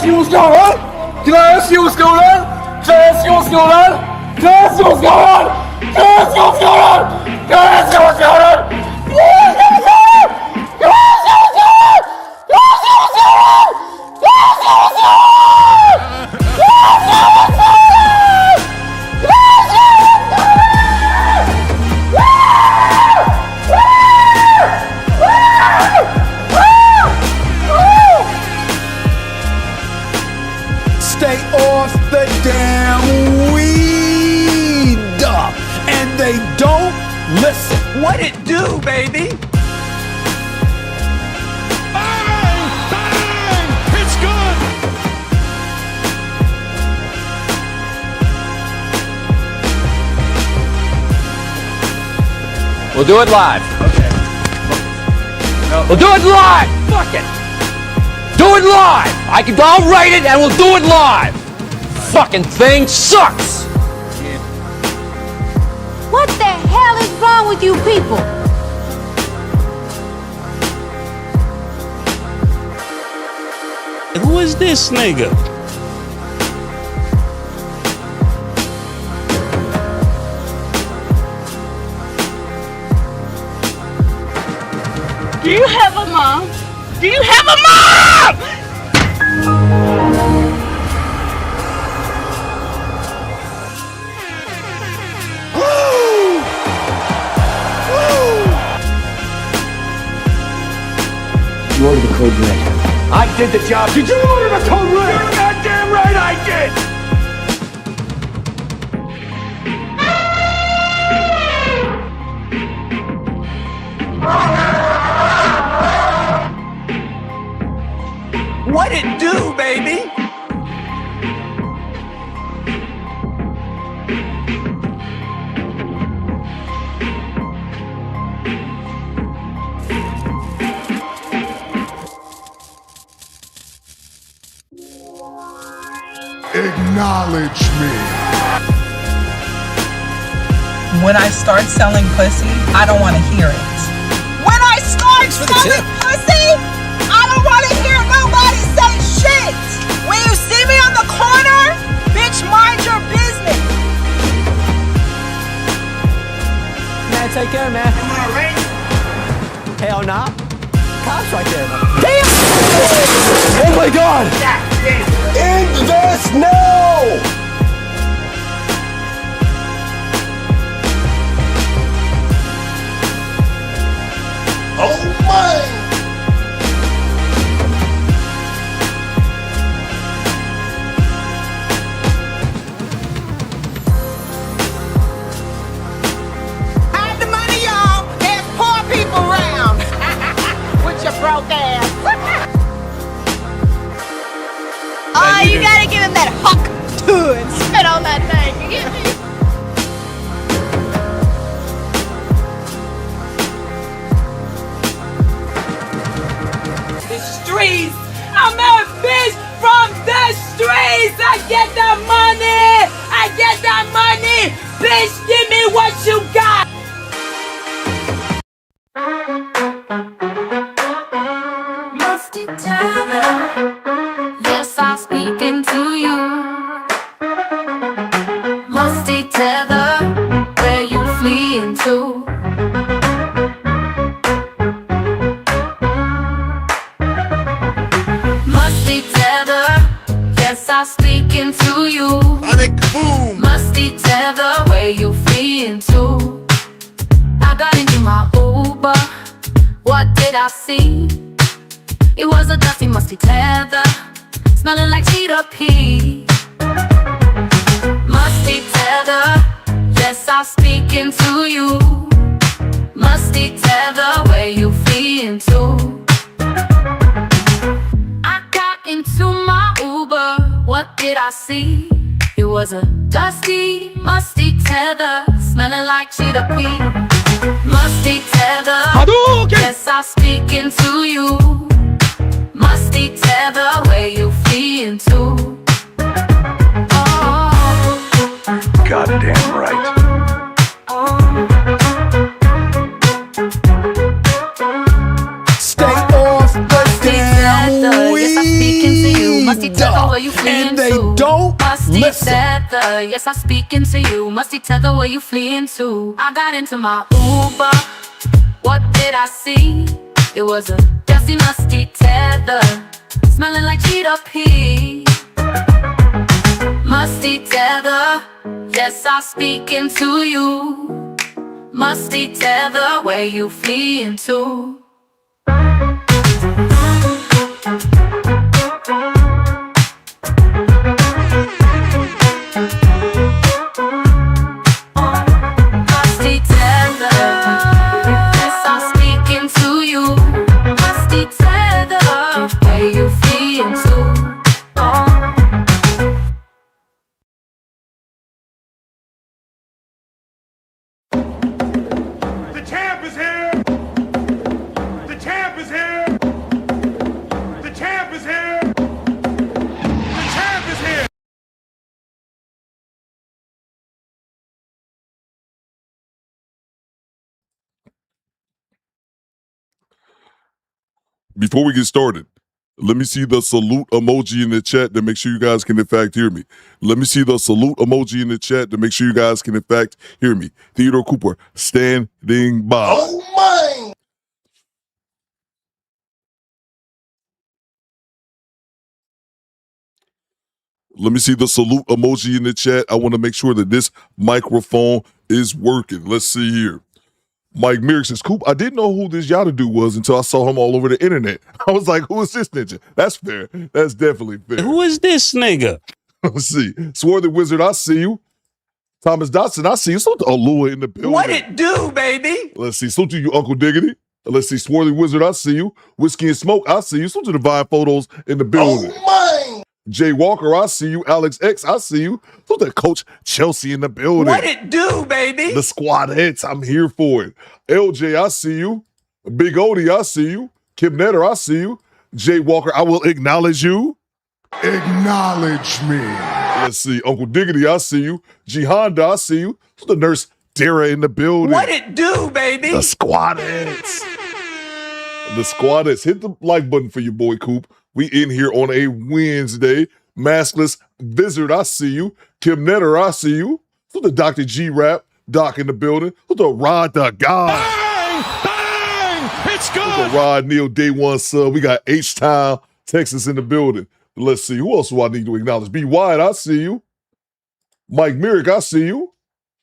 ask you what's going on? Can I ask you what's going on? Can I ask you what's going on? Can I ask you what's going on? Can I ask you what's going on? Can I ask you what's going on? Can I ask you what's going on? Can I ask you what's going on? Can I ask you what's going on? Can I ask you what's going on? Stay off the damn weed, and they don't listen. What it do, baby? Bang! Bang! It's good! We'll do it live. Okay. No. We'll do it live! Fuck it! Do it live! I'll write it and we'll do it live! Fucking thing sucks! What the hell is wrong with you people? Who is this nigga? Do you have a mom? Do you have a mom? You ordered the code red. I did the job. Did you order the code red? You're goddamn right I did! What it do, baby? Acknowledge me. When I start selling pussy, I don't want to hear it. When I start selling pussy, I don't want to hear nobody say shit. When you see me on the corner, bitch, mind your business. Man, take care, man. You wanna race? Hell nah. Cops right there. Damn! Oh my god! End this now! Oh my! Hide the money, y'all. There's poor people around. With your broke ass. Oh, you gotta give him that huck too and spit on that thing. You get me? The streets. I'm a bitch from the streets. I get the money. I get the money. Bitch, give me what you got. Musty tether, yes, I'm speaking to you. Musty tether, where you fleeing to? Musty tether, yes, I'm speaking to you. Boom. Musty tether, where you fleeing to? I got into my Uber, what did I see? It was a dusty, musty tether, smelling like cheetah pee. Musty tether, yes, I'm speaking to you. Musty tether, where you fleeing to? I got into my Uber, what did I see? It was a dusty, musty tether, smelling like cheetah pee. Musty tether, yes, I'm speaking to you. Musty tether, where you fleeing to? Oh. Goddamn right. Stay off the damn weed. Yes, I'm speaking to you. Musty Musty tether, where you fleeing and they to? don't Musty listen. tether, yes, I'm speaking to you. Musty tether, where you fleeing to? I got into my Uber. What did I see? It was a dusty, musty tether, smelling like Cheetah pee. Musty tether, yes, I'm speaking to you. Musty tether, where you fleeing to? Musty tether, yes, I'm speaking to you. Musty tether, where you fleeing to? The champ is here! The champ is here! The champ is here! The champ is here! Before we get started, let me see the salute emoji in the chat to make sure you guys can in fact hear me. Let me see the salute emoji in the chat to make sure you guys can in fact hear me. Theodore Cooper, standing by. Oh my! Let me see the salute emoji in the chat. I want to make sure that this microphone is working. Let's see here. Mike Merrick says, Coop, I didn't know who this Yada dude was until I saw him all over the internet. I was like, who is this ninja? That's fair. That's definitely fair. Who is this nigga? Let's see. Swarthy Wizard, I see you. Thomas Dotson, I see you. Salute to Alua in the building. What it do, baby? Let's see. Salute to you, Uncle Diggity. Let's see. Swarthy Wizard, I see you. Whiskey and Smoke, I see you. Salute to Divine Photos in the building. Oh my! Jay Walker, I see you. Alex X, I see you. Salute to Coach Chelsea in the building. What it do, baby? The squad heads, I'm here for it. LJ, I see you. Big Odie, I see you. Kim Netter, I see you. Jay Walker, I will acknowledge you. Acknowledge me. Let's see. Uncle Diggity, I see you. G Honda, I see you. The nurse Dara in the building. What it do, baby? The squad heads. The squad heads. Hit the like button for your boy Coop. We in here on a Wednesday. Maskless Wizard, I see you. Kim Netter, I see you. So the Dr. G Rap, Doc in the building. So the Rod the God. Bang! Bang! It's So good! the Rod Neal Day One sub. We got H-Town, Texas in the building. Let's see. Who else do I need to acknowledge? B Wyatt, I see you. Mike Merrick, I see you.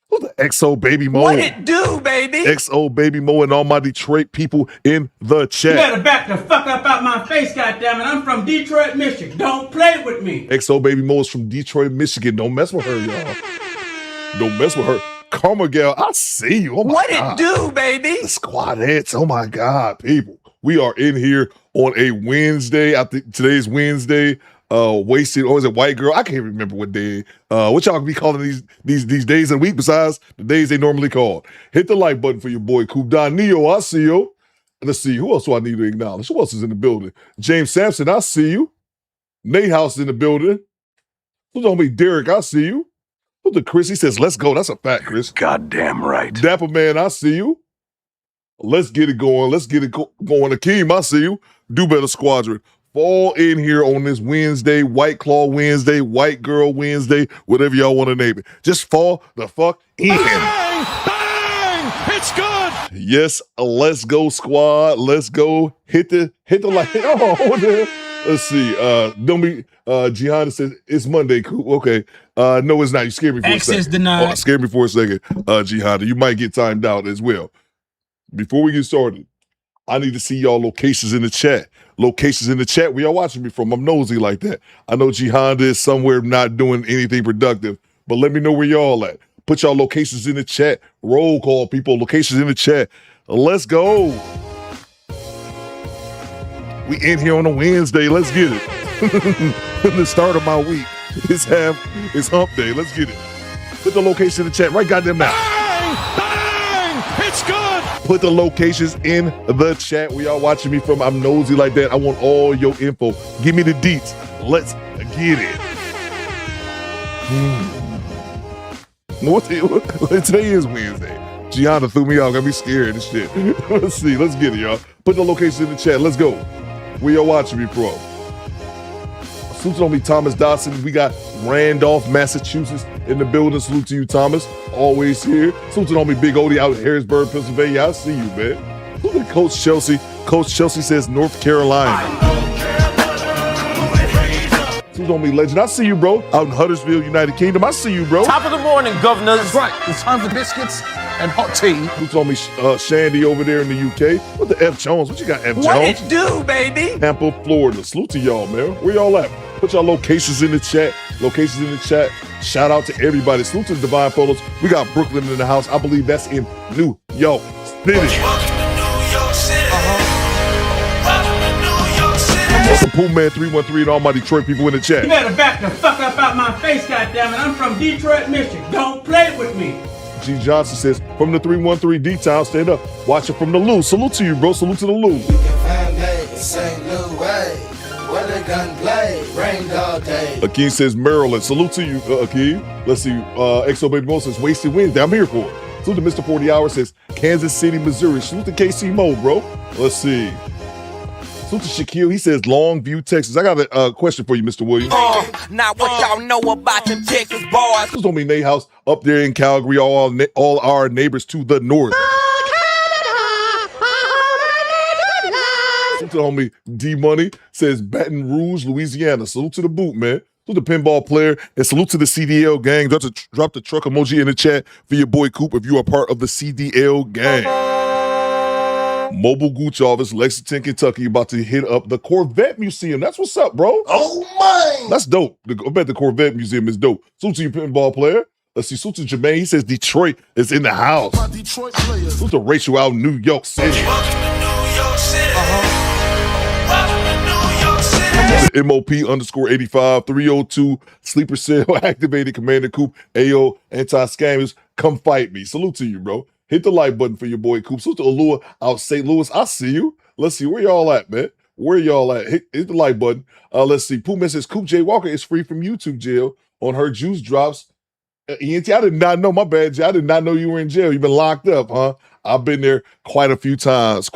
Who's the XO Baby Mo? What it do, baby? XO Baby Mo and all my Detroit people in the chat. You better back the fuck up out my face, goddammit. I'm from Detroit, Michigan. Don't play with me. XO Baby Mo is from Detroit, Michigan. Don't mess with her, y'all. Don't mess with her. Karma Gal, I see you. Oh my What God. it do, baby? The squad heads. Oh my God, people. We are in here on a Wednesday. I think today's Wednesday. Wasted, or is it white girl? I can't remember what day. What y'all be calling these days of the week besides the days they normally call. Hit the like button for your boy Coop Don Neo. I see you. Let's see. Who else do I need to acknowledge? Who else is in the building? James Sampson, I see you. Nate House in the building. Who's on me? Derek, I see you. Who's the Chris? He says, let's go. That's a fact, Chris. Goddamn right. Dapper Man, I see you. Let's get it going. Let's get it going. Akeem, I see you. Do Better Squadron. Fall in here on this Wednesday, White Claw Wednesday, White Girl Wednesday, whatever y'all want to name it. Just fall the fuck in. Bang! Bang! It's good! Yes, let's go, squad. Let's go. Hit the like. Oh, what the hell? Let's see. Don't be Gianna says it's Monday. Cool. Okay. No, it's not. You scared me for a second. Access denied. Oh, scared me for a second. Gianna, you might get timed out as well. Before we get started, I need to see y'all locations in the chat. Locations in the chat where y'all watching me from. I'm nosy like that. I know G Honda is somewhere not doing anything productive, but let me know where y'all at. Put y'all locations in the chat. Roll call, people. Locations in the chat. Let's go. We in here on a Wednesday. Let's get it. The start of my week. It's hump day. Let's get it. Put the location in the chat right goddamn now. Bang! Bang! It's good! Put the locations in the chat where y'all watching me from. I'm nosy like that. I want all your info. Give me the deets. Let's get it. Today is Wednesday. Gianna threw me off. Got me scared and shit. Let's see. Let's get it, y'all. Put the location in the chat. Let's go. Where y'all watching me from? Salute to homie Thomas Dawson. We got Randolph, Massachusetts in the building. Salute to you, Thomas. Always here. Salute to homie Big Odie out in Harrisburg, Pennsylvania. I see you, man. Salute to Coach Chelsea. Coach Chelsea says North Carolina. Salute to homie Legend. I see you, bro. Out in Huddersfield, United Kingdom. I see you, bro. Top of the morning, governors. That's right. It's time for biscuits and hot tea. Salute to homie Shandy over there in the UK. What the F Jones? What you got, F Jones? What it do, baby? Tampa, Florida. Salute to y'all, man. Where y'all at? Put y'all locations in the chat. Locations in the chat. Shout out to everybody. Salute to the Divine Photos. We got Brooklyn in the house. I believe that's in New York City. What's up, Pool Man 313 and all my Detroit people in the chat? You better back the fuck up out my face, goddammit. I'm from Detroit, Michigan. Don't play with me. G Johnson says, from the 313 D-Town, stand up. Watch it from the Lou. Salute to you, bro. Salute to the Lou. Akeem says, Maryland. Salute to you, Akeem. Let's see. XO Baby Mo says, Wasted Wednesday. I'm here for it. Salute to Mr. 40 Hours says, Kansas City, Missouri. Salute to KC Mo, bro. Let's see. Salute to Shaquille. He says, Longview, Texas. I got a question for you, Mr. Williams. Not what y'all know about them Texas boys. This is homie Nate House up there in Calgary, all our neighbors to the north. Salute to homie D Money says Baton Rouge, Louisiana. Salute to the boot, man. Salute to the pinball player and salute to the CDL gang. Drop the truck emoji in the chat for your boy Coop if you are part of the CDL gang. Mobile Gooch office, Lexington, Kentucky, about to hit up the Corvette Museum. That's what's up, bro. Oh, man. That's dope. I bet the Corvette Museum is dope. Salute to your pinball player. Let's see. Salute to Jermaine. He says Detroit is in the house. My Detroit players. Salute to Rachel out in New York City. MOP _85 302 sleeper cell activated Commander Coop AO anti-scammers. Come fight me. Salute to you, bro. Hit the like button for your boy Coop. Salute to Allure out St. Louis. I see you. Let's see. Where y'all at, man? Where y'all at? Hit the like button. Let's see. Pooh says Coop J. Walker is free from YouTube jail on her juice drops. ENT, I did not know. My bad, J. I did not know you were in jail. You've been locked up, huh? I've been there quite a few times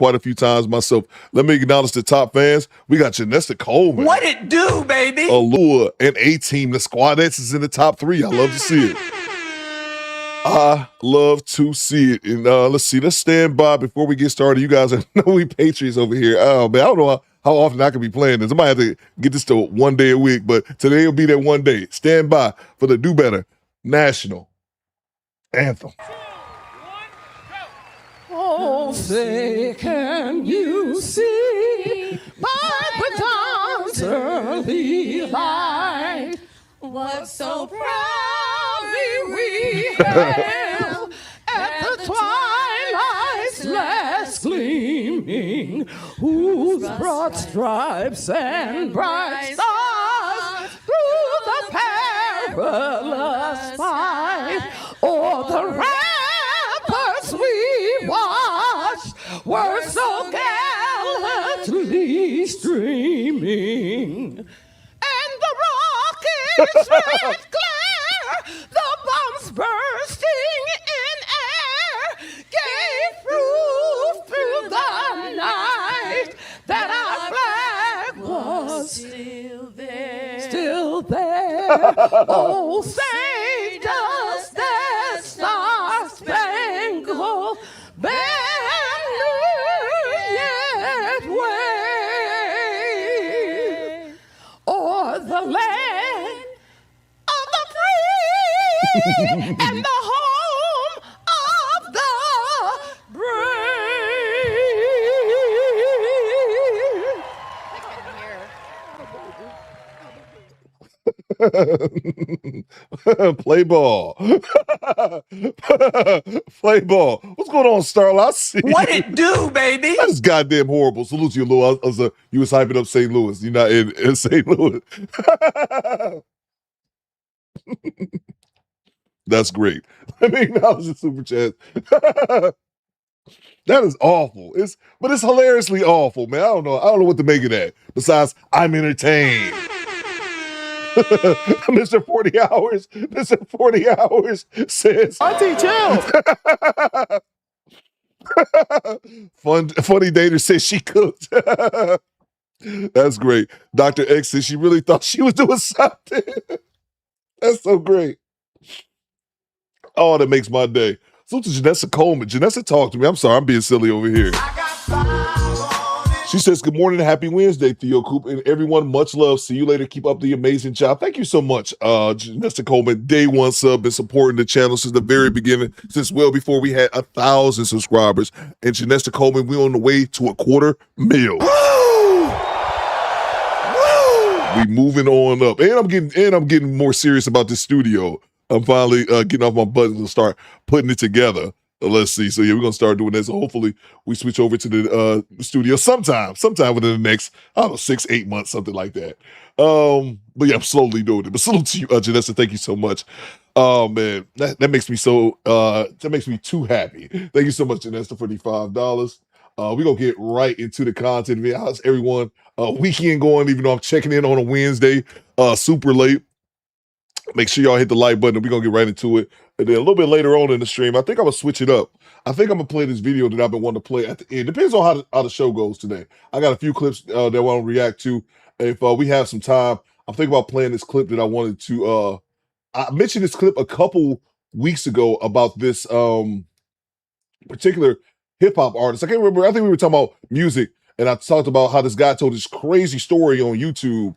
myself. Let me acknowledge the top fans. We got Janessa Coleman. What it do, baby? Allure and A-Team. The Squadettes is in the top 3. I love to see it. I love to see it. And let's see. Let's stand by before we get started. You guys know we Patriots over here. Oh, man. I don't know how often I could be playing this. I might have to get this to one day a week, but today will be that one day. Stand by for the Do Better National Anthem. Oh, say, can you see by the dawn's early light what so proudly we hailed at the twilight's last gleaming, whose broad stripes and bright stars through the perilous fight o'er the ramparts we watched were so gallantly streaming, and the rockets red glare, the bombs bursting in air, gave proof through the night that our flag was still there. Still there. Oh, say does that star-spangled banner yet wave o'er the land of the free and the home of the brave. Play ball. Play ball. What's going on, Starla? I see. What it do, baby? That's goddamn horrible. Salute to you, Lou. You was hyping up St. Louis. You're not in St. Louis. That's great. Let me acknowledge the super chat. That is awful. But it's hilariously awful, man. I don't know what to make of that. Besides, I'm entertained. Mr. 40 Hours. Mr. 40 Hours says, Auntie, chill. Funny Dater says she cooked. That's great. Dr. X said she really thought she was doing something. That's so great. Oh, that makes my day. So to Janessa Coleman. Janessa, talk to me. I'm sorry, I'm being silly over here. She says, good morning and happy Wednesday, Theo, Coop, and everyone. Much love. See you later. Keep up the amazing job. Thank you so much, Janessa Coleman. Day one sub, been supporting the channel since the very beginning, since well before we had 1,000 subscribers. And Janessa Coleman, we're on the way to 250,000. We moving on up. And I'm getting more serious about this studio. I'm finally getting off my butt and start putting it together. Let's see. So yeah, we're gonna start doing this. So hopefully we switch over to the studio sometime within the next, I don't know, 6-8 months, something like that. But yeah, I'm slowly doing it. But salute to you, Janessa. Thank you so much. Oh man, that makes me so that makes me too happy. Thank you so much, Janessa, for the $5. We're gonna get right into the content. How's everyone weekend going? Even though I'm checking in on a Wednesday, super late. Make sure y'all hit the like button and we're gonna get right into it. And then a little bit later on in the stream, I think I'm gonna switch it up. I think I'm gonna play this video that I've been wanting to play at the end. Depends on how the show goes today. I got a few clips that I want to react to. If we have some time, I'm thinking about playing this clip that I wanted to I mentioned this clip a couple weeks ago about this particular hip-hop artist. I can't remember. I think we were talking about music, and I talked about how this guy told this crazy story on YouTube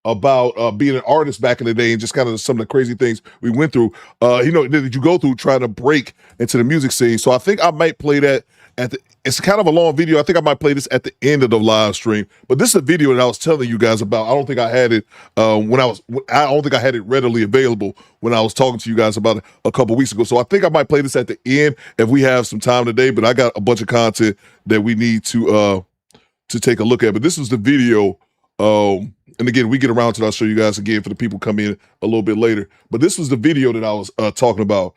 about being an artist back in the day and just kind of some of the crazy things we went through, that you go through trying to break into the music scene. So I think I might play that it's kind of a long video. I think I might play this at the end of the live stream, but this is a video that I was telling you guys about. I don't think I had it I don't think I had it readily available when I was talking to you guys about it a couple weeks ago. So I think I might play this at the end if we have some time today, but I got a bunch of content that we need to take a look at. But this is the video. And again, we get around to it. I'll show you guys again for the people come in a little bit later. But this was the video that I was talking about.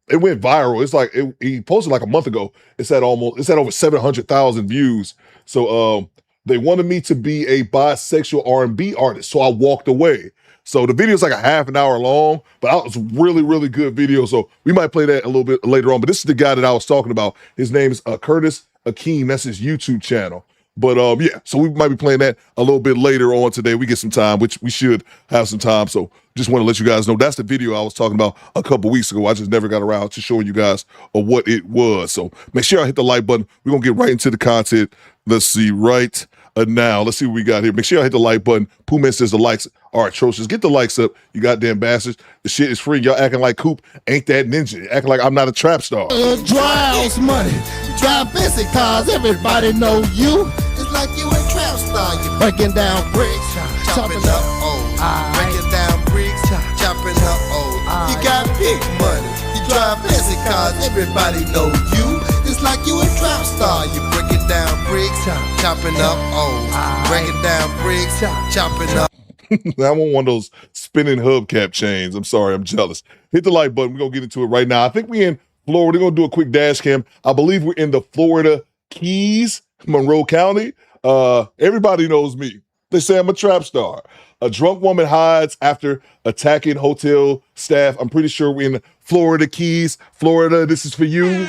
It went viral. It's like he posted like a month ago. It's at over 700,000 views. So they wanted me to be a bisexual R&B artist. So I walked away. So the video is like a half an hour long, but it was a really, really good video. So we might play that a little bit later on. But this is the guy that I was talking about. His name is Curtis Akeem. That's his YouTube channel. But yeah, so we might be playing that a little bit later on today. We get some time, which we should have some time. So just want to let you guys know that's the video I was talking about a couple weeks ago. I just never got around to showing you guys what it was. So make sure y'all hit the like button. We're going to get right into the content. Let's see right now. Let's see what we got here. Make sure y'all hit the like button. Pooh Man says the likes are atrocious. Get the likes up, you goddamn bastards. The shit is free. Y'all acting like Coop ain't that ninja. Acting like I'm not a trap star. Drives money. Drive fancy cars. Everybody know you. It's like you a trap star. You breaking down bricks, chopping up O's. Breaking down bricks, chopping up O's. You got big money. You drive fancy cars. Everybody know you. It's like you a trap star. You breaking down bricks, chopping up O's. Breaking down bricks, chopping up. I want one of those spinning hubcap chains. I'm sorry, I'm jealous. Hit the like button. We're going to get into it right now. I think we in Florida. We're going to do a quick dash cam. I believe we're in the Florida Keys, Monroe County. Everybody knows me. They say I'm a trap star. A drunk woman hides after attacking hotel staff. I'm pretty sure we're in the Florida Keys. Florida, this is for you.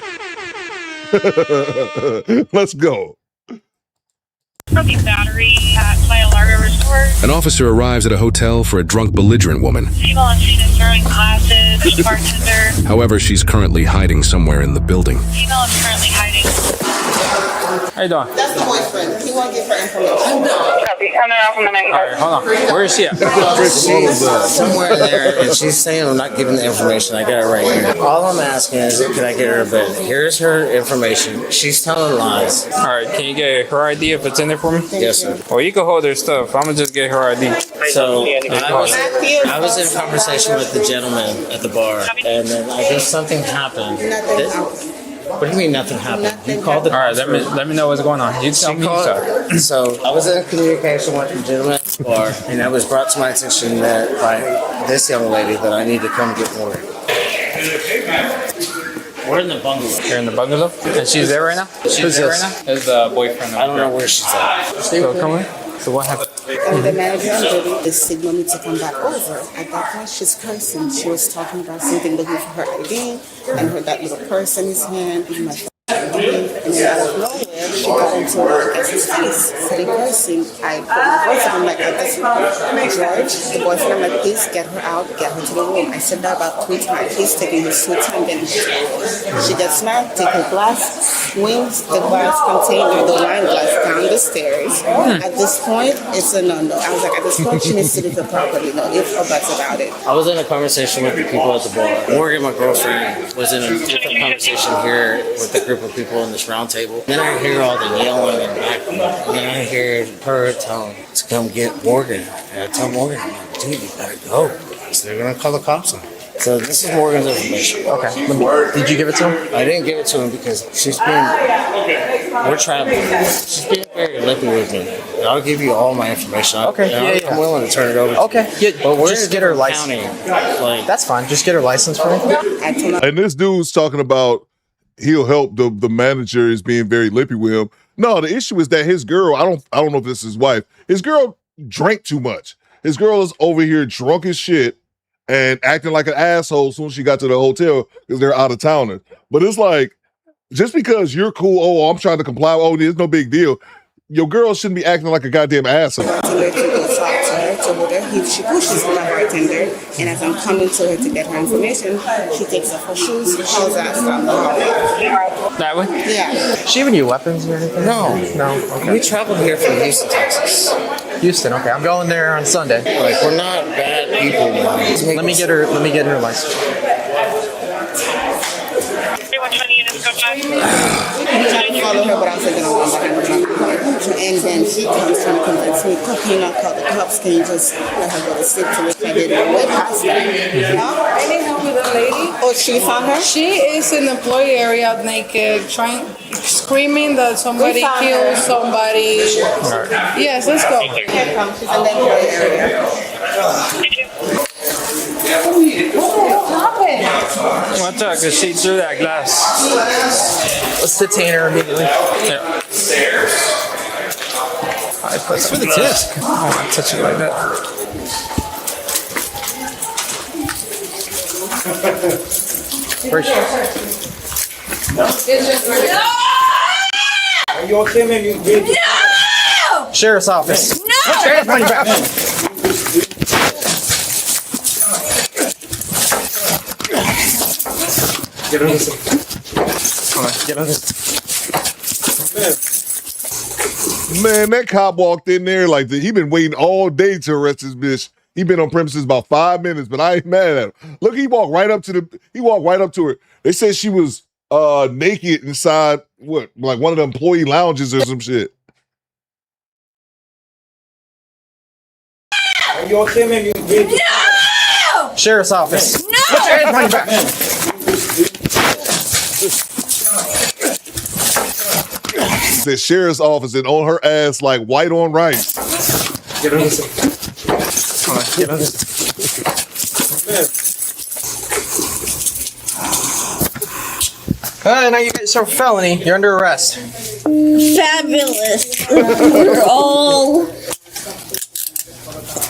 Let's go. Battery at my Largo Resort. An officer arrives at a hotel for a drunk, belligerent woman. Female on scene is throwing glasses. There's a bartender. However, she's currently hiding somewhere in the building. Female is currently hiding. How you doing? That's the boyfriend. He won't give her information. Copy. I'm out from the night. All right, hold on. Where is she at? She's somewhere in there, and she's saying I'm not giving the information. I got it right here. All I'm asking is, can I get her a bed? Here's her information. She's telling lies. All right, can you get her ID if it's in there for me? Yes, sir. Well, you can hold her stuff. I'm gonna just get her ID. So I was in conversation with the gentleman at the bar, and then I guess something happened. What do you mean nothing happened? You called the. All right, let me know what's going on. You tell me, sir. So I was in communication with the gentleman at the bar, and it was brought to my attention that by this young lady that I need to come get more. We're in the bungalow. You're in the bungalow? And she's there right now? She's there right now? Is the boyfriend? I don't know where she's at. So come in. So what happened? The manager on duty is signaling me to come back over. At that point, she's cursing. She was talking about something looking for her ID, and her that little purse in his hand. And my and then out of nowhere, she got into his face, started cursing. I put my voice up, I'm like, at this point, George, the boyfriend, I'm like, please get her out, get her to the room. I said that about 3 times. He's taking his sweet time getting her to the room. She gets mad, take her glass, swings the glass container, the wine glass, down the stairs. At this point, it's a no-no. I was like, at this point, she needs to leave the property. No ifs or buts about it. I was in a conversation with the people at the bar. Morgan, my girlfriend, was in a different conversation here with a group of people in this round table. Then I hear all the yelling and backing. And then I hear her telling to come get Morgan. And I tell Morgan, I'm like, dude, you gotta go. So they're gonna call the cops on him. So this is Morgan's information. Okay. Did you give it to him? I didn't give it to him because we're traveling. She's being very lippy with me. And I'll give you all my information. Okay, I'm willing to turn it over to you. But we're just get her license. That's fine. Just get her license for me. And this dude's talking about he'll help the manager is being very lippy with him. No, the issue is that his girl, I don't know if this is his wife, his girl drank too much. His girl is over here drunk as shit and acting like an asshole as soon as she got to the hotel because they're out of towners. But it's like, just because you're cool, oh, I'm trying to comply, oh, it's no big deal. Your girl shouldn't be acting like a goddamn asshole. She pushes the bartender, and as I'm coming to her to get her information, she takes off her shoes, calls us down the hallway. That way? Yeah. She have any weapons or anything? No. Okay. We traveled here from Houston, Texas. Houston, okay. I'm going there on Sunday. Like, we're not bad people, man. Let me get her license. I tried to follow her, but I was thinking, oh, I'm behind her. And then she comes trying to convince me, can you not call the cops? Can you just let her go to sleep? To which I didn't way past that. Any help with a lady? Oh, she found her? She is in the employee area naked, screaming that somebody killed somebody. Right. Yes, let's go. Here comes. She's in the employee area. Watch out, because she threw that glass. Let's detain her immediately. Yeah. It's for the test. I don't touch it like that. Where's she? Are you okay, maybe? No! Sheriff's office. No! Sheriff's money back. Get on this. Come on, get on this. Man, that cop walked in there like he been waiting all day to arrest this bitch. He been on premises about 5 minutes, but I ain't mad at him. Look, he walked right up to her. They said she was naked inside like one of the employee lounges or some shit. Are you okay, maybe? No! Sheriff's office. No! Sheriff's money back. The sheriff's office and on her ass like white on rice. Get on this. Come on, get on this. Now you get some felony. You're under arrest. Fabulous. We're all.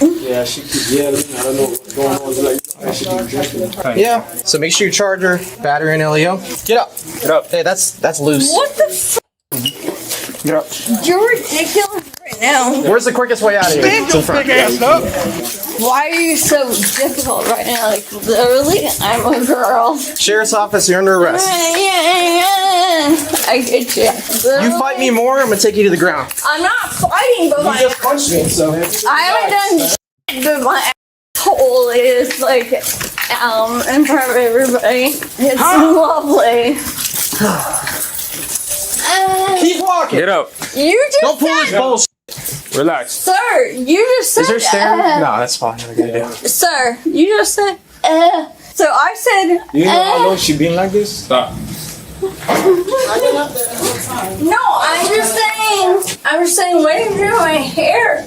Yeah, she keeps yelling. I don't know what's going on. Like, she keep drinking. Yeah. So make sure you charge her, battery and LEO. Get up. Get up. Hey, that's loose. What the f? Get up. You're ridiculous right now. Where's the quickest way out of here? Stand your big ass up. Why are you so difficult right now? Like, literally, I'm a girl. Sheriff's office, you're under arrest. I get you. Literally. You fight me more, I'm gonna take you to the ground. I'm not fighting, but You just punched me, so. I haven't done shit, but my asshole is like in front of everybody. It's lovely. Keep walking. Get up. You just Don't pull said, this bullshit. Relax. Sir, you just said. Is there stairs? No, that's probably not a good idea. Sir, you just said. So I said. You know how long she been like this? Stop. No, I'm just saying, what are you doing to my hair?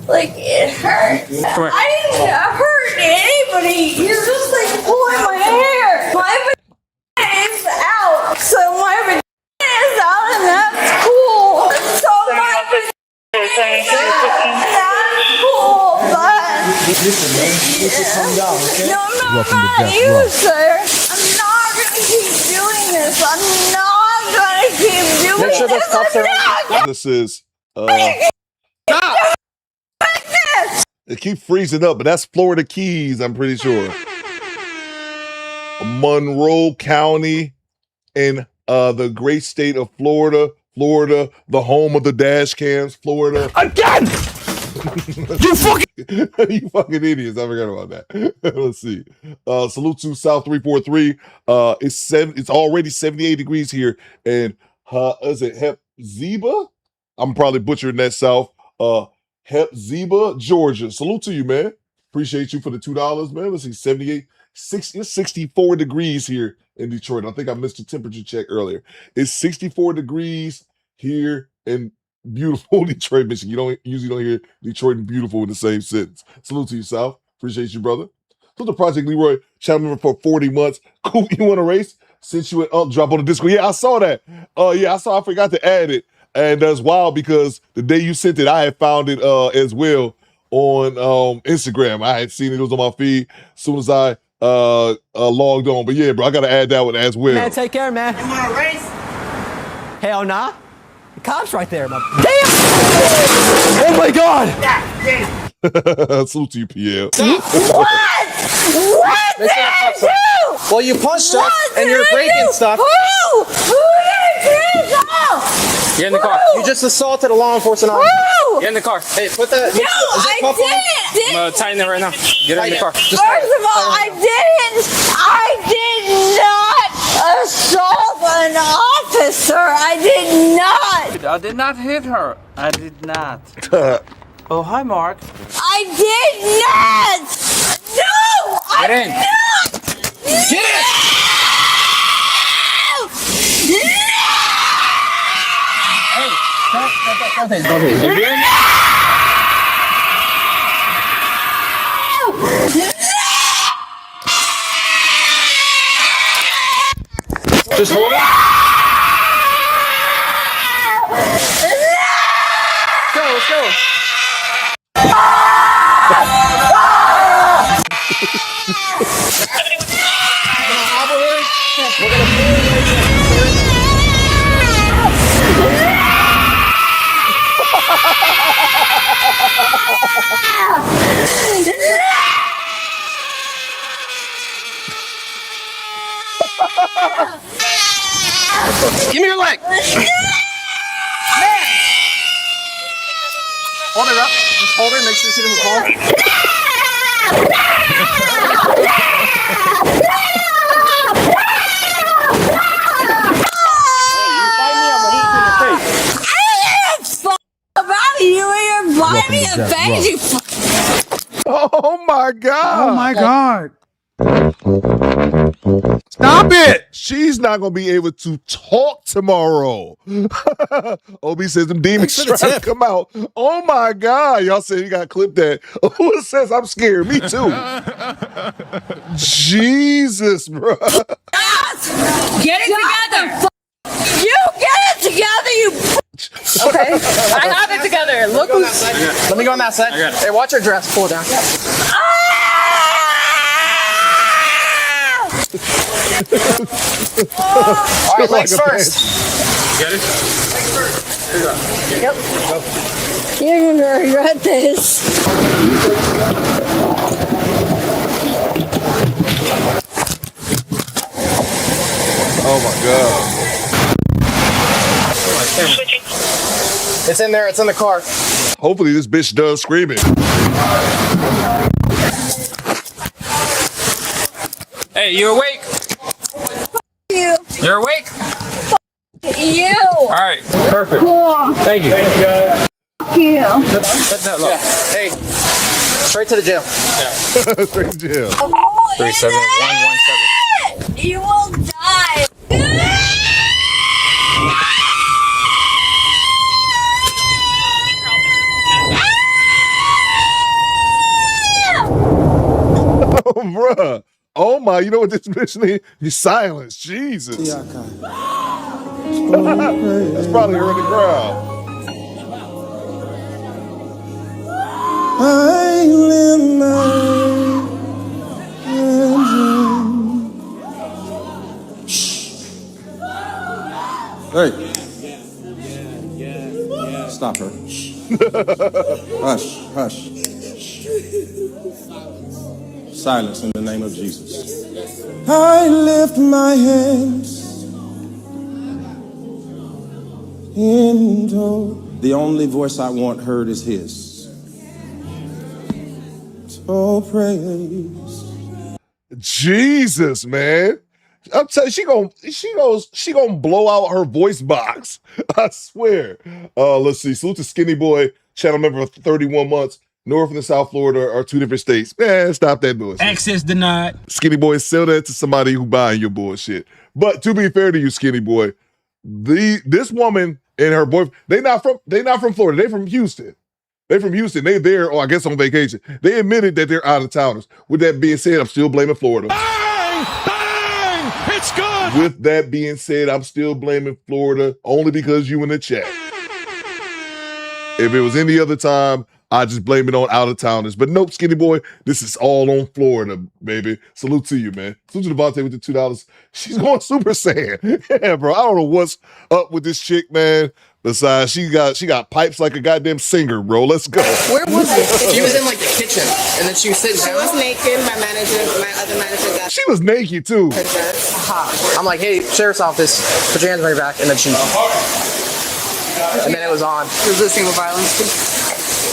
Like, it hurts. I didn't hurt anybody. You're just like pulling my hair. My vagina is out. So my vagina is out, and that's cool. So my vagina is out. That's cool, but. No, I'm not mad at you, sir. I'm not gonna keep doing this. I'm not gonna keep doing Make sure this. those cops are. This is Stop! it keeps freezing up, but that's Florida Keys, I'm pretty sure. Monroe County in the great state of Florida. Florida, the home of the dash cams, Florida. Again! You fucking you fucking idiots. I forgot about that. Let's see. Salute to South 343. It's already 78 degrees here. And is it Hepzibah? I'm probably butchering that, South. Hepzibah, Georgia. Salute to you, man. Appreciate you for the $2, man. Let's see, 78, 60, it's 64 degrees here in Detroit. I think I missed a temperature check earlier. It's 64 degrees here in beautiful Detroit, Michigan. You don't hear Detroit and beautiful in the same sentence. Salute to you, South. Appreciate you, brother. So the Project Leroy channel member for 40 months. Coop, you want to race? Since you went drop on the Discord. Yeah, I saw that. Yeah, I forgot to add it. And that's wild because the day you sent it, I had found it as well on Instagram. I had seen it was on my feed as soon as I logged on. But yeah, bro, I gotta add that one as well. Man, take care, man. You want to race? Hell nah. The cop's right there, man. Damn! Oh my god! Salute to you, PL. What? What did I do? Well, you punched us and you're breaking stuff. Who? Who did this? Oh! Get in the car. You just assaulted a law enforcement officer. Who? Get in the car. Hey, put that. No, I didn't. I'm gonna tighten it right now. Get in the car. Just First of all, I did not assault an officer. I did not. I did not hit her. I did not. Oh, hi, Mark. I did not. No, I Get in. did not. Get in. Just hold it. Go, let's go. Give me your leg. Hold it up. Just hold it. Make sure she doesn't fall. About you and your body and things, you Oh my god. Oh my god. Stop it! She's not gonna be able to talk tomorrow. OB says them demons trying to come out. Oh my god! Y'all said you gotta clip that. Who says I'm scared? Me too. Jesus, bro. get it together. You get it together, you. Okay, I have it together. Look who's. Let me go on that side. Hey, watch your dress. Pull it down. All right, legs first. Get it? Yep. You're gonna regret this. Oh my god. It's in there. It's in the car. Hopefully this bitch does screaming. Hey, you awake? You. You're awake? You. All right. Perfect. Thank you. Thank you, guys. You. Let that look. Hey, straight to the jail. Yeah. Straight to jail. 37117. You will die. Oh, bruh. Oh my, you know what this bitch needs? You silence. Jesus. That's probably her in the crowd. I live my dream. Hey. Stop her. Hush, hush. Silence in the name of Jesus. I lift my hands into the only voice I want heard is his. Oh, praise. Jesus, man. I'm telling you, she gonna blow out her voice box. I swear. Let's see. Salute to Skinny Boy, channel member for 31 months. North and South Florida are two different states. Man, stop that bullshit. Access denied. Skinny Boy, sell that to somebody who buying your bullshit. But to be fair to you, Skinny Boy, this woman and her boyfriend, they not from Florida. They from Houston. They from Houston. They there, or I guess on vacation. They admitted that they're out of towners. With that being said, I'm still blaming Florida. Bang! Bang! It's good! With that being said, I'm still blaming Florida only because you in the chat. If it was any other time, I just blame it on out-of-towners. But nope, Skinny Boy, this is all on Florida, baby. Salute to you, man. Salute to Devontae with the $2. She's going Super Saiyan. Yeah, bro. I don't know what's up with this chick, man. Besides, she got pipes like a goddamn singer, bro. Let's go. Where was she? She was in like the kitchen, and then she was sitting down. She was naked. My other manager got. She was naked too. I'm like, hey, sheriff's office, put your hands on your back, and then she. And then it was on. She was listening to violence too.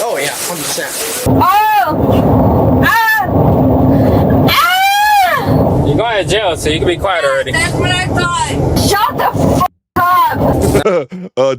Oh yeah, 100%. Oh! Ah! You're going to jail, so you can be quiet already. That's what I thought. Shut the up.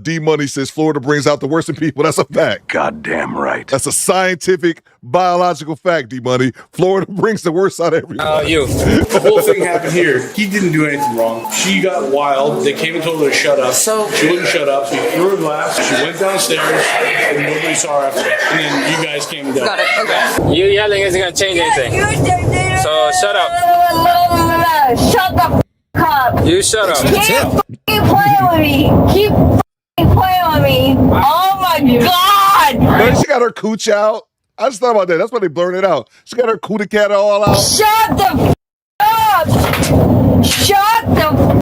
D Money says Florida brings out the worst in people. That's a fact. Goddamn right. That's a scientific, biological fact, D Money. Florida brings the worst out of everybody. You. The whole thing happened here. He didn't do anything wrong. She got wild. They came and told her to shut up. She wouldn't shut up. So he threw her glass. She went downstairs, and nobody saw her after that. And then you guys came and got her. Okay. You yelling isn't going to change anything. So shut up. Shut the up. You shut up. Keep playing with me. Keep playing with me. Oh my God. Man, she got her cooch out. I just thought about that. That's why they blurred it out. She got her cootie cat all out. Shut the up. Shut the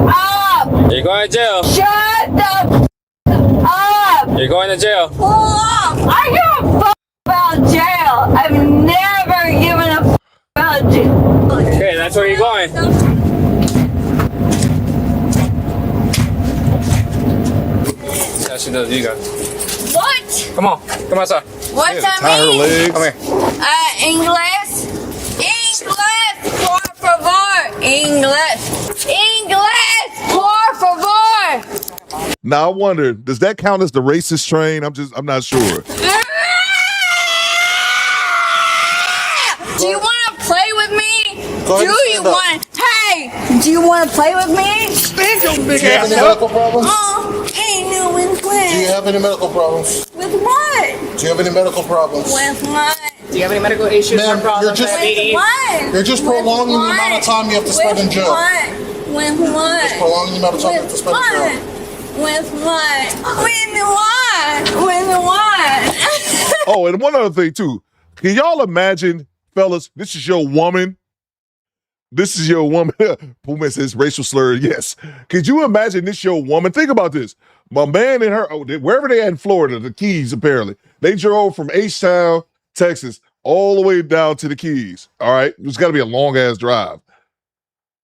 up. You're going to jail. Shut the up. You're going to jail. Pull up. I give a fuck about jail. I've never given a fuck about jail. Okay, that's where you're going. She does. You go. What? Come on. Come outside. What's that Tie her mean? legs. Come here. English. Por favor. English. Por favor. Now I wonder, does that count as the racist train? I'm not sure. Do you want to play with me? Go ahead and stand up. Hey, do you want to play with me? Do you have any medical problems? Ain't no one playing. Do you have any medical problems? With what? Do you have any medical problems? With what? Do you have any medical issues Ma'am, or problems? With what? You're just prolonging the amount of time you have to spend in jail. With what? Just prolonging the amount of time you have to spend in jail. With what? With what? With what? Oh, and one other thing too. Can y'all imagine, fellas, this is your woman. This is your woman. Pullman says racial slur. Yes. Could you imagine this your woman? Think about this. My man and her, wherever they at in Florida, the Keys apparently, they drove from H-Town, Texas, all the way down to the Keys. All right? It's got to be a long-ass drive.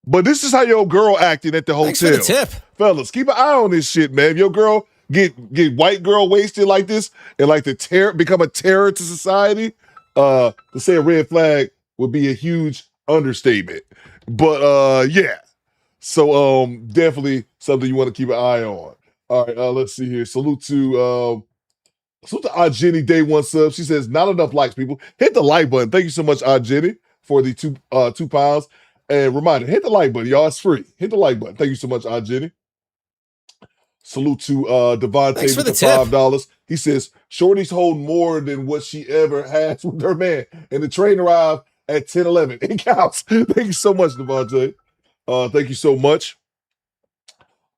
But this is how your girl acting at the hotel. Thanks for the tip. Fellas, keep an eye on this shit, man. If your girl get white girl wasted like this and like become a terror to society, to say a red flag would be a huge understatement. But yeah. So definitely something you want to keep an eye on. All right, let's see here. Salute to our Jenny Day One sub. She says, not enough likes, people. Hit the like button. Thank you so much, Jenny, for the £2. And reminder, hit the like button, y'all. It's free. Hit the like button. Thank you so much, Jenny. Salute to Devontae with the $5. He says, Shorty's hold more than what she ever has with her man. And the train arrived at 10:11. It counts. Thank you so much, Devontae. Thank you so much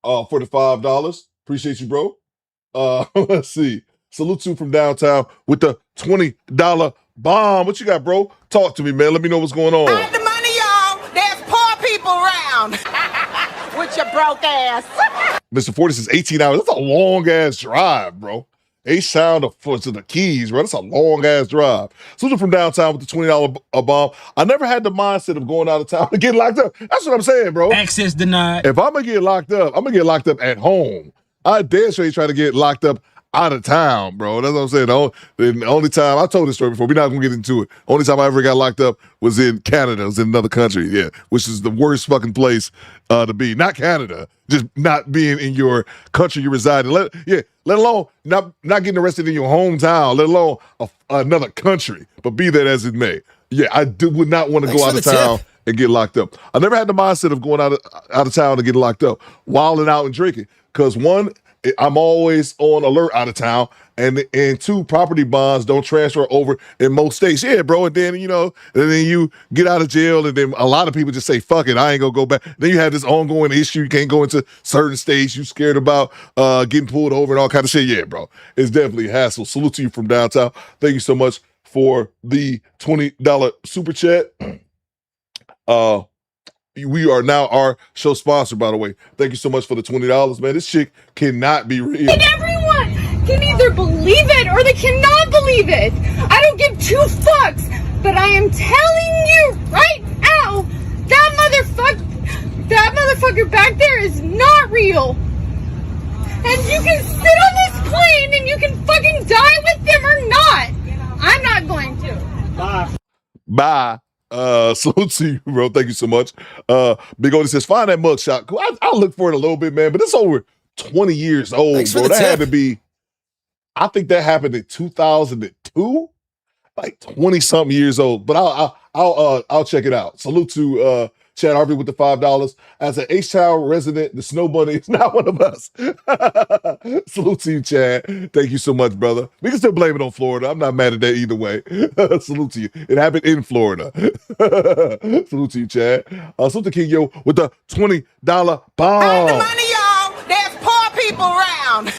for the $5. Appreciate you, bro. Let's see. Salute to from downtown with the $20 bomb. What you got, bro? Talk to me, man. Let me know what's going on. Hide the money, y'all. There's poor people around. With your broke ass. Mr. 40 says 18 hours. That's a long ass drive, bro. H-Town to the Keys, bro. That's a long ass drive. Susan from downtown with the $20 bomb. I never had the mindset of going out of town to get locked up. That's what I'm saying, bro. Access denied. If I'm gonna get locked up, I'm gonna get locked up at home. I dare straight try to get locked up out of town, bro. That's what I'm saying. The only time I told this story before, we're not gonna get into it. Only time I ever got locked up was in Canada. It was in another country, yeah, which is the worst fucking place to be. Not Canada, just not being in your country you reside in. Let alone not getting arrested in your hometown, let alone another country. But be that as it may, yeah, I would not want to go out of town and get locked up. I never had the mindset of going out of town to get locked up, wilding out and drinking. Because one, I'm always on alert out of town, and two, property bonds don't transfer over in most states. Yeah, bro, and then and then you get out of jail, and then a lot of people just say, "Fuck it, I ain't gonna go back." Then you have this ongoing issue. You can't go into certain states. You scared about getting pulled over and all kind of shit. Yeah, bro, it's definitely a hassle. Salute to you from downtown. Thank you so much for the $20 super chat. We are now our show sponsor, by the way. Thank you so much for the $20, man. This chick cannot be real. And everyone can either believe it or they cannot believe it. I don't give two fucks, but I am telling you right now, that motherfucker back there is not real. And you can sit on this plane and you can fucking die with them or not. I'm not going to. Bye. Salute to you, bro. Thank you so much. Big Odie says, find that mugshot. I'll look for it a little bit, man, but it's over 20 years old, bro. That had to be, I think that happened in 2002, like 20-something years old. But I'll check it out. Salute to Chad Harvey with the $5. As an H-Town resident, the Snow Bunny is not one of us. Salute to you, Chad. Thank you so much, brother. We can still blame it on Florida. I'm not mad at that either way. Salute to you. It happened in Florida. Salute to you, Chad. Salute to King Yo with the $20 bomb. Have the money, y'all. There's poor people around.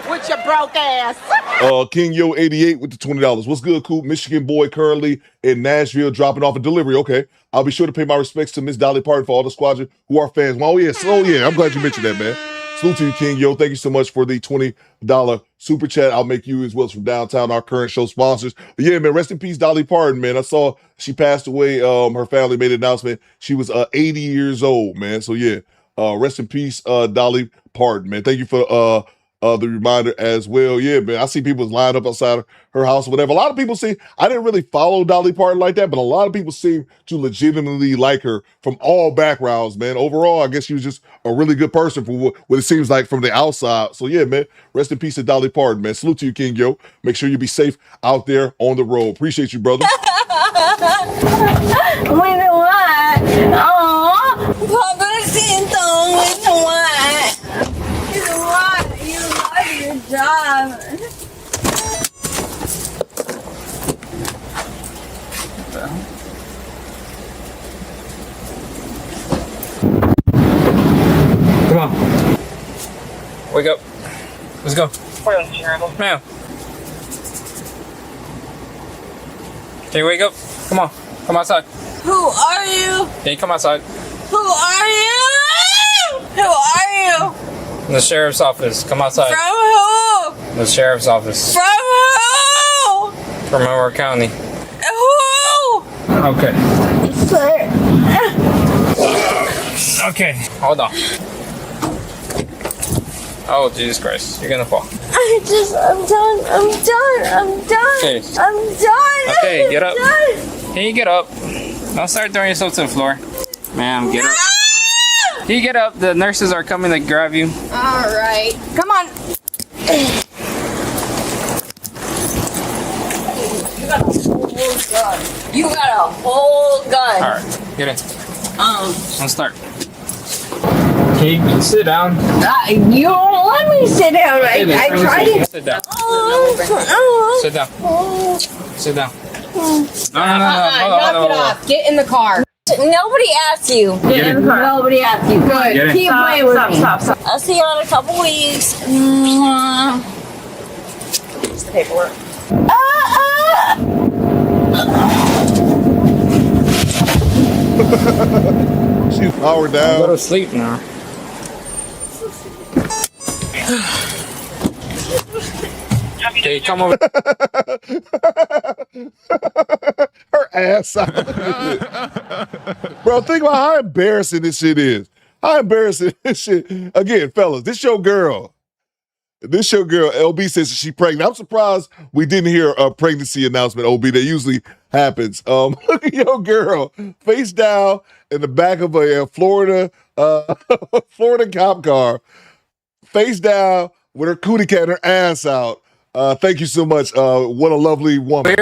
With your broke ass. King Yo 88 with the $20. What's good, Coop? Michigan boy currently in Nashville dropping off a delivery. Okay. I'll be sure to pay my respects to Miss Dolly Parton for all the squadron who are fans. Oh, yeah. I'm glad you mentioned that, man. Salute to you, King Yo. Thank you so much for the $20 super chat. I'll make you as well from downtown, our current show sponsors. But yeah, man, rest in peace, Dolly Parton, man. I saw she passed away. Her family made an announcement. She was 80 years old, man. So yeah, rest in peace, Dolly Parton, man. Thank you for the reminder as well. Yeah, man. I see people lined up outside her house or whatever. A lot of people I didn't really follow Dolly Parton like that, but a lot of people seem to legitimately like her from all backgrounds, man. Overall, I guess she was just a really good person for what it seems like from the outside. So yeah, man, rest in peace to Dolly Parton, man. Salute to you, King Yo. Make sure you be safe out there on the road. Appreciate you, brother. Job. Come on. Wake up. Let's go. Ma'am. Can you wake up? Come on. Come outside. Who are you? Can you come outside? Who are you? Who are you? The sheriff's office. Come outside. From who? The sheriff's office. From who? From Monroe County. Who? Okay. Okay. Hold on. Oh, Jesus Christ. You're gonna fall. I'm done. Okay. I'm done. Okay, get up. Can you get up? Don't start throwing yourself to the floor. Ma'am, get up. Can you get up? The nurses are coming to grab you. All right. Come on. You got a whole gun. All right, get in. Let's start. Okay, sit down. You won't let me sit down. I tried to. Sit down. Sit down. Sit down. No. Knock it off. Get in the car. Nobody asked you. Nobody asked you. Good. Keep playing with me. Stop. I'll see you in a couple weeks. It's the paperwork. She's powered down. Go to sleep now. Okay, come over. Her ass out. Bro, think about how embarrassing this shit is. How embarrassing this shit. Again, fellas, this your girl. This your girl. LB says she's pregnant. I'm surprised we didn't hear a pregnancy announcement, OB. That usually happens. Look at your girl face down in the back of a Florida Florida cop car, face down with her cootie cat and her ass out. Thank you so much. What a lovely woman.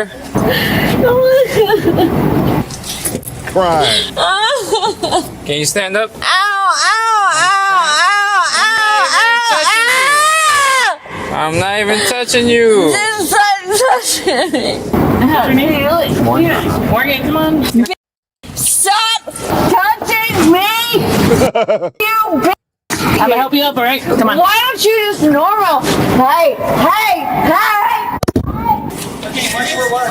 Crying. Can you stand up? Ow, ow, ow, ow, ow, ow, I'm not even touching you. Just touching me. What's your name? Morgan. Morgan, come on. Stop touching me! You bitch! I'm gonna help you up, alright? Come on. Why don't you just normal? Hey, hey, hey! Okay, Morgan, we're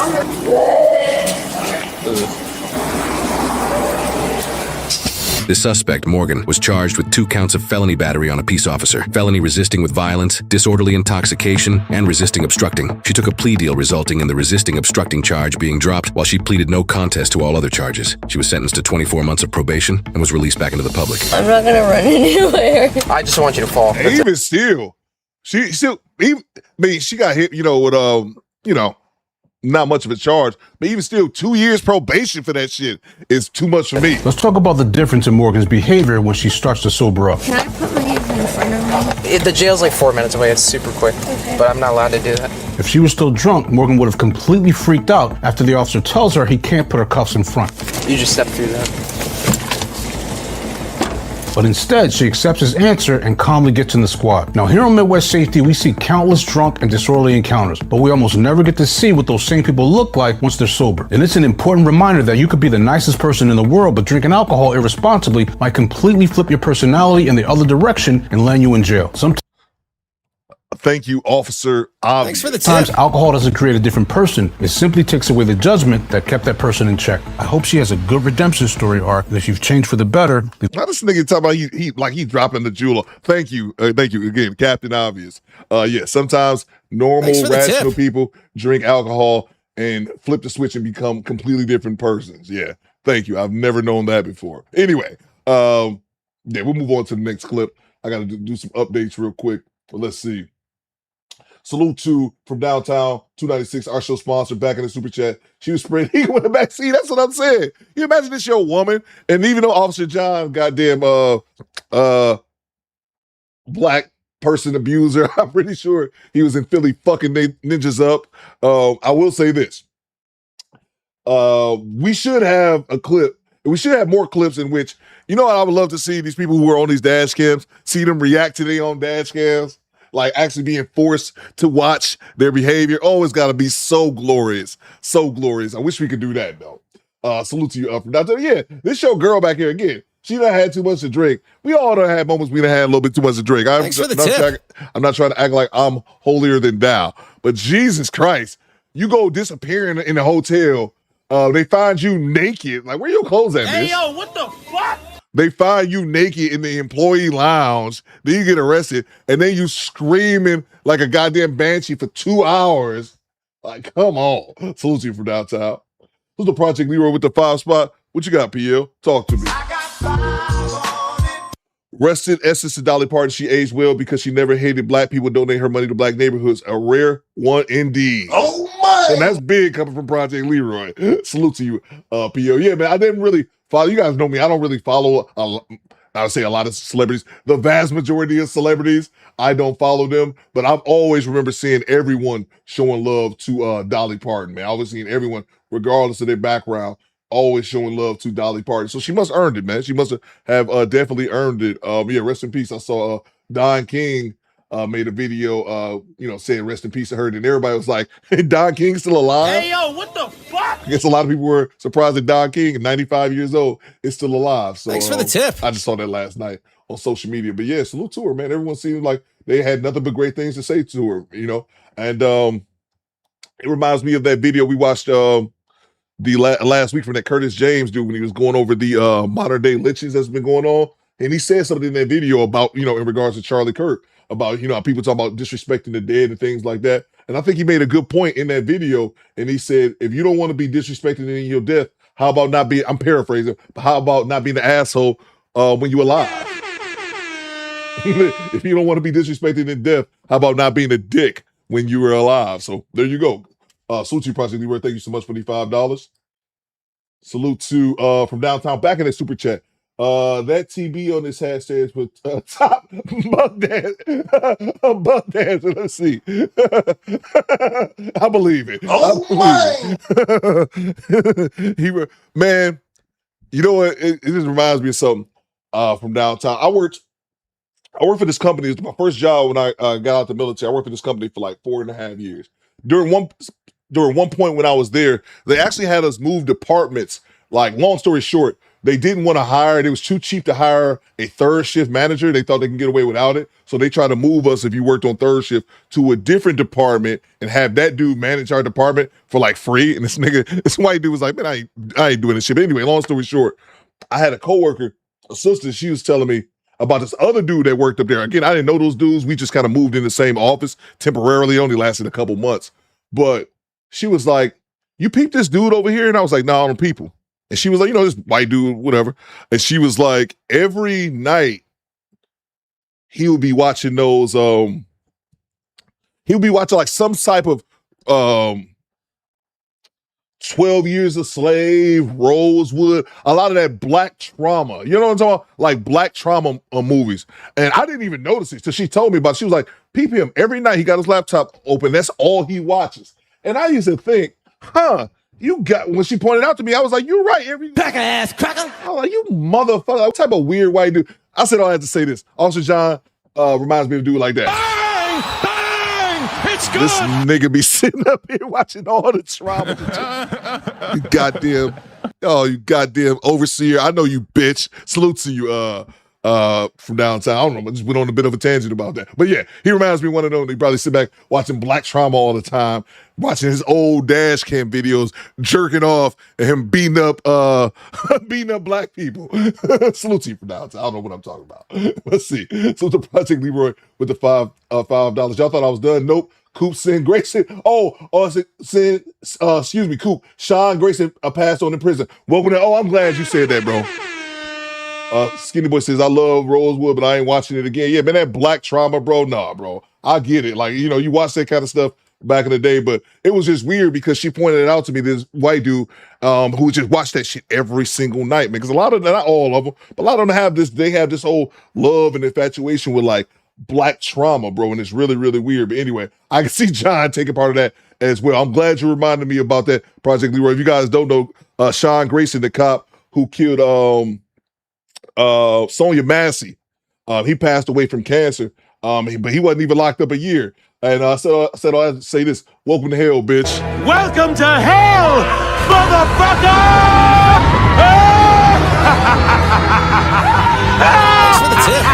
The suspect, Morgan, was charged with 2 counts of felony battery on a peace officer, felony resisting with violence, disorderly intoxication, and resisting obstructing. She took a plea deal resulting in the resisting obstructing charge being dropped while she pleaded no contest to all other charges. She was sentenced to 24 months of probation and was released back into the public. I'm not gonna run anywhere. I just want you to fall. And even still, she got hit, with not much of a charge, but even still, 2 years probation for that shit is too much for me. Let's talk about the difference in Morgan's behavior when she starts to sober up. Can I put my hands in front of me? The jail's like 4 minutes away. It's super quick, but I'm not allowed to do that. If she was still drunk, Morgan would have completely freaked out after the officer tells her he can't put her cuffs in front. You just step through that. But instead, she accepts his answer and calmly gets in the squad. Now, here on Midwest Safety, we see countless drunk and disorderly encounters, but we almost never get to see what those same people look like once they're sober. And it's an important reminder that you could be the nicest person in the world, but drinking alcohol irresponsibly might completely flip your personality in the other direction and land you in jail. Thank you, Officer Obvious. Thanks for the tip. Sometimes alcohol doesn't create a different person. It simply takes away the judgment that kept that person in check. I hope she has a good redemption story arc, and if you've changed for the better. Now this nigga talking about he dropping the jeweler. Thank you again, Captain Obvious. Yeah, sometimes normal, rational people drink alcohol and flip the switch and become completely different persons. Yeah, thank you. I've never known that before. Anyway, we'll move on to the next clip. I got to do some updates real quick. But let's see. Salute to from downtown 296, our show sponsor, back in the super chat. She was spraying with the back seat. That's what I'm saying. You imagine this your woman, and even though Officer John, goddamn black person abuser, I'm pretty sure he was in Philly fucking ninjas up. I will say this. We should have a clip. We should have more clips in which, you know what I would love to see these people who are on these dash cams, see them react to their own dash cams. Like actually being forced to watch their behavior. Oh, it's got to be so glorious. So glorious. I wish we could do that, though. Salute to you, Upper. Yeah, this show girl back here again. She done had too much to drink. We all done had moments we done had a little bit too much to drink. Thanks for the tip. I'm not trying to act like I'm holier than thou. But Jesus Christ, you go disappearing in a hotel. They find you naked. Like, where your clothes at, bitch? Hey, yo, what the fuck? They find you naked in the employee lounge. Then you get arrested, and then you screaming like a goddamn banshee for 2 hours. Like, come on. Salute to you from downtown. Who's the Project Leroy with the 5 spot? What you got, PL? Talk to me. Rested Essence to Dolly Parton. She aged well because she never hated black people. Donate her money to black neighborhoods. A rare one indeed. Oh, my. And that's big coming from Project Leroy. Salute to you, PL. Yeah, man, I didn't really follow. You guys know me. I don't really follow, I would say a lot of celebrities. The vast majority of celebrities, I don't follow them. But I've always remember seeing everyone showing love to Dolly Parton, man. I always seeing everyone, regardless of their background, always showing love to Dolly Parton. So she must have earned it, man. She must have definitely earned it. Yeah, rest in peace. I saw Don King made a video, saying rest in peace to her. And everybody was like, hey, Don King's still alive? Hey, yo, what the fuck? I guess a lot of people were surprised that Don King, 95 years old, is still alive. So thanks for the tip. I just saw that last night on social media. But yeah, salute to her, man. Everyone seemed like they had nothing but great things to say to her, And it reminds me of that video we watched the last week from that Curtis James dude when he was going over the modern day lynchings that's been going on. And he said something in that video about, in regards to Charlie Kirk, about, how people talk about disrespecting the dead and things like that. And I think he made a good point in that video. And he said, if you don't want to be disrespected in your death, how about not being, I'm paraphrasing, but how about not being the asshole when you're alive? If you don't want to be disrespected in death, how about not being a dick when you were alive? So there you go. Salute to you, Project Leroy. Thank you so much for the $5. Salute to from downtown, back in the super chat. That TB on this hashtag with top buck dance. Buck dance. Let's see. I believe it. Oh my! Man, you know what? It just reminds me of something from downtown. I worked for this company. It was my first job when I got out the military. I worked for this company for like 4.5 years. During one point when I was there, they actually had us move departments. Like, long story short, they didn't want to hire, it was too cheap to hire a third shift manager. They thought they can get away without it. So they tried to move us, if you worked on third shift, to a different department and have that dude manage our department for like free. And this white dude was like, man, I ain't doing this shit. But anyway, long story short, I had a coworker, a sister, she was telling me about this other dude that worked up there. Again, I didn't know those dudes. We just kind of moved in the same office temporarily, only lasted a couple months. But she was like, you peep this dude over here? And I was like, no, I don't people. And she was like, this white dude, whatever. And she was like, every night he would be watching those, he would be watching like some type of 12 Years a Slave, Rosewood, a lot of that black trauma. You know what I'm talking about? Like black trauma movies. And I didn't even notice it. So she told me about it. She was like, peep him. Every night he got his laptop open. That's all he watches. And I used to think, when she pointed out to me, I was like, you're right. Pack ass cracker. I was like, you motherfucker. What type of weird white dude? I said, I had to say this. Officer John reminds me of a dude like that. Bang! It's good! This nigga be sitting up here watching all the trauma. You goddamn overseer. I know you, bitch. Salute to you, from downtown. I don't know, I just went on a bit of a tangent about that. But yeah, he reminds me of one of them. He probably sit back watching black trauma all the time, watching his old dash cam videos, jerking off, and him beating up black people. Salute to you from downtown. I don't know what I'm talking about. Let's see. So the Project Leroy with the $5. Y'all thought I was done? Nope. Coop send Grayson. Excuse me, Coop. Sean Grayson passed on in prison. Welcome to. I'm glad you said that, bro. Skinny Boy says, I love Rosewood, but I ain't watching it again. Yeah, man, that black trauma, bro. Nah, bro. I get it. Like, you watch that kind of stuff back in the day, but it was just weird because she pointed it out to me, this white dude who just watched that shit every single night, man. Because a lot of them, not all of them, but a lot of them have this whole love and infatuation with like black trauma, bro. And it's really, really weird. But anyway, I can see John taking part of that as well. I'm glad you reminded me about that, Project Leroy. If you guys don't know, Sean Grayson, the cop who killed Sonia Massey, he passed away from cancer, but he wasn't even locked up a year. And I said I had to say this: welcome to hell, bitch. Welcome to hell, motherfucker! Thanks for the tip.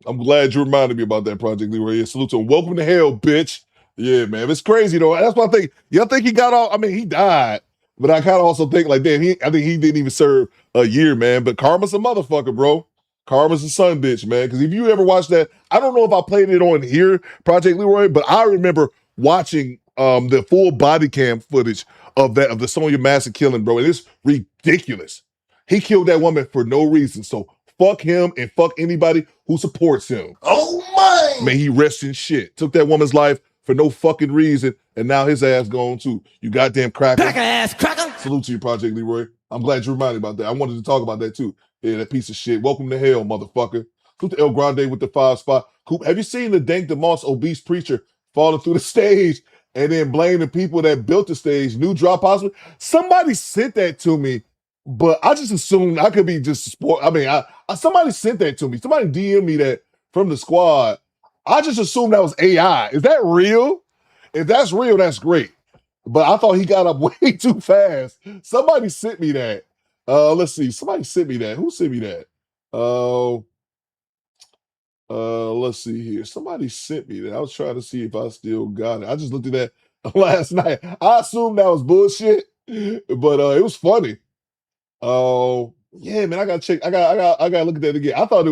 I'm glad you reminded me about that, Project Leroy. Yeah, salute to him. Welcome to hell, bitch. Yeah, man. It's crazy, though. That's what I think. Y'all think he got off? I mean, he died. But I kind of also think, like, damn, I think he didn't even serve a year, man. But karma's a motherfucker, bro. Karma's a son bitch, man. Because if you ever watched that, I don't know if I played it on here, Project Leroy, but I remember watching the full body cam footage of the Sonia Massey killing, bro. And it's ridiculous. He killed that woman for no reason. So fuck him and fuck anybody who supports him. Oh my! May he rest in shit. Took that woman's life for no fucking reason, and now his ass gone too. You goddamn cracker. Pack ass cracker. Salute to you, Project Leroy. I'm glad you reminded me about that. I wanted to talk about that too. Yeah, that piece of shit. Welcome to hell, motherfucker. Salute to El Grande with the 5 spot. Coop, have you seen the Dank DeMoss obese preacher falling through the stage and then blame the people that built the stage? New drop hospital. Somebody sent that to me, but I just assumed I could be just sport. I mean, somebody sent that to me. Somebody DM'd me that from the squad. I just assumed that was AI. Is that real? If that's real, that's great. But I thought he got up way too fast. Somebody sent me that. Let's see. Somebody sent me that. Who sent me that? Let's see here. Somebody sent me that. I was trying to see if I still got it. I just looked at that last night. I assumed that was bullshit, but it was funny. Oh, yeah, man, I gotta check. I gotta look at that again. I thought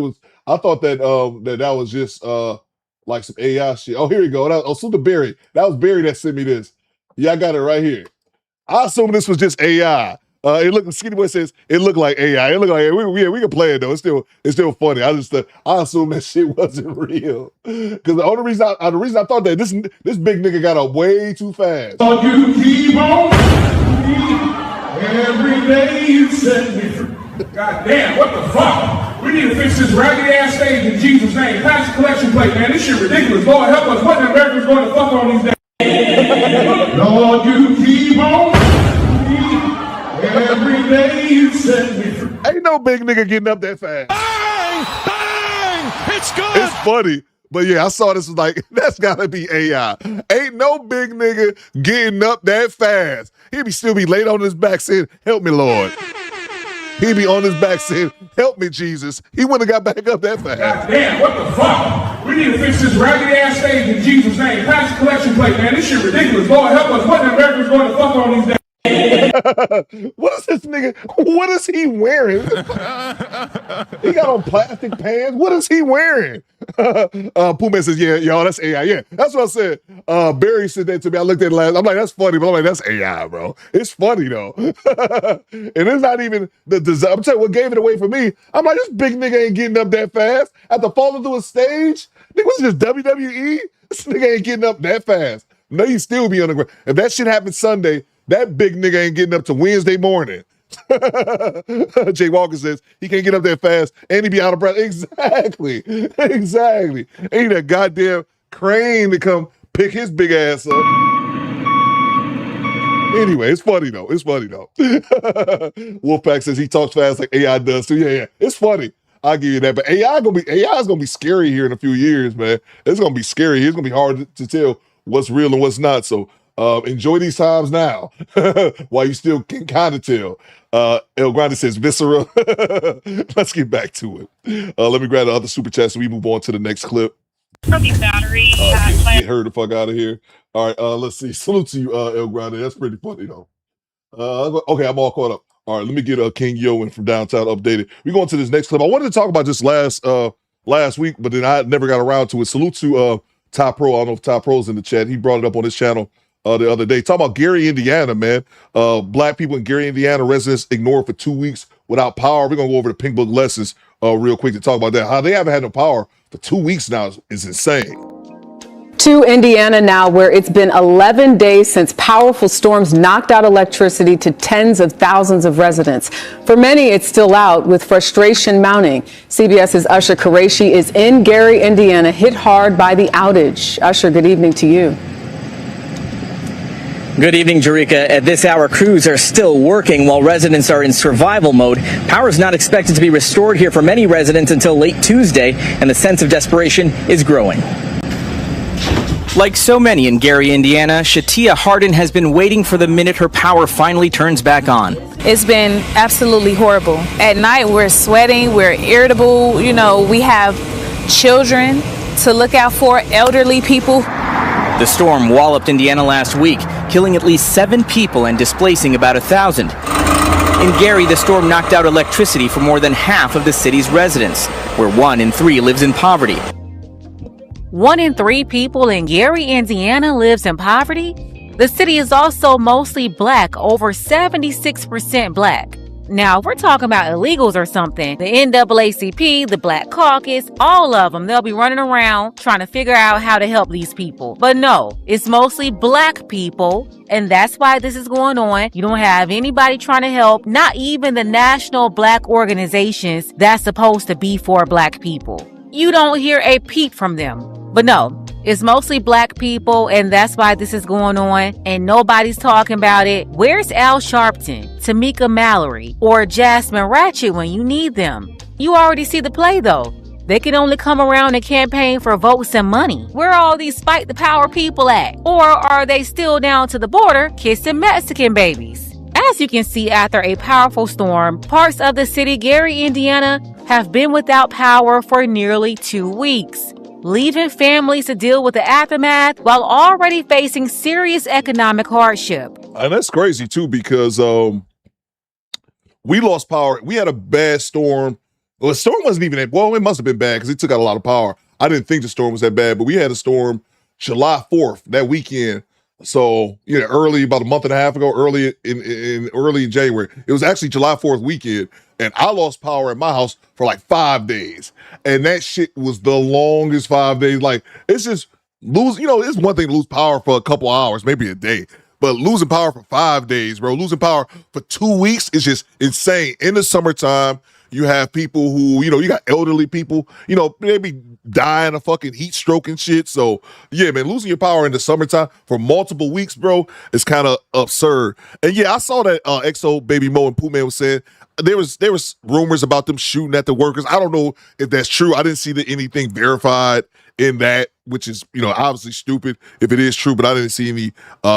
that was just like some AI shit. Oh, here we go. Suda Berry. That was Barry that sent me this. Yeah, I got it right here. I assume this was just AI. It looked. Skinny Boy says it looked like AI. It looked like we can play it though. It's still funny. I assume that shit wasn't real because the reason I thought that this big nigga got up way too fast. So you keep on every day you set me free. God damn, what the fuck? We need to fix this raggedy ass stage in Jesus' name. Pass the collection plate, man. This shit ridiculous. Lord help us. What the Americans going to fuck on these days? Lord, you keep on every day you set me free. Ain't no big nigga getting up that fast. Bang! Bang! It's good. It's funny. But yeah, I saw this was like, that's gotta be AI. Ain't no big nigga getting up that fast. He'd still be laid on his back saying, help me, Lord. He'd be on his back saying, help me, Jesus. He wouldn't have got back up that fast. God damn, what the fuck? We need to fix this raggedy ass stage in Jesus' name. Pass the collection plate, man. This shit ridiculous. Lord help us. What the Americans going to fuck on these days? What is this nigga? What is he wearing? He got on plastic pants. What is he wearing? Puma says, yeah, y'all, that's AI. Yeah, that's what I said. Barry said that to me. I looked at it last. I'm like, that's funny, but I'm like, that's AI, bro. It's funny though. And it's not even the design. I'm telling you what gave it away for me. I'm like, this big nigga ain't getting up that fast. After falling through a stage, nigga, was just WWE? This nigga ain't getting up that fast. No, you still be on the ground. If that shit happened Sunday, that big nigga ain't getting up to Wednesday morning. Jay Walker says he can't get up that fast and he be out of breath. Exactly. Ain't that goddamn crane to come pick his big ass up. Anyway, it's funny though. Wolfpack says he talks fast like AI does too. Yeah. It's funny. I'll give you that. But AI is gonna be scary here in a few years, man. It's gonna be scary. It's gonna be hard to tell what's real and what's not. So enjoy these times now while you still can kind of tell. El Grande says viscera. Let's get back to it. Let me grab the other super chat so we move on to the next clip. Battery. Get her the fuck out of here. All right, let's see. Salute to you, El Grande. That's pretty funny though. Okay, I'm all caught up. All right, let me get King Yo in from downtown updated. We're going to this next clip. I wanted to talk about this last week, but then I never got around to it. Salute to Top Pro. I don't know if Top Pro's in the chat. He brought it up on his channel the other day. Talking about Gary, Indiana, man. Black people in Gary, Indiana residents ignored for 2 weeks without power. We're going to go over the Pink Book lessons real quick to talk about that. How they haven't had no power for 2 weeks now is insane. To Indiana now, where it's been 11 days since powerful storms knocked out electricity to tens of thousands of residents. For many, it's still out, with frustration mounting. CBS's Usher Qureshi is in Gary, Indiana, hit hard by the outage. Usher, good evening to you. Good evening, Jerika. At this hour, crews are still working while residents are in survival mode. Power is not expected to be restored here for many residents until late Tuesday, and the sense of desperation is growing. Like so many in Gary, Indiana, Shatia Hardin has been waiting for the minute her power finally turns back on. It's been absolutely horrible. At night, we're sweating, we're irritable. You know, we have children to look out for, elderly people. The storm walloped Indiana last week, killing at least 7 people and displacing about 1,000. In Gary, the storm knocked out electricity for more than half of the city's residents, where 1 in 3 lives in poverty. 1 in 3 people in Gary, Indiana lives in poverty. The city is also mostly black, over 76% black. Now, if we're talking about illegals or something, the NAACP, the Black Caucus, all of them, they'll be running around trying to figure out how to help these people. But no, it's mostly black people, and that's why this is going on. You don't have anybody trying to help, not even the national black organizations that's supposed to be for black people. You don't hear a peep from them. But no, it's mostly black people, and that's why this is going on, and nobody's talking about it. Where's Al Sharpton, Tamika Mallory, or Jasmine Ratchet when you need them? You already see the play, though. They can only come around and campaign for votes and money. Where are all these fight the power people at? Or are they still down to the border kissing Mexican babies? As you can see, after a powerful storm, parts of the city, Gary, Indiana, have been without power for nearly 2 weeks, leaving families to deal with the aftermath while already facing serious economic hardship. And that's crazy too, because we lost power. We had a bad storm. Well, the storm wasn't even that, well, it must have been bad because it took out a lot of power. I didn't think the storm was that bad, but we had a storm July 4th, that weekend. So, early, about a month and a half ago, early in January. It was actually July 4th weekend, and I lost power at my house for like 5 days. And that shit was the longest 5 days. Like, it's just it's one thing to lose power for a couple hours, maybe a day. But losing power for 5 days, bro, losing power for 2 weeks is just insane. In the summertime, you have people who, you got elderly people, they be dying of fucking heat stroke and shit. So, yeah, man, losing your power in the summertime for multiple weeks, bro, is kind of absurd. And yeah, I saw that XO Baby Mo and Pooh Man was saying there was rumors about them shooting at the workers. I don't know if that's true. I didn't see anything verified in that, which is, obviously stupid if it is true, but I didn't see any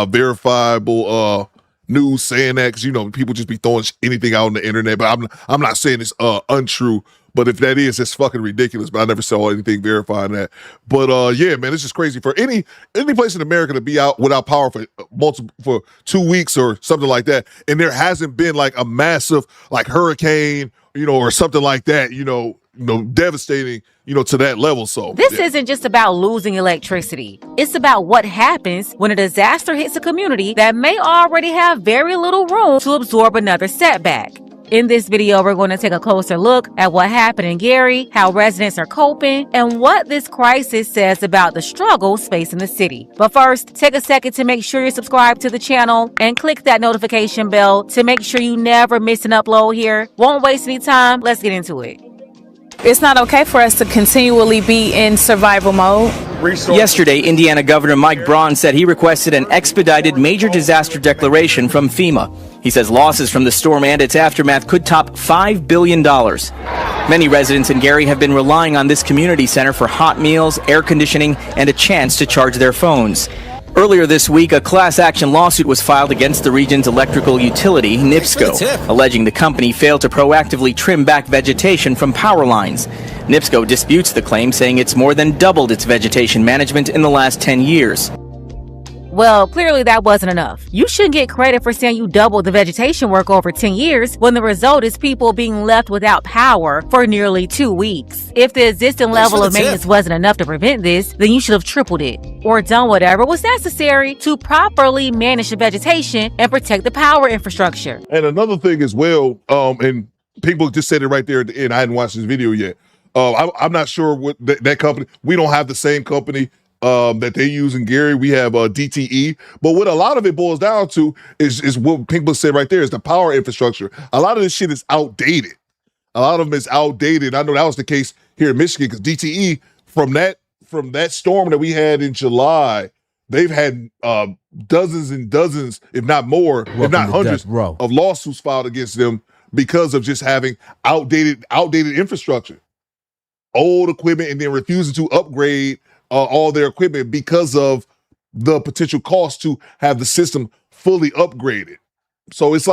verifiable news saying that, because people just be throwing anything out on the internet. But I'm not saying it's untrue, but if that is, it's fucking ridiculous. But I never saw anything verifying that. But yeah, man, it's just crazy for any place in America to be out without power for 2 weeks or something like that, and there hasn't been like a massive like hurricane, or something like that, devastating, to that level. So this isn't just about losing electricity. It's about what happens when a disaster hits a community that may already have very little room to absorb another setback. In this video, we're going to take a closer look at what happened in Gary, how residents are coping, and what this crisis says about the struggles facing the city. But first, take a second to make sure you're subscribed to the channel and click that notification bell to make sure you never miss an upload here. Won't waste any time. Let's get into it. It's not okay for us to continually be in survival mode. Yesterday, Indiana Governor Mike Braun said he requested an expedited major disaster declaration from FEMA. He says losses from the storm and its aftermath could top $5 billion. Many residents in Gary have been relying on this community center for hot meals, air conditioning, and a chance to charge their phones. Earlier this week, a class action lawsuit was filed against the region's electrical utility, NIPSCO, alleging the company failed to proactively trim back vegetation from power lines. NIPSCO disputes the claim, saying it's more than doubled its vegetation management in the last 10 years. Well, clearly that wasn't enough. You shouldn't get credit for saying you doubled the vegetation work over 10 years when the result is people being left without power for nearly 2 weeks. If the existing level of maintenance wasn't enough to prevent this, then you should have tripled it or done whatever was necessary to properly manage the vegetation and protect the power infrastructure. And another thing as well, and people just said it right there at the end. I hadn't watched this video yet. I'm not sure what that company, we don't have the same company that they use in Gary. We have DTE, but what a lot of it boils down to is what people said right there is the power infrastructure. A lot of this shit is outdated. A lot of them is outdated. I know that was the case here in Michigan because DTE from that storm that we had in July, they've had dozens and dozens, if not more, if not hundreds of lawsuits filed against them because of just having outdated infrastructure, old equipment, and then refusing to upgrade all their equipment because of the potential cost to have the system fully upgraded. So it's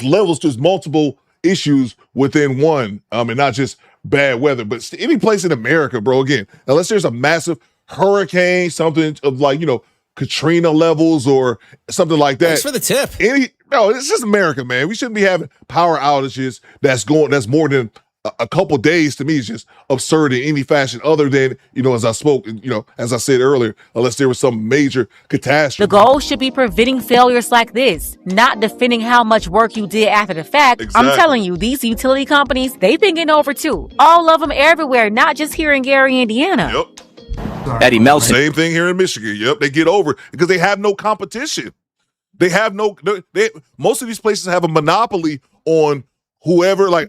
levels to multiple issues within one, and not just bad weather, but any place in America, bro, again, unless there's a massive hurricane, something of like, Katrina levels or something like that. Thanks for the tip. No, it's just America, man. We shouldn't be having power outages that's more than a couple days. To me, is just absurd in any fashion other than, as I spoke, as I said earlier, unless there was some major catastrophe. The goal should be preventing failures like this, not defending how much work you did after the fact. Exactly. I'm telling you, these utility companies, they've been getting over too. All of them everywhere, not just here in Gary, Indiana. Yep. Eddie Melton. Same thing here in Michigan. Yep, they get over because they have no competition. They have most of these places have a monopoly on whoever, like,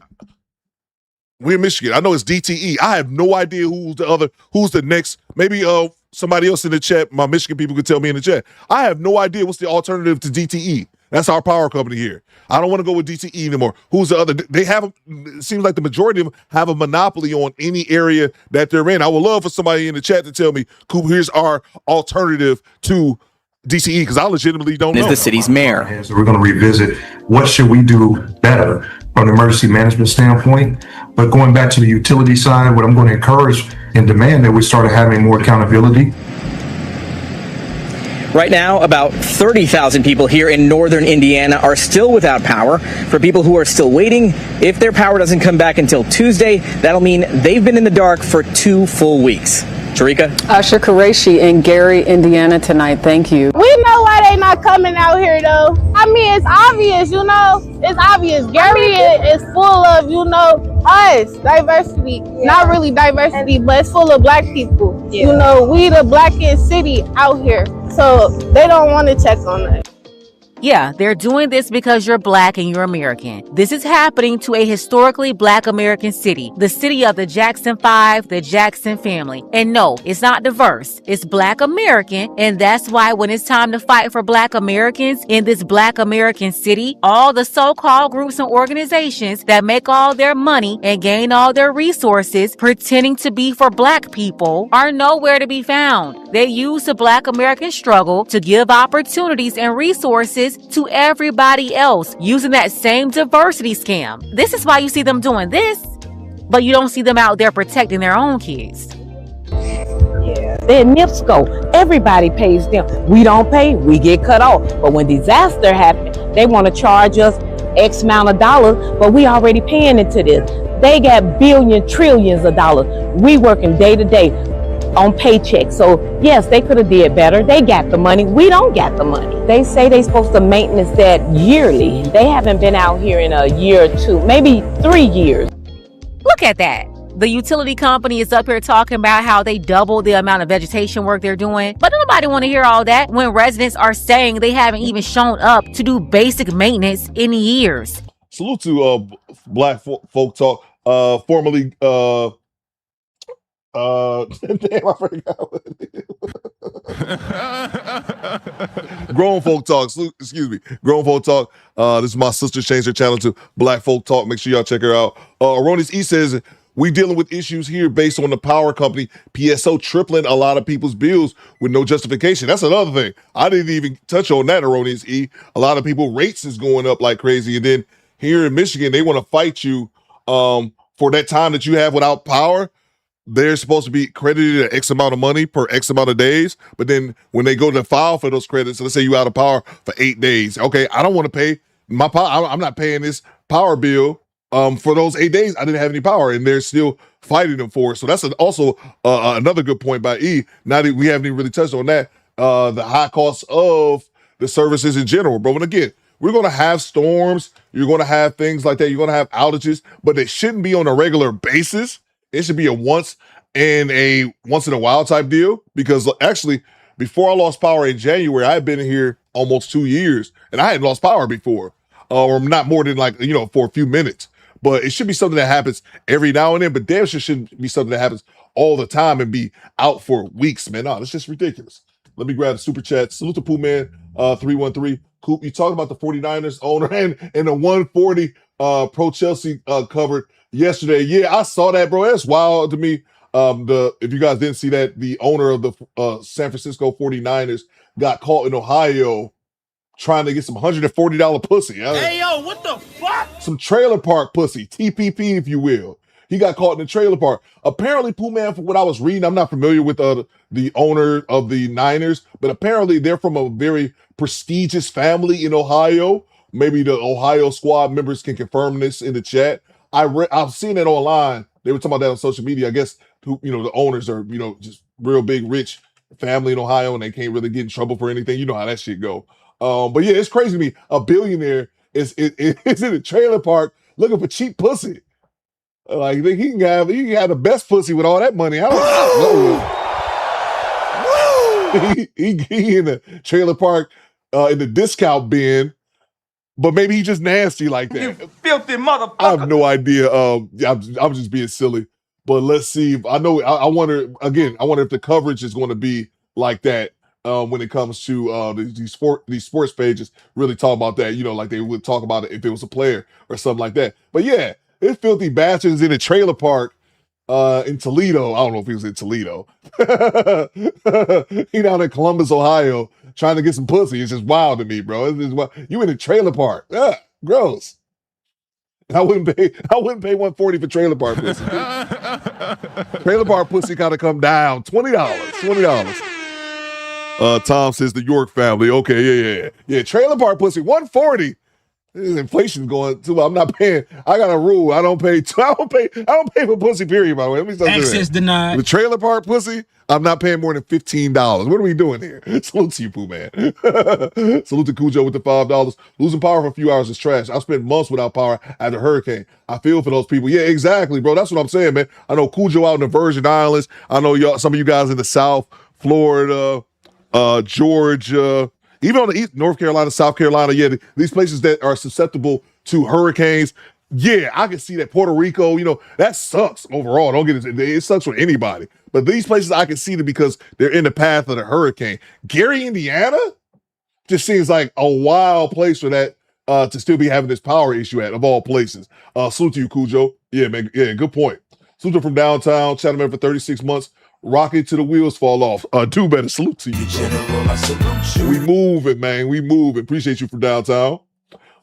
we're in Michigan. I know it's DTE. I have no idea who's the next. Maybe somebody else in the chat, my Michigan people could tell me in the chat. I have no idea what's the alternative to DTE. That's our power company here. I don't want to go with DTE anymore. Who's the other? They have, it seems like the majority of them have a monopoly on any area that they're in. I would love for somebody in the chat to tell me, Coop, here's our alternative to DCE, because I legitimately don't know. Is the city's mayor. So we're going to revisit what should we do better from an emergency management standpoint. But going back to the utility side, what I'm going to encourage and demand that we start having more accountability. Right now, about 30,000 people here in northern Indiana are still without power. For people who are still waiting, if their power doesn't come back until Tuesday, that'll mean they've been in the dark for 2 full weeks. Sharika? Usher Qureshi in Gary, Indiana tonight. Thank you. We know why they not coming out here though. I mean, it's obvious, you know. It's obvious. Gary is full of, you know, us, diversity. Not really diversity, but it's full of black people. You know, we the blackest city out here. So they don't want to check on us. Yeah, they're doing this because you're black and you're American. This is happening to a historically black American city, the city of the Jackson Five, the Jackson family. And no, it's not diverse. It's black American. And that's why when it's time to fight for black Americans in this black American city, all the so-called groups and organizations that make all their money and gain all their resources pretending to be for black people are nowhere to be found. They use the black American struggle to give opportunities and resources to everybody else using that same diversity scam. This is why you see them doing this, but you don't see them out there protecting their own kids. They're NIPSCO. Everybody pays them. We don't pay, we get cut off. But when disaster happens, they want to charge us X amount of dollars, but we already paying into this. They got billions, trillions of dollars. We working day to day on paychecks. So yes, they could have did better. They got the money. We don't got the money. They say they supposed to maintenance that yearly. They haven't been out here in a year or two, maybe 3 years. Look at that. The utility company is up here talking about how they doubled the amount of vegetation work they're doing. But nobody want to hear all that when residents are saying they haven't even shown up to do basic maintenance in years. Salute to Black Folk Talk, formerly damn, I forgot what it is. Grown Folk Talk, excuse me. Grown Folk Talk. This is my sister, changed her channel to Black Folk Talk. Make sure y'all check her out. Aronis E says, we dealing with issues here based on the power company PSO tripling a lot of people's bills with no justification. That's another thing. I didn't even touch on that, Aronis E. A lot of people, rates is going up like crazy. And then here in Michigan, they want to fight you for that time that you have without power. They're supposed to be credited X amount of money per X amount of days. But then when they go to file for those credits, let's say you out of power for 8 days. Okay, I don't want to pay my power. I'm not paying this power bill for those 8 days. I didn't have any power, and they're still fighting them for it. So that's also another good point by E. Now that we haven't even really touched on that, the high cost of the services in general, bro. And again, we're going to have storms. You're going to have things like that. You're going to have outages, but they shouldn't be on a regular basis. It should be a once in a while type deal, because actually before I lost power in January, I had been here almost 2 years and I hadn't lost power before, or not more than for a few minutes. But it should be something that happens every now and then, but damn sure shouldn't be something that happens all the time and be out for weeks, man. No, it's just ridiculous. Let me grab the super chat. Salute to Pooh Man 313. Coop, you talked about the 49ers owner and the 140 pro Chelsea covered yesterday. Yeah, I saw that, bro. That's wild to me. If you guys didn't see that, the owner of the San Francisco 49ers got caught in Ohio trying to get some $140 pussy. Hey, yo, what the fuck? Some trailer park pussy, TPP, if you will. He got caught in the trailer park. Apparently, Pooh Man, from what I was reading, I'm not familiar with the owner of the Niners, but apparently they're from a very prestigious family in Ohio. Maybe the Ohio squad members can confirm this in the chat. I've seen it online. They were talking about that on social media. I guess the owners are just real big rich family in Ohio, and they can't really get in trouble for anything. You know how that shit go. But yeah, it's crazy to me. A billionaire is in a trailer park looking for cheap pussy. Like he can have the best pussy with all that money. I don't know. He in the trailer park in the discount bin. But maybe he's just nasty like that. You filthy motherfucker. I have no idea. I'm just being silly. But let's see. I wonder if the coverage is going to be like that when it comes to these sports pages really talk about that. Like they would talk about it if it was a player or something like that. But yeah, it's filthy bastards in a trailer park in Toledo. I don't know if he was in Toledo. He down in Columbus, Ohio, trying to get some pussy. It's just wild to me, bro. It's just wild. You in a trailer park. Gross. I wouldn't pay $140 for trailer park pussy. Trailer park pussy gotta come down. $20. Tom says the York family. Okay, yeah. Trailer park pussy, $140. Inflation's going too. I'm not paying. I got a rule. I don't pay for pussy, period, by the way. Let me start Access denied. The trailer park pussy, I'm not paying more than $15. What are we doing here? Salute to you, Pooh Man. Salute to Cujo with the $5. Losing power for a few hours is trash. I spent months without power after hurricane. I feel for those people. Yeah, exactly, bro. That's what I'm saying, man. I know Cujo out in the Virgin Islands. I know y'all, some of you guys in the South, Florida, Georgia, even on the East, North Carolina, South Carolina, yeah, these places that are susceptible to hurricanes, yeah, I can see that. Puerto Rico, that sucks overall. Don't get it sucks for anybody. But these places I can see them because they're in the path of the hurricane. Gary, Indiana, just seems like a wild place for that to still be having this power issue of all places. Salute to you, Cujo. Yeah, man. Yeah, good point. Salute from downtown, Chatham for 36 months. Rocket to the wheels fall off. Do better. Salute to you, bro. We moving, man. We moving. Appreciate you from downtown.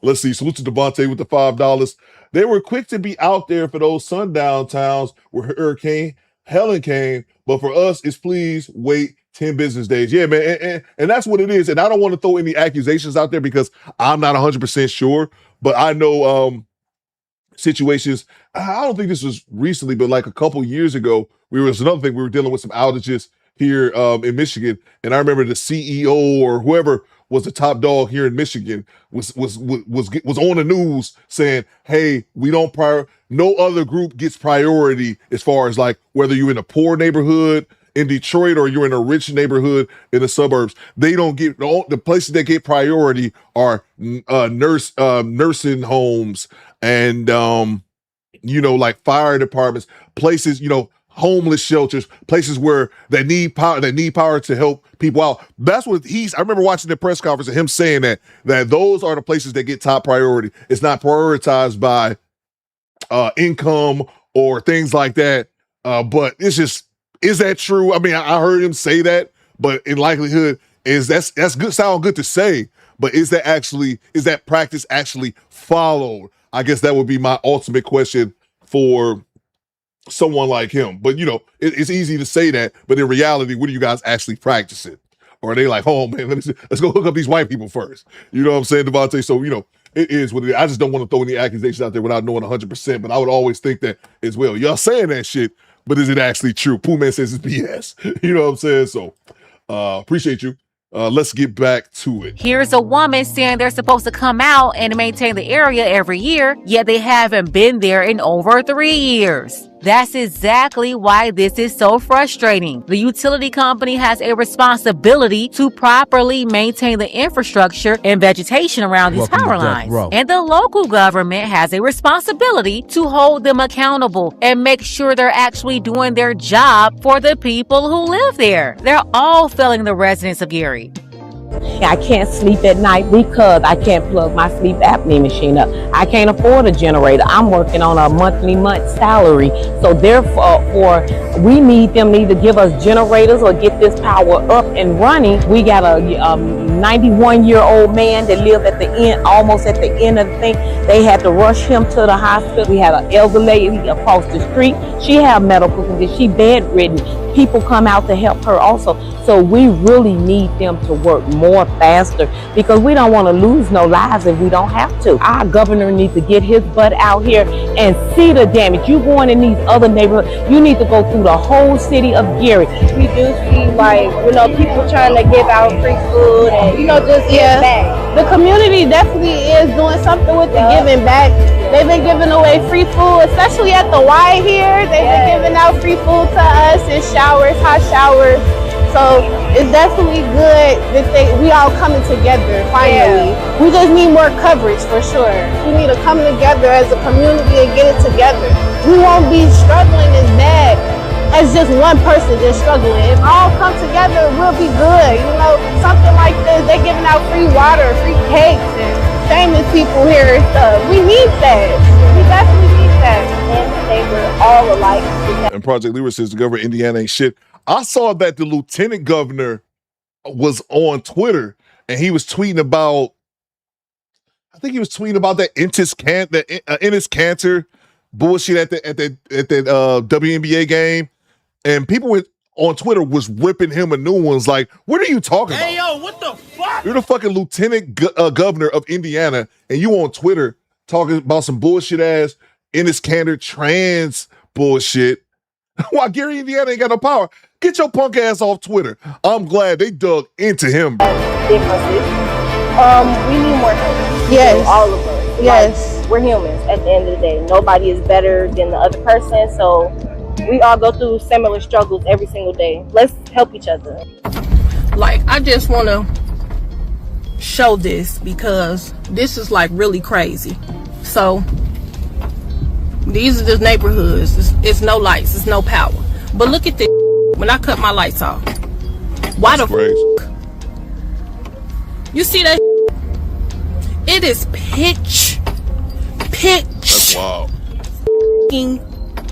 Let's see. Salute to Devontae with the $5. They were quick to be out there for those sundown towns where Hurricane Helen came. But for us, it's please wait 10 business days. Yeah, man. And that's what it is. And I don't want to throw any accusations out there because I'm not 100% sure. But I know situations. I don't think this was recently, but like a couple years ago, was another thing. We were dealing with some outages here in Michigan, and I remember the CEO or whoever was the top dog here in Michigan was on the news saying, "Hey, we don't no other group gets priority as far as like whether you're in a poor neighborhood in Detroit or you're in a rich neighborhood in the suburbs. They don't get the places that get priority are nursing homes and like fire departments, places homeless shelters, places where they need power to help people out." That's what I remember watching the press conference and him saying that those are the places that get top priority. It's not prioritized by income or things like that. But it's just, is that true? I mean, I heard him say that, but in likelihood that's good, sound good to say, but is that practice actually followed? I guess that would be my ultimate question for someone like him. But it's easy to say that, but in reality, what do you guys actually practice it? Or are they like, oh man, let's go hook up these white people first? You know what I'm saying, Devontae? So it is what it is. I just don't want to throw any accusations out there without knowing 100%, but I would always think that as well. Y'all saying that shit, but is it actually true? Pooh Man says it's BS. You know what I'm saying? So appreciate you. Let's get back to it. Here's a woman saying they're supposed to come out and maintain the area every year, yet they haven't been there in over 3 years. That's exactly why this is so frustrating. The utility company has a responsibility to properly maintain the infrastructure and vegetation around these power lines. And the local government has a responsibility to hold them accountable and make sure they're actually doing their job for the people who live there. They're all failing the residents of Gary. I can't sleep at night because I can't plug my sleep apnea machine up. I can't afford a generator. I'm working on a month salary. So therefore, we need them to either give us generators or get this power up and running. We got a 91-year-old man that lived at the end, almost at the end of the thing. They had to rush him to the hospital. We had an elder lady across the street. She had medical condition. She bedridden. People come out to help her also. So we really need them to work more faster because we don't want to lose no lives if we don't have to. Our governor needs to get his butt out here and see the damage. You going in these other neighborhoods, you need to go through the whole city of Gary. We do see people trying to give out free food and just give back. The community definitely is doing something with the giving back. They've been giving away free food, especially at the Y here. They've been giving out free food to us in showers, hot showers. So it's definitely good that we all coming together finally. Yeah. We just need more coverage for sure. We need to come together as a community and get it together. We won't be struggling as bad as just one person just struggling. If all come together, we'll be good. Something like this, they're giving out free water, free cakes, and famous people here and stuff. We need that. We definitely need that. and the neighbor all alike. And Project Leader says the governor of Indiana ain't shit. I saw that the lieutenant governor was on Twitter and he was tweeting about, I think he was tweeting about that Ennis Cantor bullshit at that WNBA game, and people on Twitter was ripping him a new one's like, what are you talking about? Hey, yo, what the fuck? You're the fucking lieutenant governor of Indiana, and you on Twitter talking about some bullshit ass Ennis Cantor trans bullshit. Why Gary, Indiana ain't got no power? Get your punk ass off Twitter. I'm glad they dug into him, bro. Differences. We need more help. Yes. All of us. Yes. Like, we're humans at the end of the day. Nobody is better than the other person. So we all go through similar struggles every single day. Let's help each other. Like, I just want to show this because this is like really crazy. So these are just neighborhoods. It's no lights. It's no power. But look at this. When I cut my lights off, why the f***? You see that? It is pitch. That's wild.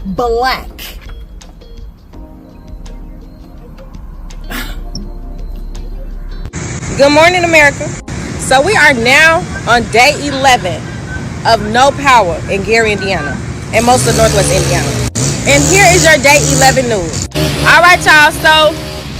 Black. Good morning, America. So we are now on day 11 of no power in Gary, Indiana, and most of Northwest Indiana. And here is your day 11 news. All right, y'all. So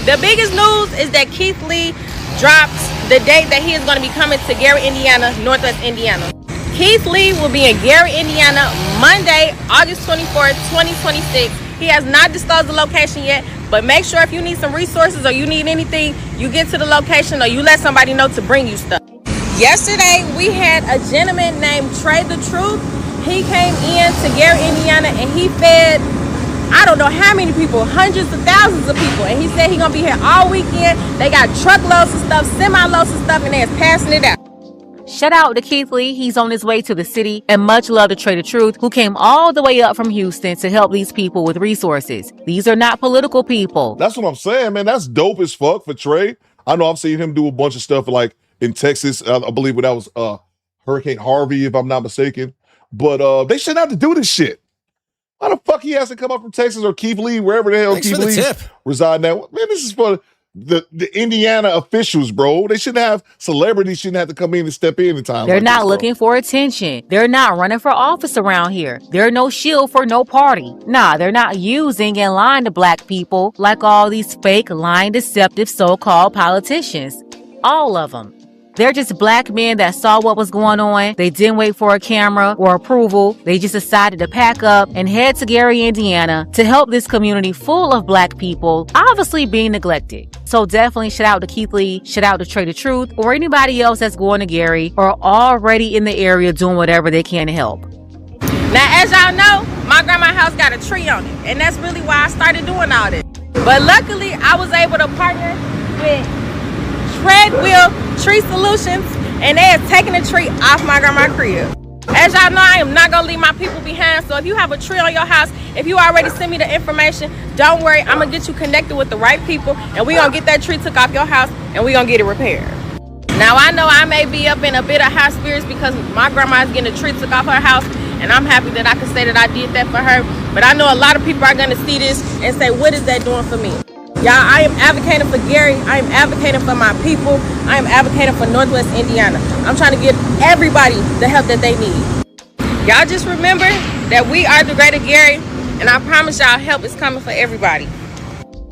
the biggest news is that Keith Lee dropped the date that he is going to be coming to Gary, Indiana, Northwest Indiana. Keith Lee will be in Gary, Indiana, Monday, August 24th, 2026. He has not disclosed the location yet, but make sure if you need some resources or you need anything, you get to the location or you let somebody know to bring you stuff. Yesterday, we had a gentleman named Trey the Truth. He came in to Gary, Indiana, and he fed, I don't know how many people, hundreds of thousands of people. And he said he's going to be here all weekend. They got truckloads of stuff, semi-loads of stuff, and they're passing it out. Shout out to Keith Lee. He's on his way to the city. And much love to Trey the Truth, who came all the way up from Houston to help these people with resources. These are not political people. That's what I'm saying, man. That's dope as fuck for Trey. I know I've seen him do a bunch of stuff like in Texas. I believe that was Hurricane Harvey, if I'm not mistaken. But they shouldn't have to do this shit. Why the fuck he has to come up from Texas or Keith Lee, wherever the hell Keith Lee reside now? Man, this is for the Indiana officials, bro. They shouldn't have celebrities shouldn't have to come in and step in time. They're not looking for attention. They're not running for office around here. They're no shield for no party. Nah, they're not using and lying to black people like all these fake, lying, deceptive so-called politicians. All of them. They're just black men that saw what was going on. They didn't wait for a camera or approval. They just decided to pack up and head to Gary, Indiana to help this community full of black people, obviously being neglected. So definitely shout out to Keith Lee, shout out to Trey the Truth, or anybody else that's going to Gary or already in the area doing whatever they can to help. Now, as y'all know, my grandma's house got a tree on it, and that's really why I started doing all this. But luckily, I was able to partner with Treadwheel Tree Solutions, and they have taken the tree off my grandma's crib. As y'all know, I am not gonna leave my people behind. So if you have a tree on your house, if you already send me the information, don't worry, I'm gonna get you connected with the right people, and we gonna get that tree took off your house, and we gonna get it repaired. Now I know I may be up in a bit of high spirits because my grandma's getting a tree took off her house, and I'm happy that I can say that I did that for her. But I know a lot of people are gonna see this and say, what is that doing for me? Y'all, I am advocating for Gary. I am advocating for my people. I am advocating for Northwest Indiana. I'm trying to give everybody the help that they need. Y'all just remember that we are the greater Gary, and I promise y'all help is coming for everybody.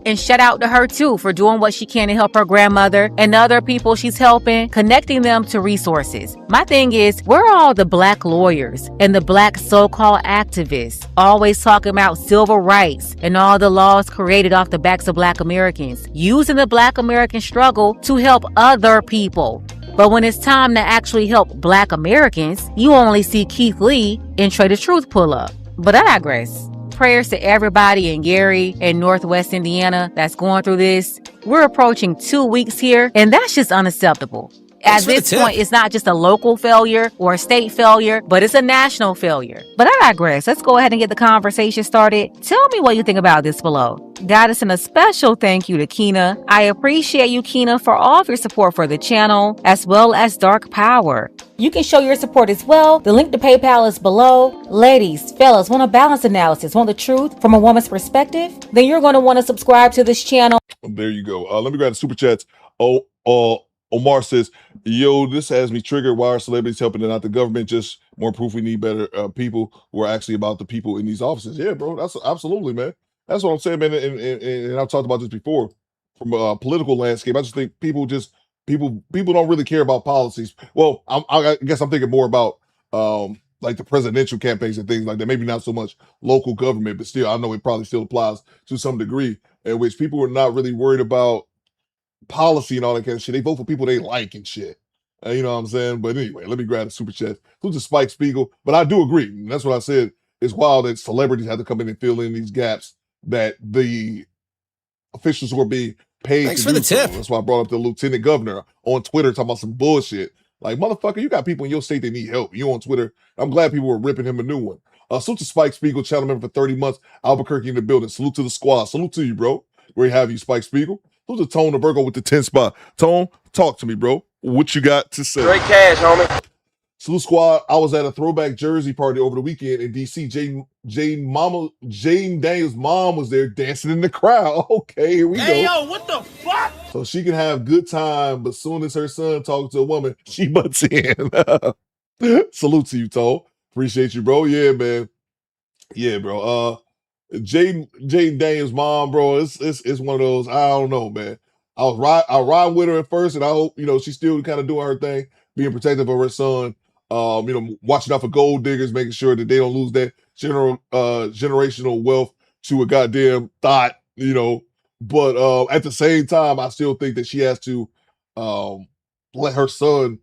And shout out to her too for doing what she can to help her grandmother and other people she's helping, connecting them to resources. My thing is, where are all the black lawyers and the black so-called activists always talking about civil rights and all the laws created off the backs of black Americans, using the black American struggle to help other people? But when it's time to actually help black Americans, you only see Keith Lee and Trey the Truth pull up. But I digress. Prayers to everybody in Gary and Northwest Indiana that's going through this. We're approaching 2 weeks here, and that's just unacceptable. At this point, it's not just a local failure or a state failure, but it's a national failure. But I digress. Let's go ahead and get the conversation started. Tell me what you think about this below. Gotta send a special thank you to Keena. I appreciate you, Keena, for all of your support for the channel, as well as Dark Power. You can show your support as well. The link to PayPal is below. Ladies, fellas, want a balance analysis, want the truth from a woman's perspective? Then you're going to want to subscribe to this channel. There you go. Let me grab the super chats. Omar says, yo, this has me triggered. Why are celebrities helping and not the government? Just more proof we need better people who are actually about the people in these offices. Yeah, bro. That's absolutely, man. That's what I'm saying, man. And I've talked about this before from a political landscape. I just think people don't really care about policies. Well, I guess I'm thinking more about like the presidential campaigns and things like that. Maybe not so much local government, but still, I know it probably still applies to some degree, in which people are not really worried about policy and all that kind of shit. They vote for people they like and shit. You know what I'm saying? But anyway, let me grab the super chat. Who's the Spike Spiegel? But I do agree. And that's what I said. It's wild that celebrities have to come in and fill in these gaps that the officials who are being paid Thanks to for do the so. tip. That's why I brought up the lieutenant governor on Twitter talking about some bullshit. Like, motherfucker, you got people in your state that need help. You on Twitter. I'm glad people were ripping him a new one. Salute to Spike Spiegel, channel member for 30 months. Albuquerque in the building. Salute to the squad. Salute to you, bro. Where you have you, Spike Spiegel. Who's the Tone of Virgo with the 10 spot? Tone, talk to me, bro. What you got to say? Straight cash, homie. Salute squad. I was at a throwback jersey party over the weekend in DC. Jane Daniels' mom was there dancing in the crowd. Okay, here we go. Hey, yo, what the fuck? So she can have good time, but soon as her son talks to a woman, she butts in. Salute to you, Tone. Appreciate you, bro. Yeah, man. Yeah, bro. Jane Daniels' mom, bro, it's one of those, I don't know, man. I ride with her at first, and I hope, she's still kind of doing her thing, being protective of her son, watching out for gold diggers, making sure that they don't lose that generational wealth to a goddamn thought, But at the same time, I still think that she has to let her son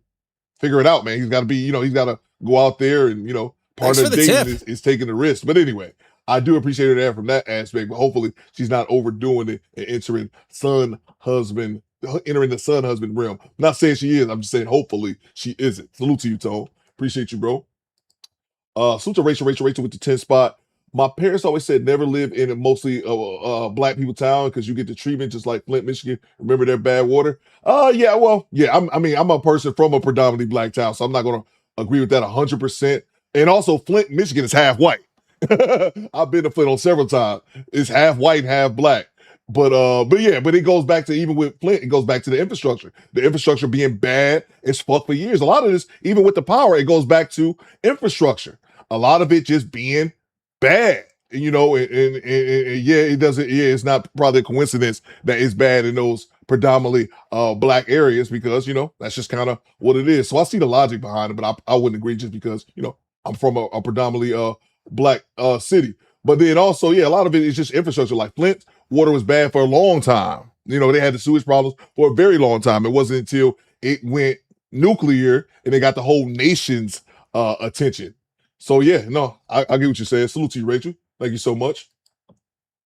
figure it out, man. He's got to be, he's got to go out there and, part Thanks of for the dating tip. is taking the risk. But anyway, I do appreciate her there from that aspect, but hopefully she's not overdoing it and entering the son husband realm. I'm not saying she is. I'm just saying hopefully she isn't. Salute to you, Tone. Appreciate you, bro. Salute to Rachel with the 10 spot. My parents always said never live in a mostly black people town because you get the treatment just like Flint, Michigan. Remember their bad water? Yeah, well, yeah. I'm a person from a predominantly black town, so I'm not gonna agree with that 100%. And also, Flint, Michigan is half white. I've been to Flint on several times. It's half white and half black. But it goes back to, even with Flint, it goes back to the infrastructure. The infrastructure being bad as fuck for years. A lot of this, even with the power, it goes back to infrastructure. A lot of it just being bad. And it doesn't. Yeah, it's not probably a coincidence that it's bad in those predominantly black areas because that's just kind of what it is. So I see the logic behind it, but I wouldn't agree just because I'm from a predominantly black city. But then also, yeah, a lot of it is just infrastructure. Like Flint, water was bad for a long time. They had the sewage problems for a very long time. It wasn't until it went nuclear and they got the whole nation's attention. So yeah, no, I get what you're saying. Salute to you, Rachel. Thank you so much.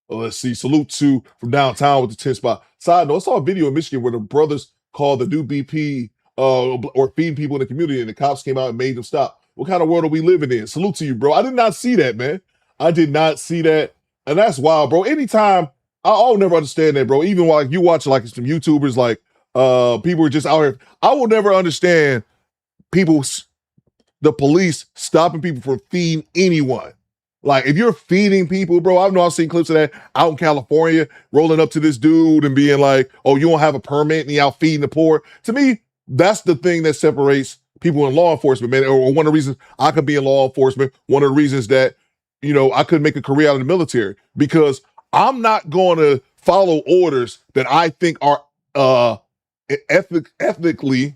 Let's see. Salute to from downtown with the 10 spot. Side note, I saw a video in Michigan where the brothers called the new BP or feeding people in the community, and the cops came out and made them stop. What kind of world are we living in? Salute to you, bro. I did not see that, man. I did not see that. And that's wild, bro. Anytime, I'll never understand that, bro. Even while you watch like some YouTubers, like people are just out here. I will never understand the police stopping people from feeding anyone. Like, if you're feeding people, bro, I've seen clips of that out in California, rolling up to this dude and being like, oh, you don't have a permit and he out feeding the poor. To me, that's the thing that separates people in law enforcement, man. Or one of the reasons I could be in law enforcement, one of the reasons that, I could make a career out of the military, because I'm not going to follow orders that I think are ethically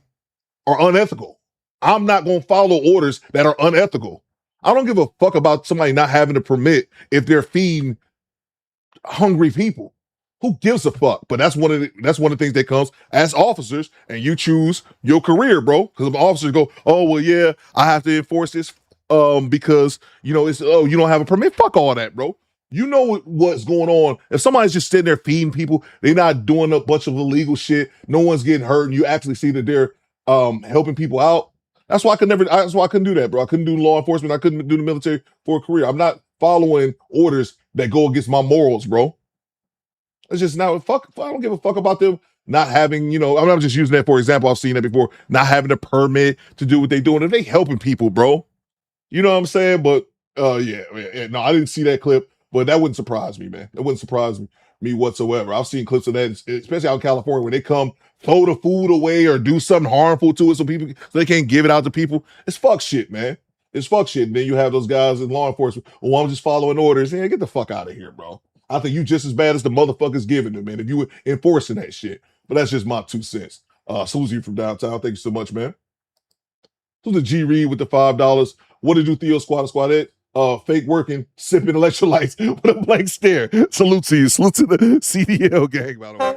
or unethical. I'm not going to follow orders that are unethical. I don't give a fuck about somebody not having a permit if they're feeding hungry people. Who gives a fuck? But that's one of the things that comes as officers, and you choose your career, bro. Because the officers go, oh well, yeah, I have to enforce this because it's you don't have a permit. Fuck all that, bro. You know what's going on. If somebody's just sitting there feeding people, they're not doing a bunch of illegal shit. No one's getting hurt, and you actually see that they're helping people out. That's why I couldn't do that, bro. I couldn't do law enforcement. I couldn't do the military for a career. I'm not following orders that go against my morals, bro. It's just now, fuck, I don't give a fuck about them not having, I'm just using that for example. I've seen that before, not having a permit to do what they doing. If they helping people, bro, you know what I'm saying? But yeah, no, I didn't see that clip, but that wouldn't surprise me, man. That wouldn't surprise me whatsoever. I've seen clips of that, especially out in California, where they come throw the food away or do something harmful to it so they can't give it out to people. It's fuck shit, man. It's fuck shit. And then you have those guys in law enforcement. Oh, I'm just following orders. Yeah, get the fuck out of here, bro. I think you just as bad as the motherfuckers giving them, man, if you were enforcing that shit. But that's just my 2 cents. Susie from downtown, thank you so much, man. So the G Reed with the $5. What to do, Theo Squadette? Fake working, sipping electrolytes with a blank stare. Salute to you. Salute to the CDL gang, by the way.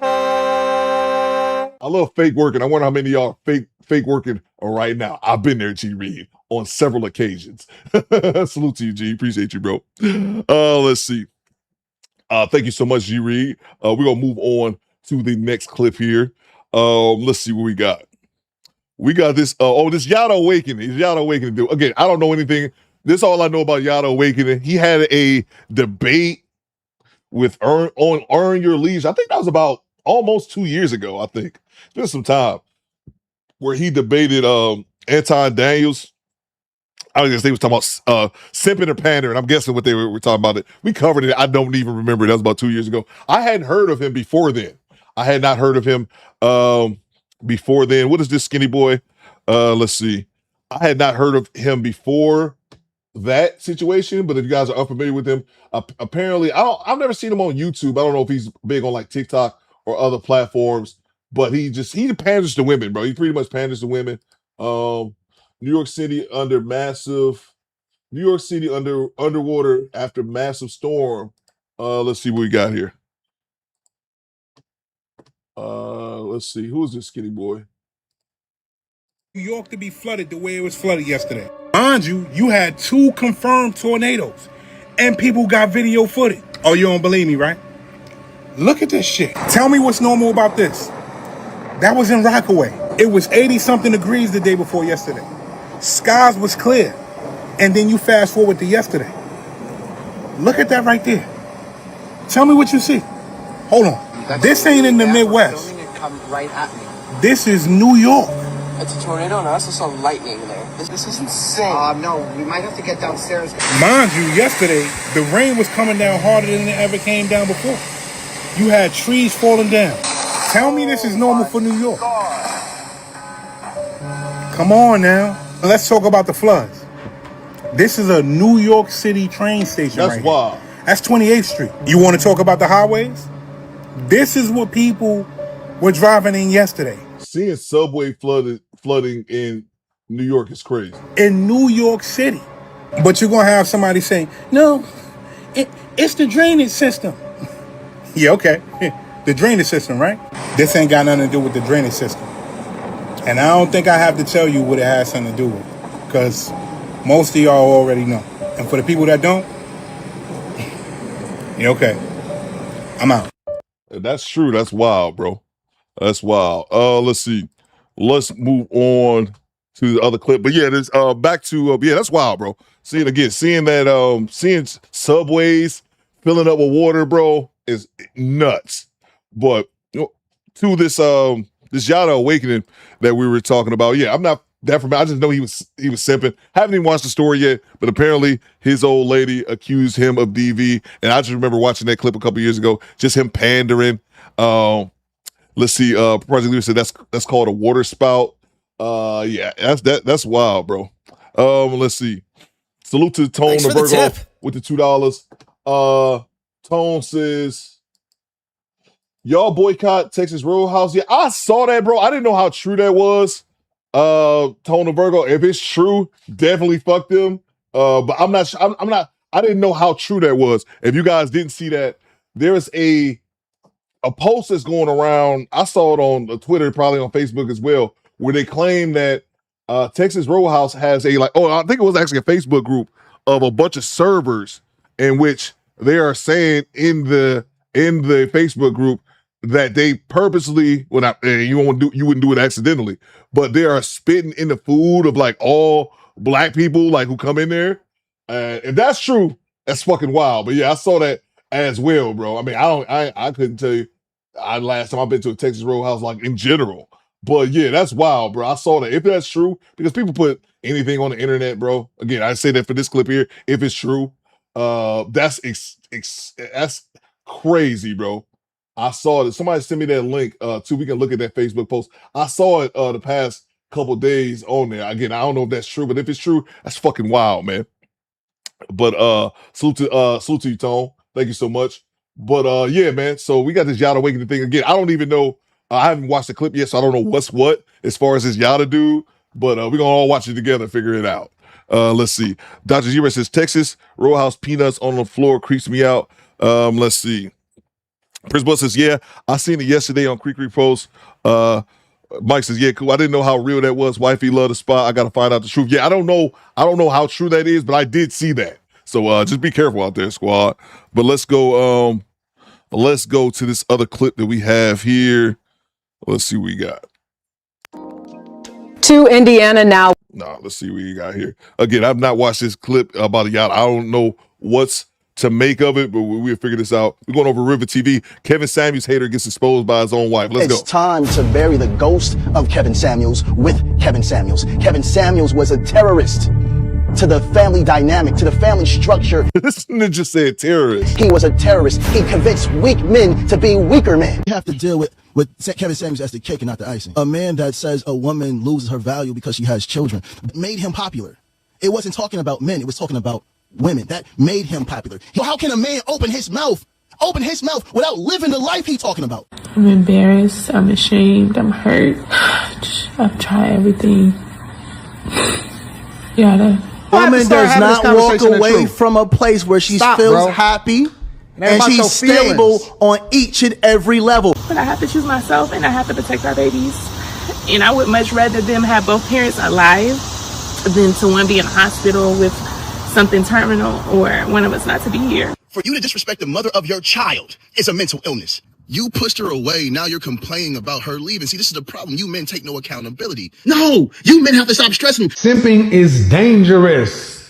I love fake working. I wonder how many of y'all fake working right now. I've been there, G Reed, on several occasions. Salute to you, G. Appreciate you, bro. Let's see. Thank you so much, G Reed. We're gonna move on to the next clip here. Let's see what we got. We got this. This Yada Awakening. Yada Awakening, dude. Again, I don't know anything. This is all I know about Yada Awakening. He had a debate with Earn Your Leash. I think that was about almost 2 years ago. I think it's been some time where he debated Anton Daniels. I guess they was talking about simping or pandering. I'm guessing what they were talking about. It. We covered it. I don't even remember. That was about 2 years ago. I hadn't heard of him before then. I had not heard of him before then. What is this skinny boy? Let's see. I had not heard of him before that situation, but if you guys are unfamiliar with him, apparently I've never seen him on YouTube. I don't know if he's big on like TikTok or other platforms, but he panders to women, bro. He pretty much panders to women. New York City underwater after massive storm. Let's see what we got here. Let's see. Who is this skinny boy? New York to be flooded the way it was flooded yesterday. Mind you, you had 2 confirmed tornadoes, and people got video footage. Oh, you don't believe me, right? Look at this shit. Tell me what's normal about this. That was in Rockaway. It was 80-something degrees the day before yesterday. Skies was clear. And then you fast forward to yesterday. Look at that right there. Tell me what you see. Hold on. This ain't in the Midwest. Right at me. This is New York. It's a tornado, no, that's some lightning there. This is insane. No, we might have to get downstairs. Mind you, yesterday, the rain was coming down harder than it ever came down before. You had trees falling down. Tell me this is normal for New York. Come on now. Let's talk about the floods. This is a New York City train station. That's wild. That's 28th Street. You want to talk about the highways? This is what people were driving in yesterday. Seeing subway flooding in New York is crazy. In New York City. But you're going to have somebody saying, no, it's the drainage system. Yeah, okay. The drainage system, right? This ain't got nothing to do with the drainage system. And I don't think I have to tell you what it has something to do with. Because most of y'all already know. And for the people that don't, yeah, okay. I'm out. That's true. That's wild, bro. That's wild. Let's see. Let's move on to the other clip. But yeah, there's back to yeah, that's wild, bro. Seeing that seeing subways filling up with water, bro, is nuts. But to this Yada Awakening that we were talking about, yeah, I'm not that familiar. I just know he was simping. Haven't even watched the story yet, but apparently his old lady accused him of DV, and I just remember watching that clip a couple years ago, just him pandering. Let's see. Project Leader said that's called a water spout. Yeah, that's wild, bro. Let's see. Salute to Tone the Virgo with the $2. Tone says, y'all boycott Texas Roadhouse. Yeah, I saw that, bro. I didn't know how true that was. Tone the Virgo. If it's true, definitely fuck them. But I'm not. I didn't know how true that was. If you guys didn't see that, there's a post that's going around. I saw it on Twitter, probably on Facebook as well, where they claim that Texas Roadhouse has I think it was actually a Facebook group of a bunch of servers in which they are saying in the Facebook group that they purposely, you wouldn't do it accidentally, but they are spitting in the food of like all black people like who come in there. If that's true, that's fucking wild. But yeah, I saw that. as well, bro. I mean, I couldn't tell you last time I've been to a Texas Roadhouse, like in general. But yeah, that's wild, bro. I saw that. If that's true, because people put anything on the internet, bro. Again, I say that for this clip here. If it's true, that's that's crazy, bro. I saw it. Somebody sent me that link too. We can look at that Facebook post. I saw it the past couple days on there. Again, I don't know if that's true, but if it's true, that's fucking wild, man. But salute to you, Tone. Thank you so much. But yeah, man. So we got this Yada Awakening thing again. I don't even know. I haven't watched the clip yet, so I don't know what's what as far as this Yada dude. But we're gonna all watch it together and figure it out. Let's see. Dr. Zero says Texas Roadhouse peanuts on the floor creeps me out. Let's see. Prince Bud says, yeah, I seen it yesterday on Creek Post. Mike says, yeah, cool. I didn't know how real that was. Wifey love the spot. I gotta find out the truth. Yeah, I don't know how true that is, but I did see that. So just be careful out there, squad. But let's go to this other clip that we have here. Let's see what we got. To Indiana now. No, let's see what we got here. Again, I've not watched this clip about a yacht. I don't know what's to make of it, but we'll figure this out. We're going over River TV. Kevin Samuels hater gets exposed by his own wife. Let's go. It's time to bury the ghost of Kevin Samuels with Kevin Samuels. Kevin Samuels was a terrorist to the family dynamic, to the family structure. This ninja said terrorist. He was a terrorist. He convinced weak men to be weaker men. You have to deal with Kevin Samuels as the cake and not the icing. A man that says a woman loses her value because she has children made him popular. It wasn't talking about men. It was talking about women. That made him popular. So how can a man open his mouth without living the life he's talking about? I'm embarrassed. I'm ashamed. I'm hurt. I've tried everything. Yada. Woman does not walk away from a place where she feels happy and she's stable on each and every level. But I have to choose myself and I have to protect our babies. And I would much rather them have both parents alive than to one be in a hospital with something terminal or one of us not to be here. For you to disrespect the mother of your child is a mental illness. You pushed her away. Now you're complaining about her leaving. See, this is the problem. You men take no accountability. No, you men have to stop stressing. Simping is dangerous.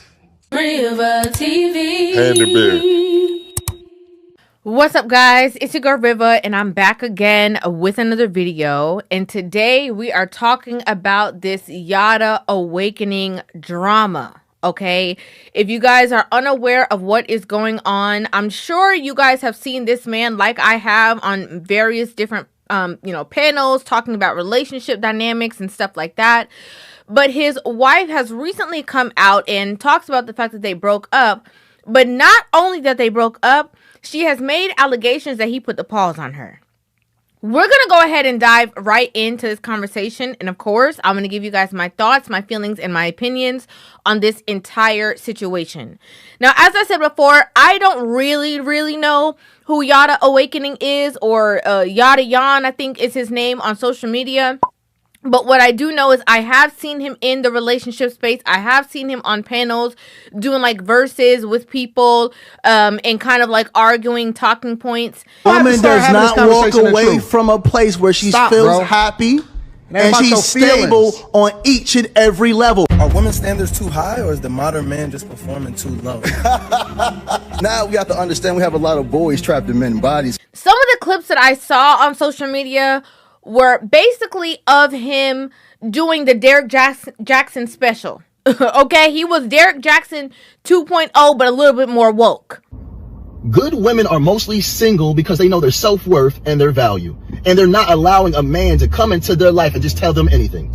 River TV. Panderer. What's up, guys? It's your girl River, and I'm back again with another video. And today we are talking about this Yada Awakening drama. Okay, if you guys are unaware of what is going on, I'm sure you guys have seen this man like I have on various different panels talking about relationship dynamics and stuff like that. But his wife has recently come out and talks about the fact that they broke up. But not only that they broke up, she has made allegations that he put the paws on her. We're going to go ahead and dive right into this conversation. And of course, I'm going to give you guys my thoughts, my feelings, and my opinions on this entire situation. Now, as I said before, I don't really know who Yada Awakening is, or Yada Yan, I think is his name on social media. But what I do know is I have seen him in the relationship space. I have seen him on panels doing like verses with people and kind of like arguing talking points. Woman does not walk away from a place where she feels happy and she's stable on each and every level. Are women's standards too high, or is the modern man just performing too low? Now we have to understand we have a lot of boys trapped in men's bodies. Some of the clips that I saw on social media were basically of him doing the Derek Jackson special. Okay, he was Derek Jackson 2.0, but a little bit more woke. Good women are mostly single because they know their self-worth and their value. And they're not allowing a man to come into their life and just tell them anything.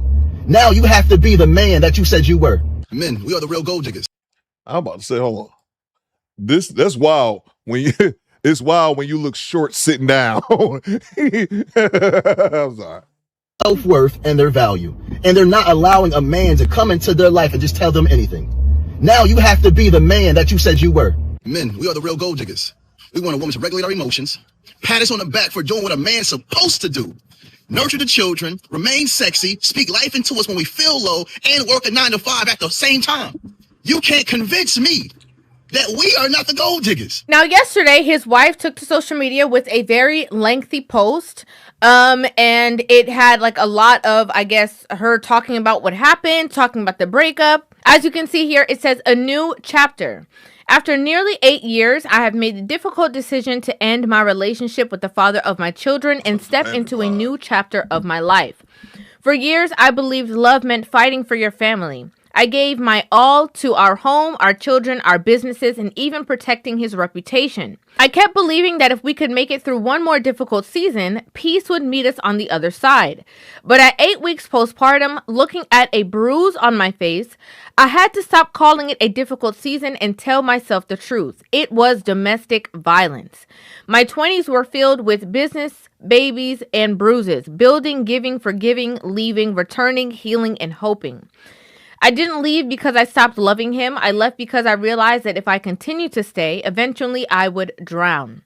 Now you have to be the man that you said you were. Men, we are the real gold diggers. I'm about to say, hold on. That's wild. It's wild when you look short sitting down. I'm sorry. Self-worth and their value. And they're not allowing a man to come into their life and just tell them anything. Now you have to be the man that you said you were. Men, we are the real gold diggers. We want a woman to regulate our emotions, pat us on the back for doing what a man's supposed to do. Nurture the children, remain sexy, speak life into us when we feel low, and work a 9 to 5 at the same time. You can't convince me that we are not the gold diggers. Now, yesterday, his wife took to social media with a very lengthy post. And it had like a lot of, I guess, her talking about what happened, talking about the breakup. As you can see here, it says a new chapter. After nearly 8 years, I have made the difficult decision to end my relationship with the father of my children and step into a new chapter of my life. For years, I believed love meant fighting for your family. I gave my all to our home, our children, our businesses, and even protecting his reputation. I kept believing that if we could make it through one more difficult season, peace would meet us on the other side. But at 8 weeks postpartum, looking at a bruise on my face, I had to stop calling it a difficult season and tell myself the truth. It was domestic violence. My 20s were filled with business, babies, and bruises. Building, giving, forgiving, leaving, returning, healing, and hoping. I didn't leave because I stopped loving him. I left because I realized that if I continued to stay, eventually I would drown.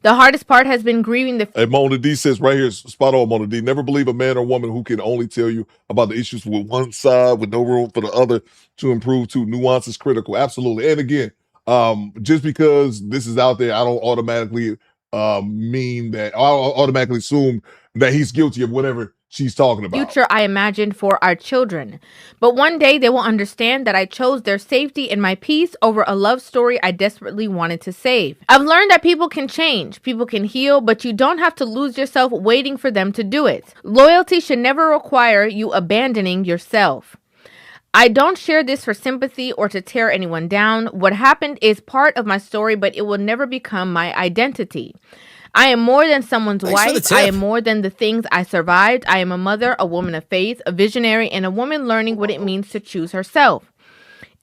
The hardest part has been grieving the... Hey, Mona D says right here, spot on, Mona D. Never believe a man or woman who can only tell you about the issues with one side with no room for the other to improve too. Nuance is critical. Absolutely. And again, just because this is out there, I don't automatically mean that, I automatically assume that he's guilty of whatever she's talking about. Future I imagined for our children. But one day they will understand that I chose their safety and my peace over a love story I desperately wanted to save. I've learned that people can change, people can heal, but you don't have to lose yourself waiting for them to do it. Loyalty should never require you abandoning yourself. I don't share this for sympathy or to tear anyone down. What happened is part of my story, but it will never become my identity. I am more than someone's wife. I am more than the things I survived. I am a mother, a woman of faith, a visionary, and a woman learning what it means to choose herself.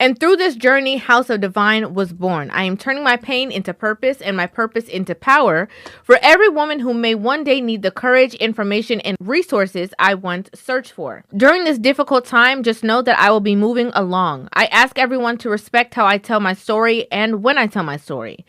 And through this journey, House of Divine was born. I am turning my pain into purpose and my purpose into power for every woman who may one day need the courage, information, and resources I once searched for. During this difficult time, just know that I will be moving along. I ask everyone to respect how I tell my story and when I tell my story.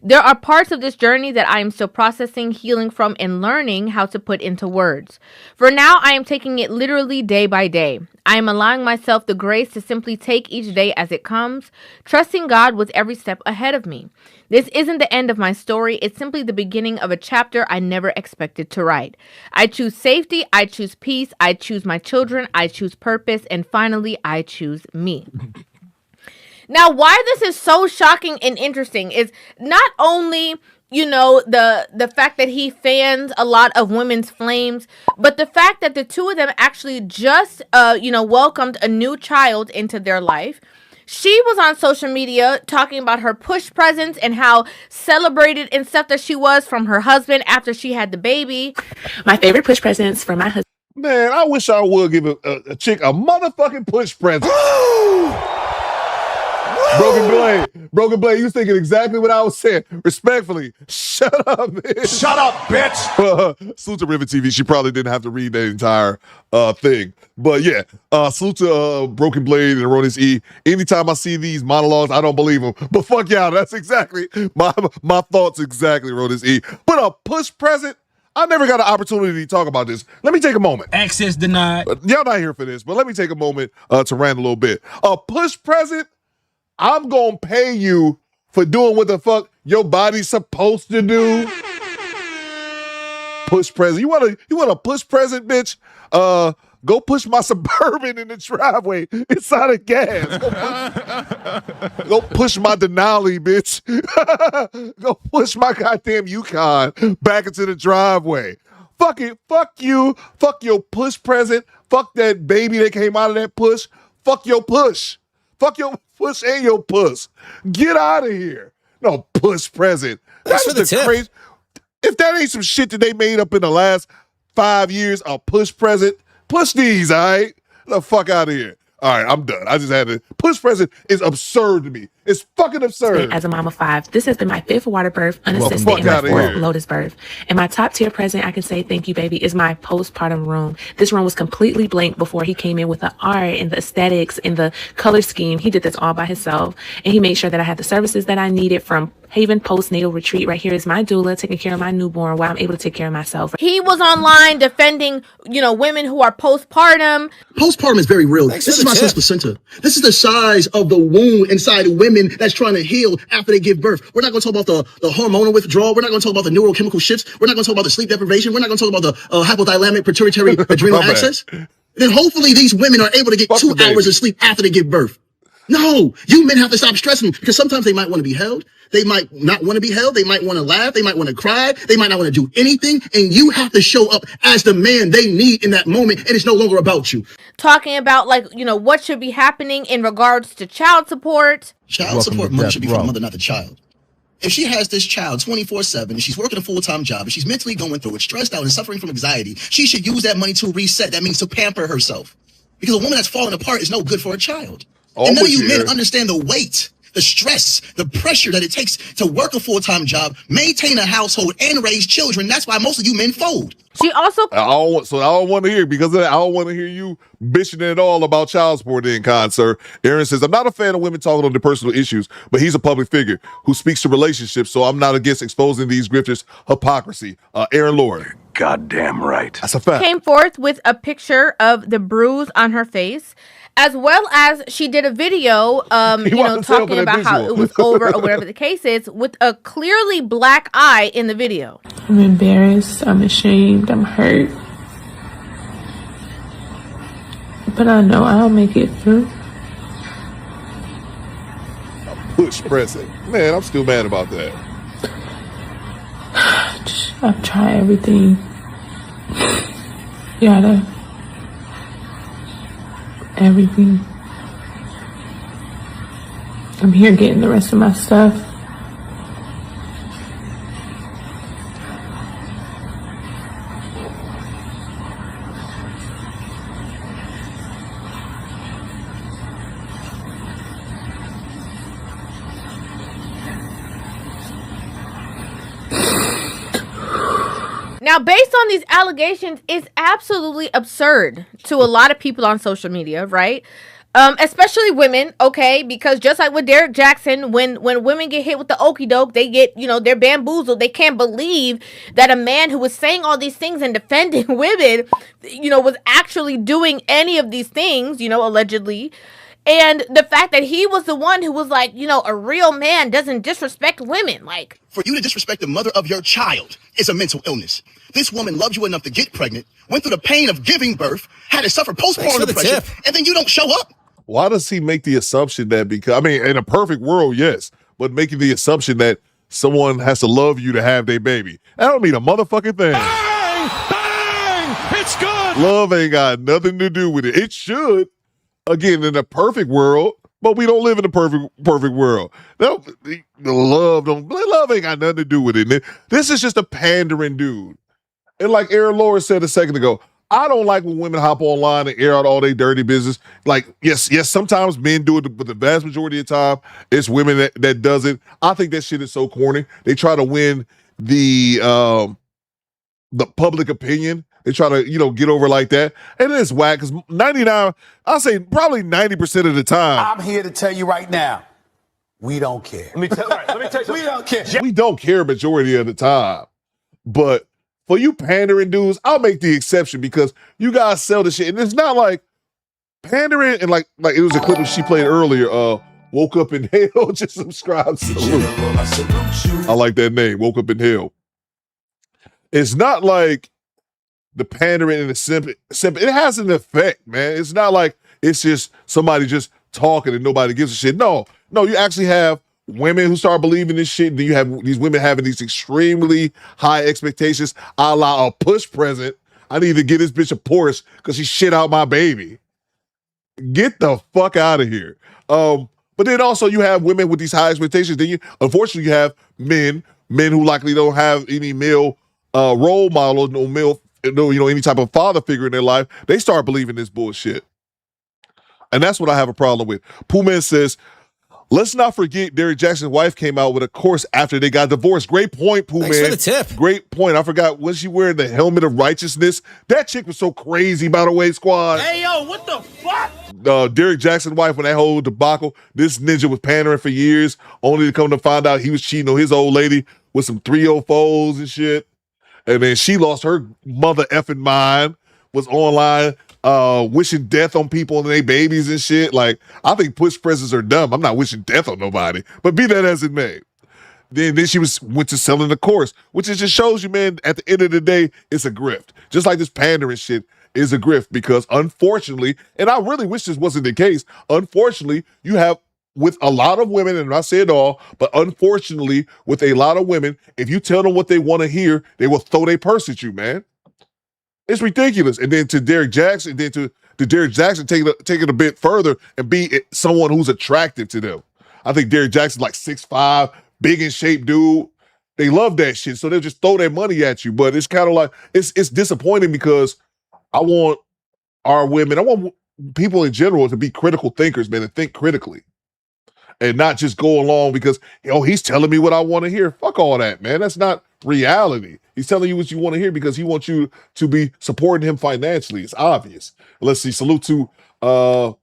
There are parts of this journey that I am still processing, healing from, and learning how to put into words. For now, I am taking it literally day by day. I am allowing myself the grace to simply take each day as it comes, trusting God with every step ahead of me. This isn't the end of my story. It's simply the beginning of a chapter I never expected to write. I choose safety. I choose peace. I choose my children. I choose purpose. And finally, I choose me. Now, why this is so shocking and interesting is not only, you know, the fact that he fans a lot of women's flames, but the fact that the two of them actually just, welcomed a new child into their life. She was on social media talking about her push presence and how celebrated and stuff that she was from her husband after she had the baby. My favorite push presents from my husband. Man, I wish I would give a chick a motherfucking push present. Broken Blade, you was thinking exactly what I was saying. Respectfully, shut up, bitch. Shut up, bitch. Salute to Rivet TV. She probably didn't have to read that entire thing. But yeah, salute to Broken Blade and Aronis E. Anytime I see these monologues, I don't believe them. But fuck y'all, that's exactly my thoughts exactly, Aronis E. But a push present, I never got an opportunity to talk about this. Let me take a moment. Access denied. Y'all not here for this, but let me take a moment to rant a little bit. A push present, I'm gonna pay you for doing what the fuck your body's supposed to do. Push present. You want a push present, bitch? Go push my Suburban in the driveway. It's out of gas. Go push my Denali, bitch. Go push my goddamn Yukon back into the driveway. Fuck it. Fuck you. Fuck your push present. Fuck that baby that came out of that push. Fuck your push. Fuck your push and your puss. Get out of here. No push present. That's the crazy. If that ain't some shit that they made up in the last 5 years, a push present, push these, all right? The fuck out of here. All right, I'm done. I just had to. Push present is absurd to me. It's fucking absurd. As a mom of 5, this has been my 5th water birth, unassisted, and my 4th Lotus birth. And my top tier present, I can say thank you, baby, is my postpartum room. This room was completely blank before he came in with the art and the aesthetics and the color scheme. He did this all by himself. And he made sure that I had the services that I needed from Haven Postnatal Retreat. Right here is my doula taking care of my newborn while I'm able to take care of myself. He was online defending, women who are postpartum. Postpartum is very real. This is my son's placenta. This is the size of the wound inside women that's trying to heal after they give birth. We're not going to talk about the hormonal withdrawal. We're not going to talk about the neurochemical shifts. We're not going to talk about the sleep deprivation. We're not going to talk about the hypothalamic pituitary adrenal axis. Then hopefully these women are able to get 2 hours of sleep after they give birth. No, you men have to stop stressing because sometimes they might want to be held. They might not want to be held. They might want to laugh. They might want to cry. They might not want to do anything. And you have to show up as the man they need in that moment. And it's no longer about you. Talking about, like, you know, what should be happening in regards to child support. Child support money should be for the mother, not the child. If she has this child 24/7 and she's working a full-time job and she's mentally going through it, stressed out and suffering from anxiety, she should use that money to reset. That means to pamper herself. Because a woman that's falling apart is no good for a child. And none of you men understand the weight, the stress, the pressure that it takes to work a full-time job, maintain a household, and raise children. That's why most of you men fold. She also... I don't want to hear, because of that, I don't want to hear you bitching at all about child support in con, sir. Aaron says, I'm not a fan of women talking on their personal issues, but he's a public figure who speaks to relationships, so I'm not against exposing these grifters' hypocrisy. Aaron Lord. Goddamn right. That's a fact. Came forth with a picture of the bruise on her face, as well as she did a video, talking about how it was over or whatever the case is, with a clearly black eye in the video. I'm embarrassed. I'm ashamed. I'm hurt. But I know I'll make it through. Push pressing. Man, I'm still mad about that. I've tried everything. Yada. Everything. I'm here getting the rest of my stuff. Now, based on these allegations, it's absolutely absurd to a lot of people on social media, right? Especially women, okay? Because just like with Derek Jackson, when women get hit with the okie doke, they get, they're bamboozled. They can't believe that a man who was saying all these things and defending women, was actually doing any of these things, allegedly. And the fact that he was the one who was like, a real man doesn't disrespect women. Like, for you to disrespect the mother of your child is a mental illness. This woman loved you enough to get pregnant, went through the pain of giving birth, had to suffer postpartum depression, and then you don't show up? Why does he make the assumption that in a perfect world, yes, but making the assumption that someone has to love you to have their baby? That don't mean a motherfucking thing. Bang! Bang! It's good! Love ain't got nothing to do with it. It should. Again, in a perfect world, but we don't live in a perfect world. No, love ain't got nothing to do with it. This is just a pandering dude. And like Aaron Laura said a second ago, I don't like when women hop online and air out all their dirty business. Like, yes, sometimes men do it, but the vast majority of the time, it's women that does it. I think that shit is so corny. They try to win the public opinion. They try to, get over like that. And it's whack, because I'll say probably 90% of the time. I'm here to tell you right now, we don't care. Let me tell you something. We don't care. We don't care majority of the time. But for you pandering dudes, I'll make the exception, because you guys sell the shit. And it's not like pandering, and like it was a clip that she played earlier, Woke Up in Hell. Just subscribe. Salute. I like that name, Woke Up in Hell. It's not like the pandering and the simp. It has an effect, man. It's not like it's just somebody just talking and nobody gives a shit. No, you actually have women who start believing this shit, and then you have these women having these extremely high expectations, a la a push present. I need to get this bitch a Porsche because she shit out my baby. Get the fuck out of here. But then also you have women with these high expectations. Then unfortunately you have men who likely don't have any male role model, any type of father figure in their life. They start believing this bullshit. And that's what I have a problem with. Poohman says, let's not forget Derek Jackson's wife came out with a course after they got divorced. Great point, Poohman. Thanks for the tip. Great point. I forgot, was she wearing the helmet of righteousness? That chick was so crazy, by the way, squad. Hey, yo, what the fuck? Derek Jackson's wife, when that whole debacle, this ninja was pandering for years, only to come to find out he was cheating on his old lady with some 304s and shit. And then she lost her mother effing mind, was online wishing death on people and their babies and shit. Like, I think push presents are dumb. I'm not wishing death on nobody, but be that as it may. Then she went to selling the course, which just shows you, man, at the end of the day, it's a grift. Just like this pandering shit, is a grift because unfortunately, and I really wish this wasn't the case, unfortunately, you have with a lot of women, and I say it all, but unfortunately, with a lot of women, if you tell them what they want to hear, they will throw their purse at you, man. It's ridiculous. And then to Derek Jackson, take it a bit further and be someone who's attractive to them. I think Derek Jackson's like 6'5", big in shape dude. They love that shit, so they'll just throw their money at you. But it's kind of like, it's disappointing because I want our women, I want people in general to be critical thinkers, man, and think critically. And not just go along because, he's telling me what I want to hear. Fuck all that, man. That's not reality. He's telling you what you want to hear because he wants you to be supporting him financially. It's obvious. Let's see. Salute to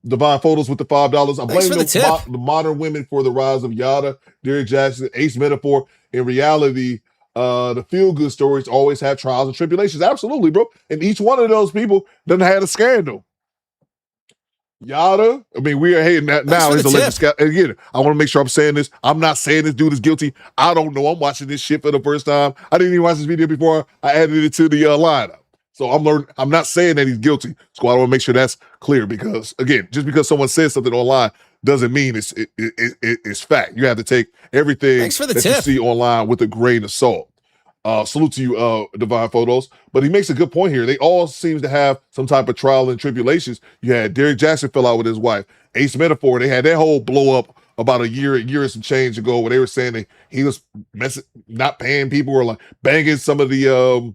Divine Photos with the $5. I blame the modern women for the rise of Yada, Derek Jackson, Ace Metaphor. In reality, the feel-good stories always have trials and tribulations. Absolutely, bro. And each one of those people doesn't have a scandal. Yada, I mean, we are hating that now. He's a legend. Again, I want to make sure I'm saying this. I'm not saying this dude is guilty. I don't know. I'm watching this shit for the first time. I didn't even watch this video before I added it to the lineup. So I'm not saying that he's guilty. So I want to make sure that's clear because, again, just because someone says something online doesn't mean it's fact. You have to take everything that you see online with a grain of salt. Salute to you, Divine Photos. But he makes a good point here. They all seem to have some type of trial and tribulations. You had Derek Jackson fell out with his wife. Ace Metaphor, they had that whole blow up about a year and some change ago where they were saying that he was not paying people or like banging some of the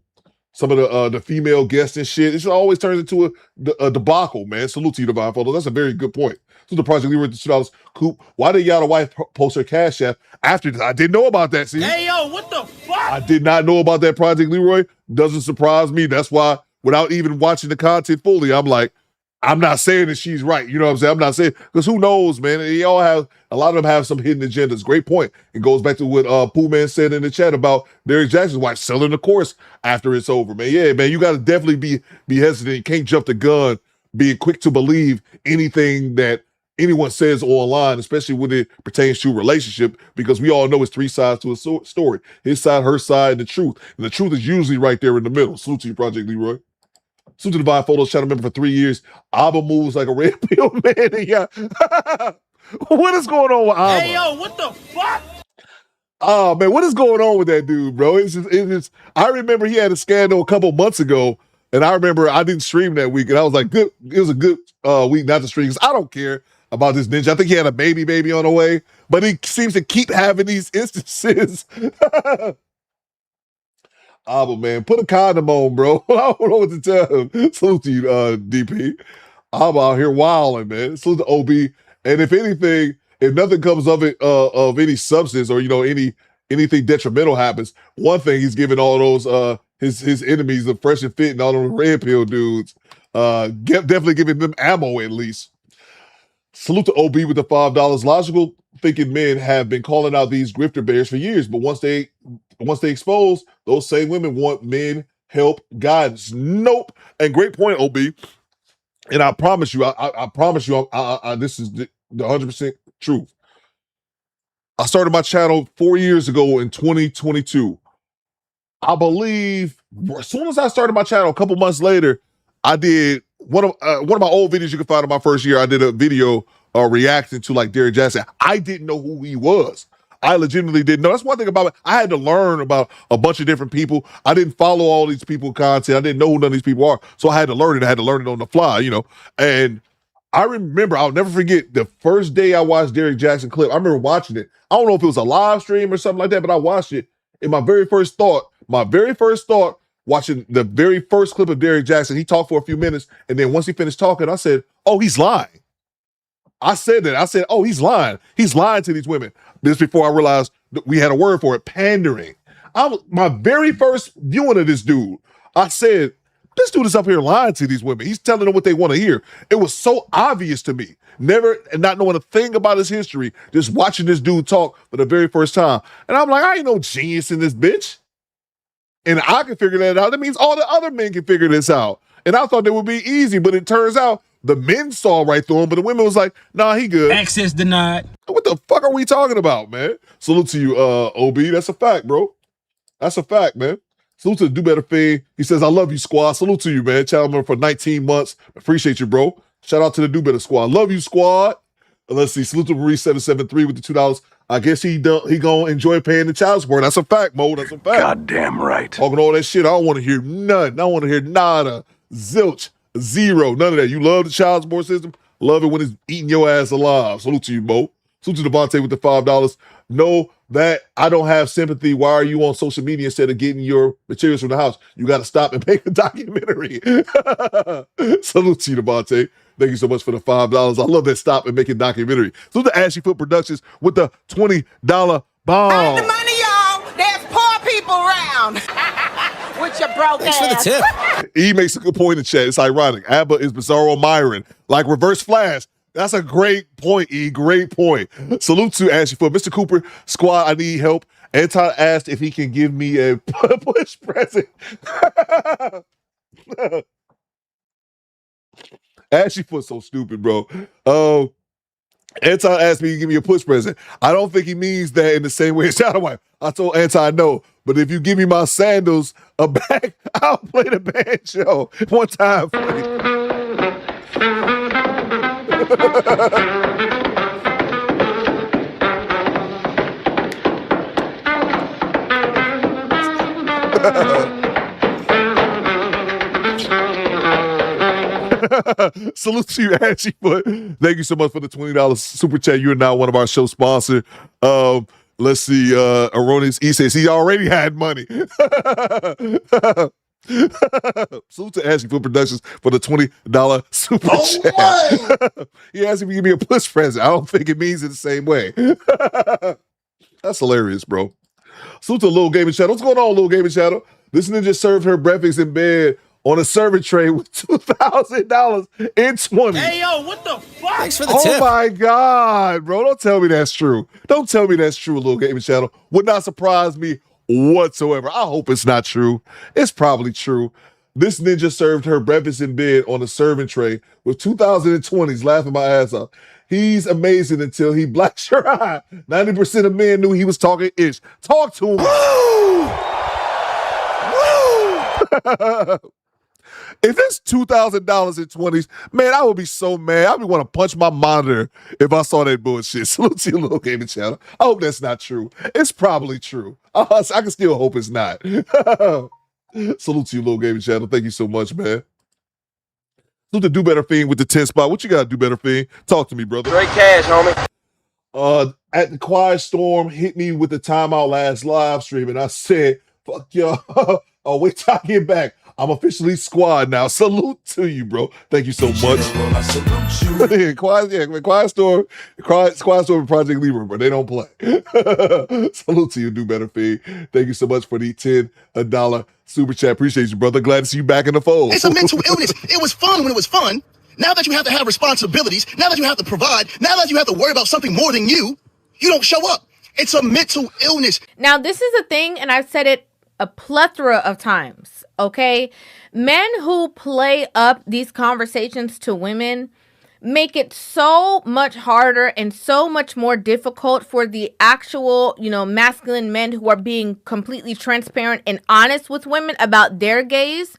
female guests and shit. It just always turns into a debacle, man. Salute to you, Divine Photos. That's a very good point. So the Project Leroy $2. Coop, why did Yada wife post her Cash App after this? I didn't know about that, see? Hey, yo, what the fuck? I did not know about that, Project Leroy. Doesn't surprise me. That's why, without even watching the content fully, I'm like, I'm not saying that she's right. You know what I'm saying? I'm not saying, because who knows, man? A lot of them have some hidden agendas. Great point. It goes back to what Pooh Man said in the chat about Derek Jackson's wife selling the course after it's over, man. Yeah, man, you got to definitely be hesitant. You can't jump the gun, being quick to believe anything that anyone says online, especially when it pertains to a relationship, because we all know it's three sides to a story. His side, her side, and the truth. And the truth is usually right there in the middle. Salute to you, Project Leroy. Salute to Divine Photos, channel member for 3 years. Abba moves like a red pill man. Yeah. What is going on with Abba? Hey, yo, what the fuck? Oh, man, what is going on with that dude, bro? I remember he had a scandal a couple months ago, and I remember I didn't stream that week, and I was like, good. It was a good week not to stream, because I don't care about this ninja. I think he had a baby on the way, but he seems to keep having these instances. Abba, man, put a condom on, bro. I don't know what to tell him. Salute to you, DP. Abba out here wilding, man. Salute to OB. And if anything, if nothing comes of it, of any substance or, anything detrimental happens, one thing he's giving all those, his enemies, the Fresh and Fit and all those red pill dudes, definitely giving them ammo at least. Salute to OB with the $5. Logical thinking men have been calling out these grifter bears for years, but once they expose, those same women want men, help, guidance. Nope. And great point, OB. And I promise you, I promise you, this is the 100% truth. I started my channel 4 years ago in 2022. I believe as soon as I started my channel, a couple months later, I did one of my old videos you can find in my first year. I did a video reacting to like Derek Jackson. I didn't know who he was. I legitimately didn't know. That's one thing about it. I had to learn about a bunch of different people. I didn't follow all these people's content. I didn't know who none of these people are. So I had to learn it. I had to learn it on the fly, And I remember, I'll never forget the first day I watched Derek Jackson clip. I remember watching it. I don't know if it was a live stream or something like that, but I watched it. And my very first thought, watching the very first clip of Derek Jackson, he talked for a few minutes. And then once he finished talking, I said, oh, he's lying. I said that. I said, oh, he's lying. He's lying to these women. This before I realized that we had a word for it, pandering. My very first viewing of this dude, I said, this dude is up here lying to these women. He's telling them what they want to hear. It was so obvious to me. Never, and not knowing a thing about his history, just watching this dude talk for the very first time. And I'm like, I ain't no genius in this bitch. And I can figure that out. That means all the other men can figure this out. And I thought it would be easy, but it turns out the men saw right through him, but the women was like, nah, he good. Access denied. What the fuck are we talking about, man? Salute to you, OB. That's a fact, bro. That's a fact, man. Salute to the Do Better Thing. He says, I love you, squad. Salute to you, man. Channel member for 19 months. Appreciate you, bro. Shout out to the Do Better squad. Love you, squad. Let's see. Salute to Marie773 with the $2. I guess he gonna enjoy paying the child support. That's a fact, Mo. That's a fact. Goddamn right. Talking all that shit. I don't want to hear nothing. I want to hear nada, zilch, zero, none of that. You love the child support system. Love it when it's eating your ass alive. Salute to you, Mo. Salute to Devontae with the $5. Know that I don't have sympathy. Why are you on social media instead of getting your materials from the house? You got to stop and make a documentary. Salute to you, Devontae. Thank you so much for the $5. I love that stop and make a documentary. Salute to Ashley Foot Productions with the $20 bomb. The money, y'all. There's poor people around. With your broke Thanks ass. for the tip. E makes a good point in chat. It's ironic. ABBA is Bizarro Myron, like Reverse Flash. That's a great point, E. Great point. Salute to Ashley Foot. Mr. Cooper, squad, I need help. Anton asked if he can give me a push present. Ashley Foot's so stupid, bro. Anton asked me to give me a push present. I don't think he means that in the same way as Shadow Wife. I told Anton no. But if you give me my sandals, a bag, I'll play the banjo one time for you. Salute to you, Ashley Foot. Thank you so much for the $20 super chat. You're now one of our show sponsors. Let's see. Erroneous E says he already had money. Salute to Ashley Foot Productions for the $20 super chat. He asked me to give me a push present. I don't think it means it the same way. That's hilarious, bro. Salute to Lil Gaming Shadow. What's going on, Lil Gaming Shadow? This ninja served her breakfast in bed on a serving tray with $2,000 in 20. Hey, yo, what the fuck? Thanks for the Oh tip. my God, bro. Don't tell me that's true. Don't tell me that's true, Lil Gaming Shadow. Would not surprise me whatsoever. I hope it's not true. It's probably true. This ninja served her breakfast in bed on a serving tray with 2020s, laughing my ass off. He's amazing until he blacks your eye. 90% of men knew he was talking ish. Talk to him. Woo! If it's $2,000 in 20s, man, I would be so mad. I would want to punch my monitor if I saw that bullshit. Salute to you, Little Gaming Channel. I hope that's not true. It's probably true. I can still hope it's not. Salute to you, Little Gaming Channel. Thank you so much, man. Salute to Do Better Fiend with the 10 spot. What you got to Do Better Fiend? Talk to me, brother. Straight cash, homie. At the Quiet Storm, hit me with the timeout last live stream, and I said, fuck y'all. Oh, wait till I get back. I'm officially squad now. Salute to you, bro. Thank you so much. I salute you. Quiet Storm and Project Libra, bro. They don't play. Salute to you, Do Better Fiend. Thank you so much for the $10 super chat. Appreciate you, brother. Glad to see you back in the fold. It's a mental illness. It was fun when it was fun. Now that you have to have responsibilities, now that you have to provide, now that you have to worry about something more than you don't show up. It's a mental illness. Now, this is a thing, and I've said it a plethora of times, okay? Men who play up these conversations to women make it so much harder and so much more difficult for the actual, masculine men who are being completely transparent and honest with women about their gaze.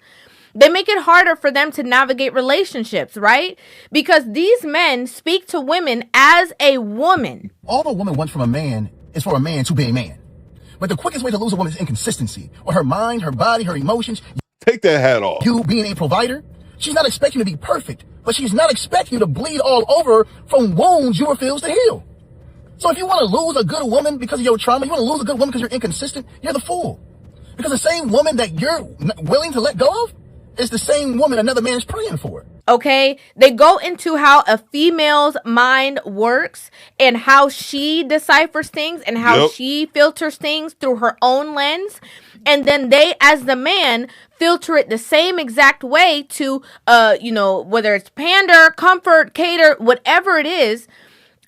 They make it harder for them to navigate relationships, right? Because these men speak to women as a woman. All a woman wants from a man is for a man to be a man. But the quickest way to lose a woman is inconsistency. Or her mind, her body, her emotions. Take that hat off. You being a provider, she's not expecting you to be perfect. But she's not expecting you to bleed all over from wounds you refuse to heal. So if you want to lose a good woman because of your trauma, you want to lose a good woman because you're inconsistent, you're the fool. Because the same woman that you're willing to let go of is the same woman another man is praying for. Okay, they go into how a female's mind works and how she deciphers things and how she filters things through her own lens. And then they, as the man, filter it the same exact way to, whether it's pander, comfort, cater, whatever it is.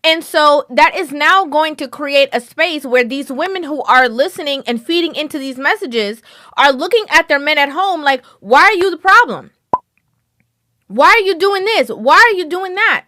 And so that is now going to create a space where these women who are listening and feeding into these messages are looking at their men at home like, why are you the problem? Why are you doing this? Why are you doing that?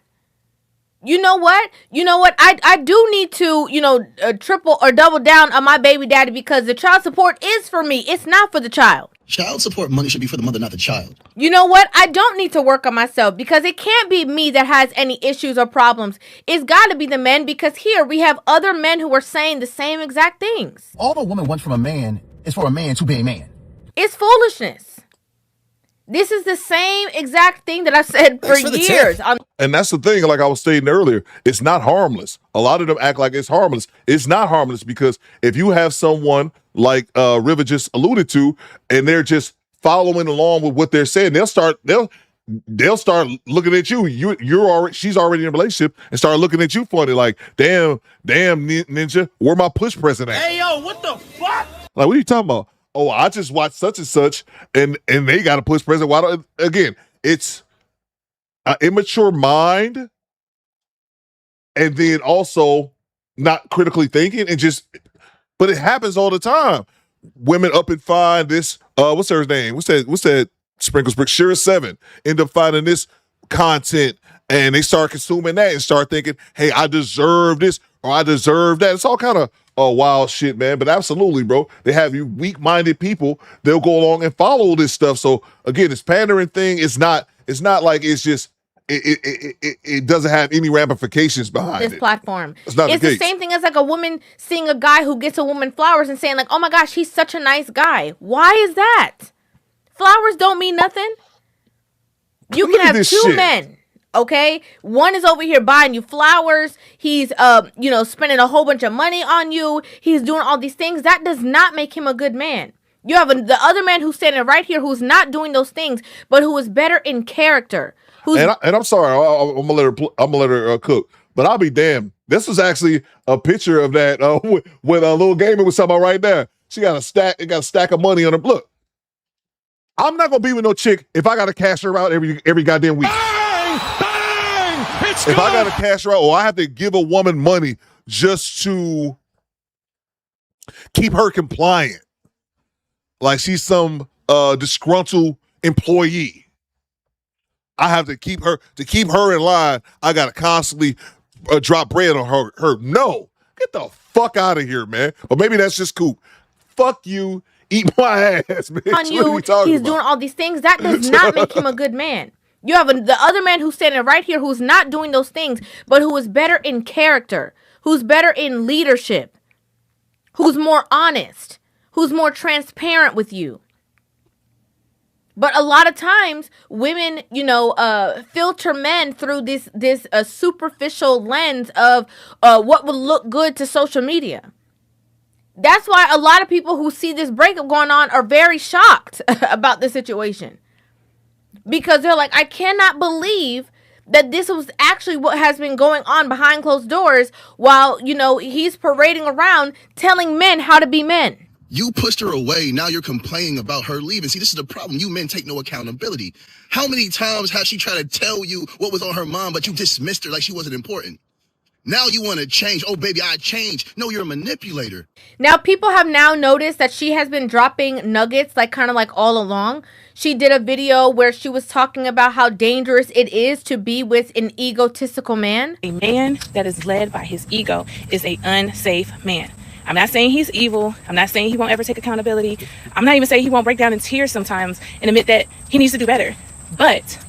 You know what? I do need to, triple or double down on my baby daddy because the child support is for me. It's not for the child. Child support money should be for the mother, not the child. You know what? I don't need to work on myself because it can't be me that has any issues or problems. It's got to be the men because here we have other men who are saying the same exact things. All a woman wants from a man is for a man to be a man. It's foolishness. This is the same exact thing that I've said for years. And that's the thing, like I was stating earlier, it's not harmless. A lot of them act like it's harmless. It's not harmless because if you have someone like River just alluded to, and they're just following along with what they're saying, they'll start looking at you. She's already in a relationship and start looking at you funny, like, damn, ninja, where my push present at? Hey, yo, what the fuck? Like, what are you talking about? Oh, I just watched such and such, and they got to push present. Why don't, again, it's an immature mind, and then also not critically thinking, and but it happens all the time. Women up and find this, what's her name? What's that Sprinkles Brick? Sure 7 end up finding this content, and they start consuming that and start thinking, hey, I deserve this or I deserve that. It's all kind of wild shit, man. But absolutely, bro, they have you weak-minded people. They'll go along and follow this stuff. So again, this pandering thing is not like it's just it doesn't have any ramifications behind this platform. It's not the same thing as like a woman seeing a guy who gets a woman flowers and saying like, oh my gosh, he's such a nice guy. Why is that? Flowers don't mean nothing. You can have two men. Okay, one is over here buying you flowers. He's spending a whole bunch of money on you. He's doing all these things. That does not make him a good man. You have the other man who's standing right here who's not doing those things, but who is better in character. And I'm sorry, I'm gonna let her cook, but I'll be damned. This was actually a picture of that when a little gamer was talking about right there. She got a stack of money on her. Look, I'm not gonna be with no chick if I gotta cash her out every goddamn week. If I gotta cash her out, or I have to give a woman money just to keep her compliant, like she's some disgruntled employee. I have to keep her in line. I gotta constantly drop bread on her. No, get the fuck out of here, man. Or maybe that's just Coop. Fuck you, eat my ass, man. On you, he's doing all these things. That does not make him a good man. You have the other man who's standing right here who's not doing those things, but who is better in character, who's better in leadership, who's more honest, who's more transparent with you. But a lot of times, women, filter men through this superficial lens of what would look good to social media. That's why a lot of people who see this breakup going on are very shocked about the situation. Because they're like, I cannot believe that this was actually what has been going on behind closed doors while, he's parading around telling men how to be men. You pushed her away. Now you're complaining about her leaving. See, this is the problem. You men take no accountability. How many times has she tried to tell you what was on her mind, but you dismissed her like she wasn't important? Now you want to change. Oh, baby, I changed. No, you're a manipulator. Now, people have now noticed that she has been dropping nuggets, kind of all along. She did a video where she was talking about how dangerous it is to be with an egotistical man. A man that is led by his ego is an unsafe man. I'm not saying he's evil. I'm not saying he won't ever take accountability. I'm not even saying he won't break down in tears sometimes and admit that he needs to do better. But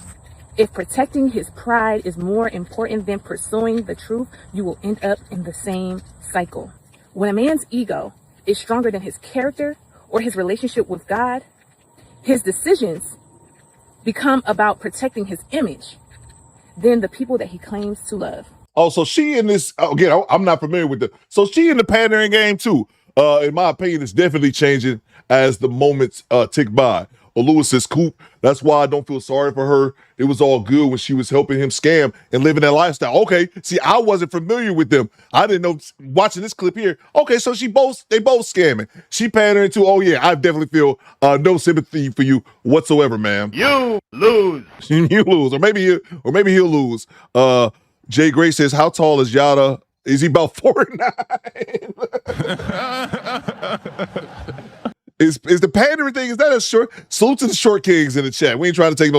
if protecting his pride is more important than pursuing the truth, you will end up in the same cycle. When a man's ego is stronger than his character or his relationship with God, his decisions become about protecting his image than the people that he claims to love. Oh, so she in this, again, I'm not familiar with so she in the pandering game too. In my opinion, it's definitely changing as the moments tick by. Lewis says, Coop, that's why I don't feel sorry for her. It was all good when she was helping him scam and living that lifestyle. Okay, see, I wasn't familiar with them. I didn't know, watching this clip here. Okay, so they both scamming. She pandering too. Oh yeah, I definitely feel no sympathy for you whatsoever, ma'am. You lose. You lose, or maybe he'll lose. Jay Gray says, how tall is Yada? Is he about 4'9"? Is the pandering thing, is that a short? Salute to the short kings in the chat. We ain't trying to take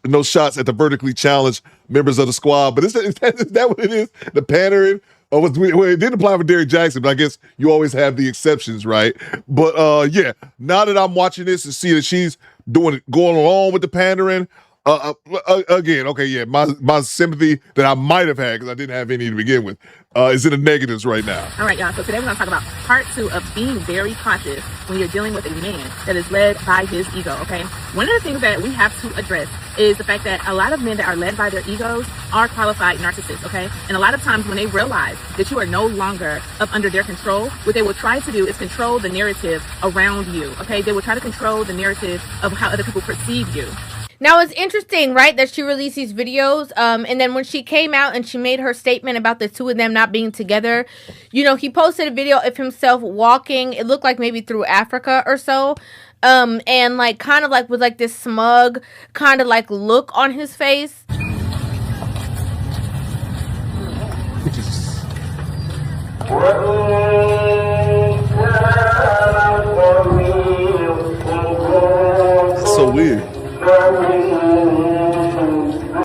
those shots at the vertically challenged members of the squad, but is that what it is? The pandering? Well, it didn't apply for Derrick Jackson, but I guess you always have the exceptions, right? But yeah, now that I'm watching this and see that she's going along with the pandering, again, okay, yeah, my sympathy that I might have had, because I didn't have any to begin with, is in the negatives right now. All right, y'all. So today we're going to talk about part 2 of being very cautious when you're dealing with a man that is led by his ego, okay? One of the things that we have to address is the fact that a lot of men that are led by their egos are qualified narcissists, okay? And a lot of times when they realize that you are no longer up under their control, what they will try to do is control the narrative around you, okay? They will try to control the narrative of how other people perceive you. Now, it's interesting, right, that she released these videos, and then when she came out and she made her statement about the two of them not being together, you know, he posted a video of himself walking, it looked like maybe through Africa or so, and, like, kind of, like, with, like, this smug kind of, like, look on his face. So weird.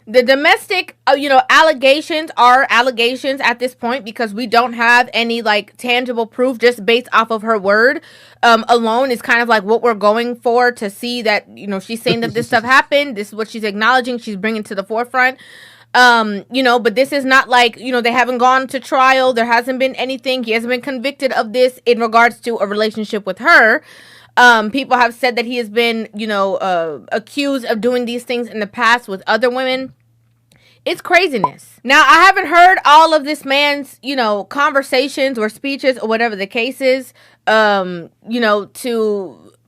The domestic, allegations are allegations at this point because we don't have any, like, tangible proof just based off of her word alone is kind of like what we're going for to see that, she's saying that this stuff happened. This is what she's acknowledging. She's bringing to the forefront. But this is not like, they haven't gone to trial. There hasn't been anything. He hasn't been convicted of this in regards to a relationship with her. People have said that he has been, accused of doing these things in the past with other women. It's craziness. Now, I haven't heard all of this man's, conversations or speeches or whatever the case is, to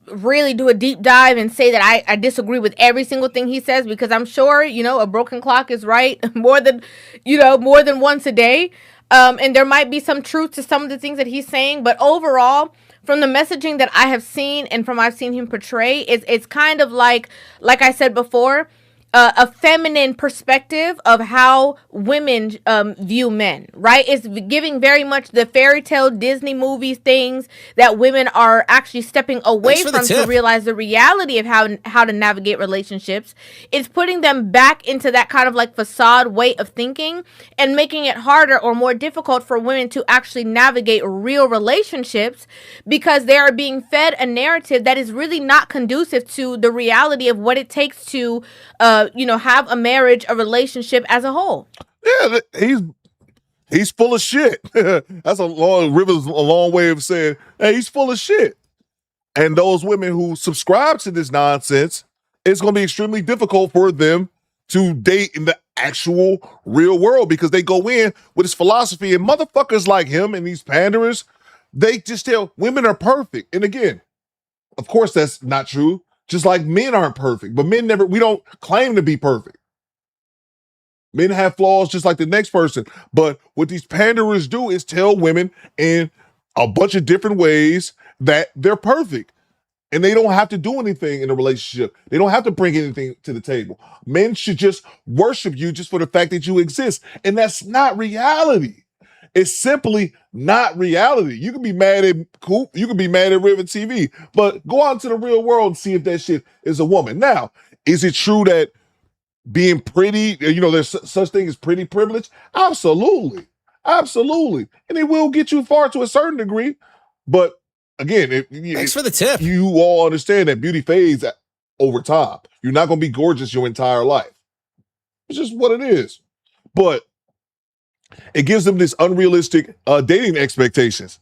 really do a deep dive and say that I disagree with every single thing he says, because I'm sure, a broken clock is right more than once a day. And there might be some truth to some of the things that he's saying, but overall, from the messaging that I have seen and from I've seen him portray, it's kind of like I said before, a feminine perspective of how women view men, right? It's giving very much the fairy tale Disney movie things that women are actually stepping away from to realize the reality of how to navigate relationships. It's putting them back into that kind of like facade way of thinking and making it harder or more difficult for women to actually navigate real relationships because they are being fed a narrative that is really not conducive to the reality of what it takes to have a marriage, a relationship as a whole. Yeah, he's full of shit. That's a long way of saying, hey, he's full of shit. And those women who subscribe to this nonsense, it's going to be extremely difficult for them to date in the actual real world because they go in with this philosophy, and motherfuckers like him and these panderers, they just tell women are perfect. And again, of course that's not true. Just like men aren't perfect, but we don't claim to be perfect. Men have flaws just like the next person. But what these panderers do is tell women in a bunch of different ways that they're perfect. And they don't have to do anything in a relationship. They don't have to bring anything to the table. Men should just worship you just for the fact that you exist. And that's not reality. It's simply not reality. You can be mad at Coop, you can be mad at River TV, but go out into the real world and see if that shit is a woman. Now, is it true that being pretty, there's such thing as pretty privilege? Absolutely. Absolutely. And it will get you far to a certain degree. But again, thanks for the tip. You all understand that beauty fades over time. You're not going to be gorgeous your entire life. It's just what it is. But it gives them this unrealistic dating expectations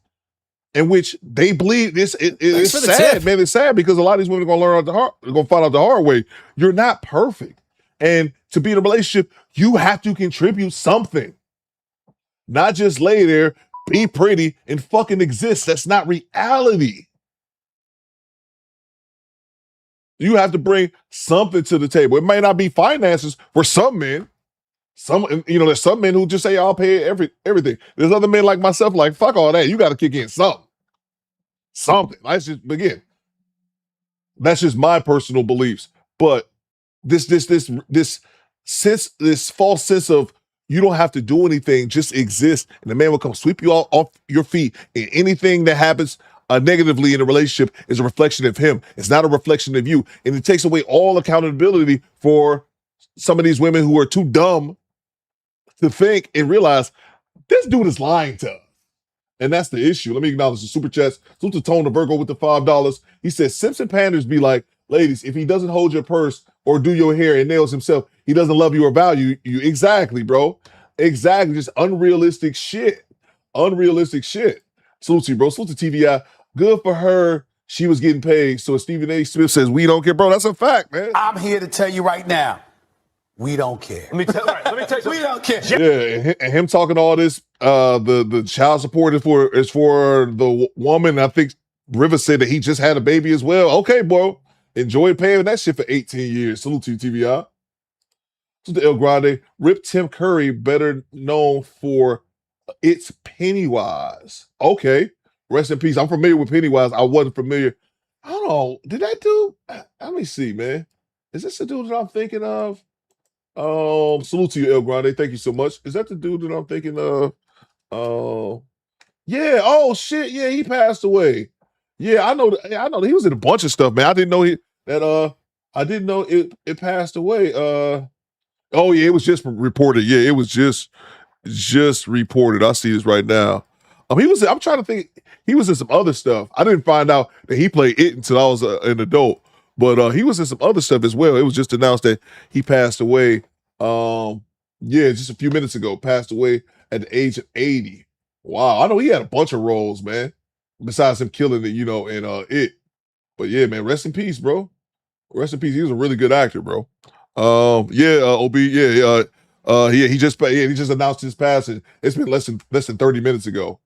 in which they believe this. It's sad, man. It's sad because a lot of these women are going to find out the hard way. You're not perfect. And to be in a relationship, you have to contribute something. Not just lay there, be pretty, and fucking exist. That's not reality. You have to bring something to the table. It may not be finances for some men. There's some men who just say, I'll pay everything. There's other men like myself, like, fuck all that. You got to kick in something. That's just my personal beliefs. But this false sense of you don't have to do anything, just exist. And the man will come sweep you off your feet. And anything that happens negatively in a relationship is a reflection of him. It's not a reflection of you. And it takes away all accountability for some of these women who are too dumb to think and realize this dude is lying to us. And that's the issue. Let me acknowledge the super chats. Salute to Tone the Virgo with the $5. He says, Simpson Panders be like, ladies, if he doesn't hold your purse or do your hair and nails himself, he doesn't love you or value you. Exactly, bro. Exactly. Just unrealistic shit. Unrealistic shit. Salute to you, bro. Salute to TVI. Good for her. She was getting paid. So Stephen A. Smith says, we don't care, bro. That's a fact, man. I'm here to tell you right now, we don't care. Let me tell you. We don't care. Yeah, and him talking all this, the child support is for the woman. I think River said that he just had a baby as well. Okay, bro. Enjoy paying that shit for 18 years. Salute to you, TVI. To El Grande. Rip Tim Curry, better known for It's Pennywise. Okay. Rest in peace. I'm familiar with Pennywise. I wasn't familiar. I don't know. Did that dude? Let me see, man. Is this the dude that I'm thinking of? Salute to you, El Grande. Thank you so much. Is that the dude that I'm thinking of? Yeah. Oh shit. Yeah, he passed away. Yeah, I know. I know he was in a bunch of stuff, man. I didn't know I didn't know it passed away. Oh yeah, it was just reported. Yeah, it was just reported. I see this right now. I'm trying to think. He was in some other stuff. I didn't find out that he played it until I was an adult. But he was in some other stuff as well. It was just announced that he passed away. Just a few minutes ago. Passed away at the age of 80. Wow, I know he had a bunch of roles, man. Besides him killing it, in it. But yeah, man, rest in peace, bro. Rest in peace. He was a really good actor, bro. OB, he just announced his passing. It's been less than 30 minutes ago.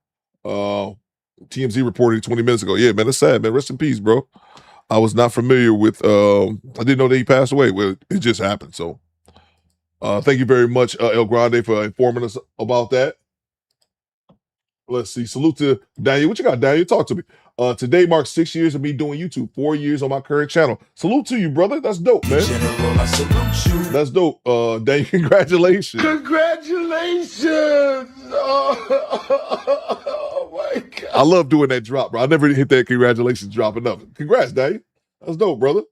TMZ reported 20 minutes ago. Yeah, man, that's sad, man. Rest in peace, bro. I was not familiar with I didn't know that he passed away. Well, it just happened. So thank you very much, El Grande, for informing us about that. Let's see. Salute to Daniel. What you got, Daniel? Talk to me. Today marks 6 years of me doing YouTube, 4 years on my current channel. Salute to you, brother. That's dope, man. General, I salute you. That's dope. Daniel, congratulations. Congratulations. Oh my God. I love doing that drop, bro. I never hit that congratulations drop enough. Congrats, Daniel. That's dope, brother.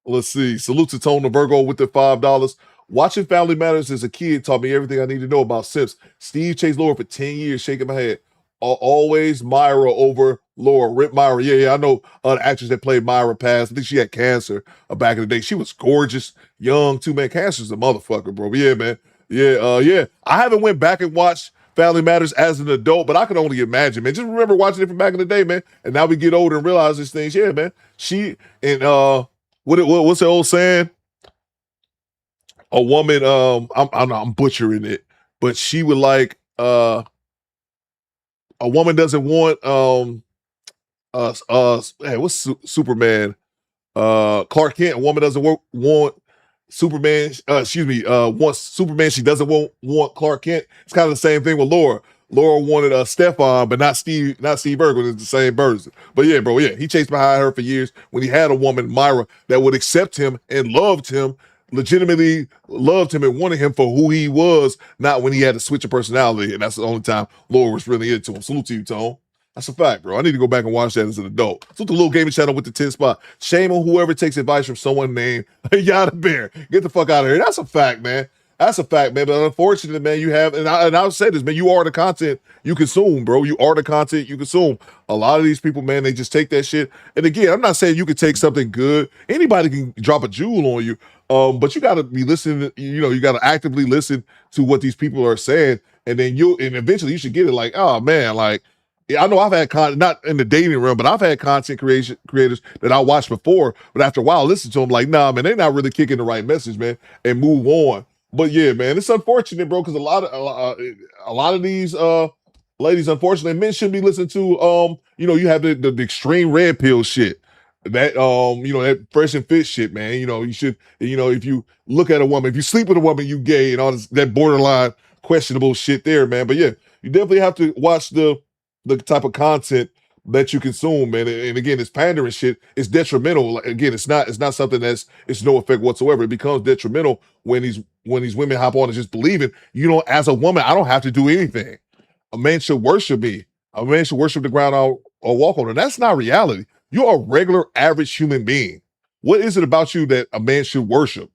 Let's see. Salute to Tone the Virgo with the $5. Watching Family Matters as a kid taught me everything I need to know about Sips. Steve chased Laura for 10 years, shaking my head. Always Myra over Laura. Rip Myra. Yeah, I know the actress that played Myra passed. I think she had cancer back in the day. She was gorgeous, young, too, man. Cancer's a motherfucker, bro. But yeah, man. Yeah. I haven't went back and watched Family Matters as an adult, but I can only imagine, man. Just remember watching it from back in the day, man. And now we get older and realize these things. Yeah, man. She and what's the old saying? A woman, I'm butchering it, but she would like a woman doesn't want what's Superman? Clark Kent. A woman doesn't want Superman. Wants Superman. She doesn't want Clark Kent. It's kind of the same thing with Laura. Laura wanted Stefan, but not Steve Urkel. It's the same person. But yeah, bro, yeah, he chased behind her for years when he had a woman, Myra, that would accept him and loved him, legitimately loved him and wanted him for who he was, not when he had to switch a personality. And that's the only time Laura was really into him. Salute to you, Tone. That's a fact, bro. I need to go back and watch that as an adult. So the little gaming channel with the 10 spot. Shame on whoever takes advice from someone named Yada Bear. Get the fuck out of here. That's a fact, man. That's a fact, man. But unfortunately, man, you have, and I'll say this, man, you are the content you consume, bro. You are the content you consume. A lot of these people, man, they just take that shit. And again, I'm not saying you could take something good. Anybody can drop a jewel on you. But you got to be listening, you got to actively listen to what these people are saying. And then and eventually you should get it like, oh man, like, I know I've had content, not in the dating realm, but I've had content creators that I watched before, but after a while, I listen to them like, nah, man, they're not really kicking the right message, man, and move on. But yeah, man, it's unfortunate, bro, because a lot of these ladies, unfortunately, men shouldn't be listening to, you have the extreme red pill shit. That that fresh and fit shit, man. You should, if you look at a woman, if you sleep with a woman, you gay and all this, that borderline questionable shit there, man. But yeah, you definitely have to watch the type of content that you consume, man. And again, this pandering shit is detrimental. Again, it's not something it's no effect whatsoever. It becomes detrimental when these women hop on and just believing, as a woman, I don't have to do anything. A man should worship me. A man should worship the ground or walk on it. That's not reality. You're a regular, average human being. What is it about you that a man should worship?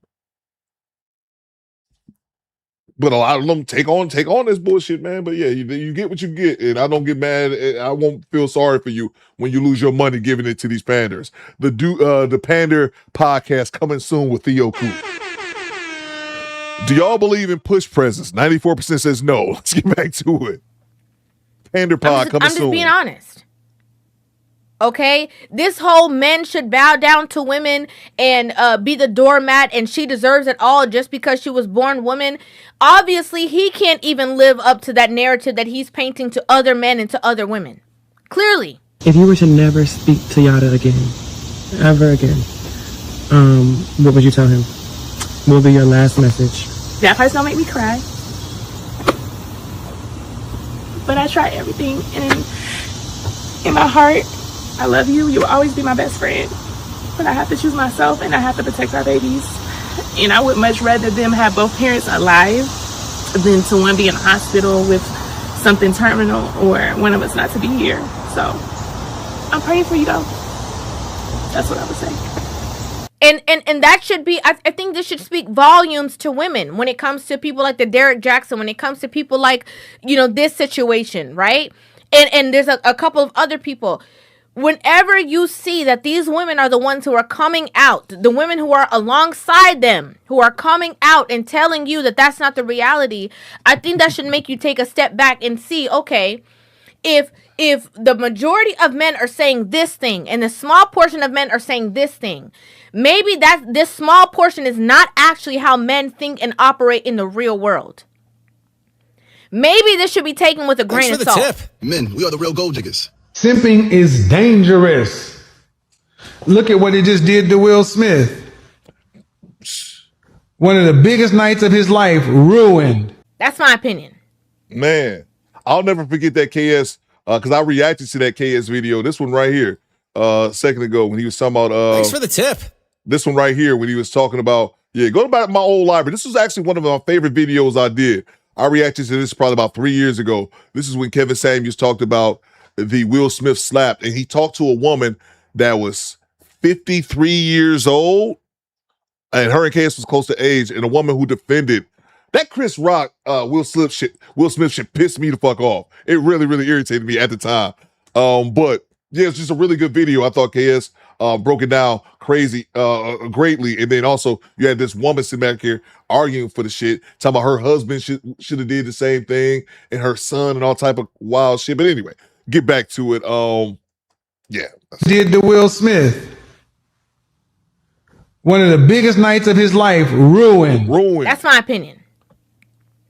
But a lot of them take on this bullshit, man. But yeah, you get what you get, and I don't get mad. I won't feel sorry for you when you lose your money giving it to these panders. The Pander podcast coming soon with Theo Coop. Do y'all believe in push presents? 94% says no. Let's get back to it. Pander pod coming soon. I'm just being honest. Okay, this whole men should bow down to women and be the doormat, and she deserves it all just because she was born woman. Obviously, he can't even live up to that narrative that he's painting to other men and to other women. Clearly. If you were to never speak to Yada again, ever again, what would you tell him? What will be your last message? That part's gonna make me cry. But I try everything, and in my heart, I love you. You will always be my best friend. But I have to choose myself, and I have to protect our babies. And I would much rather them have both parents alive than to one be in a hospital with something terminal or one of us not to be here. So I'm praying for you, though. That's what I would say. And that should be, I think this should speak volumes to women when it comes to people like the Derek Jackson, when it comes to people like, this situation, right? And there's a couple of other people. Whenever you see that these women are the ones who are coming out, the women who are alongside them, who are coming out and telling you that that's not the reality, I think that should make you take a step back and see, okay, if the majority of men are saying this thing and the small portion of men are saying this thing, maybe this small portion is not actually how men think and operate in the real world. Maybe this should be taken with a grain of salt. Tip. Men, we are the real gold diggers. Simping is dangerous. Look at what he just did to Will Smith. One of the biggest nights of his life ruined. That's my opinion. Man, I'll never forget that KS, because I reacted to that KS video. This one right here, a second ago when he was talking about... Thanks for the tip. This one right here when he was talking about, go back to my old library. This was actually one of my favorite videos I did. I reacted to this probably about 3 years ago. This is when Kevin Samuels talked about the Will Smith slap, and he talked to a woman that was 53 years old, and her and KS was close to age, and a woman who defended that Chris Rock, Will Smith shit pissed me the fuck off. It really, really irritated me at the time. But yeah, it's just a really good video. I thought KS broke it down greatly, and then also you had this woman sitting back here arguing for the shit, talking about her husband should have did the same thing, and her son, and all type of wild shit. But anyway, get back to it. Did to Will Smith. One of the biggest nights of his life ruined. That's my opinion.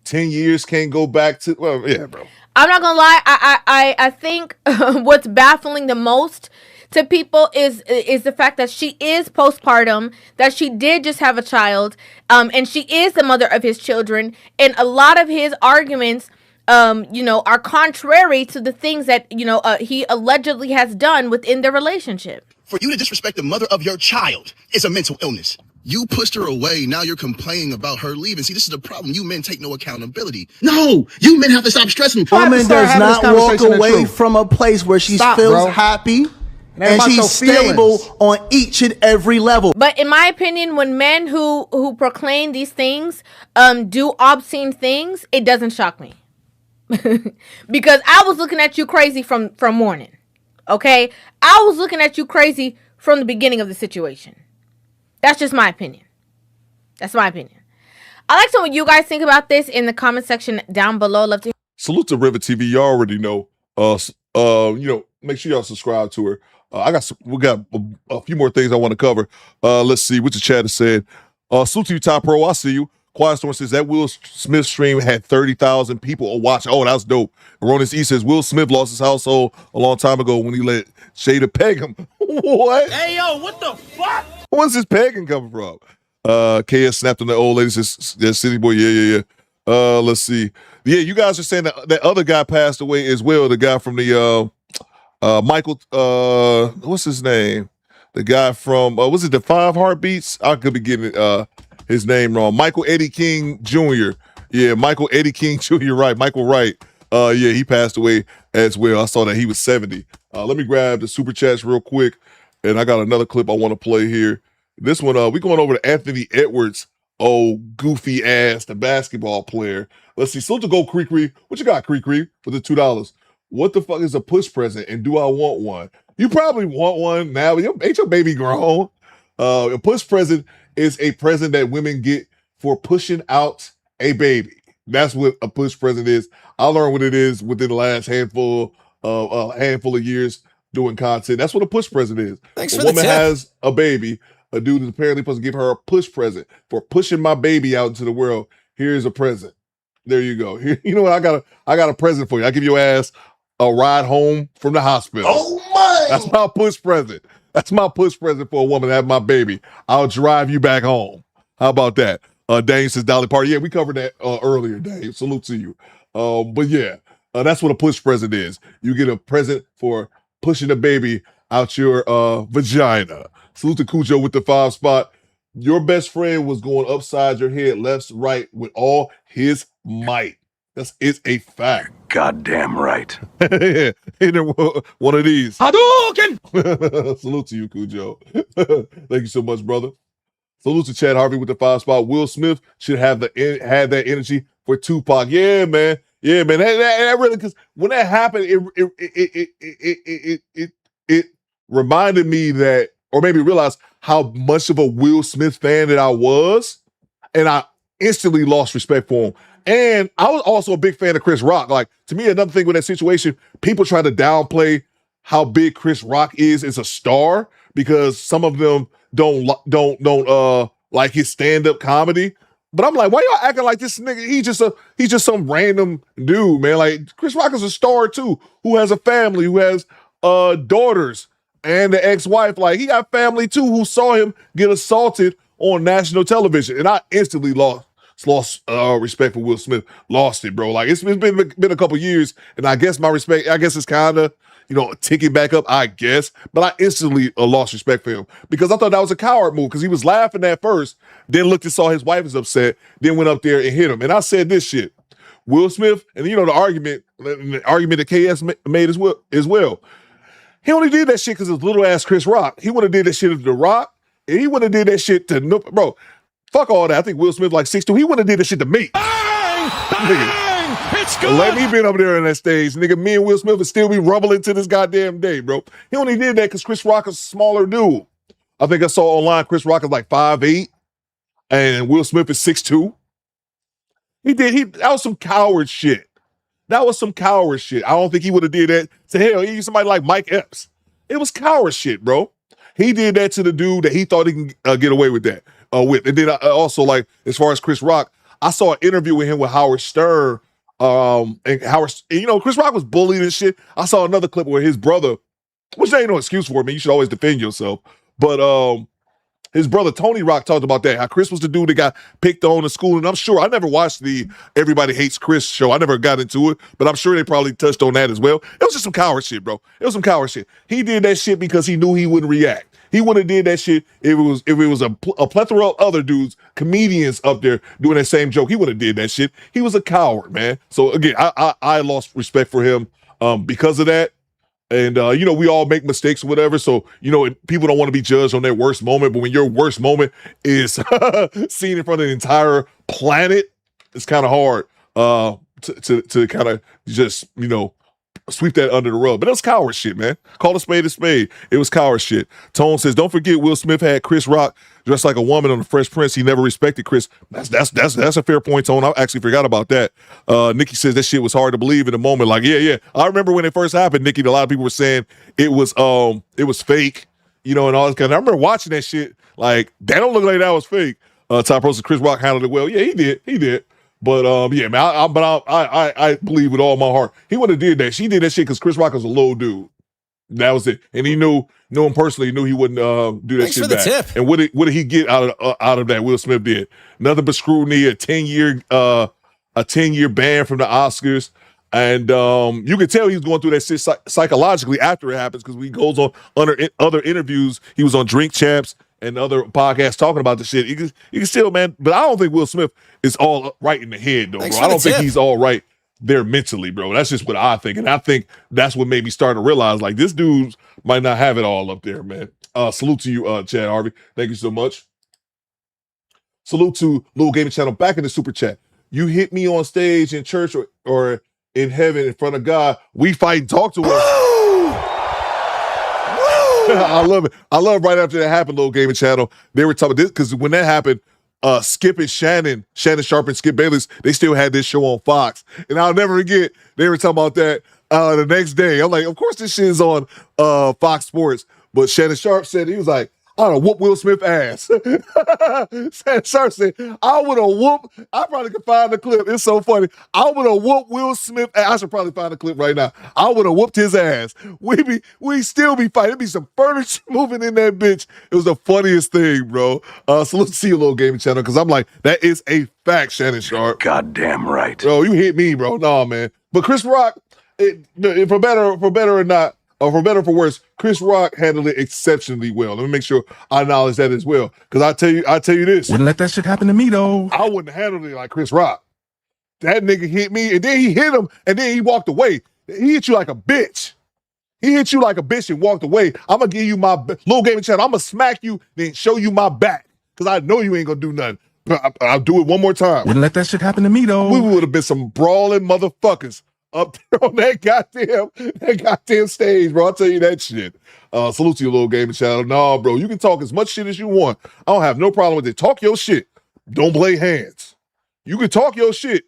10 years can't go back to, well, yeah, bro. I'm not gonna lie. I think what's baffling the most to people is the fact that she is postpartum, that she did just have a child, and she is the mother of his children, and a lot of his arguments are contrary to the things that, he allegedly has done within their relationship. For you to disrespect the mother of your child is a mental illness. You pushed her away. Now you're complaining about her leaving. See, this is the problem. You men take no accountability. No, you men have to stop stressing. Woman does not walk away from a place where she feels happy and she's stable on each and every level. But in my opinion, when men who proclaim these things do obscene things, it doesn't shock me. Because I was looking at you crazy from morning. Okay? I was looking at you crazy from the beginning of the situation. That's just my opinion. That's my opinion. I'd like to know what you guys think about this in the comment section down below. Love to. Salute to River TV. You already know. Make sure y'all subscribe to her. We got a few more things I want to cover. Let's see what the chat has said. Salute to you, Top Pro. I see you. Quiet Storm says that Will Smith stream had 30,000 people watch. Oh, that's dope. Ronis E says Will Smith lost his household a long time ago when he let Shada peg him. What? Hey, yo, what the fuck? Where's this pegging coming from? KS snapped on the old lady, says, yeah, City Boy, yeah. Let's see. Yeah, you guys are saying that other guy passed away as well. The guy from the Michael, what's his name? The guy from, was it the 5 Heartbeats? I could be getting his name wrong. Michael Eddie King Jr. Yeah, Michael Eddie King Jr. Right, Michael Wright. Yeah, he passed away as well. I saw that he was 70. Let me grab the super chats real quick, and I got another clip I want to play here. This one, we going over to Anthony Edwards. Oh, goofy ass, the basketball player. Let's see. Salute to Go Creek. What you got, Creek, for the $2? What the fuck is a push present, and do I want one? You probably want one now. Ain't your baby grown? A push present is a present that women get for pushing out a baby. That's what a push present is. I learned what it is within the last handful of years doing content. That's what a push present is. Thanks a for the woman tip. has a baby. A dude is apparently supposed to give her a push present for pushing my baby out into the world. Here's a present. There you go. Here, you know what? I got a present for you. I give your ass a ride home from the hospital. Oh my! That's my push present. That's my push present for a woman to have my baby. I'll drive you back home. How about that? Dane says Dolly Party. Yeah, we covered that earlier, Dave. Salute to you. But yeah, that's what a push present is. You get a present for pushing a baby out your vagina. Salute to Cujo with the 5 spot. Your best friend was going upside your head, left, right, with all his might. It's a fact. Goddamn right. Yeah, one of these. Hadouken! Salute to you, Cujo. Thank you so much, brother. Salute to Chad Harvey with the 5 spot. Will Smith should have that energy for Tupac. Yeah, man. Yeah, man. That really, because when that happened, it reminded me that, or made me realize how much of a Will Smith fan that I was, and I instantly lost respect for him. And I was also a big fan of Chris Rock. Like, to me, another thing with that situation, people try to downplay how big Chris Rock is as a star because some of them don't like his stand-up comedy. But I'm like, why y'all acting like this nigga? He's just some random dude, man. Like, Chris Rock is a star too, who has a family, who has daughters and an ex-wife. Like, he got family too who saw him get assaulted on national television. And I instantly lost respect for Will Smith. Lost it, bro. Like, it's been a couple years, and I guess my respect, it's kind of, ticking back up, I guess. But I instantly lost respect for him because I thought that was a coward move because he was laughing at first, then looked and saw his wife was upset, then went up there and hit him. And I said this shit. Will Smith, and the argument that KS made as well. He only did that shit because of little ass Chris Rock. He would have did that shit to The Rock, and he would have did that shit to bro. Fuck all that. I think Will Smith like 6'2". He wouldn't have did that shit to me. Bang! Bang! It's good! Let me been up there on that stage, nigga. Me and Will Smith would still be rumbling to this goddamn day, bro. He only did that because Chris Rock is a smaller dude. I think I saw online Chris Rock is like 5'8", and Will Smith is 6'2". That was some coward shit. That was some coward shit. I don't think he would have did that to hell. He used somebody like Mike Epps. It was coward shit, bro. He did that to the dude that he thought he can get away with that. And then I also, like, as far as Chris Rock, I saw an interview with him with Howard Stern. And Howard, Chris Rock was bullied and shit. I saw another clip where his brother, which ain't no excuse for it, man. You should always defend yourself. But his brother Tony Rock talked about that. How Chris was the dude that got picked on in school. And I'm sure I never watched the Everybody Hates Chris show. I never got into it, but I'm sure they probably touched on that as well. It was just some coward shit, bro. It was some coward shit. He did that shit because he knew he wouldn't react. He wouldn't have did that shit if it was a plethora of other dudes, comedians up there doing that same joke. He would have did that shit. He was a coward, man. So again, I lost respect for him because of that. And we all make mistakes or whatever. So people don't want to be judged on their worst moment. But when your worst moment is seen in front of the entire planet, it's kind of hard to kind of just sweep that under the rug. But that was coward shit, man. Call a spade a spade. It was coward shit. Tone says, don't forget Will Smith had Chris Rock dressed like a woman on The Fresh Prince. He never respected Chris. That's a fair point, Tone. I actually forgot about that. Nikki says that shit was hard to believe in the moment. Like, yeah. I remember when it first happened, Nikki, a lot of people were saying it was fake, and all this kind of. I remember watching that shit, like, that don't look like that was fake. Top Pro says Chris Rock handled it well. Yeah, he did. But yeah, man, I believe with all my heart he would have did that. She did that shit because Chris Rock was a low dude. That was it, and he knew him personally. Knew he wouldn't do that. Thanks shit for the back. Tip. And what did he get out of that? Will Smith did nothing but scrutiny. A 10-year ban from the Oscars, and you could tell he was going through that shit psychologically after it happens because he goes on other interviews. He was on Drink Champs and other podcasts talking about the shit. You can still, man, but I don't think Will Smith is all right in the head, though, bro. I don't think he's all right there mentally, bro. That's just what I think. And I think that's what made me start to realize, like, this dude might not have it all up there, man. Salute to you, Chad Harvey. Thank you so much. Salute to Little Gaming Channel back in the super chat. You hit me on stage in church or in heaven in front of God. We fight and talk to him. I love it. I love right after that happened, Little Gaming Channel. They were talking this because when that happened, Skip and Shannon Sharp and Skip Bayless, they still had this show on Fox. And I'll never forget, they were talking about that the next day. I'm like, of course this shit is on Fox Sports. But Shannon Sharp said, he was like, I would have whooped Will Smith ass. Shannon Sharp said, I would have whooped, I probably could find the clip. It's so funny. I would have whooped Will Smith ass. I should probably find the clip right now. I would have whooped his ass. We still be fighting. There'd be some furniture moving in that bitch. It was the funniest thing, bro. So let's see a Little Gaming Channel, because I'm like, that is a fact, Shannon Sharp. Goddamn right. Bro, you hit me, bro. Nah, man. But Chris Rock, for better or not, or for better or for worse, Chris Rock handled it exceptionally well. Let me make sure I acknowledge that as well. Because I tell you this. Wouldn't let that shit happen to me, though. I wouldn't have handled it like Chris Rock. That nigga hit me, and then he hit him, and then he walked away. He hit you like a bitch. He hit you like a bitch and walked away. I'm going to give you my Little Gaming Channel. I'm going to smack you, then show you my back. Because I know you ain't going to do nothing. But I'll do it one more time. Wouldn't let that shit happen to me, though. We would have been some brawling motherfuckers up there on that goddamn stage, bro. I'll tell you that shit. Salute to your Little Gaming Channel. Nah, bro, you can talk as much shit as you want. I don't have no problem with it. Talk your shit. Don't lay hands. You can talk your shit,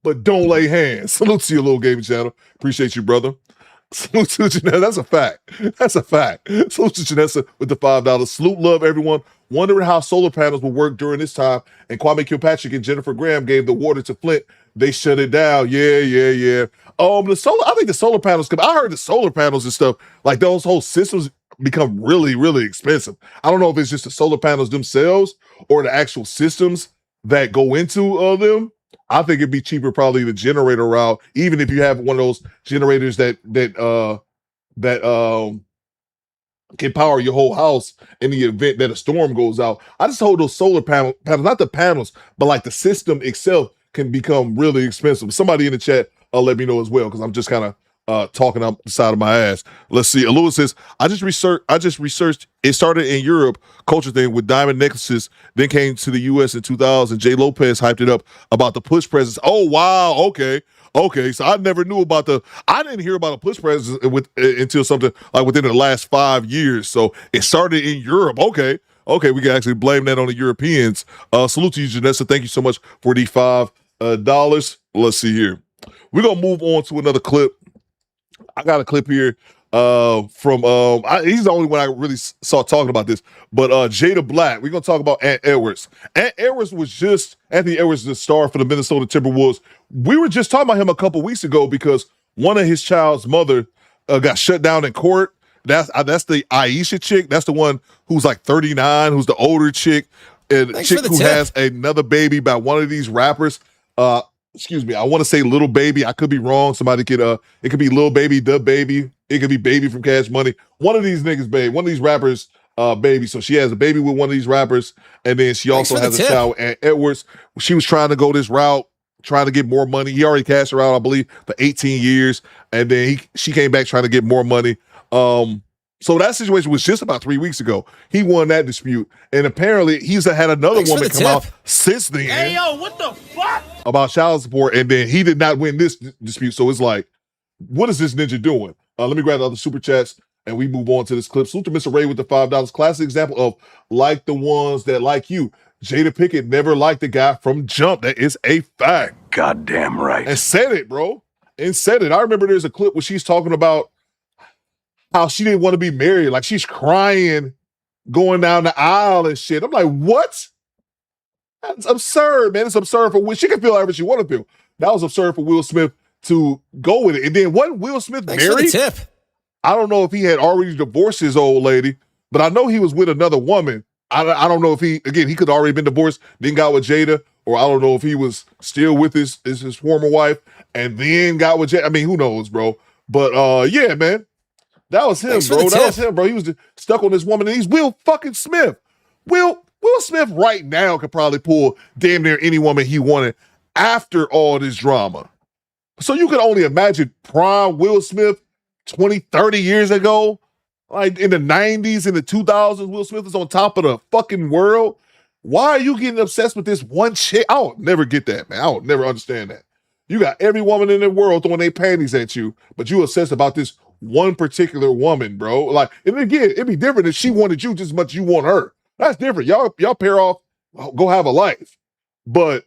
but don't lay hands. Salute to your Little Gaming Channel. Appreciate you, brother. Salute to Janessa. That's a fact. That's a fact. Salute to Janessa with the $5. Salute, love everyone. Wondering how solar panels will work during this time. And Kwame Kilpatrick and Jennifer Graham gave the water to Flint. They shut it down. Yeah. I think the solar panels, because I heard the solar panels and stuff, like those whole systems become really, really expensive. I don't know if it's just the solar panels themselves or the actual systems that go into them. I think it'd be cheaper probably the generator route, even if you have one of those generators that can power your whole house in the event that a storm goes out. I just hold those solar panels, not the panels, but like the system itself can become really expensive. Somebody in the chat let me know as well, because I'm just kind of talking out the side of my ass. Let's see. Lewis says, I just researched. It started in Europe, culture thing with diamond necklaces, then came to the U.S. in 2000. Jay Lopez hyped it up about the push presents. Oh, wow. Okay. So I never knew about I didn't hear about a push present until something like within the last 5 years. So it started in Europe. Okay, we can actually blame that on the Europeans. Salute to you, Janessa. Thank you so much for the $5. Let's see here. We're going to move on to another clip. I got a clip here from he's the only one I really saw talking about this, but Jada Black. We're gonna talk about Ant Edwards. Anthony Edwards, the star for the Minnesota Timberwolves. We were just talking about him a couple weeks ago because one of his child's mother got shut down in court. That's the Aisha chick. That's the one who's like 39, who's the older chick, and chick who has another baby by one of these rappers. Excuse me, I want to say Little Baby. I could be wrong. Somebody could, it could be Lil Baby, the Baby. It could be Baby from Cash Money. One of these niggas, babe. One of these rappers, baby. So she has a baby with one of these rappers, and then she also has a child with Ant Edwards. She was trying to go this route, trying to get more money. He already cashed her out, I believe, for 18 years, and then she came back trying to get more money. So that situation was just about 3 weeks ago. He won that dispute, and apparently he's had another woman come out since then. Hey, yo, what the fuck? About child support, and then he did not win this dispute. So it's like, what is this ninja doing? Let me grab the other super chats, and we move on to this clip. Salute to Mr. Ray with the $5. Classic example of like the ones that like you. Jada Pinkett never liked the guy from jump. That is a fact. Goddamn right. And said it, bro. And said it. I remember there's a clip where she's talking about how she didn't want to be married. Like she's crying, going down the aisle and shit. I'm like, what? That's absurd, man. It's absurd for Will. She can feel however she want to feel. That was absurd for Will Smith to go with it. And then wasn't Will Smith married? For the tip. I don't know if he had already divorced his old lady, but I know he was with another woman. I don't know if he could have already been divorced, then got with Jada, or I don't know if he was still with his former wife and then got with Jada. I mean, who knows, bro? But yeah, man. That was him, bro. That was him, bro. He was stuck on this woman, and he's Will fucking Smith. Will Smith right now could probably pull damn near any woman he wanted after all this drama. So you can only imagine prime Will Smith 20, 30 years ago, like in the 90s, in the 2000s, Will Smith is on top of the fucking world. Why are you getting obsessed with this one chick? I will never get that, man. I will never understand that. You got every woman in the world throwing their panties at you, but you obsessed about this one particular woman, bro. Like, and again, it'd be different if she wanted you just as much as you want her. That's different. Y'all pair off, go have a life. But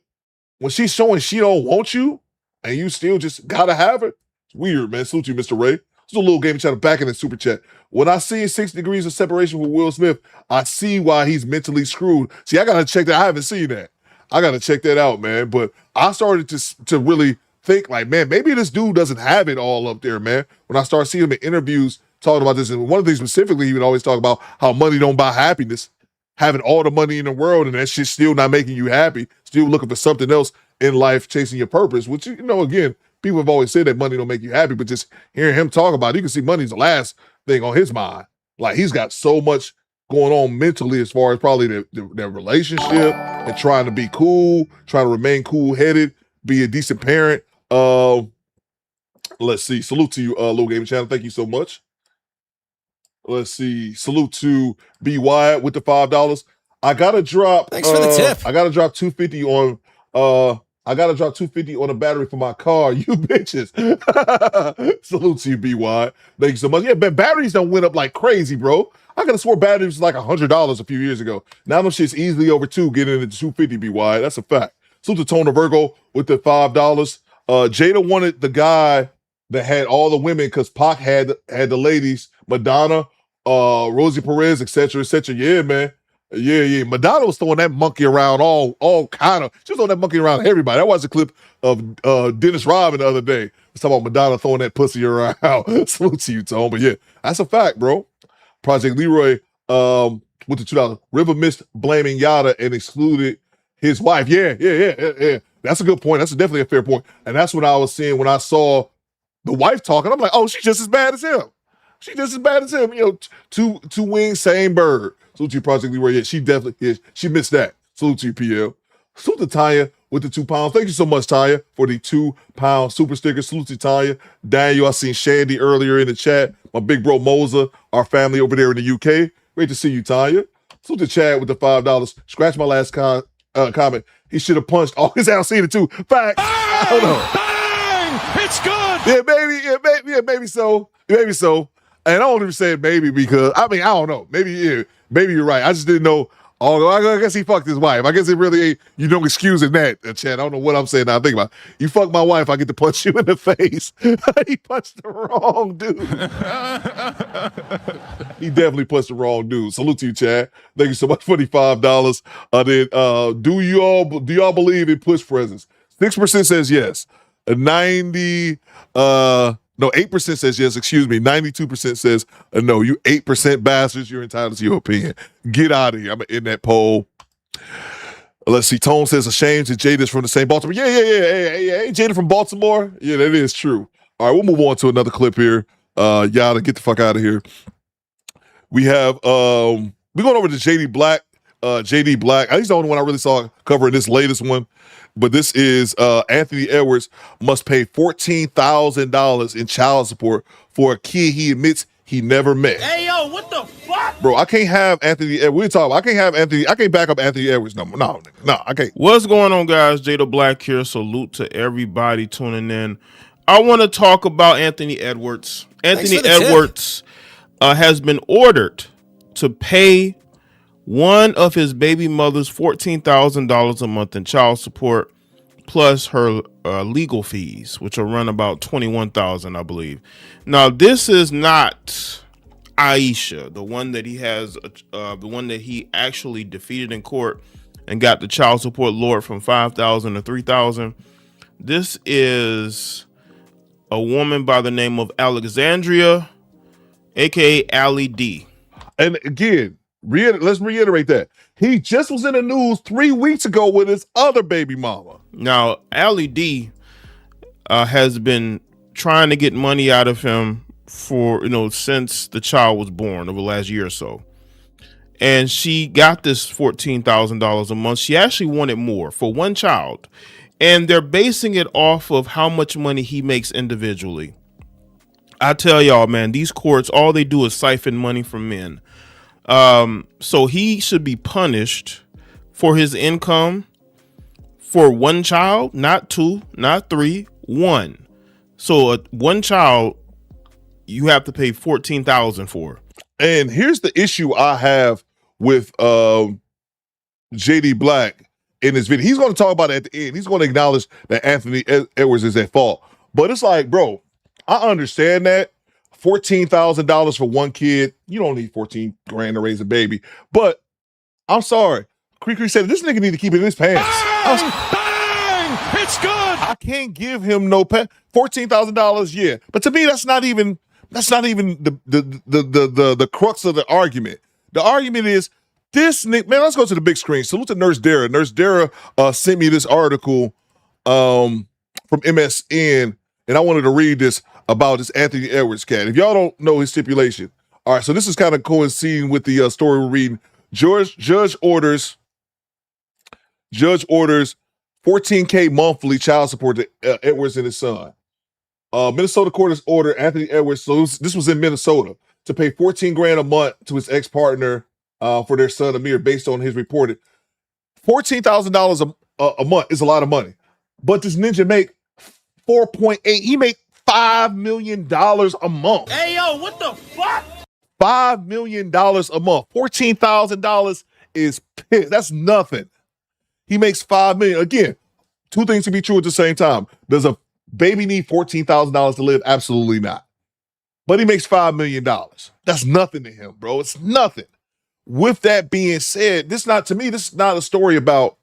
when she's showing she don't want you, and you still just gotta have it, it's weird, man. Salute you, Mr. Ray. It's a little game chat back in the super chat. When I see 6 degrees of separation with Will Smith, I see why he's mentally screwed. See, I gotta check that. I haven't seen that. I gotta check that out, man. But I started to really think, like, man, maybe this dude doesn't have it all up there, man. When I start seeing him in interviews talking about this, and one of the things specifically, he would always talk about how money don't buy happiness. Having all the money in the world and that shit's still not making you happy, still looking for something else in life, chasing your purpose, which, you know, again, people have always said that money don't make you happy, but just hearing him talk about it, you can see money's the last thing on his mind. Like, he's got so much going on mentally as far as probably their relationship and trying to be cool, trying to remain cool-headed, be a decent parent. Let's see. Salute to you, Little Gaming Channel. Thank you so much. Let's see. Salute to B Wyatt with the $5. I gotta drop. Thanks for the tip. I gotta drop $250 on. I gotta drop $250 on a battery for my car. You bitches. Salute to you, B Wyatt. Thank you so much. Yeah, but batteries don't went up like crazy, bro. I could have swore batteries was like $100 a few years ago. Now them shit's easily over $2, getting into $250. B Wyatt. That's a fact. Salute to Tona Virgo with the $5. Jada wanted the guy that had all the women because Pac had the ladies, Madonna, Rosie Perez, etc., etc. Yeah, man. Yeah. Madonna was throwing that monkey around all kind of. She was throwing that monkey around everybody. I watched a clip of Dennis Rodman the other day. It's talking about Madonna throwing that pussy around. Salute to you, Tone. But yeah, that's a fact, bro. Project Leroy with the $2. River missed blaming Yada and excluded his wife. Yeah. That's a good point. That's definitely a fair point. And that's what I was seeing when I saw the wife talking. I'm like, oh, she's just as bad as him. She just as bad as him. You know, two wings, same bird. Salute to you, Project Leroy. Yeah, she definitely is. She missed that. Salute to you, PL. Salute to Tanya with the £2. Thank you so much, Tanya, for the £2 super sticker. Salute to Tanya. Daniel, I seen Shandy earlier in the chat. My big bro Moza, our family over there in the UK. Great to see you, Tanya. Salute to Chad with the $5. Scratch my last comment. He should have punched all his ass. Seen it too. Fact. I don't know. Bang! It's good. Yeah, maybe so. Maybe so. And I don't even say maybe because, I mean, I don't know. Maybe you're right. I just didn't know. Oh, I guess he fucked his wife. I guess it really ain't, you don't excuse in that, Chad. I don't know what I'm saying now. Think about it. You fuck my wife, I get to punch you in the face. He punched the wrong dude. He definitely punched the wrong dude. Salute to you, Chad. Thank you so much for the $5. Then, do y'all believe in push presents? 6% says yes. 8% says yes, excuse me. 92% says no. You 8% bastards, you're entitled to your opinion. Get out of here. I'm in that poll. Let's see. Tone says a shame to Jada's from the same Baltimore. Yeah. Hey, Jada from Baltimore? Yeah, that is true. All right, we'll move on to another clip here. Yada, get the fuck out of here. We have we're going over to JD Black. JD Black. He's the only one I really saw covering this latest one. But this is Anthony Edwards must pay $14,000 in child support for a kid he admits he never met. Hey, yo, what the fuck? Bro, I can't have Anthony Edwards. We're talking about, I can't back up Anthony Edwards. No, I can't. What's going on, guys? Jada Black here. Salute to everybody tuning in. I want to talk about Anthony Edwards. Anthony Edwards has been ordered to pay one of his baby mother's $14,000 a month in child support, plus her legal fees, which will run about $21,000, I believe. Now, this is not Aisha, the one that he has, the one that he actually defeated in court and got the child support lowered from $5,000 to $3,000. This is a woman by the name of Alexandria, aka Allie D. And again, let's reiterate that. He just was in the news 3 weeks ago with his other baby mama. Now, Allie D has been trying to get money out of him for, since the child was born over the last year or so. And she got this $14,000 a month. She actually wanted more for one child. And they're basing it off of how much money he makes individually. I tell y'all, man, these courts, all they do is siphon money from men. So he should be punished for his income for one child, not two, not three, one. So one child, you have to pay $14,000 for. And here's the issue I have with JD Black in this video. He's going to talk about it at the end. He's going to acknowledge that Anthony Edwards is at fault. But it's like, bro, I understand that. $14,000 for one kid. You don't need 14 grand to raise a baby. But I'm sorry. Cree said this nigga need to keep it in his pants. Bang! It's good. I can't give him no $14,000. Yeah, but to me, that's not even the crux of the argument. The argument is this nigga. Man, let's go to the big screen. Salute to Nurse Dara. Nurse Dara sent me this article from MSN, and I wanted to read this about this Anthony Edwards cat. If y'all don't know his stipulation, all right. So this is kind of coinciding with the story we're reading. Judge orders $14K monthly child support to Edwards and his son. Minnesota court has ordered Anthony Edwards, so this was in Minnesota, to pay 14 grand a month to his ex-partner for their son Amir, based on his reported $14,000 a month is a lot of money. But this ninja make 4.8. He make $5 million a month. Hey, yo, what the fuck? $5 million a month. $14,000 is piss. That's nothing. He makes $5 million. Again, two things can be true at the same time. Does a baby need $14,000 to live? Absolutely not. But he makes $5 million. That's nothing to him, bro. It's nothing. With that being said, this is not a story about,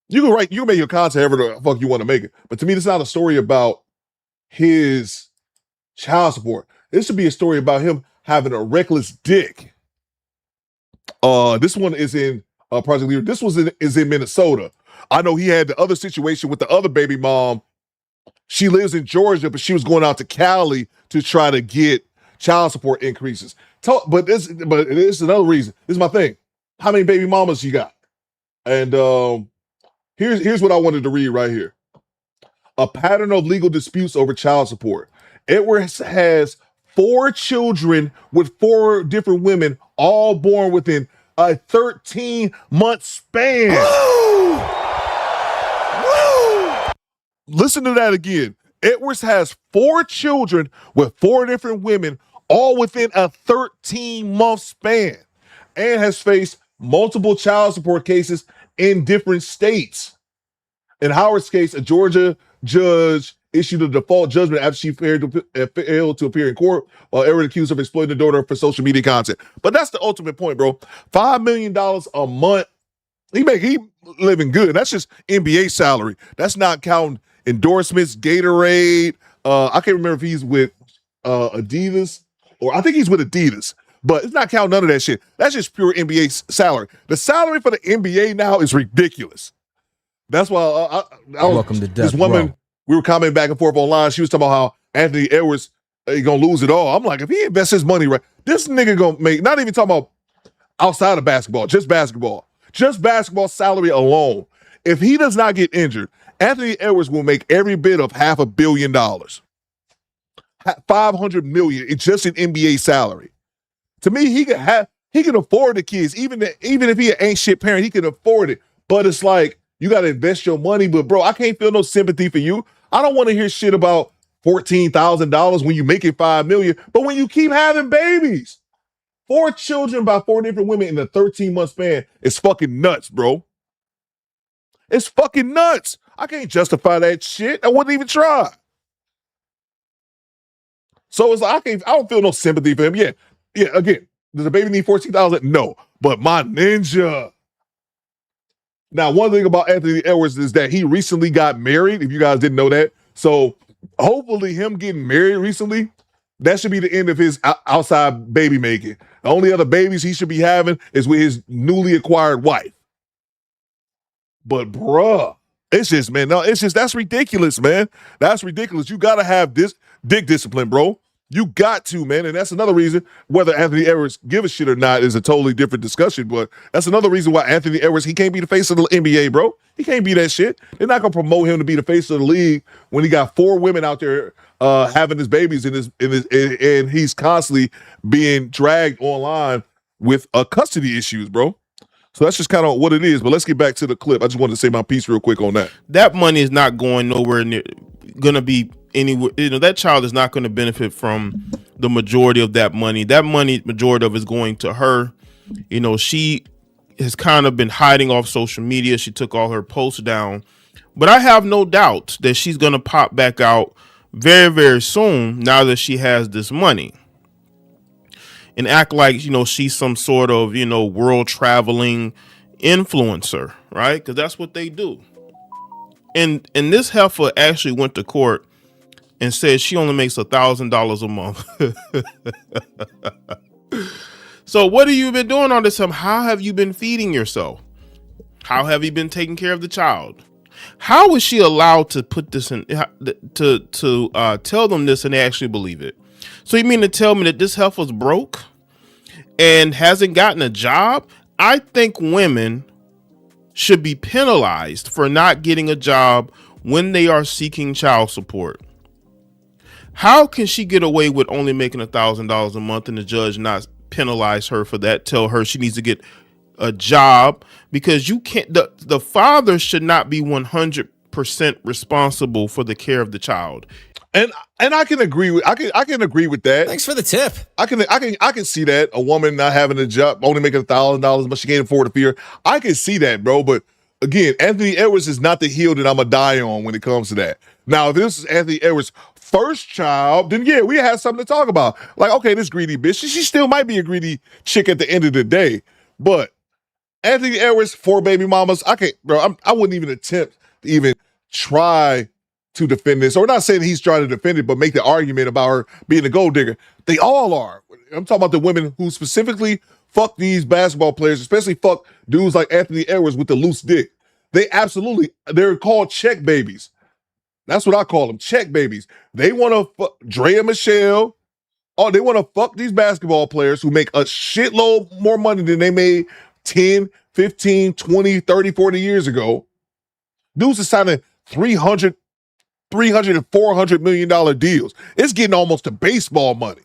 you can make your content however the fuck you want to make it. But to me, this is not a story about his child support. This should be a story about him having a reckless dick. This one is in Project Leader. This is in Minnesota. I know he had the other situation with the other baby mom. She lives in Georgia, but she was going out to Cali to try to get child support increases. But this is another reason. This is my thing. How many baby mamas you got? And here's what I wanted to read right here. A pattern of legal disputes over child support. Edwards has 4 children with 4 different women, all born within a 13-month span. Woo! Woo! Listen to that again. Edwards has 4 children with 4 different women, all within a 13-month span, and has faced multiple child support cases in different states. In Howard's case, a Georgia judge issued a default judgment after she failed to appear in court while Edward accused of exploiting the daughter for social media content. But that's the ultimate point, bro. $5 million a month. He living good. That's just NBA salary. That's not counting endorsements, Gatorade. I can't remember if he's with Adidas, or I think he's with Adidas. But it's not counting none of that shit. That's just pure NBA salary. The salary for the NBA now is ridiculous. That's why I welcome to death. This woman, we were commenting back and forth online. She was talking about how Anthony Edwards gonna lose it all. I'm like, if he invests his money right, this nigga gonna make, not even talking about outside of basketball, just basketball salary alone. If he does not get injured, Anthony Edwards will make every bit of $500 million, $500 million just in NBA salary. To me, he can afford the kids, even if he ain't shit parent, he can afford it. But it's like, you got to invest your money. But bro, I can't feel no sympathy for you. I don't want to hear shit about $14,000 when you make it $5 million. But when you keep having babies, 4 children by 4 different women in a 13-month span is fucking nuts, bro. It's fucking nuts. I can't justify that shit. I wouldn't even try. So it's like, I don't feel no sympathy for him. Yeah. Again, does a baby need $14,000? No. But my ninja. Now, one thing about Anthony Edwards is that he recently got married, if you guys didn't know that. So hopefully him getting married recently, that should be the end of his outside baby making. The only other babies he should be having is with his newly acquired wife. But bruh, it's just, man, no, it's just, that's ridiculous, man. That's ridiculous. You got to have this dick discipline, bro. You got to, man. And that's another reason, whether Anthony Edwards give a shit or not is a totally different discussion. But that's another reason why Anthony Edwards, he can't be the face of the NBA, bro. He can't be that shit. They're not going to promote him to be the face of the league when he got 4 women out there having his babies and he's constantly being dragged online with custody issues, bro. So that's just kind of what it is. But let's get back to the clip. I just wanted to say my piece real quick on that. That money is not going nowhere near, going to be anywhere. You know, that child is not going to benefit from the majority of that money. That money, majority of it is going to her. You know, she has kind of been hiding off social media. She took all her posts down. But I have no doubt that she's going to pop back out very, very soon now that she has this money. And act like, you know, she's some sort of, you know, world traveling influencer, right? Because that's what they do. And this heifer actually went to court and said she only makes $1,000 a month. So what have you been doing all this time? How have you been feeding yourself? How have you been taking care of the child? How was she allowed to put this in to tell them this and they actually believe it? So you mean to tell me that this heifer's broke and hasn't gotten a job? I think women should be penalized for not getting a job when they are seeking child support. How can she get away with only making $1,000 a month and the judge not penalize her for that? Tell her she needs to get a job, because you can't. The father should not be 100% responsible for the care of the child. And I can agree with I can agree with that. Thanks for the tip. I can see that, a woman not having a job, only making $1,000, but she can't afford to feed her. I can see that, bro. But again, Anthony Edwards is not the heel that I'm gonna die on when it comes to that. Now, if this is Anthony Edwards' first child, then yeah, we have something to talk about. Like, okay, this greedy bitch, she still might be a greedy chick at the end of the day. But Anthony Edwards, 4 baby mamas, I wouldn't even attempt to even try to defend this, or not saying he's trying to defend it, but make the argument about her being a gold digger. They all are. I'm talking about the women who specifically fuck these basketball players, especially fuck dudes like Anthony Edwards with the loose dick. They're called check babies. That's what I call them, check babies. They want to fuck Drea Michelle. Oh, they want to fuck these basketball players who make a shitload more money than they made 10, 15, 20, 30, 40 years ago. Dudes are signing $300 and $400 million deals. It's getting almost to baseball money.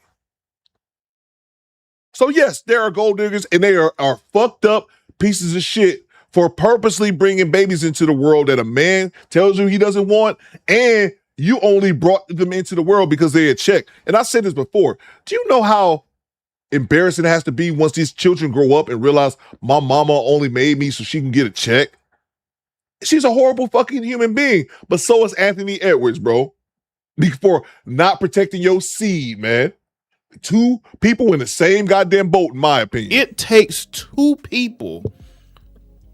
So yes, there are gold diggers, and they are fucked up pieces of shit for purposely bringing babies into the world that a man tells you he doesn't want, and you only brought them into the world because they're a check. And I said this before. Do you know how embarrassing it has to be once these children grow up and realize my mama only made me so she can get a check? She's a horrible fucking human being, but so is Anthony Edwards, bro. For not protecting your seed, man. 2 people in the same goddamn boat, in my opinion. It takes 2 people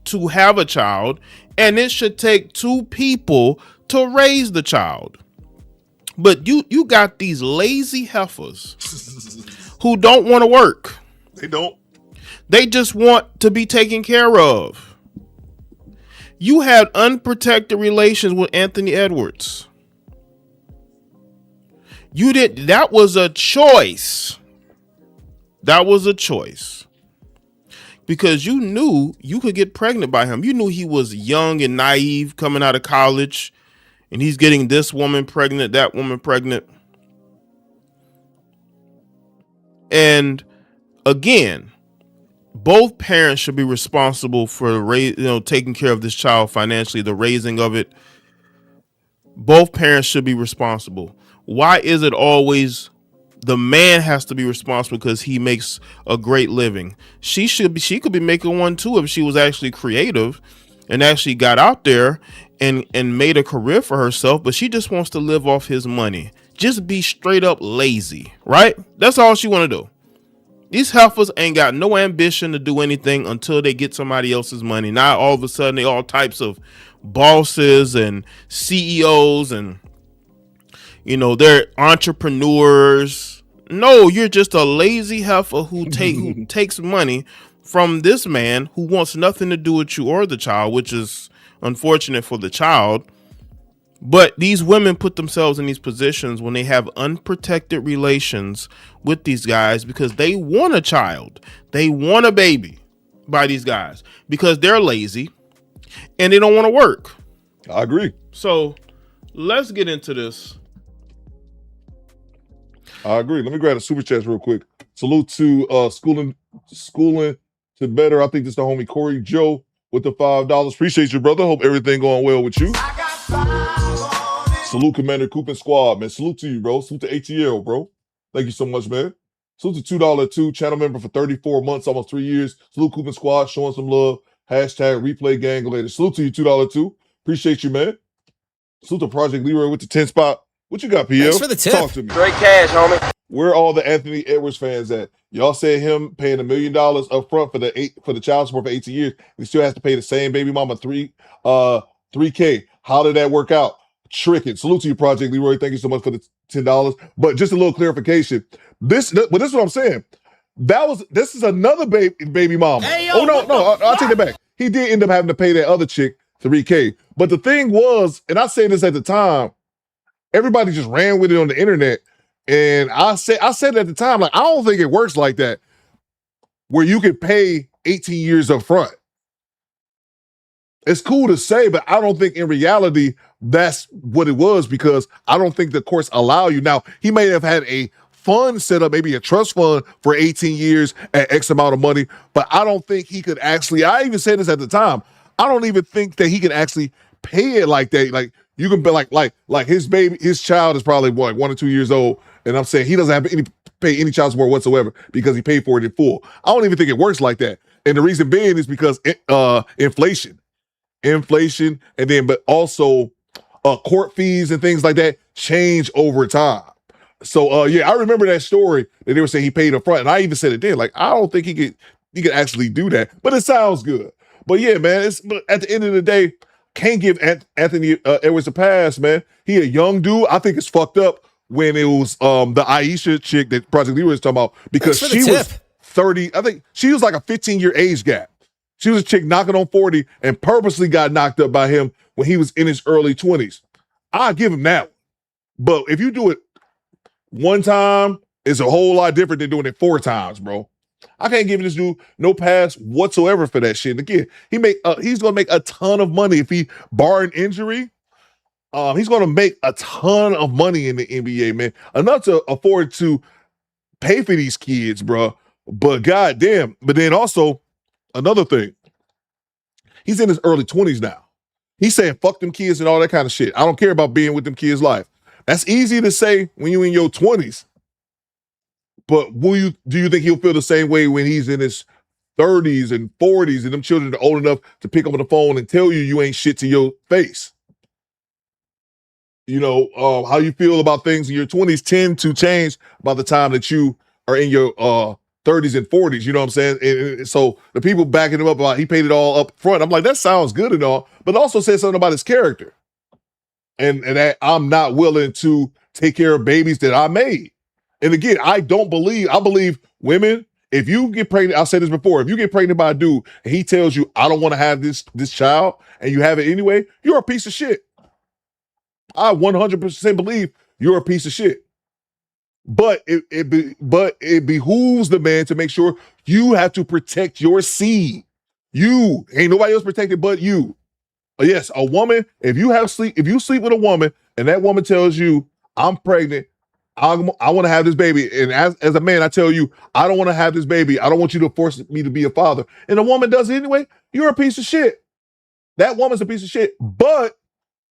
to have a child, and it should take 2 people to raise the child. But you got these lazy heifers who don't want to work. They don't. They just want to be taken care of. You had unprotected relations with Anthony Edwards. That was a choice. That was a choice. Because you knew you could get pregnant by him. You knew he was young and naive coming out of college, and he's getting this woman pregnant, that woman pregnant. And again, both parents should be responsible for taking care of this child financially, the raising of it. Both parents should be responsible. Why is it always the man has to be responsible because he makes a great living? She could be making one too if she was actually creative and actually got out there and made a career for herself, but she just wants to live off his money. Just be straight up lazy, right? That's all she want to do. These heifers ain't got no ambition to do anything until they get somebody else's money. Now all of a sudden they all types of bosses and CEOs and they're entrepreneurs. No, you're just a lazy heifer who takes money from this man who wants nothing to do with you or the child, which is unfortunate for the child. But these women put themselves in these positions when they have unprotected relations with these guys because they want a child. They want a baby by these guys because they're lazy and they don't want to work. I agree. So let's get into this. I agree. Let me grab the super chats real quick. Salute to schooling to better. I think this is the homie Corey Joe with the $5. Appreciate you, brother. Hope everything going well with you. Salute Commander Coop and Squad, man. Salute to you, bro. Salute to ATL, bro. Thank you so much, man. Salute to $2 channel member for 34 months, almost 3 years. Salute Coop and Squad, showing some love. Hashtag replay gang later. Salute to you, $2. Appreciate you, man. Salute to Project Leroy with the 10 spot. What you got, PL? Thanks for the tip. Talk to me. Great cash, homie. Where are all the Anthony Edwards fans at? Y'all said him paying $1 million up front for the child support for 18 years. He still has to pay the same baby mama $3K. How did that work out? Tricking. Salute to you, Project Leroy. Thank you so much for the $10. But just a little clarification. This is what I'm saying. This is another baby mama. Hey, yo, I'll take it back. He did end up having to pay that other chick $3K. But the thing was, and I said this at the time, everybody just ran with it on the internet. And I said at the time, like, I don't think it works like that, where you can pay 18 years up front. It's cool to say, but I don't think in reality that's what it was, because I don't think the courts allow you. Now, he may have had a fund set up, maybe a trust fund for 18 years at X amount of money, but I don't think he could actually, I even said this at the time, I don't even think that he can actually pay it like that. Like, you can be like his child is probably what, 1 or 2 years old, and I'm saying he doesn't have to pay any child support whatsoever because he paid for it in full. I don't even think it works like that. And the reason being is because inflation, and then but also court fees and things like that change over time. So yeah, I remember that story that they were saying he paid up front, and I even said it then. Like, I don't think he could actually do that, but it sounds good. But yeah, man, but at the end of the day, can't give Anthony Edwards a pass, man. He a young dude. I think it's fucked up when it was the Aisha chick that Project Leroy was talking about, because she was 30. I think she was like a 15-year age gap. She was a chick knocking on 40 and purposely got knocked up by him when he was in his early 20s. I'll give him that one. But if you do it one time, it's a whole lot different than doing it 4 times, bro. I can't give this dude no pass whatsoever for that shit. And again, he's gonna make a ton of money if he, barring injury. He's gonna make a ton of money in the NBA, man. Enough to afford to pay for these kids, bro. But goddamn. But then also another thing, he's in his early 20s now. He's saying fuck them kids and all that kind of shit. I don't care about being with them kids' life. That's easy to say when you're in your 20s. But do you think he'll feel the same way when he's in his 30s and 40s and them children are old enough to pick up on the phone and tell you ain't shit to your face? You know, how you feel about things in your 20s tend to change by the time that you are in your 30s and 40s. You know what I'm saying? And so the people backing him up about he paid it all up front, I'm like, that sounds good and all, but it also says something about his character. And that I'm not willing to take care of babies that I made. And again, I believe women, if you get pregnant, I said this before, if you get pregnant by a dude and he tells you, I don't want to have this child, and you have it anyway, you're a piece of shit. I 100% believe you're a piece of shit. But it behooves the man to make sure you have to protect your seed. You ain't nobody else protected but you. Yes, a woman, if you sleep with a woman and that woman tells you, I'm pregnant, I want to have this baby, and as a man, I tell you, I don't want to have this baby. I don't want you to force me to be a father. And a woman does it anyway, you're a piece of shit. That woman's a piece of shit. But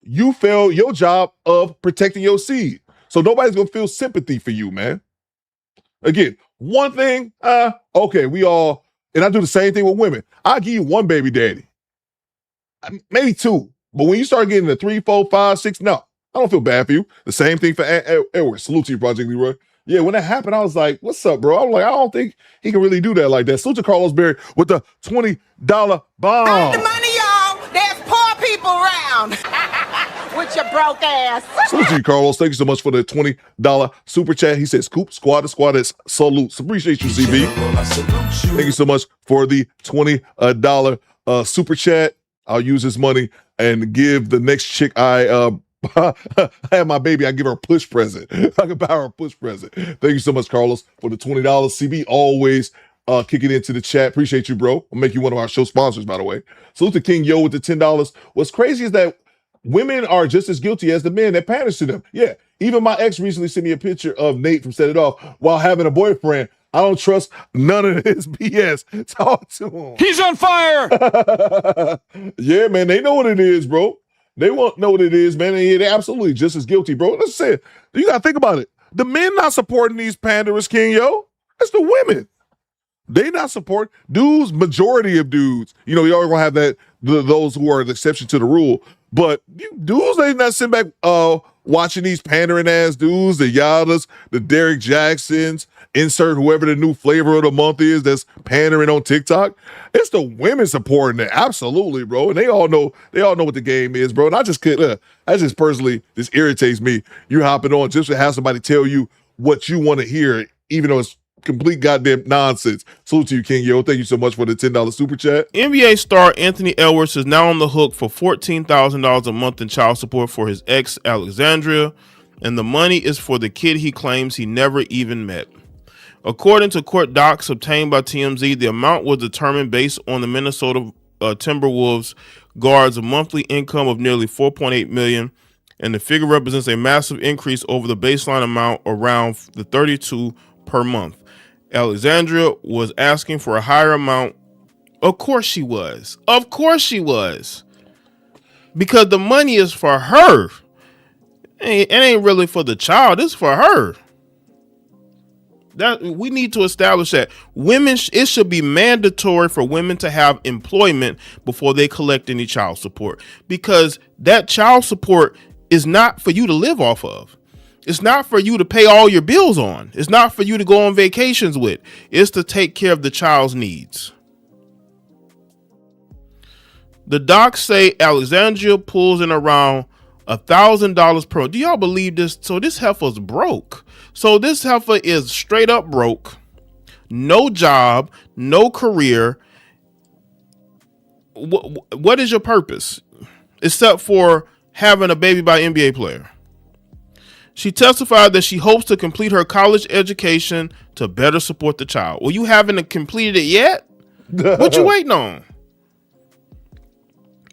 you failed your job of protecting your seed. So nobody's going to feel sympathy for you, man. Again, one thing, okay, and I do the same thing with women. I'll give you one baby daddy. Maybe 2. But when you start getting the 3, 4, 5, 6, no. I don't feel bad for you. The same thing for Edward. Salute to you, Project Leroy. Yeah, when that happened, I was like, what's up, bro? I'm like, I don't think he can really do that like that. Salute to Carlos Berry with the $20 bomb. Earn the money, y'all. There's poor people around. With your broke ass. Salute to you, Carlos. Thank you so much for the $20 super chat. He says, Coop, squad to squad is salute. So appreciate you, CB. Thank you so much for the $20 super chat. I'll use this money and give the next chick I I have my baby, I give her a push present. I can buy her a push present. Thank you so much, Carlos, for the $20. CB always kick it into the chat. Appreciate you, bro. I'll make you one of our show sponsors, by the way. Salute to King Yo with the $10. What's crazy is that women are just as guilty as the men that panders to them. Yeah, even my ex recently sent me a picture of Nate from Set It Off while having a boyfriend. I don't trust none of this BS. Talk to him. He's on fire. Yeah, man, they know what it is, bro. They won't know what it is, man. And they're absolutely just as guilty, bro. Let's say it. You gotta think about it. The men not supporting these panderers, King Yo. It's the women. They not support dudes. Majority of dudes, you know, you always gonna have that those who are the exception to the rule. But dudes, they not sitting back watching these pandering ass dudes, the Yadas, the Derek Jacksons, insert whoever the new flavor of the month is that's pandering on TikTok. It's the women supporting it, absolutely, bro. And they all know what the game is, bro. And I just personally, this irritates me. You hopping on just to have somebody tell you what you want to hear, even though it's complete goddamn nonsense. Salute to you, King Yo. Thank you so much for the $10 super chat. NBA star Anthony Edwards is now on the hook for $14,000 a month in child support for his ex, Alexandria, and the money is for the kid he claims he never even met. According to court docs obtained by TMZ, the amount was determined based on the Minnesota Timberwolves guard's monthly income of nearly $4.8 million, and the figure represents a massive increase over the baseline amount around the $32 per month. Alexandria was asking for a higher amount. Of course she was. Of course she was. Because the money is for her. It ain't really for the child. It's for her. That we need to establish that women, it should be mandatory for women to have employment before they collect any child support, because that child support is not for you to live off of. It's not for you to pay all your bills on. It's not for you to go on vacations with. It's to take care of the child's needs. The docs say Alexandria pulls in around $1,000 per. Do y'all believe this? So this heifer's broke. So this heifer is straight up broke. No job, no career. What is your purpose? Except for having a baby by an NBA player. She testified that she hopes to complete her college education to better support the child. Well, you haven't completed it yet? What you waiting on?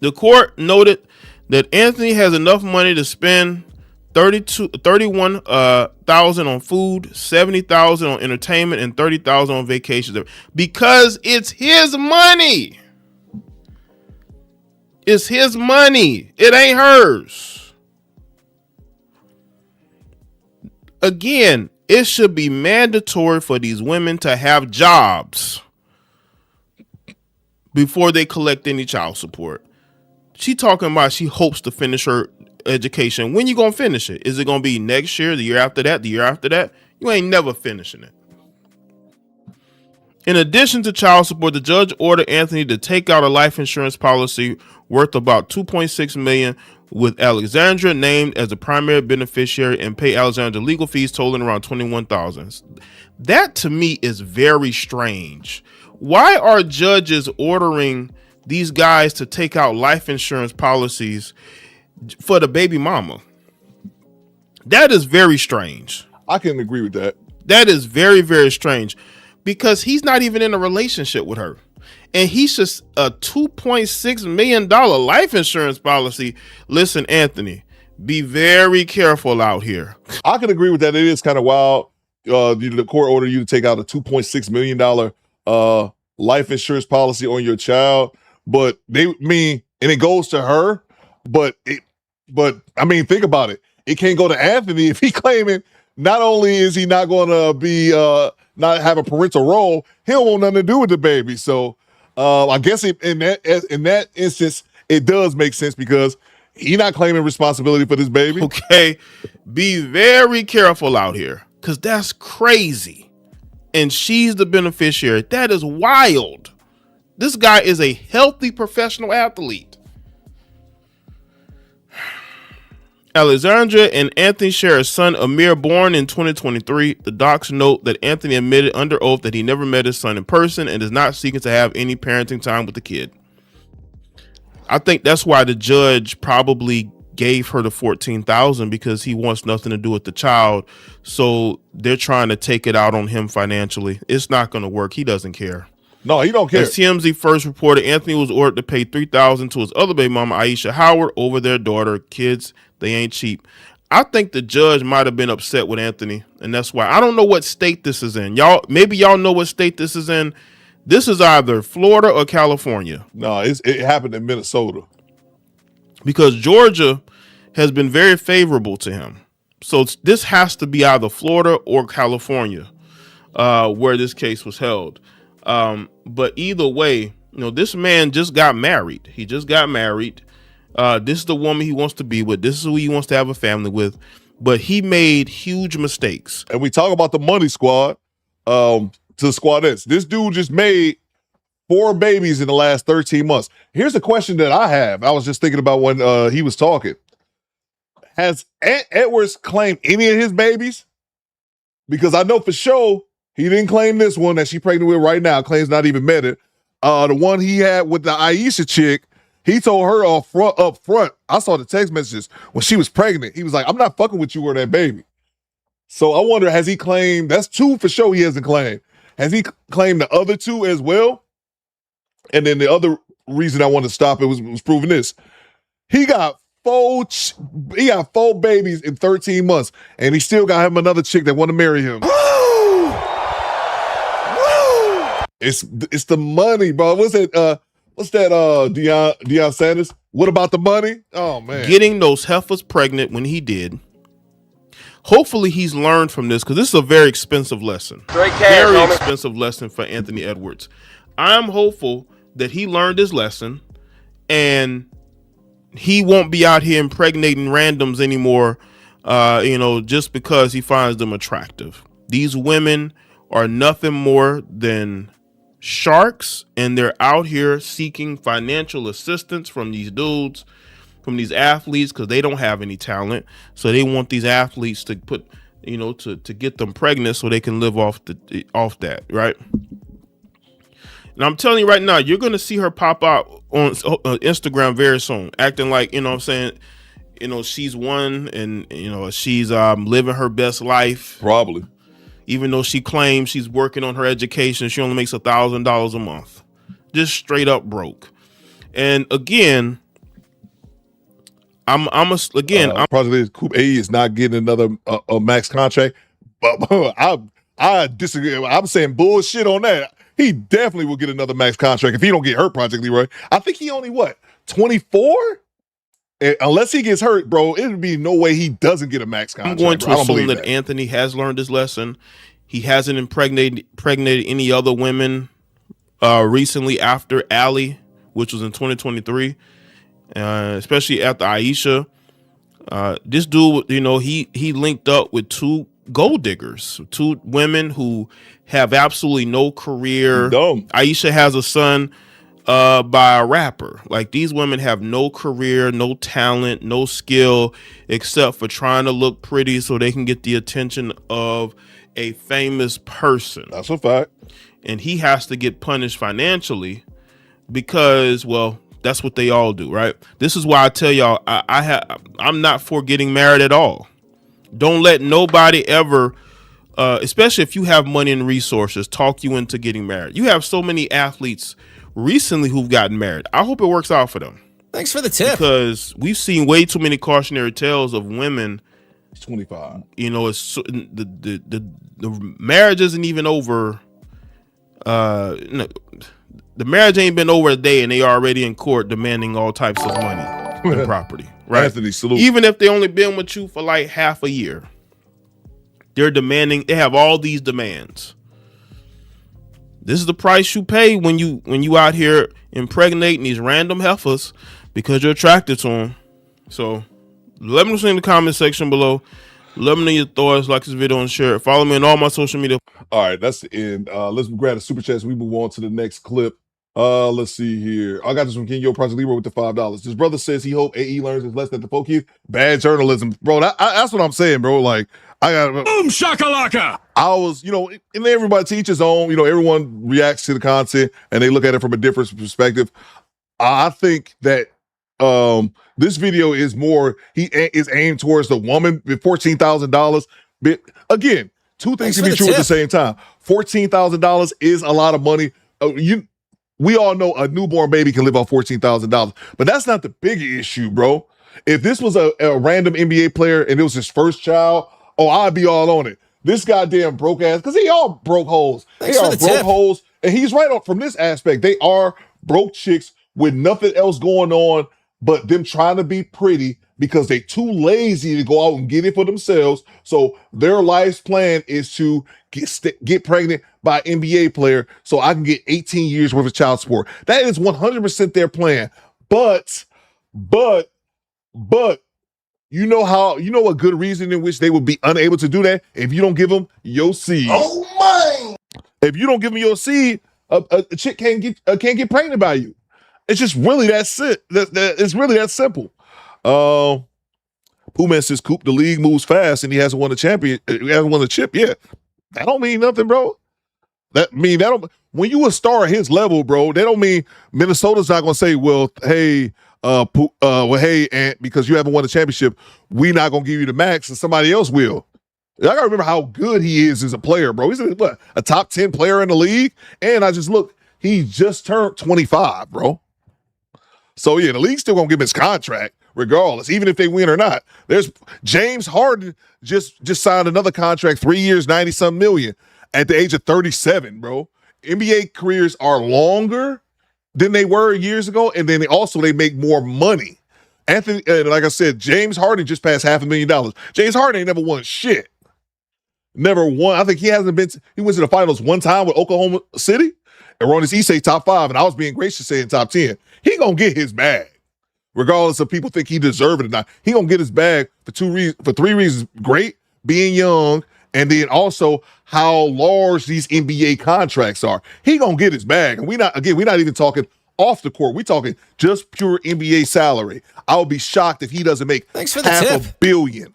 The court noted that Anthony has enough money to spend $31,000 on food, $70,000 on entertainment, and $30,000 on vacations because it's his money. It's his money. It ain't hers. Again, it should be mandatory for these women to have jobs before they collect any child support. She talking about she hopes to finish her education. When you gonna finish it? Is it gonna be next year, the year after that, the year after that? You ain't never finishing it. In addition to child support, the judge ordered Anthony to take out a life insurance policy worth about $2.6 million, with Alexandria named as the primary beneficiary, and pay Alexandria legal fees totaling around $21,000. That to me is very strange. Why are judges ordering these guys to take out life insurance policies for the baby mama? That is very strange. I can agree with that. That is very, very strange, because he's not even in a relationship with her. And he's just a $2.6 million life insurance policy. Listen, Anthony, be very careful out here. I can agree with that. It is kind of wild. The court ordered you to take out a $2.6 million life insurance policy on your child. But and it goes to her. But I mean, think about it. It can't go to Anthony if he claiming not only is he not going to be not have a parental role, he don't want nothing to do with the baby. So I guess in that instance, it does make sense because he's not claiming responsibility for this baby. Okay, be very careful out here, because that's crazy. And she's the beneficiary. That is wild. This guy is a healthy professional athlete. Alexandria and Anthony share a son, Amir, born in 2023. The docs note that Anthony admitted under oath that he never met his son in person and is not seeking to have any parenting time with the kid. I think that's why the judge probably gave her the $14,000 because he wants nothing to do with the child. So they're trying to take it out on him financially. It's not going to work. He doesn't care. No, he don't care. As TMZ first reported, Anthony was ordered to pay $3,000 to his other baby mama, Aisha Howard, over their daughter. Kids, they ain't cheap. I think the judge might have been upset with Anthony, and that's why. I don't know what state this is in. Maybe y'all know what state this is in. This is either Florida or California. No, it happened in Minnesota. Because Georgia has been very favorable to him. So this has to be either Florida or California, where this case was held. But either way, this man just got married. He just got married. This is the woman he wants to be with. This is who he wants to have a family with. But he made huge mistakes. And we talk about the money squad to the squadettes. This dude just made 4 babies in the last 13 months. Here's a question that I have. I was just thinking about when he was talking. Has Edwards claimed any of his babies? Because I know for sure he didn't claim this one that she's pregnant with right now. Claims not even met it. The one he had with the Aisha chick, he told her up front. I saw the text messages when she was pregnant. He was like, I'm not fucking with you or that baby. So I wonder, has he claimed, that's 2 for sure he hasn't claimed. Has he claimed the other 2 as well? And then the other reason I wanted to stop it was proving this. He got 4 babies in 13 months, and he still got him another chick that want to marry him. Woo! Woo! It's the money, bro. What's that Deion Sanders? What about the money? Oh man. Getting those heifers pregnant when he did. Hopefully he's learned from this, because this is a very expensive lesson. Very expensive lesson for Anthony Edwards. I'm hopeful that he learned his lesson and he won't be out here impregnating randoms anymore, just because he finds them attractive. These women are nothing more than sharks, and they're out here seeking financial assistance from these dudes, from these athletes, because they don't have any talent. So they want these athletes to put, to get them pregnant so they can live off that, right? And I'm telling you right now, you're going to see her pop out on Instagram very soon, acting like, she's one and, she's living her best life. Probably. Even though she claims she's working on her education, she only makes $1,000 a month. Just straight up broke. And again, Project Coop A is not getting another max contract. But I disagree. I'm saying bullshit on that. He definitely will get another max contract if he don't get hurt, Project Leroy. I think he only, 24? Unless he gets hurt, bro, it would be no way he doesn't get a max contract. I'm going to assume that Anthony has learned his lesson. He hasn't impregnated any other women recently after Allie, which was in 2023, especially after Aisha. This dude, he linked up with 2 gold diggers, 2 women who have absolutely no career. Aisha has a son by a rapper. Like, these women have no career, no talent, no skill, except for trying to look pretty so they can get the attention of a famous person. That's a fact. And he has to get punished financially because, well, that's what they all do, right? This is why I tell y'all, I'm not for getting married at all. Don't let nobody ever, especially if you have money and resources, talk you into getting married. You have so many athletes recently who've gotten married. I hope it works out for them. Thanks for the tip. Because we've seen way too many cautionary tales of women. 25. It's the marriage isn't even over. The marriage ain't been over a day, and they already in court demanding all types of money and property. Right? Anthony, salute. Even if they only been with you for like half a year, they're demanding. They have all these demands. This is the price you pay when you out here impregnating these random heifers because you're attracted to them. So let me know in the comment section below. Let me know your thoughts. Like this video and share it. Follow me on all my social media. All right, that's the end. Let's grab the super chats. We move on to the next clip. Let's see here. I got this from King Yo Project Leroy with the $5. His brother says he hope AE learns his lesson at the folk youth. Bad journalism, bro. That's what I'm saying, bro. Like, I got boom shakalaka. I was, and everybody to each his own. Everyone reacts to the content and they look at it from a different perspective. I think that This video is more, is aimed towards the woman with $14,000. But again, two things can be true at the same time. $14,000 is a lot of money. We all know a newborn baby can live on $14,000, but that's not the big issue, bro. If this was a random NBA player and it was his first child, oh, I'd be all on it. This goddamn broke ass, because they all broke holes. They are broke holes, and he's right on from this aspect. They are broke chicks with nothing else going on but them trying to be pretty because they too lazy to go out and get it for themselves. So their life's plan is to get pregnant by an NBA player so I can get 18 years worth of child support. That is 100% their plan. But you know a good reason in which they would be unable to do that? If you don't give them your seed. Oh my! If you don't give them your seed, a chick can't get pregnant by you. It's just really it's really that simple. Pooh says, Coop, the league moves fast and he hasn't won a champion. He hasn't won a chip yet. That don't mean nothing, bro. When you a star at his level, bro, that don't mean Minnesota's not gonna say, well, hey, hey, Ant, because you haven't won a championship, we not gonna give you the max and somebody else will. I gotta remember how good he is as a player, bro. He's a top 10 player in the league. And I just look, he just turned 25, bro. So yeah, the league's still gonna give him his contract regardless, even if they win or not. There's James Harden just signed another contract, 3 years, 90-some million at the age of 37, bro. NBA careers are longer than they were years ago, and then they make more money. Like I said, James Harden just passed $500,000. James Harden ain't never won shit. Never won. I think he went to the finals one time with Oklahoma City, and Ron Issei top 5, and I was being gracious saying top 10. He gonna get his bag, regardless of people think he deserve it or not. He gonna get his bag for 3 reasons. Great, being young, and then also how large these NBA contracts are. He gonna get his bag. And we're not even talking off the court. We're talking just pure NBA salary. I would be shocked if he doesn't make $500 million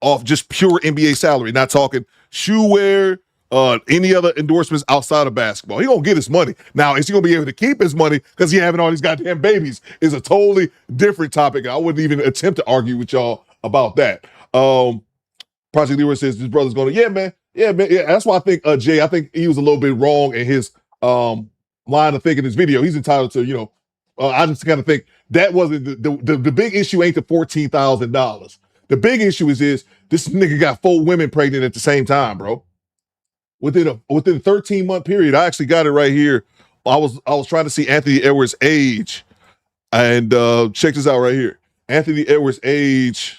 off just pure NBA salary. Not talking shoe wear, any other endorsements outside of basketball. He gonna get his money. Now, is he gonna be able to keep his money because he having all these goddamn babies is a totally different topic. I wouldn't even attempt to argue with y'all about that. Project Leroy says his brother's going to, yeah, man. That's why I think Jay, I think he was a little bit wrong in his line of thinking in his video. He's entitled to, I just kind of think that wasn't the big issue. Ain't the $14,000. The big issue is this nigga got 4 women pregnant at the same time, bro. Within a 13-month period. I actually got it right here. I was trying to see Anthony Edwards' age, and check this out right here. Anthony Edwards' age.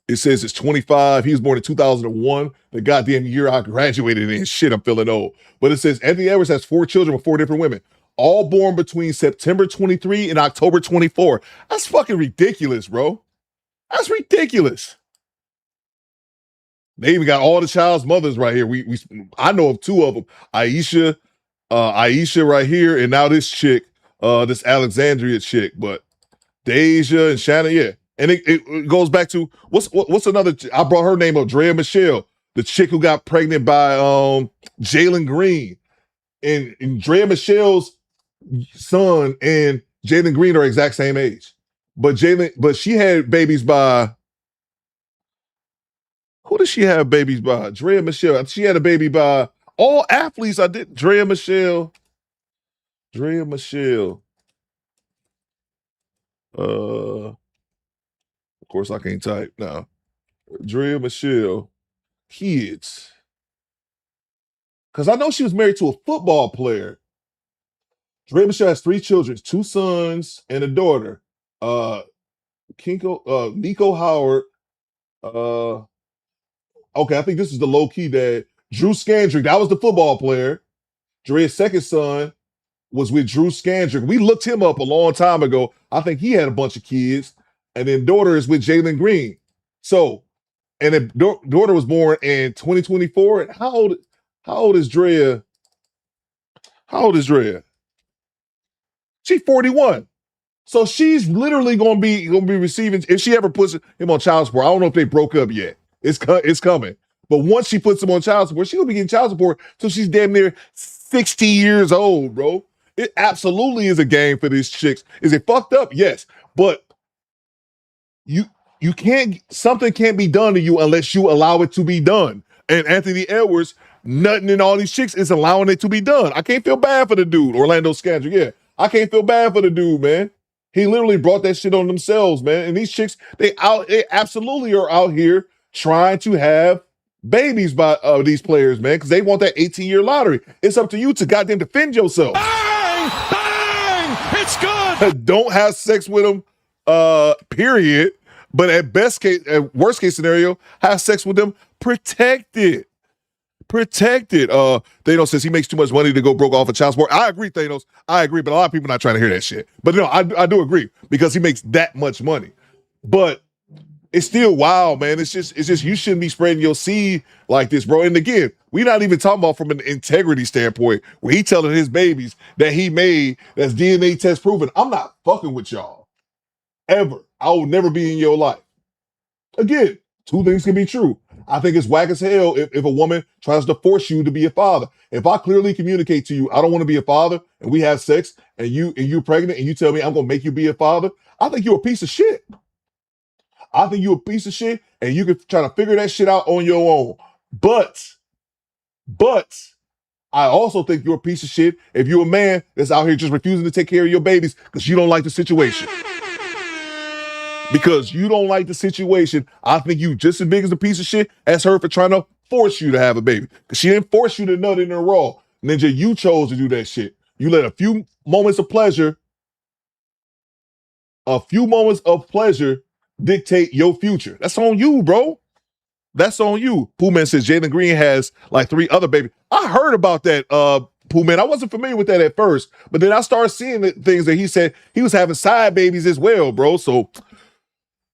It says it's 25. He was born in 2001, the goddamn year I graduated in. Shit, I'm feeling old. But it says Anthony Edwards has 4 children with 4 different women, all born between September 23 and October 24. That's fucking ridiculous, bro. That's ridiculous. They even got all the child's mothers right here. I know of 2 of them. Aisha right here, and now this chick, this Alexandria chick. But Deja and Shannon, yeah. And it goes back to what's another? I brought her name up, Drea Michelle, the chick who got pregnant by Jalen Green, and Drea Michelle's son and Jalen Green are exact same age, but she had babies by who did she have babies by? Drea Michelle. She had a baby by all athletes. I did Drea Michelle. Of course, I can't type now. Drea Michelle, kids. Because I know she was married to a football player. Drea Michelle has 3 children, 2 sons and a daughter. Nico Howard. Okay, I think this is the low-key dad. Drew Scandrick, that was the football player. Drea's second son was with Drew Scandrick. We looked him up a long time ago. I think he had a bunch of kids. And then daughter is with Jalen Green. So, and then daughter was born in 2024. And how old is Drea? She's 41. So she's literally gonna be receiving, if she ever puts him on child support. I don't know if they broke up yet. It's coming. But once she puts him on child support, she'll be getting child support till she's damn near 60 years old, bro. It absolutely is a game for these chicks. Is it fucked up? Yes. But you can't, something can't be done to you unless you allow it to be done. And Anthony Edwards, nutting in all these chicks, is allowing it to be done. I can't feel bad for the dude, Orlando Scandrick. Yeah, I can't feel bad for the dude, man. He literally brought that shit on themselves, man. And these chicks, they absolutely are out here trying to have babies by these players, man, because they want that 18-year lottery. It's up to you to goddamn defend yourself. Bang! Bang! It's good! Don't have sex with them, period. But at worst case scenario, have sex with them protected. Protected. Thanos says he makes too much money to go broke off of child support. I agree, Thanos. I agree, but a lot of people not trying to hear that shit. But no, I do agree because he makes that much money. But it's still wild, man. It's just you shouldn't be spreading your seed like this, bro. And again, we're not even talking about from an integrity standpoint where he telling his babies that he made that's DNA test proven. I'm not fucking with y'all. Ever. I will never be in your life. Again, two things can be true. I think it's whack as hell if a woman tries to force you to be a father. If I clearly communicate to you, I don't want to be a father, and we have sex, and you're pregnant, and you tell me I'm gonna make you be a father, I think you're a piece of shit. I think you're a piece of shit, and you can try to figure that shit out on your own. But I also think you're a piece of shit if you're a man that's out here just refusing to take care of your babies because you don't like the situation. Because you don't like the situation, I think you just as big as a piece of shit as her for trying to force you to have a baby. Because she didn't force you to nut in her raw. Ninja, you chose to do that shit. You let a few moments of pleasure dictate your future. That's on you, bro. That's on you. Pooh Man says Jalen Green has like 3 other babies. I heard about that, Pooh Man. I wasn't familiar with that at first, but then I started seeing the things that he said he was having side babies as well, bro. So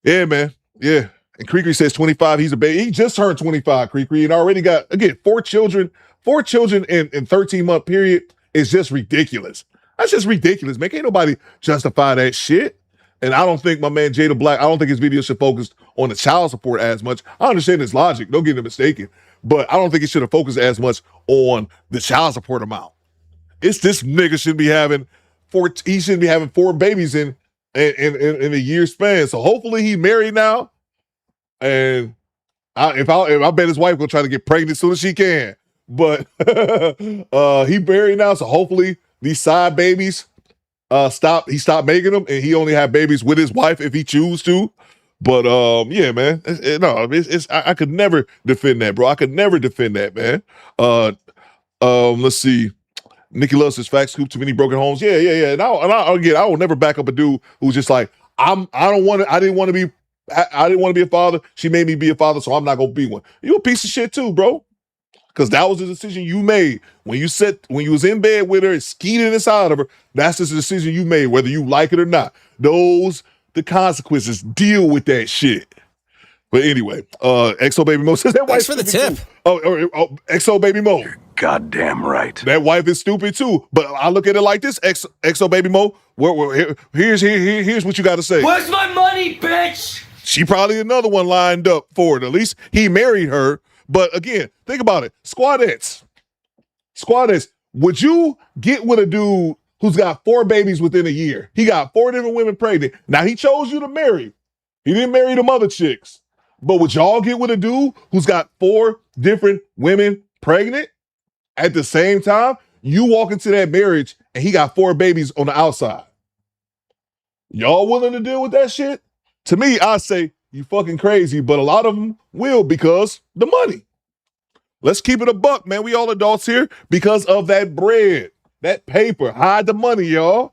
yeah, man. Yeah. And Creekery says 25. He's a baby. He just turned 25, Creekery, and already got, again, 4 children. 4 children in 13-month period is just ridiculous. That's just ridiculous, man. Can't nobody justify that shit. And I don't think my man Jada Black, I don't think his video should focus on the child support as much. I understand his logic. Don't get it mistaken. But I don't think it should have focused as much on the child support amount. It's this nigga shouldn't be having 4 babies in a year span. So hopefully he's married now. And I bet his wife will try to get pregnant as soon as she can. But he married now, so hopefully these side babies he stopped making them, and he only had babies with his wife if he choose to. But yeah, man, I could never defend that, bro. I could never defend that, man. Let's see. Nikki Love says facts, Coop, too many broken homes. Yeah. And I will never back up a dude who's just like, I didn't want to be a father. She made me be a father, so I'm not gonna be one. You a piece of shit too, bro. Because that was the decision you made when you was in bed with her and skeeted inside of her. That's just the decision you made, whether you like it or not. The consequences. Deal with that shit. But anyway, XO Baby Mo says that wife. Thanks for the tip. XO Baby Mo. Goddamn right. That wife is stupid too. But I look at it like this, XO Baby Mo. Here's what you got to say. Where's my money, bitch? She probably another one lined up for it. At least he married her. But again, think about it. Squadettes. Would you get with a dude who's got 4 babies within a year? He got 4 different women pregnant. Now he chose you to marry. He didn't marry them other chicks. But would y'all get with a dude who's got 4 different women pregnant at the same time? You walk into that marriage and he got 4 babies on the outside. Y'all willing to deal with that shit? To me, I say you fucking crazy, but a lot of them will because the money. Let's keep it a buck, man. We all adults here because of that bread, that paper. Hide the money, y'all.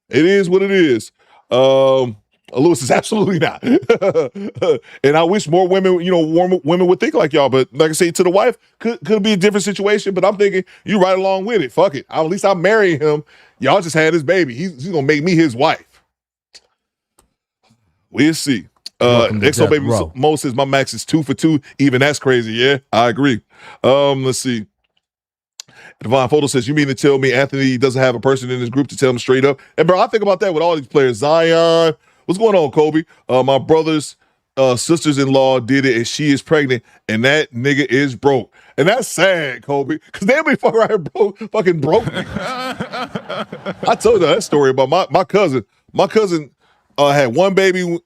It is what it is. Lewis is absolutely not. And I wish more women, women would think like y'all. But like I say, to the wife, could be a different situation. But I'm thinking you right along with it. Fuck it. At least I'm marrying him. Y'all just had his baby. He's gonna make me his wife. We'll see. XO Baby Mo says my max is 2 for 2. Even that's crazy. Yeah, I agree. Let's see. Divine Photo says, you mean to tell me Anthony doesn't have a person in his group to tell him straight up? And bro, I think about that with all these players. Zion, what's going on, Kobe? My brother's sisters-in-law did it and she is pregnant and that nigga is broke. And that's sad, Kobe, because they'll be fucking right here fucking broke me. I told you that story about my cousin. My cousin had one baby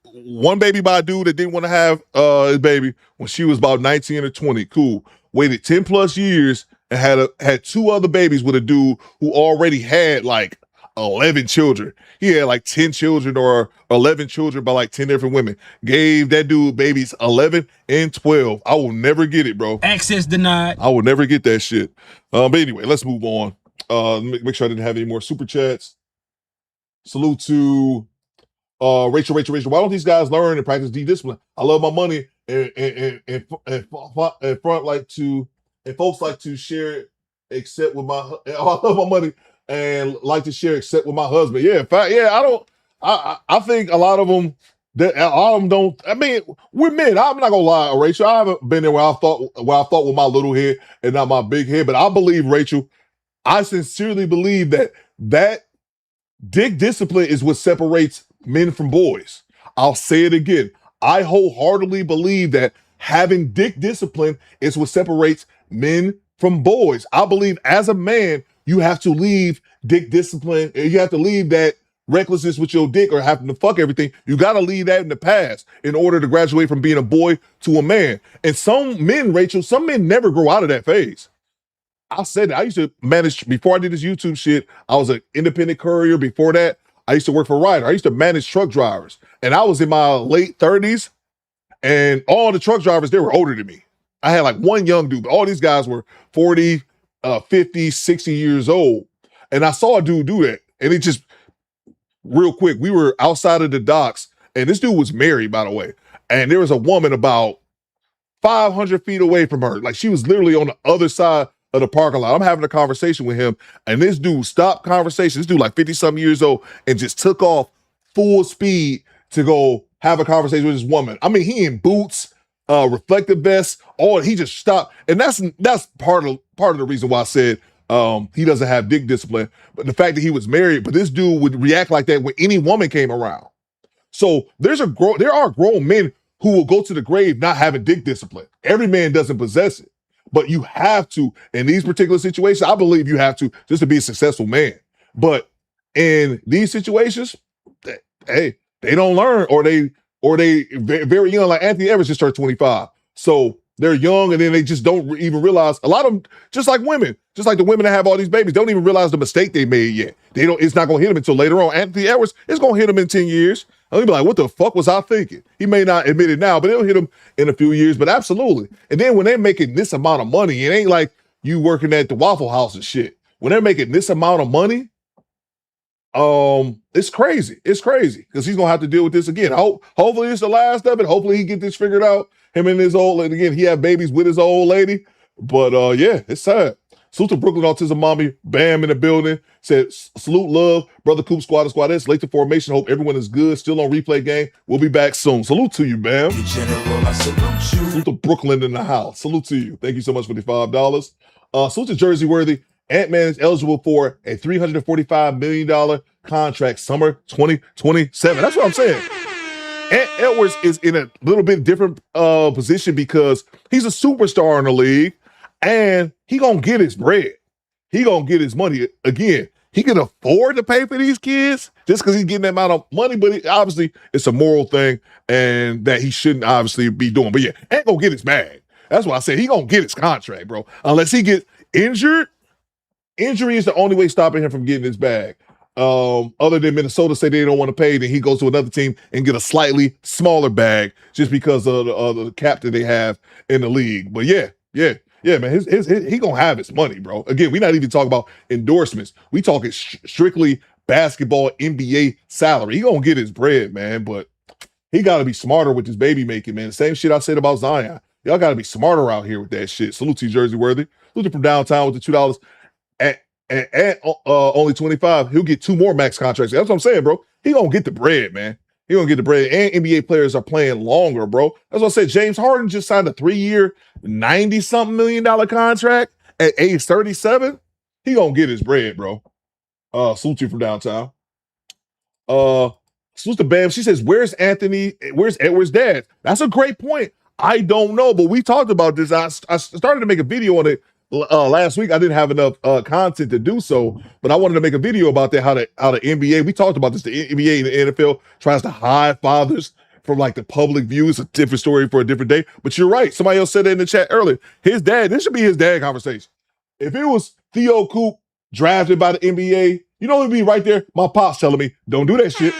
by a dude that didn't want to have his baby when she was about 19 or 20. Cool. Waited 10 plus years and had two other babies with a dude who already had like 11 children. He had like 10 children or 11 children by like 10 different women. Gave that dude babies 11 and 12. I will never get it, bro. Access denied. I will never get that shit. But anyway, let's move on. Make sure I didn't have any more super chats. Salute to Rachel. Why don't these guys learn and practice discipline? I love my money and folks like to share it except with my. I love my money and like to share except with my husband. Yeah, in fact, yeah. I think a lot of them. All of them don't. I mean, we're men. I'm not gonna lie, Rachel. I haven't been there where I thought with my little head and not my big head. But I believe, Rachel, I sincerely believe that dick discipline is what separates men from boys. I'll say it again. I wholeheartedly believe that having dick discipline is what separates men from boys. I believe as a man, you have to leave dick discipline. You have to leave that recklessness with your dick or having to fuck everything. You got to leave that in the past in order to graduate from being a boy to a man. And some men, Rachel, some men never grow out of that phase. I said that. I used to manage, before I did this YouTube shit, I was an independent courier. Before that, I used to work for Ryder. I used to manage truck drivers. And I was in my late 30s, and all the truck drivers, they were older than me. I had like one young dude, but all these guys were 40, 50, 60 years old. And I saw a dude do that. And it just, real quick, we were outside of the docks, and this dude was married, by the way. And there was a woman about 500 feet away from her. Like, she was literally on the other side of the parking lot. I'm having a conversation with him, and this dude stopped conversation. This dude like 50-something years old and just took off full speed to go have a conversation with this woman. I mean, he in boots, reflective vest, he just stopped. And that's part of the reason why I said he doesn't have dick discipline. But the fact that he was married, but this dude would react like that when any woman came around. So there are grown men who will go to the grave not having dick discipline. Every man doesn't possess it. But you have to, in these particular situations, I believe you have to just to be a successful man. But in these situations, hey, they don't learn, or they very young, like Anthony Edwards just turned 25. So they're young, and then they just don't even realize, a lot of them, just like women, just like the women that have all these babies, don't even realize the mistake they made yet. It's not gonna hit them until later on. Anthony Edwards, it's gonna hit him in 10 years. I'll be like, what the fuck was I thinking? He may not admit it now, but it'll hit him in a few years, but absolutely. And then when they're making this amount of money, it ain't like you working at the Waffle House and shit. When they're making this amount of money, it's crazy. It's crazy because he's gonna have to deal with this again. Hopefully it's the last of it. Hopefully he get this figured out. Him and his old lady, again, he had babies with his old lady. But yeah, it's sad. Salute to Brooklyn Autism Mommy, Bam in the building. Said, salute, love, brother Coop, Squadess, late to formation. Hope everyone is good. Still on replay game. We'll be back soon. Salute to you, Bam. General, I salute you. Salute to Brooklyn in the house. Salute to you. Thank you so much for the $5. Salute to Jersey Worthy. Ant-Man is eligible for a $345 million contract summer 2027. That's what I'm saying. Ant Edwards is in a little bit different position because he's a superstar in the league. And he gonna get his bread. He gonna get his money. Again, he can afford to pay for these kids just because he's getting that amount of money, but obviously it's a moral thing and that he shouldn't obviously be doing. But yeah, ain't gonna get his bag. That's why I said he gonna get his contract, bro. Unless he gets injured. Injury is the only way stopping him from getting his bag. Other than Minnesota say they don't want to pay, then he goes to another team and get a slightly smaller bag just because of the cap that they have in the league. But yeah, man, he gonna have his money, bro. Again, we're not even talking about endorsements. We talking strictly basketball NBA salary. He gonna get his bread, man, but he got to be smarter with his baby making, man. The same shit I said about Zion. Y'all got to be smarter out here with that shit. Salute to Jersey Worthy. Salute from downtown with the $2 at only 25. He'll get 2 more max contracts. That's what I'm saying, bro. He gonna get the bread, man. He gonna get the bread. And NBA players are playing longer, bro. That's what I said. James Harden just signed a 3-year, $90-something million contract at age 37. He gonna get his bread, bro. Salute you from downtown. Salute to Bam. She says, where's Edwards' dad? That's a great point. I don't know, but we talked about this. I started to make a video on it last week. I didn't have enough content to do so, but I wanted to make a video about that. How the NBA, we talked about this. The NBA and the NFL tries to hide fathers from like the public view. It's a different story for a different day. But you're right. Somebody else said that in the chat earlier. His dad. This should be his dad conversation. If it was Theo Coop drafted by the NBA, you know, it'd be right there. My pops telling me, don't do that shit.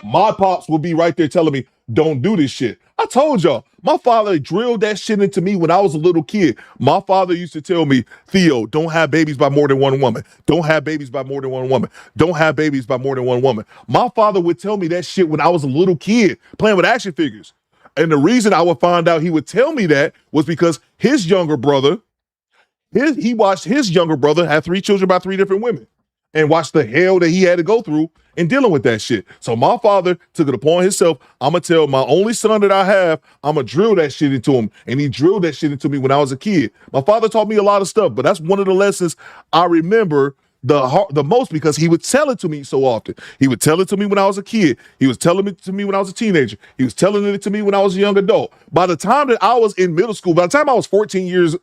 My pops would be right there telling me, don't do this shit. I told y'all, my father drilled that shit into me when I was a little kid. My father used to tell me, Theo, don't have babies by more than one woman. Don't have babies by more than one woman. Don't have babies by more than one woman. My father would tell me that shit when I was a little kid playing with action figures. And the reason I would find out he would tell me that was because his younger brother, he watched his younger brother have 3 children by 3 different women and watched the hell that he had to go through in dealing with that shit. So my father took it upon himself. I'm going to tell my only son that I have, I'm going to drill that shit into him. And he drilled that shit into me when I was a kid. My father taught me a lot of stuff, but that's one of the lessons I remember the most because he would tell it to me so often. He would tell it to me when I was a kid. He was telling it to me when I was a teenager. He was telling it to me when I was a young adult. By the time that I was in middle school, by the time I was 14 years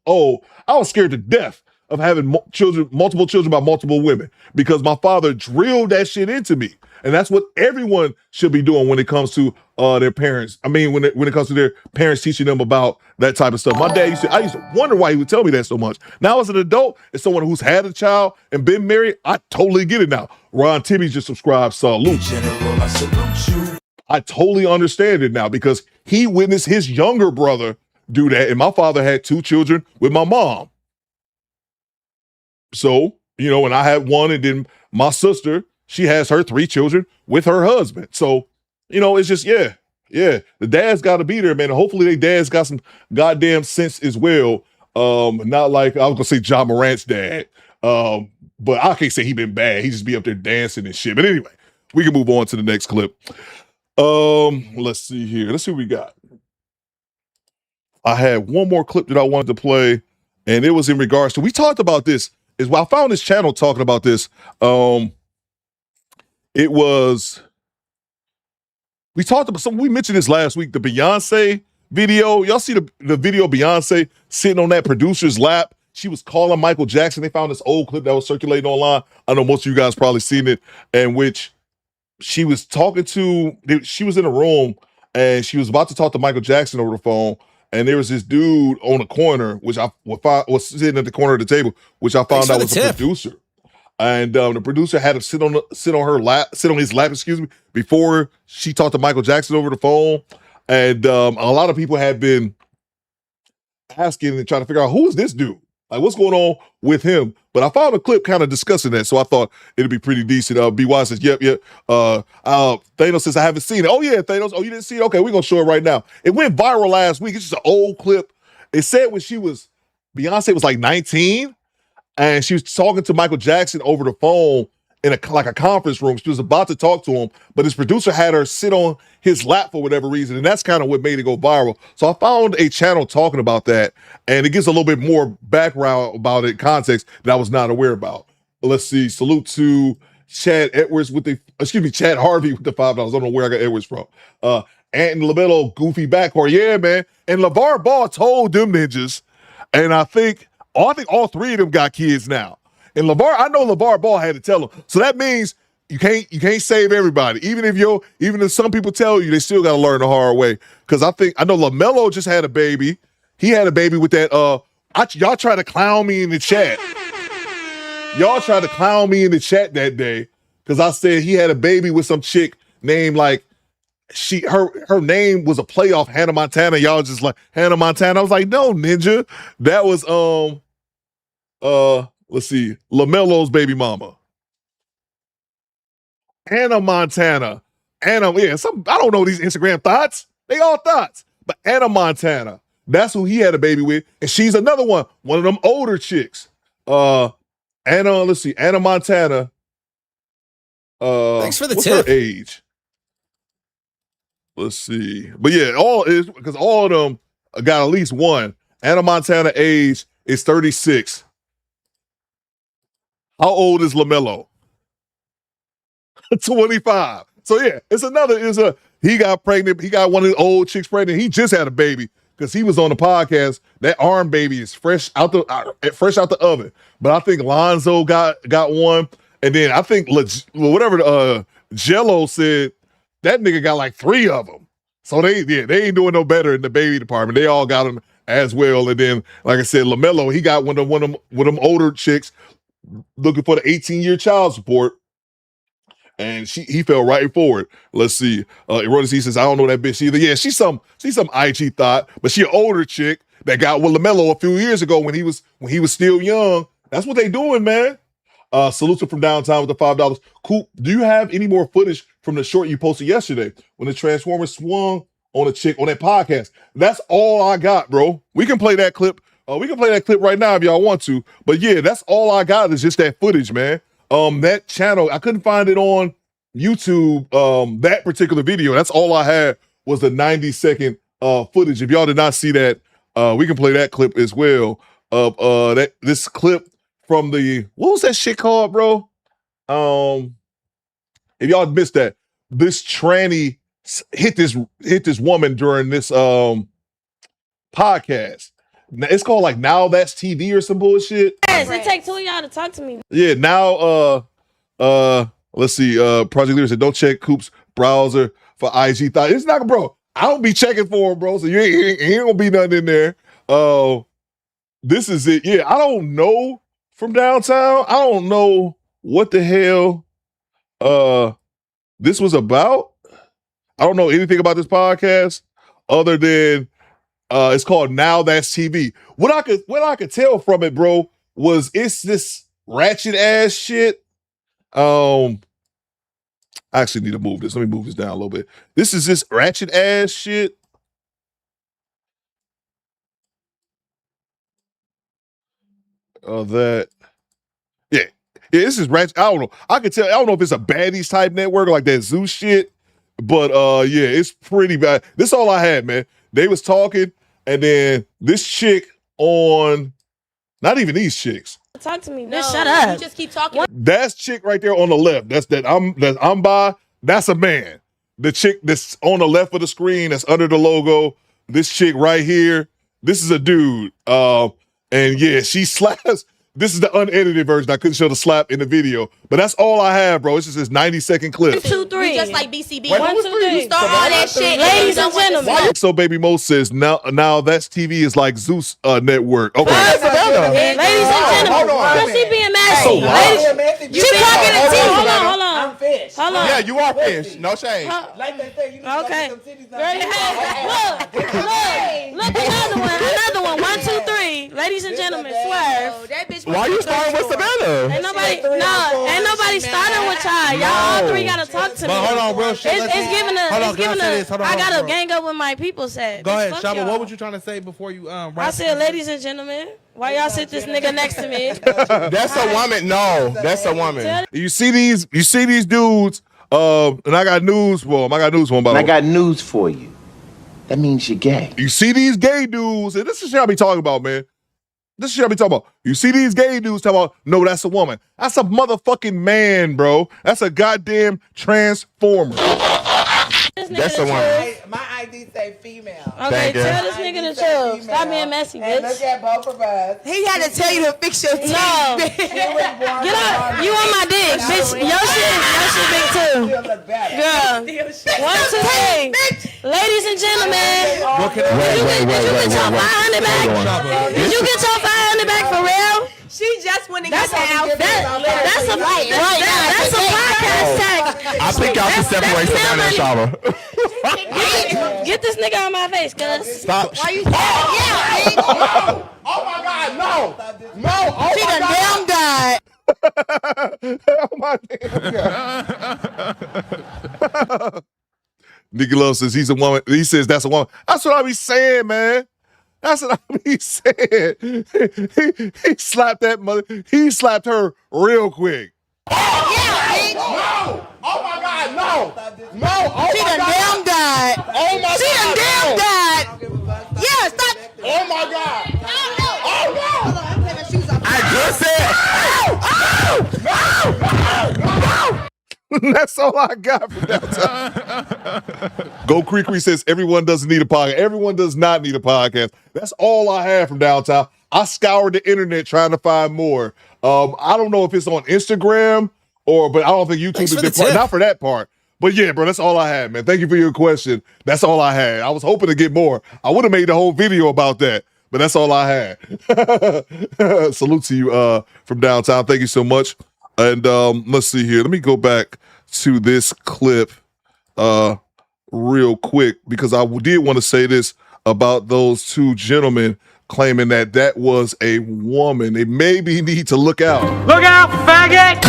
old, I was scared to death of having multiple children by multiple women because my father drilled that shit into me. And that's what everyone should be doing when it comes to their parents. I mean, when it comes to their parents teaching them about that type of stuff. My dad I used to wonder why he would tell me that so much. Now as an adult, as someone who's had a child and been married, I totally get it now. Ron Timmy just subscribed, salute. General, I salute you. I totally understand it now because he witnessed his younger brother do that. And my father had 2 children with my mom. So, you know, and I had 1, and then my sister, she has her 3 children with her husband. So, you know, it's just, yeah. The dad's got to be there, man. And hopefully their dad's got some goddamn sense as well. Not like, I was going to say John Morant's dad. But I can't say he been bad. He just be up there dancing and shit. But anyway, we can move on to the next clip. Let's see here. Let's see what we got. I had one more clip that I wanted to play, and it was in regards to, we talked about this. I found this channel talking about this. We talked about we mentioned this last week, the Beyonce video. Y'all see the video of Beyonce sitting on that producer's lap? She was calling Michael Jackson. They found this old clip that was circulating online. I know most of you guys probably seen it, in which she was she was in a room and she was about to talk to Michael Jackson over the phone. And there was this dude on the corner, which I was sitting at the corner of the table, which I found out was a producer. And the producer had to sit on his lap, before she talked to Michael Jackson over the phone. And a lot of people had been asking and trying to figure out, who is this dude? Like, what's going on with him? But I found a clip kind of discussing that, so I thought it'd be pretty decent. BY says, yep. Thanos says, I haven't seen it. Oh, yeah, Thanos. Oh, you didn't see it? Okay, we're going to show it right now. It went viral last week. It's just an old clip. It said when Beyonce was like 19, and she was talking to Michael Jackson over the phone in a conference room. She was about to talk to him, but his producer had her sit on his lap for whatever reason, and that's kind of what made it go viral. So I found a channel talking about that, and it gives a little bit more background about it, context that I was not aware about. Let's see. Salute to Chad Harvey with the $5. I don't know where I got Edwards from. Ant and LaMelo, goofy backcourt. Yeah, man. And LeVar Ball told them ninjas, and I think all 3 of them got kids now. And I know LeVar Ball had to tell him. So that means you can't save everybody. Even if some people tell you, they still got to learn the hard way. Because I know LaMelo just had a baby. He had a baby with that. Y'all try to clown me in the chat. Y'all tried to clown me in the chat that day because I said he had a baby with some chick named like her name was a play off Hannah Montana. Y'all just like Hannah Montana. I was like, no, ninja. That was let's see, LaMelo's baby mama. Hannah Montana. I don't know these Instagram thoughts. They all thoughts. But Hannah Montana, that's who he had a baby with. And she's another one of them older chicks. Anna Montana. Thanks for the what's tip. her age? Let's see. But yeah, all of them got at least one. Hannah Montana age is 36. How old is LaMelo? 25. So yeah, he got pregnant. He got one of the old chicks pregnant. He just had a baby because he was on the podcast. That arm baby is fresh out the oven. But I think Lonzo got one, and then I think whatever Jello said, that nigga got like 3 of them. So they ain't doing no better in the baby department. They all got them as well. And then, like I said, LaMelo, he got one of them older chicks looking for the 18-year child support. And he fell right for it. Let's see. Erotic says, I don't know that bitch either. Yeah, she's some IG thought, but she an older chick that got with LaMelo a few years ago when he was still young. That's what they doing, man. Salute from downtown with the $5. Coop, do you have any more footage from the short you posted yesterday when the Transformer swung on a chick on that podcast? That's all I got, bro. We can play that clip. We can play that clip right now if y'all want to. But yeah, that's all I got is just that footage, man. That channel, I couldn't find it on YouTube, that particular video. That's all I had was the 90-second footage. If y'all did not see that, we can play that clip as well. This clip from what was that shit called, bro? If y'all missed that, this tranny hit this woman during this podcast. It's called like Now That's TV or some bullshit. Yes, it takes 2 of y'all to talk to me. Yeah, now let's see. Project Leader said, don't check Coop's browser for IG thought. It's not, bro. I don't be checking for him, bro. So you ain't gonna be nothing in there. This is it. Yeah, I don't know from downtown. I don't know what the hell this was about. I don't know anything about this podcast other than it's called Now That's TV. What I could tell from it, bro, was it's this ratchet ass shit. I actually need to move this. Let me move this down a little bit. This is this ratchet ass shit. This is ratchet. I don't know. I don't know if it's a baddies type network like that Zeus shit, but it's pretty bad. This is all I had, man. They was talking, and then this chick on, not even these chicks. Talk to me. No, Shut up. You just keep talking. That's chick right there on the left. I'm by. That's a man. The chick that's on the left of the screen, that's under the logo. This chick right here. This is a dude. And yeah, she slaps. This is the unedited version. I couldn't show the slap in the video, but that's all I have, bro. It's just this 90-second clip. 1, 2, 3. You just like BCB. 1, 2, 3. You start all that shit. Ladies and gentlemen. So Baby Mo says now that's TV is like Zeus network. Okay. Ladies and gentlemen. Because she being messy. She talking to T. Hold on. I'm fish. Hold on. Yeah, you are fish. No shame. Like they say, you need to get some titties. Look, another one. 1, 2, 3. Ladies and gentlemen, swerve. Why you starting with Savannah? Ain't nobody starting with y'all. Y'all all three gotta talk to me. But hold on, real shit. I gotta gang up with my people said. Go ahead, Shaba. What was you trying to say before you I said, ladies and gentlemen, why y'all sit this nigga next to me? That's a woman. No, that's a woman. You see these dudes, and I got news for them. I got news for you. That means you're gay. You see these gay dudes, and this is what I be talking about, man. This is what I be talking about. You see these gay dudes talking about, no, that's a woman. That's a motherfucking man, bro. That's a goddamn transformer. That's a woman. My ID say female. Okay, tell this nigga the truth. Stop being messy, bitch. Look at both of us. He had to tell you to fix your teeth. No. Get up. You on my dick, bitch. Your shit big too. Girl. 1, 2, 3. Ladies and gentlemen. Did you get your 500 back? Did you get your 500 back for real? She just went to get the outfit. That's a podcast tag. I think y'all should separate Savannah and Shaba. Get this nigga on my face, cuz. Stop. Why you saying? Yeah. Oh my God, no. No. Oh She done damn died. Oh my damn. Nigga Love says he's a woman. He says that's a woman. That's what I be saying, man. That's what I be saying. He slapped that mother. He slapped her real quick. Oh, yeah. No. Oh my God, no. No. Oh she done damn died. Oh my she God. She done damn died. Yeah, stop. Oh my God. Oh no. I just said. That's all I got from downtown. Go Creekery says everyone doesn't need a podcast. Everyone does not need a podcast. That's all I have from downtown. I scoured the internet trying to find more. I don't know if it's on Instagram but I don't think YouTube is a big part. Not for that part. But yeah, bro, that's all I had, man. Thank you for your question. That's all I had. I was hoping to get more. I would have made the whole video about that, but that's all I had. Salute to you from downtown. Thank you so much. And let's see here. Let me go back to this clip real quick because I did want to say this about those two gentlemen claiming that was a woman. They maybe need to look out. Look out, faggot!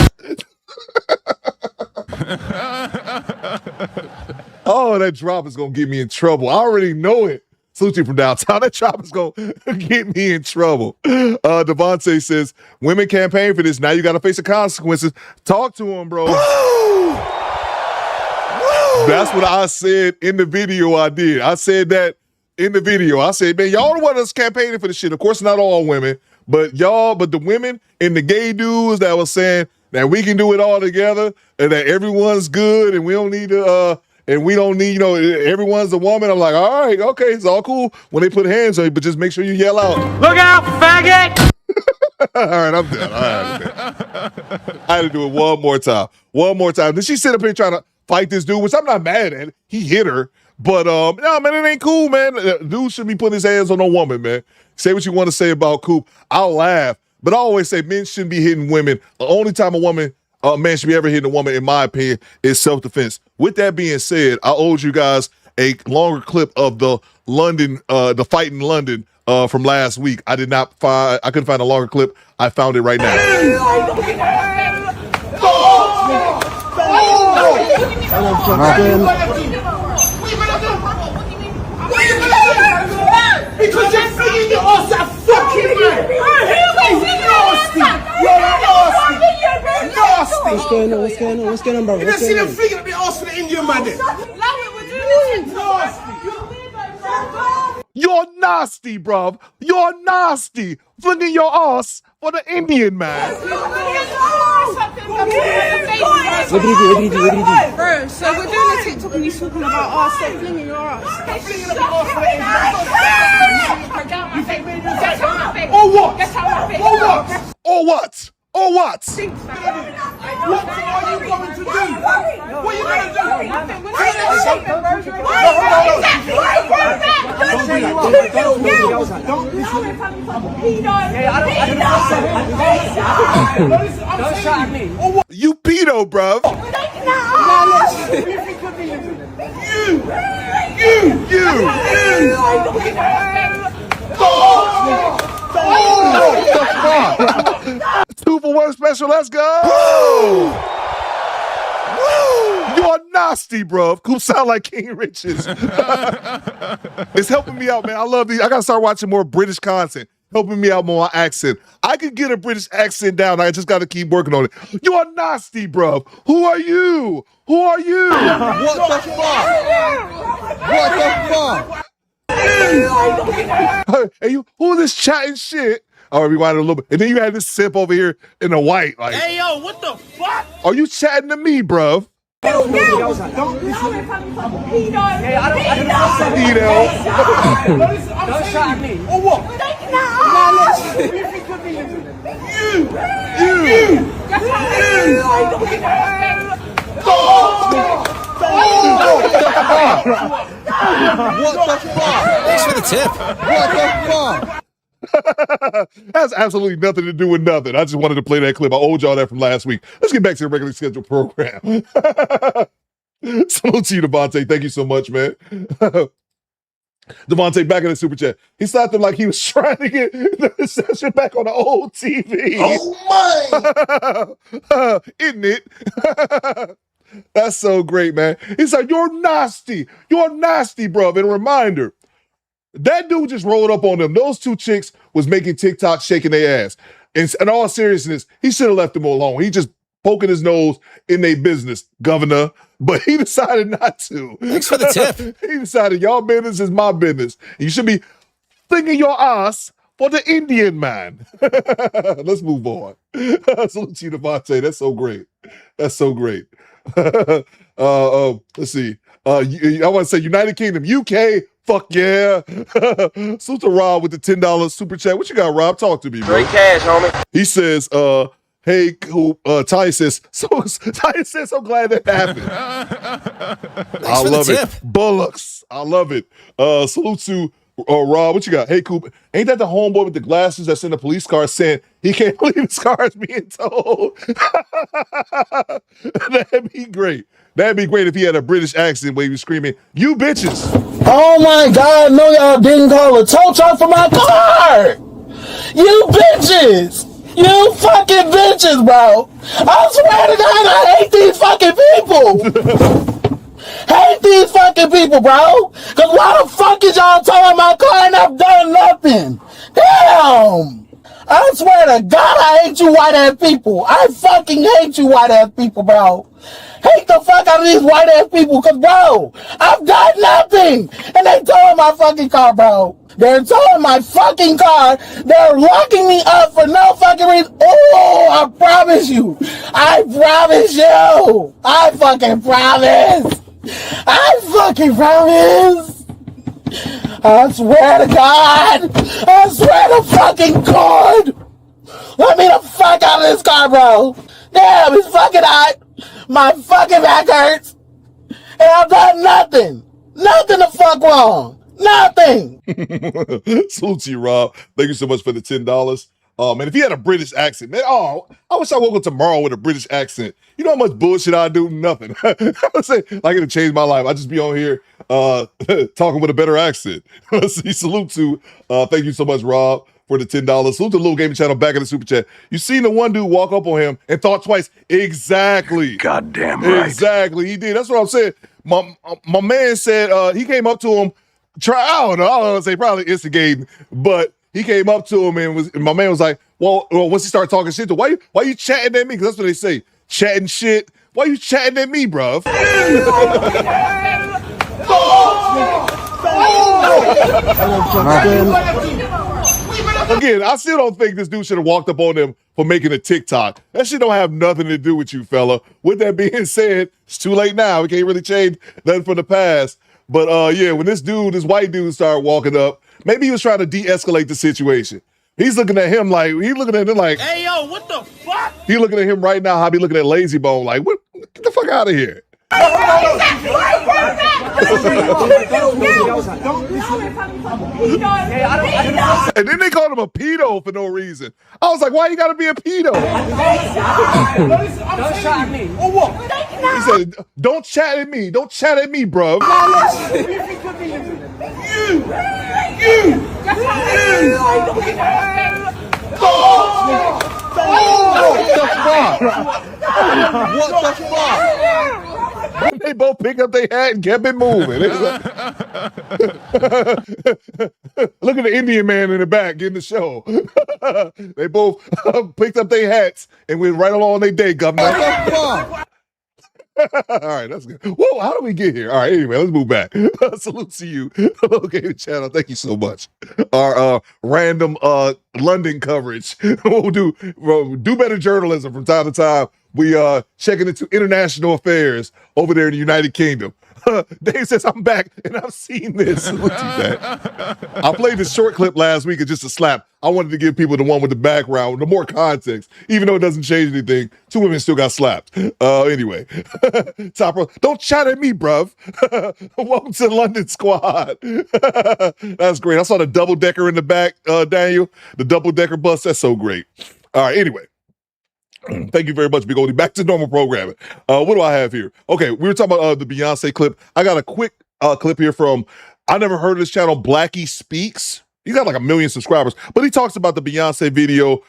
Oh, that drop is going to get me in trouble. I already know it. Salute you from downtown. That drop is going to get me in trouble. Devontae says, women campaign for this. Now you got to face the consequences. Talk to him, bro. That's what I said in the video I did. I said that in the video. I said, man, y'all the ones that's campaigning for this shit. Of course, not all women, but the women and the gay dudes that was saying that we can do it all together and that everyone's good and we don't need to, everyone's a woman. I'm like, all right, okay, it's all cool when they put hands on you, but just make sure you yell out. Look out, faggot! All right, I'm done. All right, I had to do it one more time. One more time. Then she sit up here trying to fight this dude, which I'm not mad at. He hit her. But, no, man, it ain't cool, man. Dude shouldn't be putting his hands on a woman, man. Say what you want to say about Coop. I'll laugh. But I always say men shouldn't be hitting women. The only time a man should be ever hitting a woman, in my opinion, is self-defense. With that being said, I owed you guys a longer clip of the fight in London from last week. I couldn't find a longer clip. I found it right now. Because you're flinging your ass at fucking man! You're nasty! What's going on, bro? You didn't see them flinging at the ass for the Indian man there? You're nasty, bruv. You're nasty. Flinging your ass for the Indian man. What did he do? Bro, so we're doing a TikTok and he's talking about ass, stop flinging your ass. Or what? Or what? Or what? What are you going to do? What are you going to do? Don't shout at me. You pedo, bruv. Two for one special. Let's go. You're nasty, bruv. Coop sound like King Riches. It's helping me out, man. I love these. I gotta start watching more British content. Helping me out more my accent. I can get a British accent down. I just gotta keep working on it. You're nasty, bruv. Who are you? Who are you? What the fuck? What the fuck? Hey, who is this chatting shit? All right, rewind it a little bit. And then you had this sip over here in the white. Like, Hey, yo, what the fuck? Are you chatting to me, bruv? Don't listen. Don't shout at me. Or what? What the fuck? Thanks for the tip. What the fuck? Has absolutely nothing to do with nothing. I just wanted to play that clip. I owed y'all that from last week. Let's get back to the regularly scheduled program. Salute to you, Devontae. Thank you so much, man. Devontae back in the super chat. He slapped him like he was trying to get the session back on the old TV. Oh my! Isn't it? That's so great, man. He's like, you're nasty. You're nasty, bro. And a reminder, that dude just rolled up on them. Those two chicks was making TikTok shaking their ass. In all seriousness, he should have left them alone. He just poking his nose in their business, governor. But he decided not to. Thanks for the tip. He decided, y'all business is my business. You should be thinking your ass for the Indian man. Let's move on. Salute to you, Devontae. That's so great. That's so great. Let's see. I want to say United Kingdom, UK. Fuck yeah. Salute to Rob with the $10 super chat. What you got, Rob? Talk to me, bro. Straight cash, homie. He says, hey, Coop. Ty says, I'm glad that happened. I love it. Bullocks. I love it. Salute to Rob. What you got? Hey, Coop. Ain't that the homeboy with the glasses that's in the police car saying he can't believe his car is being towed? That'd be great. That'd be great if he had a British accent where he was screaming, "You bitches!" Oh my God! No, y'all didn't call a tow truck for my car. You bitches! You fucking bitches, bro! I swear to God, I hate these fucking people. Hate these fucking people, bro. Cause why the fuck is y'all towing my car and I've done nothing? Damn! I swear to God, I hate you white ass people. I fucking hate you white ass people, bro. Hate the fuck out of these white ass people, cause bro, I've done nothing, and they towing my fucking car, bro. They're towing my fucking car. They're locking me up for no fucking reason. Oh, I promise you. I promise you. I fucking promise. I fucking promise. I swear to God. I swear to fucking God. Let me the fuck out of this car, bro. Damn, it's fucking hot. My fucking back hurts. And I've done nothing. Nothing the fuck wrong. Nothing. Salute to you, Rob. Thank you so much for the $10. Man, if he had a British accent, man, I wish I woke up tomorrow with a British accent. You know how much bullshit I do? Nothing. I say, like, it'll change my life. I just be on here talking with a better accent. Let's see. Salute to, thank you so much, Rob, for the $10. Salute to the Little Gaming Channel back in the super chat. You seen the one dude walk up on him and thought twice. Exactly. Goddamn right. Exactly. He did. That's what I'm saying. My man said he came up to him. I don't know. I say probably instigating, but he came up to him and my man was like, well, once he started talking shit, why you chatting at me? Because that's what they say, chatting shit. Why you chatting at me, bruv? Again, I still don't think this dude should have walked up on him for making a TikTok. That shit don't have nothing to do with you, fella. With that being said, it's too late now. We can't really change nothing from the past. But yeah, when this white dude started walking up, maybe he was trying to de-escalate the situation. He's looking at him like, hey, yo, what the fuck? He looking at him right now, how he looking at Lazy Bone, like, what? Get the fuck out of here. And then they called him a pedo for no reason. I was like, why you gotta be a pedo? Don't chat at me. He said, don't chat at me. Don't chat at me, bruv. What the fuck? They both picked up their hat and kept it moving. Look at the Indian man in the back getting the show. They both picked up their hats and went right along their day, governor. All right, that's good. Whoa, how do we get here? All right, anyway, let's move back. Salute to you. Okay, channel, thank you so much. Our random London coverage. We'll do better journalism from time to time. We checking into international affairs over there in the United Kingdom. Dave says, I'm back and I've seen this. I played this short clip last week, it's just a slap. I wanted to give people the one with the background, the more context, even though it doesn't change anything. 2 women still got slapped. Anyway, Top Row, don't chat at me, bruv. Welcome to the London squad. That's great. I saw the double-decker in the back, Daniel. The double-decker bus, that's so great. All right, anyway. Thank you very much, Big Oldie. Back to normal programming. What do I have here? Okay, we were talking about the Beyonce clip. I got a quick clip here from, I never heard of this channel, Blackie Speaks. He's got like 1 million subscribers, but he talks about the Beyonce video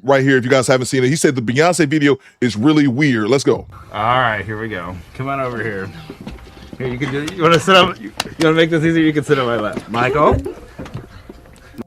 right here. If you guys haven't seen it, he said the Beyonce video is really weird. Let's go. All right, here we go. Come on over here. Here, you can do. You want to sit up? You want to make this easier? You can sit on my lap, Michael.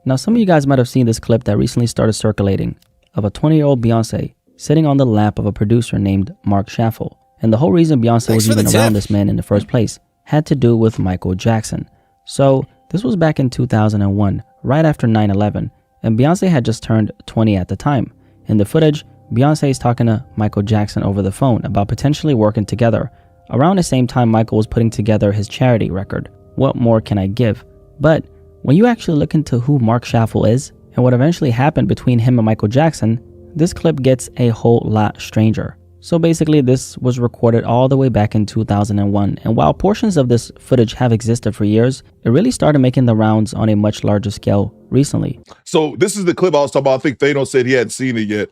Now, some of you guys might have seen this clip that recently started circulating of a 20-year-old Beyonce sitting on the lap of a producer named Mark Schaffel. And the whole reason Beyonce was even around this man in the first place had to do with Michael Jackson. So this was back in 2001, right after 9/11, and Beyonce had just turned 20 at the time. In the footage, Beyonce is talking to Michael Jackson over the phone about potentially working together. Around the same time, Michael was putting together his charity record, What More Can I Give? But when you actually look into who Mark Shaffel is and what eventually happened between him and Michael Jackson, this clip gets a whole lot stranger. So basically, this was recorded all the way back in 2001, and while portions of this footage have existed for years, it really started making the rounds on a much larger scale recently. So this is the clip I was talking about. I think Theo said he hadn't seen it yet.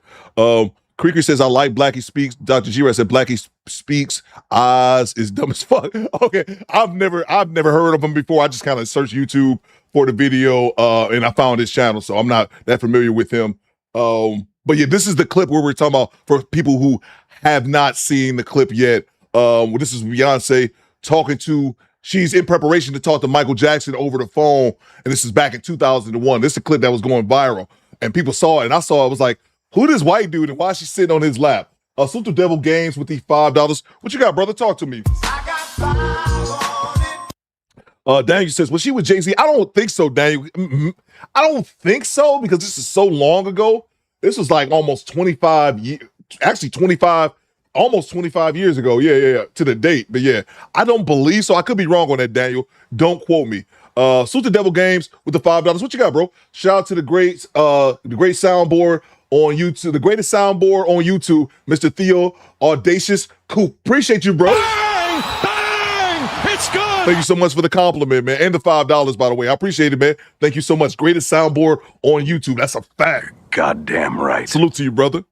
Creaker says, I like Blackie Speaks. Dr. G-Rat said, Blackie Speaks. Oz is dumb as fuck. Okay, I've never heard of him before. I just kind of searched YouTube for the video, and I found his channel, so I'm not that familiar with him. But yeah, this is the clip where we're talking about for people who have not seen the clip yet. This is Beyonce talking to, she's in preparation to talk to Michael Jackson over the phone, and this is back in 2001. This is a clip that was going viral, and people saw it, and I saw it, I was like, who this white dude, and why is she sitting on his lap? Salute to Devil Games with the $5. What you got, brother? Talk to me. Daniel says, was she with Jay-Z? I don't think so, Daniel. I don't think so, because this is so long ago. This was like almost 25 years, actually 25, almost 25 years ago. Yeah, to the date. But yeah, I don't believe so. I could be wrong on that, Daniel. Don't quote me. Salute to Devil Games with the $5. What you got, bro? Shout out to the great soundboard on YouTube, the greatest soundboard on YouTube, Mr. Theo Audacious Coop. Appreciate you, bro. Bang! Bang! It's good! Thank you so much for the compliment, man. And the $5, by the way. I appreciate it, man. Thank you so much. Greatest soundboard on YouTube. That's a fact. Goddamn right. Salute to you, brother.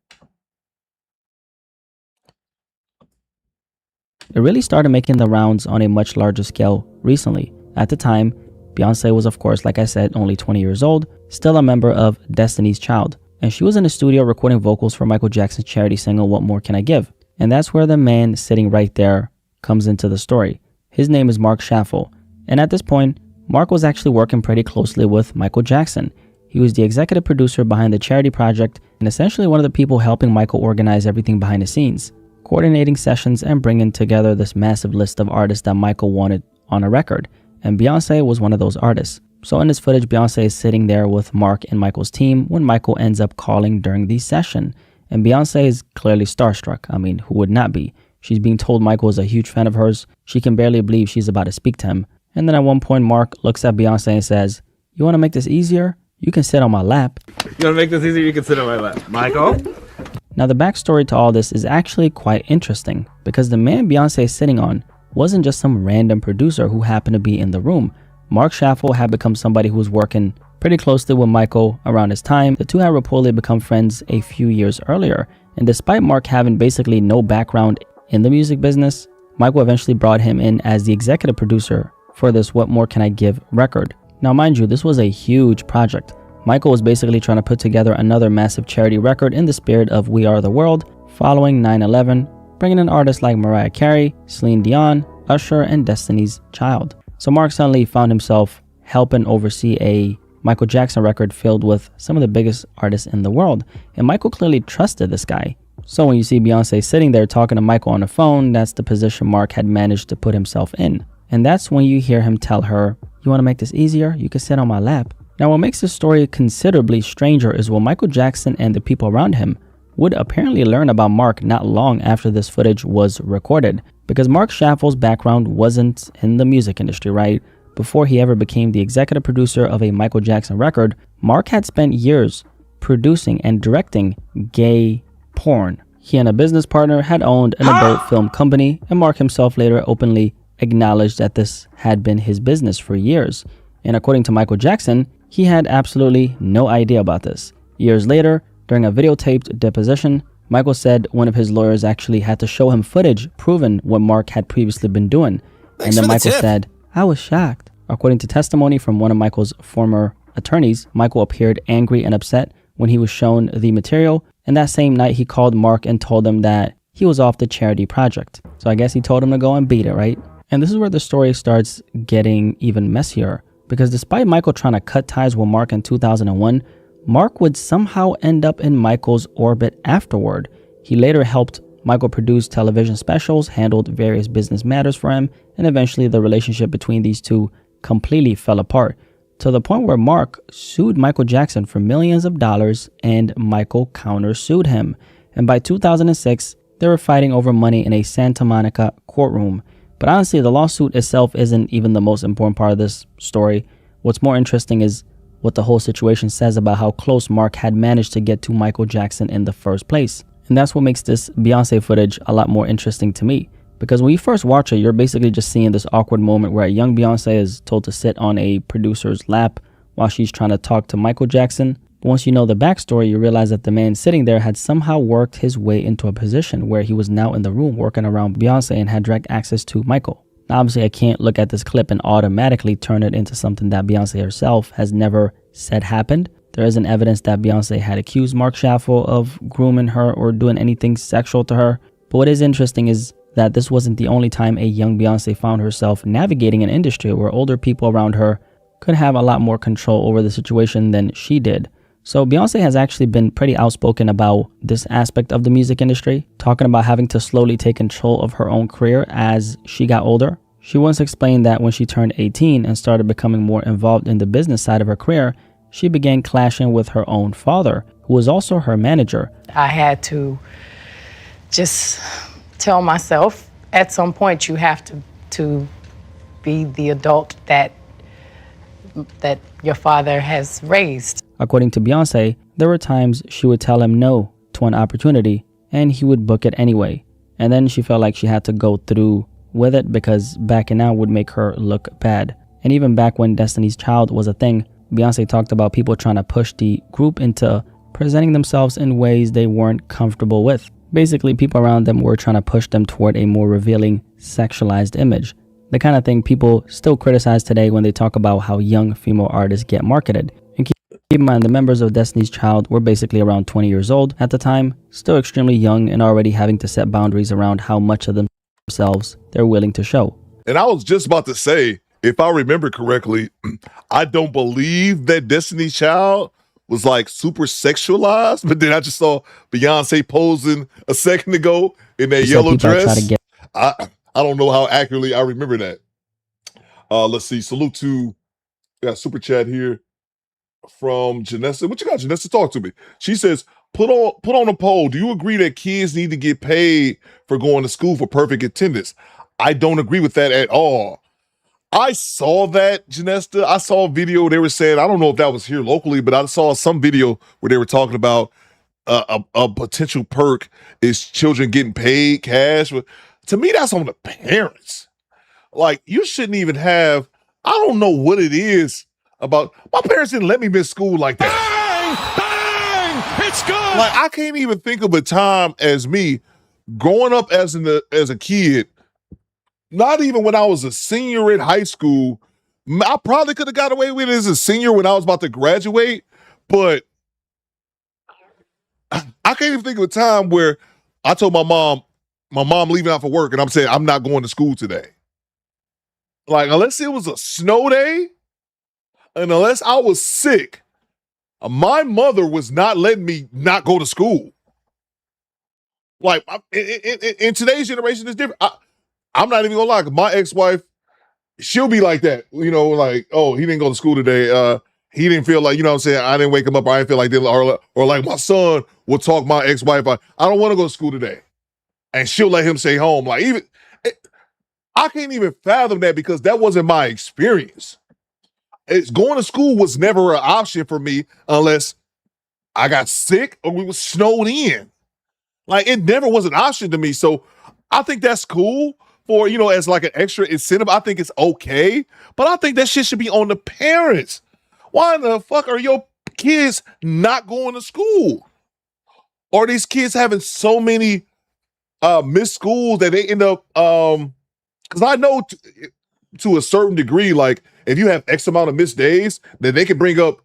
It really started making the rounds on a much larger scale recently. At the time, Beyonce was, of course, like I said, only 20 years old, still a member of Destiny's Child. And she was in the studio recording vocals for Michael Jackson's charity single, What More Can I Give? And that's where the man sitting right there comes into the story. His name is Mark Shaffel. And at this point, Mark was actually working pretty closely with Michael Jackson. He was the executive producer behind the charity project and essentially one of the people helping Michael organize everything behind the scenes, coordinating sessions and bringing together this massive list of artists that Michael wanted on a record. And Beyonce was one of those artists. So in this footage, Beyonce is sitting there with Mark and Michael's team when Michael ends up calling during the session. And Beyonce is clearly starstruck. I mean, who would not be? She's being told Michael is a huge fan of hers. She can barely believe she's about to speak to him. And then at one point, Mark looks at Beyonce and says, you want to make this easier? You can sit on my lap. You want to make this easier? You can sit on my lap. Michael? Now, the backstory to all this is actually quite interesting because the man Beyonce is sitting on wasn't just some random producer who happened to be in the room. Mark Shaffel had become somebody who was working pretty closely with Michael around his time. The two had reportedly become friends a few years earlier. And despite Mark having basically no background in the music business, Michael eventually brought him in as the executive producer for this What More Can I Give record. Now, mind you, this was a huge project. Michael was basically trying to put together another massive charity record in the spirit of We Are the World, following 9/11, bringing in artists like Mariah Carey, Celine Dion, Usher, and Destiny's Child. So Mark suddenly found himself helping oversee a Michael Jackson record filled with some of the biggest artists in the world. And Michael clearly trusted this guy. So when you see Beyonce sitting there talking to Michael on the phone, that's the position Mark had managed to put himself in. And that's when you hear him tell her, you want to make this easier? You can sit on my lap. Now, what makes this story considerably stranger is when Michael Jackson and the people around him would apparently learn about Mark not long after this footage was recorded. Because Mark Shaffel's background wasn't in the music industry, right? Before he ever became the executive producer of a Michael Jackson record, Mark had spent years producing and directing gay porn. He and a business partner had owned an adult film company, and Mark himself later openly acknowledged that this had been his business for years. And according to Michael Jackson, he had absolutely no idea about this. Years later, during a videotaped deposition, Michael said one of his lawyers actually had to show him footage proving what Mark had previously been doing. And then Michael said, I was shocked. According to testimony from one of Michael's former attorneys, Michael appeared angry and upset when he was shown the material. And that same night, he called Mark and told him that he was off the charity project. So I guess he told him to go and beat it, right? And this is where the story starts getting even messier. Because despite Michael trying to cut ties with Mark in 2001, Mark would somehow end up in Michael's orbit afterward. He later helped Michael produce television specials, handled various business matters for him, and eventually the relationship between these two completely fell apart. to the point where Mark sued Michael Jackson for millions of dollars and Michael countersued him. And by 2006, they were fighting over money in a Santa Monica courtroom. But honestly, the lawsuit itself isn't even the most important part of this story. What's more interesting is what the whole situation says about how close Mark had managed to get to Michael Jackson in the first place. And that's what makes this Beyonce footage a lot more interesting to me. Because when you first watch it, you're basically just seeing this awkward moment where a young Beyonce is told to sit on a producer's lap while she's trying to talk to Michael Jackson. But once you know the backstory, you realize that the man sitting there had somehow worked his way into a position where he was now in the room working around Beyonce and had direct access to Michael. Now, obviously, I can't look at this clip and automatically turn it into something that Beyonce herself has never said happened. There isn't evidence that Beyonce had accused Mark Schaffel of grooming her or doing anything sexual to her. But what is interesting is that this wasn't the only time a young Beyonce found herself navigating an industry where older people around her could have a lot more control over the situation than she did. So Beyonce has actually been pretty outspoken about this aspect of the music industry, talking about having to slowly take control of her own career as she got older. She once explained that when she turned 18 and started becoming more involved in the business side of her career, she began clashing with her own father, who was also her manager. I had to just tell myself, at some point you have to be the adult that your father has raised. According to Beyonce, there were times she would tell him no to an opportunity and he would book it anyway. And then she felt like she had to go through with it because backing out would make her look bad. And even back when Destiny's Child was a thing, Beyonce talked about people trying to push the group into presenting themselves in ways they weren't comfortable with. Basically, people around them were trying to push them toward a more revealing, sexualized image. The kind of thing people still criticize today when they talk about how young female artists get marketed. And keep in mind, the members of Destiny's Child were basically around 20 years old at the time, still extremely young and already having to set boundaries around how much of themselves they're willing to show. And I was just about to say, if I remember correctly, I don't believe that Destiny's Child was like super sexualized, but then I just saw Beyonce posing a second ago in that yellow dress. I don't know how accurately I remember that. Let's see. Salute to got super chat here from Janessa. What you got, Janessa? Talk to me. She says, put on a poll. Do you agree that kids need to get paid for going to school for perfect attendance? I don't agree with that at all. I saw that, Janessa. I saw a video they were saying, I don't know if that was here locally, but I saw some video where they were talking about a potential perk is children getting paid cash. To me, that's on the parents. Like, you shouldn't even have, I don't know what it is about, my parents didn't let me miss school like that. Bang! Bang! It's good! Like, I can't even think of a time as me growing up as a kid, not even when I was a senior in high school. I probably could have got away with it as a senior when I was about to graduate, but I can't even think of a time where I told my mom leaving out for work, and I'm saying, I'm not going to school today. Like, unless it was a snow day, and unless I was sick, my mother was not letting me not go to school. Like, in today's generation, it's different. I'm not even gonna lie, my ex-wife, she'll be like that. You know, like, oh, he didn't go to school today. He didn't feel like, you know what I'm saying, I didn't wake him up, or I didn't feel like this, or like my son will talk my ex-wife, I don't want to go to school today. And she'll let him stay home. Like, I can't even fathom that because that wasn't my experience. Going to school was never an option for me unless I got sick or we were snowed in. Like, it never was an option to me. So I think that's cool for, you know, as like an extra incentive. I think it's okay, but I think that shit should be on the parents. Why in the fuck are your kids not going to school? Or these kids having so many missed schools that they end up, because I know to a certain degree, like if you have X amount of missed days, then they can bring up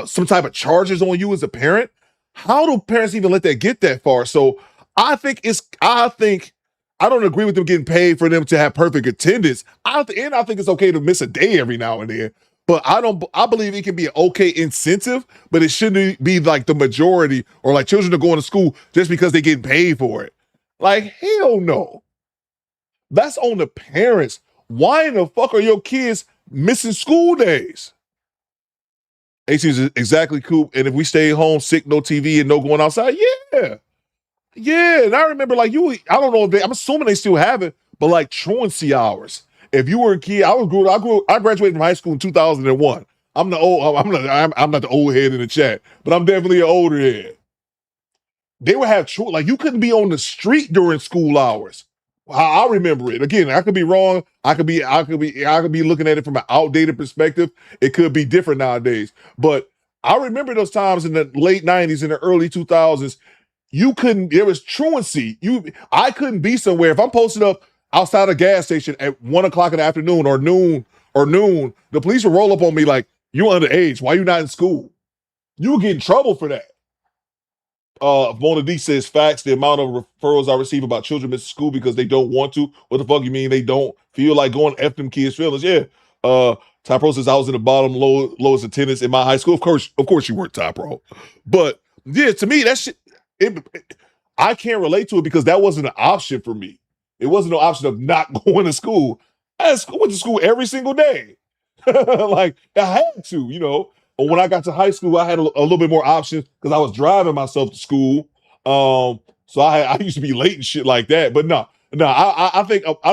some type of charges on you as a parent. How do parents even let that get that far? So I think I don't agree with them getting paid for them to have perfect attendance. I think it's okay to miss a day every now and then. But I believe it can be an okay incentive, but it shouldn't be like the majority or like children are going to school just because they're getting paid for it. Like, hell no. That's on the parents. Why in the fuck are your kids missing school days? AC is exactly Coop. And if we stay home sick, no TV and no going outside, yeah. Yeah. And I remember like I don't know if I'm assuming they still have it, but like truancy hours. If you were a kid, I graduated from high school in 2001. I'm not the old head in the chat, but I'm definitely an older head. They would have like you couldn't be on the street during school hours. I remember it. Again, I could be wrong. I could be looking at it from an outdated perspective. It could be different nowadays. But I remember those times in the late 90s and the early 2000s. There was truancy. I couldn't be somewhere. If I'm posted up outside a gas station at 1 o'clock in the afternoon or noon, the police would roll up on me like, you're underage. Why are you not in school? You would get in trouble for that. Mona D says, facts, the amount of referrals I receive about children missing school because they don't want to. What the fuck you mean they don't feel like going? F them kids' feelings. Yeah. Ty Pro says I was in the bottom lowest attendance in my high school. Of course you weren't, Ty Pro. But yeah, to me, that shit, I can't relate to it because that wasn't an option for me. It wasn't no option of not going to school. I went to school every single day. Like I had to, you know. But when I got to high school, I had a little bit more options because I was driving myself to school. So I used to be late and shit like that. But no, I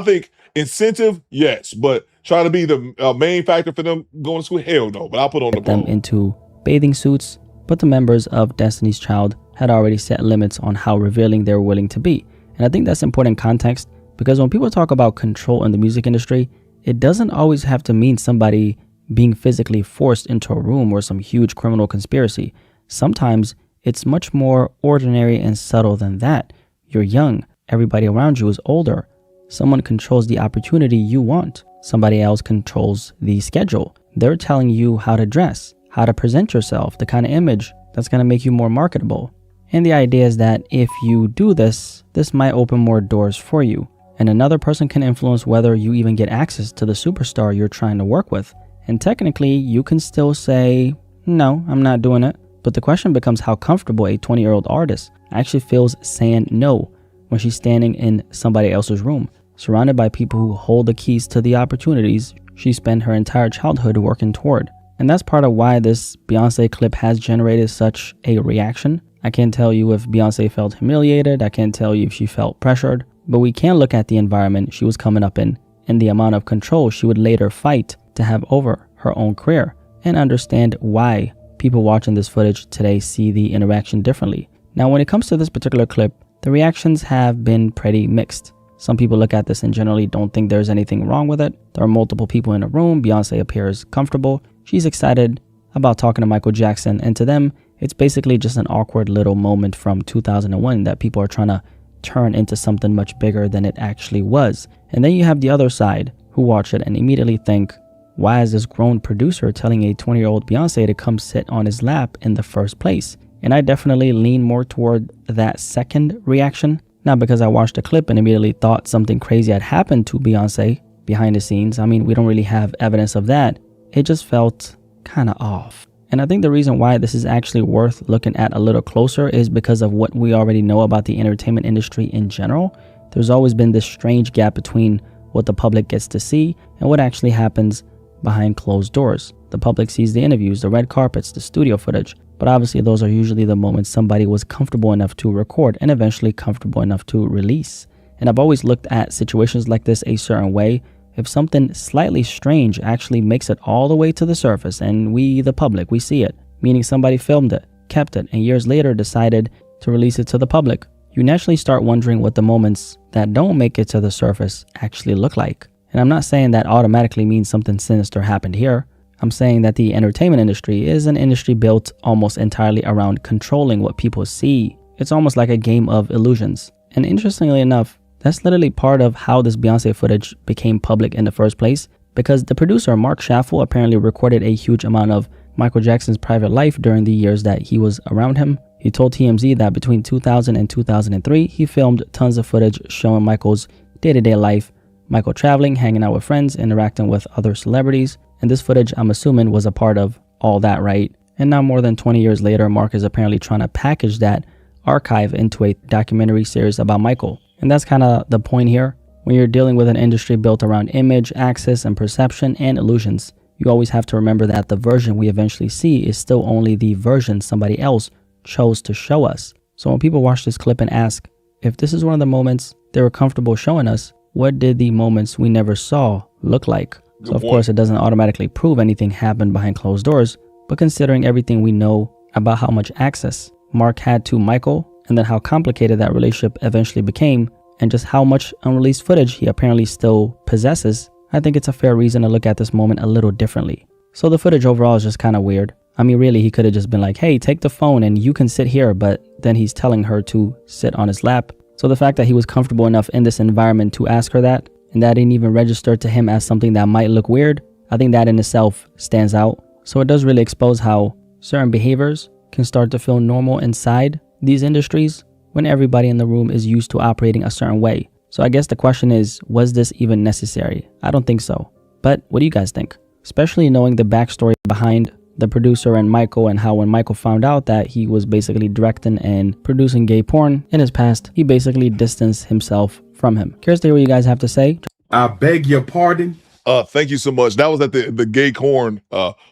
think incentive, yes, but trying to be the main factor for them going to school, hell no. But I'll put on the them into bathing suits. But the members of Destiny's Child had already set limits on how revealing they were willing to be. And I think that's important context because when people talk about control in the music industry, it doesn't always have to mean somebody being physically forced into a room or some huge criminal conspiracy. Sometimes it's much more ordinary and subtle than that. You're young. Everybody around you is older. Someone controls the opportunity you want. Somebody else controls the schedule. They're telling you how to dress, how to present yourself, the kind of image that's going to make you more marketable. And the idea is that if you do this, this might open more doors for you. And another person can influence whether you even get access to the superstar you're trying to work with. And technically, you can still say, no, I'm not doing it. But the question becomes how comfortable a 20-year-old artist actually feels saying no when she's standing in somebody else's room, surrounded by people who hold the keys to the opportunities she spent her entire childhood working toward. And that's part of why this Beyonce clip has generated such a reaction. I can't tell you if Beyonce felt humiliated. I can't tell you if she felt pressured. But we can look at the environment she was coming up in and the amount of control she would later fight to have over her own career and understand why people watching this footage today see the interaction differently. Now, when it comes to this particular clip, the reactions have been pretty mixed. Some people look at this and generally don't think there's anything wrong with it. There are multiple people in a room. Beyonce appears comfortable. She's excited about talking to Michael Jackson. And to them, it's basically just an awkward little moment from 2001 that people are trying to turn into something much bigger than it actually was. And then you have the other side who watch it and immediately think, why is this grown producer telling a 20-year-old Beyonce to come sit on his lap in the first place? And I definitely lean more toward that second reaction. Not because I watched the clip and immediately thought something crazy had happened to Beyonce behind the scenes. I mean, we don't really have evidence of that. It just felt kind of off. And I think the reason why this is actually worth looking at a little closer is because of what we already know about the entertainment industry in general. There's always been this strange gap between what the public gets to see and what actually happens behind closed doors. The public sees the interviews, the red carpets, the studio footage, but obviously those are usually the moments somebody was comfortable enough to record and eventually comfortable enough to release. And I've always looked at situations like this a certain way. If something slightly strange actually makes it all the way to the surface and we, the public, we see it, meaning somebody filmed it, kept it, and years later decided to release it to the public, you naturally start wondering what the moments that don't make it to the surface actually look like. And I'm not saying that automatically means something sinister happened here. I'm saying that the entertainment industry is an industry built almost entirely around controlling what people see. It's almost like a game of illusions. And interestingly enough, that's literally part of how this Beyonce footage became public in the first place, because the producer Mark Schaffel apparently recorded a huge amount of Michael Jackson's private life during the years that he was around him. He told TMZ that between 2000 and 2003, he filmed tons of footage showing Michael's day-to-day life, Michael traveling, hanging out with friends, interacting with other celebrities. And this footage, I'm assuming, was a part of all that, right? And now more than 20 years later, Mark is apparently trying to package that archive into a documentary series about Michael. And that's kind of the point here. When you're dealing with an industry built around image, access, and perception and illusions, you always have to remember that the version we eventually see is still only the version somebody else chose to show us. So when people watch this clip and ask, if this is one of the moments they were comfortable showing us, what did the moments we never saw look like? So of course it doesn't automatically prove anything happened behind closed doors, but considering everything we know about how much access Mark had to Michael, and then how complicated that relationship eventually became, and just how much unreleased footage he apparently still possesses, I think it's a fair reason to look at this moment a little differently. So the footage overall is just kind of weird. I mean, really, he could have just been like, hey, take the phone and you can sit here, but then he's telling her to sit on his lap. So the fact that he was comfortable enough in this environment to ask her that, and that didn't even register to him as something that might look weird, I think that in itself stands out. So it does really expose how certain behaviors can start to feel normal inside these industries when everybody in the room is used to operating a certain way. So I guess the question is, was this even necessary? I don't think so. But what do you guys think? Especially knowing the backstory behind the producer and Michael, and how when Michael found out that he was basically directing and producing gay porn in his past, he basically distanced himself from him. Curious to hear what you guys have to say. I beg your pardon. Thank you so much. That was at the gay corn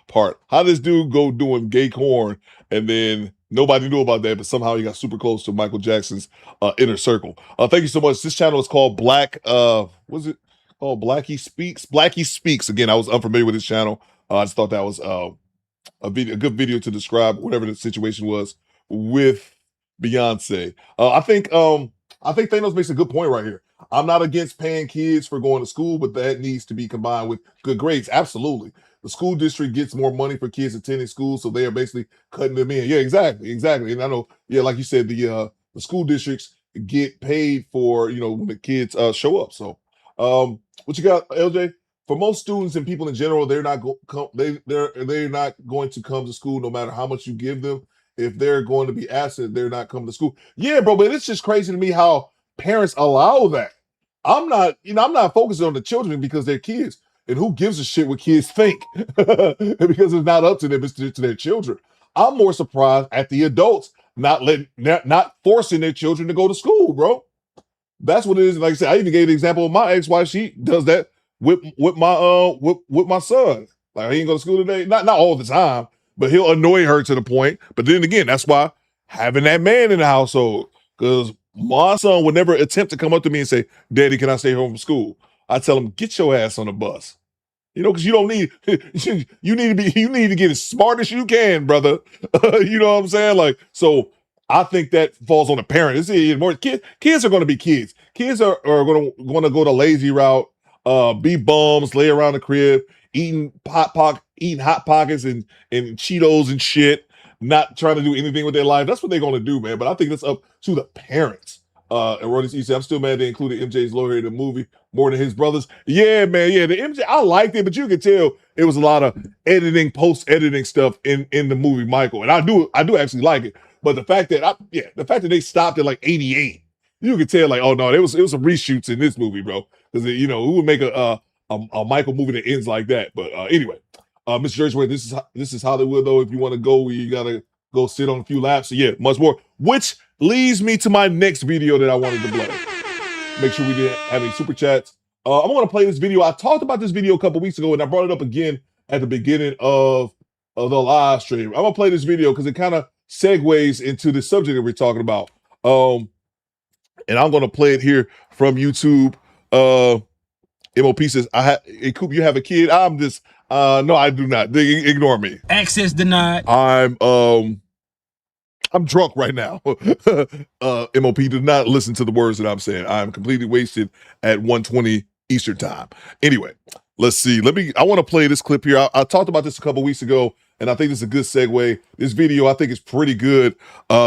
part. How this dude go doing gay corn and then nobody knew about that, but somehow he got super close to Michael Jackson's inner circle. Thank you so much. This channel is called what's it called? Blackie Speaks. Blackie Speaks. Again, I was unfamiliar with this channel. I just thought that was a good video to describe whatever the situation was with Beyonce. I think Thanos makes a good point right here. I'm not against paying kids for going to school, but that needs to be combined with good grades. Absolutely. The school district gets more money for kids attending school, so they are basically cutting them in. Yeah, exactly. And I know, yeah, like you said, the school districts get paid for, when the kids show up. So what you got, LJ? For most students and people in general, they're not going to come to school no matter how much you give them. If they're going to be absent, they're not coming to school. Yeah, bro, but it's just crazy to me how parents allow that. I'm not focusing on the children because they're kids. And who gives a shit what kids think? Because it's not up to them, it's to their children. I'm more surprised at the adults not forcing their children to go to school, bro. That's what it is. Like I said, I even gave the example of my ex-wife. She does that with my son. Like, he ain't go to school today. Not all the time, but he'll annoy her to the point. But then again, that's why having that man in the household, because my son would never attempt to come up to me and say, Daddy, can I stay home from school? I tell him, get your ass on the bus. Because you don't need, you need to get as smart as you can, brother. You know what I'm saying? Like, so I think that falls on the parent. It's more kids are going to be kids. Kids are going to go the lazy route, be bums, lay around the crib, eating hot pockets and Cheetos and shit, not trying to do anything with their life. That's what they're going to do, man. But I think that's up to the parents. And Ronnie C said, I'm still mad they included MJ's lawyer in the movie more than his brothers. Yeah, man. Yeah, the MJ, I liked it, but you could tell it was a lot of post-editing stuff in the movie, Michael. And I do actually like it. But the fact that they stopped at like 88, you could tell like, oh no, it was some reshoots in this movie, bro. Because who would make a Michael movie that ends like that? But anyway, Mr. Jersey, this is Hollywood though. If you want to go, you gotta go sit on a few laps. So yeah, much more. Which leads me to my next video that I wanted to play. Make sure we didn't have any super chats. I'm gonna play this video. I talked about this video a couple weeks ago, and I brought it up again at the beginning of the live stream. I'm gonna play this video because it kind of segues into the subject that we're talking about. And I'm gonna play it here from YouTube. MOP says, hey, Coop, you have a kid? I'm just no, I do not. They ignore me. Access denied. I'm drunk right now. MOP, do not listen to the words that I'm saying. I'm completely wasted at 1:20 Eastern time. Anyway, let's see. I want to play this clip here. I talked about this a couple weeks ago, and I think this is a good segue. This video, I think, is pretty good.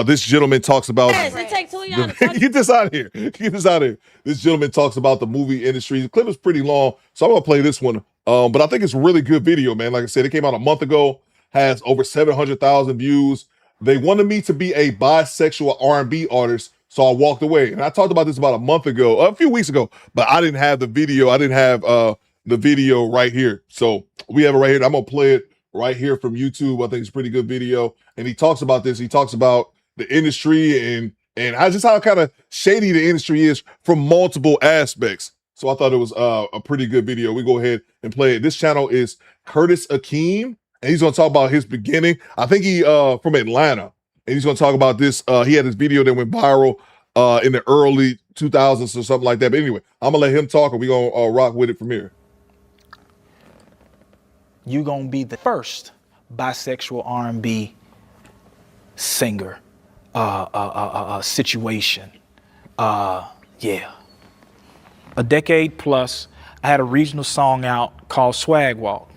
This gentleman talks about... Get this out of here. Get this out of here. This gentleman talks about the movie industry. The clip is pretty long, so I'm going to play this one. But I think it's a really good video, man. Like I said, it came out a month ago, has over 700,000 views. They wanted me to be a bisexual R&B artist, so I walked away. And I talked about this about a few weeks ago, but I didn't have the video. I didn't have the video right here. So we have it right here. I'm going to play it right here from YouTube. I think it's a pretty good video. And he talks about this. He talks about the industry and just how kind of shady the industry is from multiple aspects. So I thought it was a pretty good video. We go ahead and play it. This channel is Curtis Akeem, and he's gonna talk about his beginning. I think he from Atlanta, and he's gonna talk about this. He had this video that went viral in the early 2000s or something like that. But anyway, I'm gonna let him talk, and we're gonna rock with it from here. You're gonna be the first bisexual R&B singer situation. Yeah. A decade plus, I had a regional song out called Swag Walk.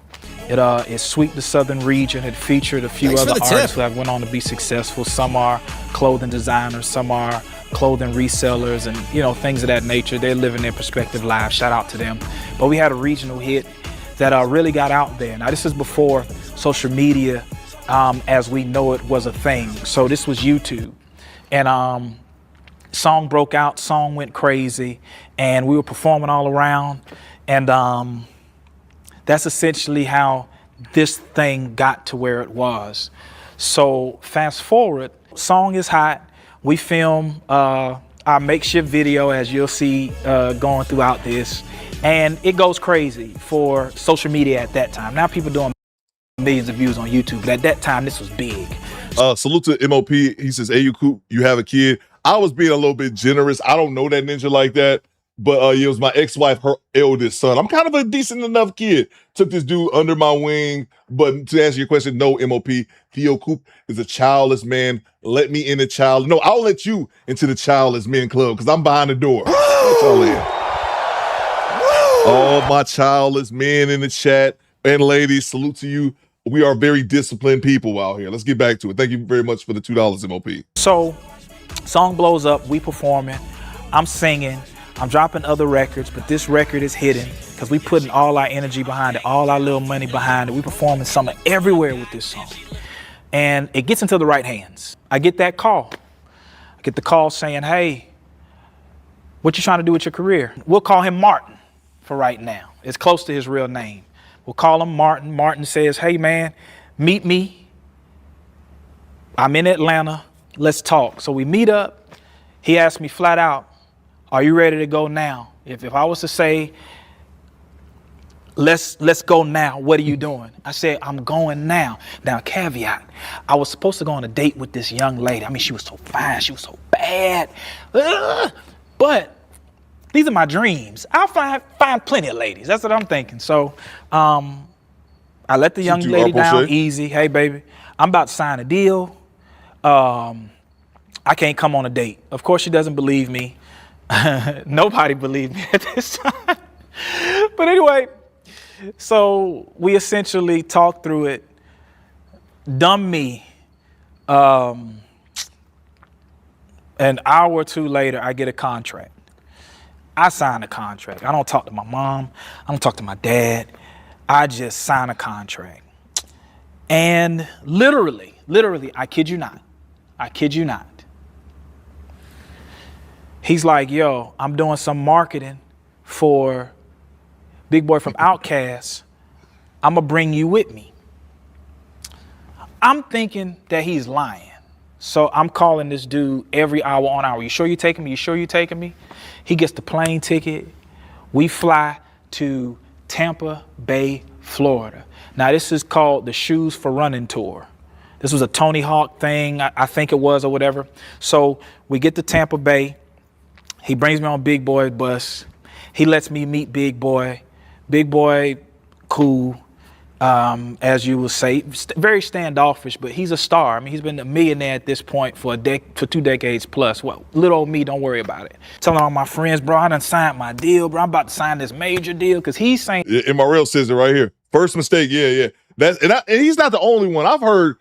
It swept the southern region. It featured a few other artists who have went on to be successful. Some are clothing designers, some are clothing resellers, and things of that nature. They're living their prospective lives. Shout out to them. But we had a regional hit that really got out there. Now this is before social media, as we know it, was a thing. So this was YouTube, and song broke out, song went crazy, and we were performing all around, and that's essentially how this thing got to where it was. So fast forward, song is hot. We film our makeshift video, as you'll see going throughout this, and it goes crazy for social media at that time. Now people doing millions of views on YouTube, but at that time this was big. Salute to MOP. He says, "Hey, you Coop, you have a kid." I was being a little bit generous. I don't know that ninja like that, but it was my ex-wife, her eldest son. I'm kind of a decent enough kid. Took this dude under my wing. But to answer your question, no, MOP. Theo Coop is a childless man. Let me in the child. No, I'll let you into the childless men club because I'm behind the door. Let y'all in. All my childless men in the chat and ladies, salute to you. We are very disciplined people out here. Let's get back to it. Thank you very much for the $2, MOP. So, song blows up, we performing, I'm singing, I'm dropping other records, but this record is hidden because we putting all our energy behind it, all our little money behind it. We performing summer everywhere with this song. And it gets into the right hands. I get that call. I get the call saying, "Hey, what you trying to do with your career?" We'll call him Martin for right now. It's close to his real name. We'll call him Martin. Martin says, "Hey man, meet me. I'm in Atlanta. Let's talk." So we meet up. He asked me flat out, "Are you ready to go now?" If I was to say, let's go now, what are you doing? I said, "I'm going now." Now, caveat, I was supposed to go on a date with this young lady. I mean, she was so fine, she was so bad. But these are my dreams. I'll find plenty of ladies. That's what I'm thinking. So I let the young lady down easy. "Hey, baby, I'm about to sign a deal. I can't come on a date." Of course, she doesn't believe me. Nobody believed me at this time. But anyway, so we essentially talked through it. Dumb me. An hour or two later, I get a contract. I sign a contract. I don't talk to my mom. I don't talk to my dad. I just sign a contract. And literally, I kid you not. He's like, "Yo, I'm doing some marketing for Big Boy from Outkast. I'm going to bring you with me." I'm thinking that he's lying. So I'm calling this dude every hour on hour. "You sure you taking me? You sure you taking me?" He gets the plane ticket. We fly to Tampa Bay, Florida. Now this is called the Shoes for Running Tour. This was a Tony Hawk thing, I think it was, or whatever. So we get to Tampa Bay. He brings me on Big Boy's bus. He lets me meet Big Boy. Big Boy, cool. As you will say, very standoffish, but he's a star. I mean, he's been a millionaire at this point for 2 decades plus. Well, little old me, don't worry about it. Telling all my friends, "Bro, I done signed my deal, bro. I'm about to sign this major deal," because he's saying. MRL says it right here. First mistake, yeah. And he's not the only one. I've heard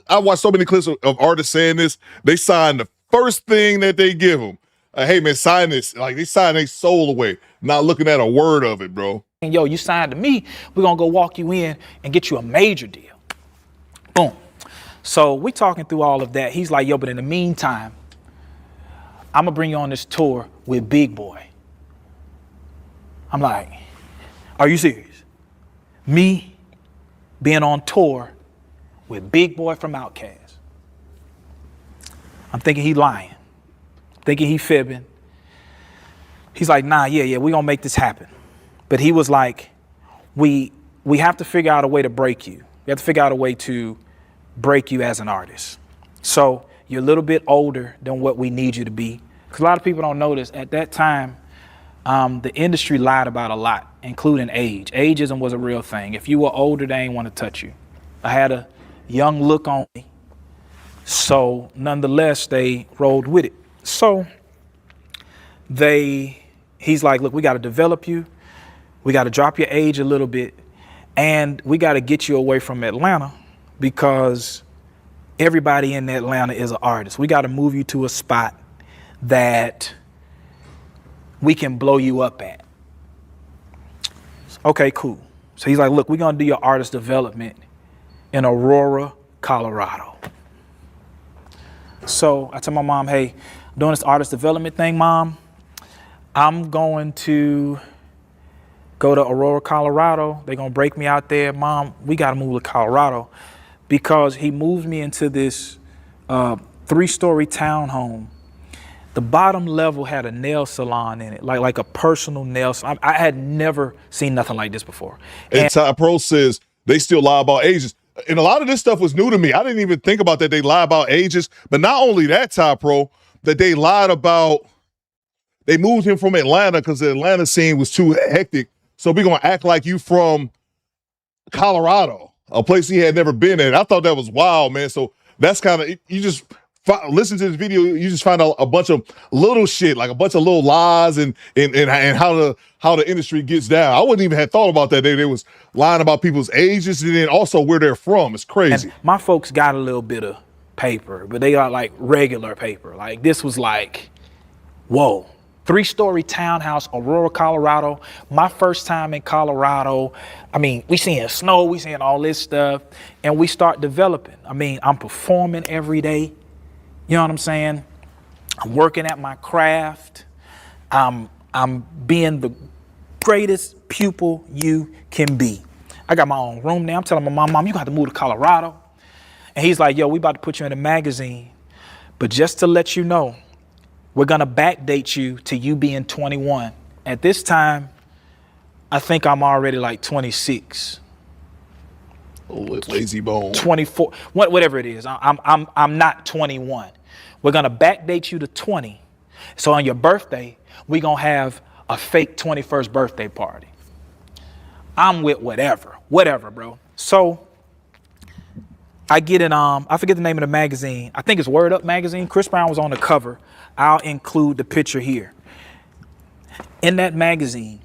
I watched so many clips of artists saying this. They sign the first thing that they give them. "Hey man, sign this." Like they sign their soul away, not looking at a word of it, bro. "Yo, you signed to me. We're going to go walk you in and get you a major deal." Boom. So we talking through all of that. He's like, "Yo, but in the meantime, I'm going to bring you on this tour with Big Boy." I'm like, are you serious? Me being on tour with Big Boy from Outkast. I'm thinking he lying. Thinking he fibbing. He's like, nah, yeah, we gonna make this happen. But he was like, we have to figure out a way to break you. We have to figure out a way to break you as an artist. So you're a little bit older than what we need you to be. Because a lot of people don't notice at that time, the industry lied about a lot, including age. Ageism was a real thing. If you were older, they ain't want to touch you. I had a young look on me. So nonetheless, they rolled with it. So he's like, look, we got to develop you. We got to drop your age a little bit. And we got to get you away from Atlanta because everybody in Atlanta is an artist. We got to move you to a spot that we can blow you up at. Okay, cool. So he's like, look, we're going to do your artist development in Aurora, Colorado. So I tell my mom, hey, I'm doing this artist development thing, Mom. I'm going to go to Aurora, Colorado. They're going to break me out there. Mom, we got to move to Colorado, because he moved me into this 3-story townhome. The bottom level had a nail salon in it, like a personal nail salon. I had never seen nothing like this before. And Ty Pro says they still lie about ages. And a lot of this stuff was new to me. I didn't even think about that they lie about ages. But not only that, Ty Pro, that they lied about, they moved him from Atlanta because the Atlanta scene was too hectic. So we're going to act like you from Colorado, a place he had never been in. I thought that was wild, man. So that's kind of, you just listen to this video, you just find out a bunch of little shit, like a bunch of little lies and how the industry gets down. I wouldn't even have thought about that. They was lying about people's ages and then also where they're from. It's crazy. And my folks got a little bit of paper, but they got like regular paper. Like this was like, whoa. 3-story townhouse, Aurora, Colorado. My first time in Colorado. I mean, we seeing snow, we seeing all this stuff, and we start developing. I mean, I'm performing every day. You know what I'm saying? I'm working at my craft. I'm being the greatest pupil you can be. I got my own room now. I'm telling my mom, you got to move to Colorado. And he's like, yo, we about to put you in a magazine. But just to let you know, we're going to backdate you to you being 21. At this time, I think I'm already like 26. Oh, lazy bone. 24, whatever it is. I'm not 21. We're going to backdate you to 20. So on your birthday, we're going to have a fake 21st birthday party. I'm with whatever, bro. So I get in, I forget the name of the magazine. I think it's Word Up magazine. Chris Brown was on the cover. I'll include the picture here. In that magazine,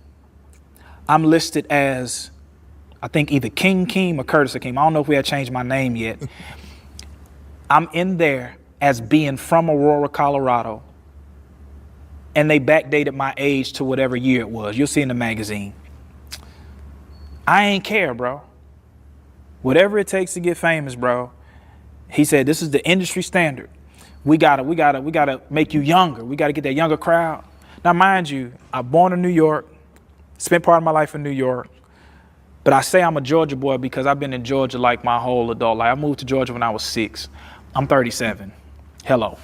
I'm listed as, I think either King Keem or Curtis Akeem. I don't know if we had changed my name yet. I'm in there as being from Aurora, Colorado. And they backdated my age to whatever year it was. You'll see in the magazine. I ain't care, bro. Whatever it takes to get famous, bro. He said, this is the industry standard. We gotta make you younger. We gotta get that younger crowd. Now, mind you, I'm born in New York, spent part of my life in New York, but I say I'm a Georgia boy because I've been in Georgia like my whole adult life. I moved to Georgia when I was 6. I'm 37. Hello.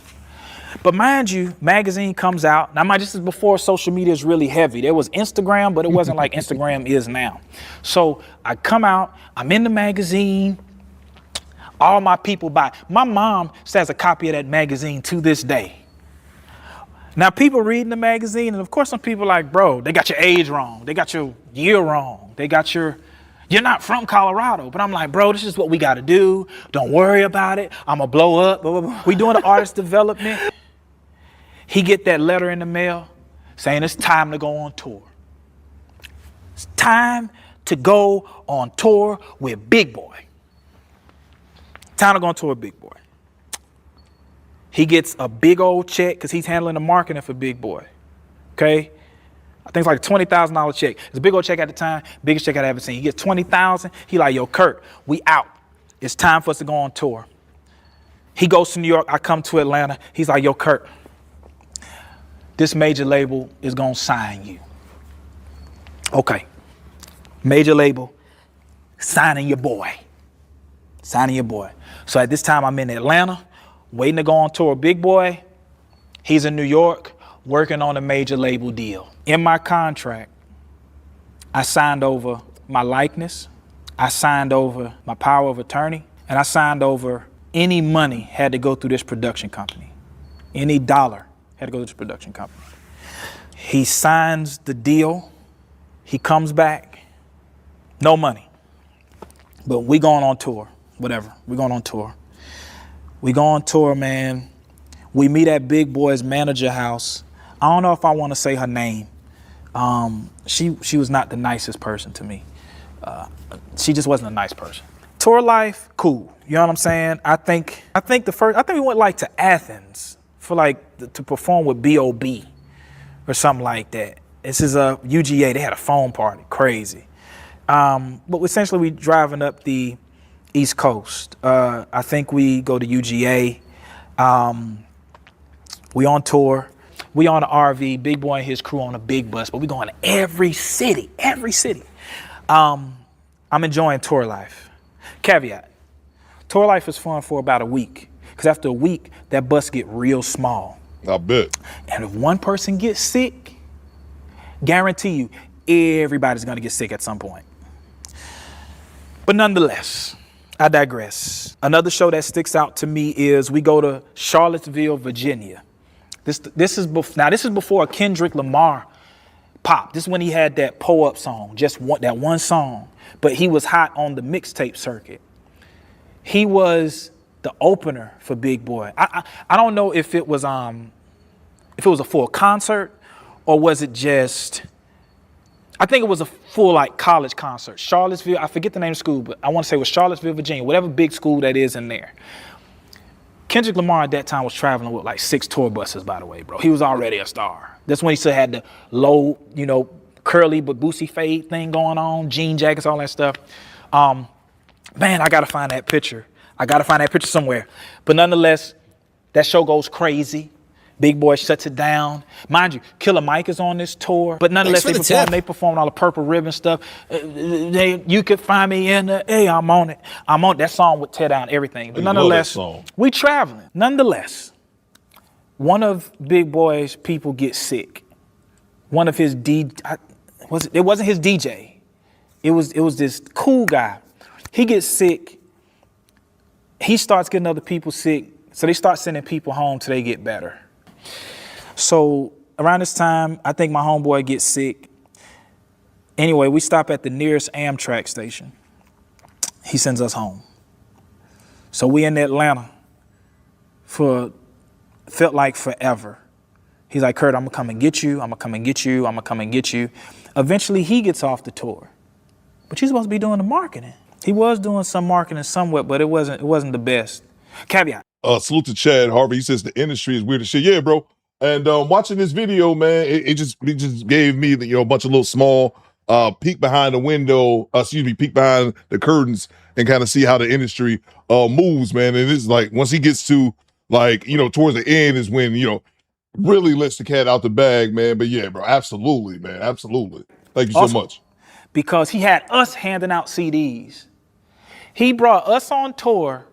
But mind you, magazine comes out. Now, mind you, this is before social media is really heavy. There was Instagram, but it wasn't like Instagram is now. So I come out, I'm in the magazine. All my people buy. My mom still has a copy of that magazine to this day. Now, people reading the magazine, and of course, some people are like, bro, they got your age wrong. They got your year wrong. You're not from Colorado. But I'm like, bro, this is what we got to do. Don't worry about it. I'm going to blow up. Blah, blah, blah. We doing the artist development. He get that letter in the mail saying it's time to go on tour. It's time to go on tour with Big Boy. Time to go on tour with Big Boy. He gets a big old check because he's handling the marketing for Big Boy. Okay? I think it's like a $20,000 check. It's a big old check at the time, biggest check I'd ever seen. He gets $20,000. He like, yo, Kurt, we out. It's time for us to go on tour. He goes to New York. I come to Atlanta. He's like, yo, Kurt, this major label is going to sign you. Okay. Major label signing your boy. Signing your boy. So at this time, I'm in Atlanta, waiting to go on tour with Big Boy. He's in New York, working on a major label deal. In my contract, I signed over my likeness, I signed over my power of attorney, and I signed over any money had to go through this production company. Any dollar had to go to this production company. He signs the deal, he comes back, no money. But we going on tour, whatever, we going on tour. We go on tour, man. We meet at Big Boy's manager house. I don't know if I want to say her name. She was not the nicest person to me. She just wasn't a nice person. Tour life, cool. You know what I'm saying? I think we went like to Athens for like to perform with B.O.B. or something like that. This is a UGA. They had a phone party, crazy. But essentially we driving up the East Coast. I think we go to UGA. We on tour. We on an RV, Big Boy and his crew on a big bus, but we going to every city. I'm enjoying tour life. Caveat, tour life is fun for about a week, because after a week, that bus get real small. I bet. And if one person gets sick, guarantee you, everybody's gonna get sick at some point. But nonetheless, I digress. Another show that sticks out to me is we go to Charlottesville, Virginia. This is before Kendrick Lamar pop. This is when he had that pull-up song, that one song. But he was hot on the mixtape circuit. He was the opener for Big Boy. I don't know if it was a full concert or was it just. I think it was a full like college concert. Charlottesville, I forget the name of the school, but I want to say it was Charlottesville, Virginia, whatever big school that is in there. Kendrick Lamar at that time was traveling with like 6 tour buses, by the way, bro. He was already a star. That's when he still had the low, curly but boosie fade thing going on, jean jackets, all that stuff. Man, I gotta find that picture. Somewhere. But nonetheless, that show goes crazy. Big Boy shuts it down. Mind you, Killer Mike is on this tour. But nonetheless, they performed all the Purple Ribbon stuff. You could find me in the, hey, I'm on it. That song would tear down everything. But nonetheless, we traveling. Nonetheless, one of Big Boy's people gets sick. One of his it wasn't his DJ. It was this cool guy. He gets sick. He starts getting other people sick. So they start sending people home till they get better. So around this time, I think my homeboy gets sick. Anyway, we stop at the nearest Amtrak station. He sends us home. So we in Atlanta felt like forever. He's like, Kurt, I'm gonna come and get you. Eventually he gets off the tour. But you're supposed to be doing the marketing. He was doing some marketing somewhat, but it wasn't the best. Caveat. Salute to Chad Harvey. He says the industry is weird as shit. Yeah, bro. And watching this video, man, it just gave me a bunch of little small peek behind the curtains and kind of see how the industry moves, man. And it's like once he gets to towards the end is when really lets the cat out the bag, man. But yeah, bro, absolutely, man, absolutely. Thank you so much. Because he had us handing out CDs. He brought us on tour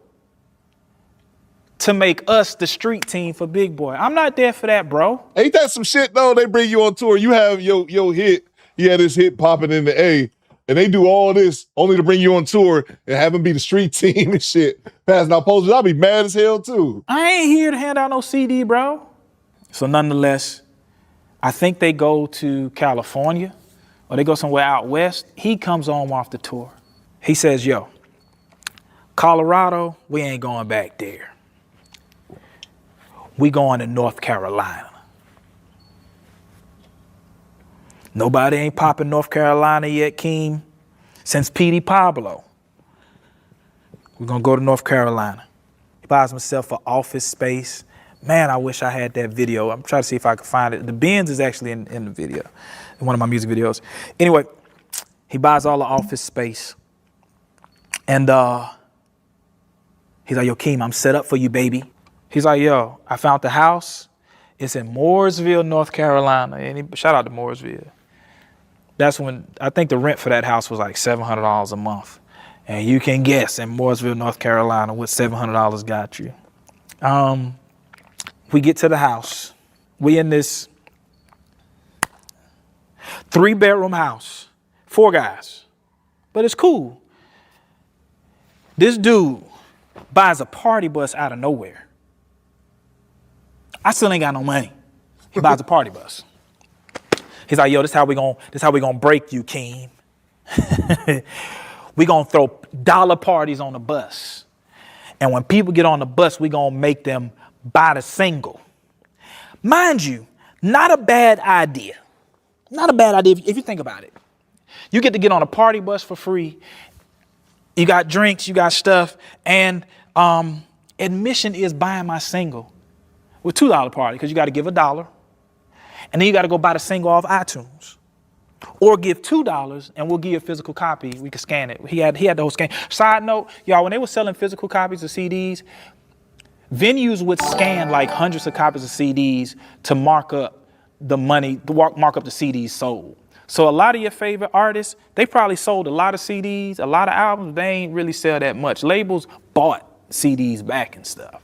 to make us the street team for Big Boy. I'm not there for that, bro. Ain't that some shit, though? They bring you on tour. You have your hit. You had this hit popping in the A, and they do all this only to bring you on tour and have him be the street team and shit. Passing out posters. I'll be mad as hell, too. I ain't here to hand out no CD, bro. So nonetheless, I think they go to California or they go somewhere out west. He comes home off the tour. He says, yo, Colorado, we ain't going back there. We going to North Carolina. Nobody ain't popping North Carolina yet, Keem, since P.D. Pablo. We're going to go to North Carolina. He buys himself an office space. Man, I wish I had that video. I'm trying to see if I can find it. The Benz is actually in the video, in one of my music videos. Anyway, he buys all the office space. And he's like, yo, Keem, I'm set up for you, baby. He's like, yo, I found the house. It's in Mooresville, North Carolina. And shout out to Mooresville. That's when, I think the rent for that house was like $700 a month. And you can guess in Mooresville, North Carolina, what $700 got you. We get to the house. We in this 3-bedroom house, 4 guys, but it's cool. This dude buys a party bus out of nowhere. I still ain't got no money. He buys a party bus. He's like, yo, this how we gonna break you, Keem. We gonna throw dollar parties on the bus. And when people get on the bus, we gonna make them buy the single. Mind you, not a bad idea. Not a bad idea if you think about it. You get to get on a party bus for free. You got drinks, you got stuff, and admission is buying my single with $2 party because you got to give $1, and then you got to go buy the single off iTunes, or give $2 and we'll give you a physical copy. We can scan it. He had the whole scan. Side note, y'all, when they were selling physical copies of CDs, venues would scan like hundreds of copies of CDs to mark up the money, to mark up the CDs sold. So a lot of your favorite artists, they probably sold a lot of CDs, a lot of albums. They ain't really sell that much. Labels bought CDs back and stuff.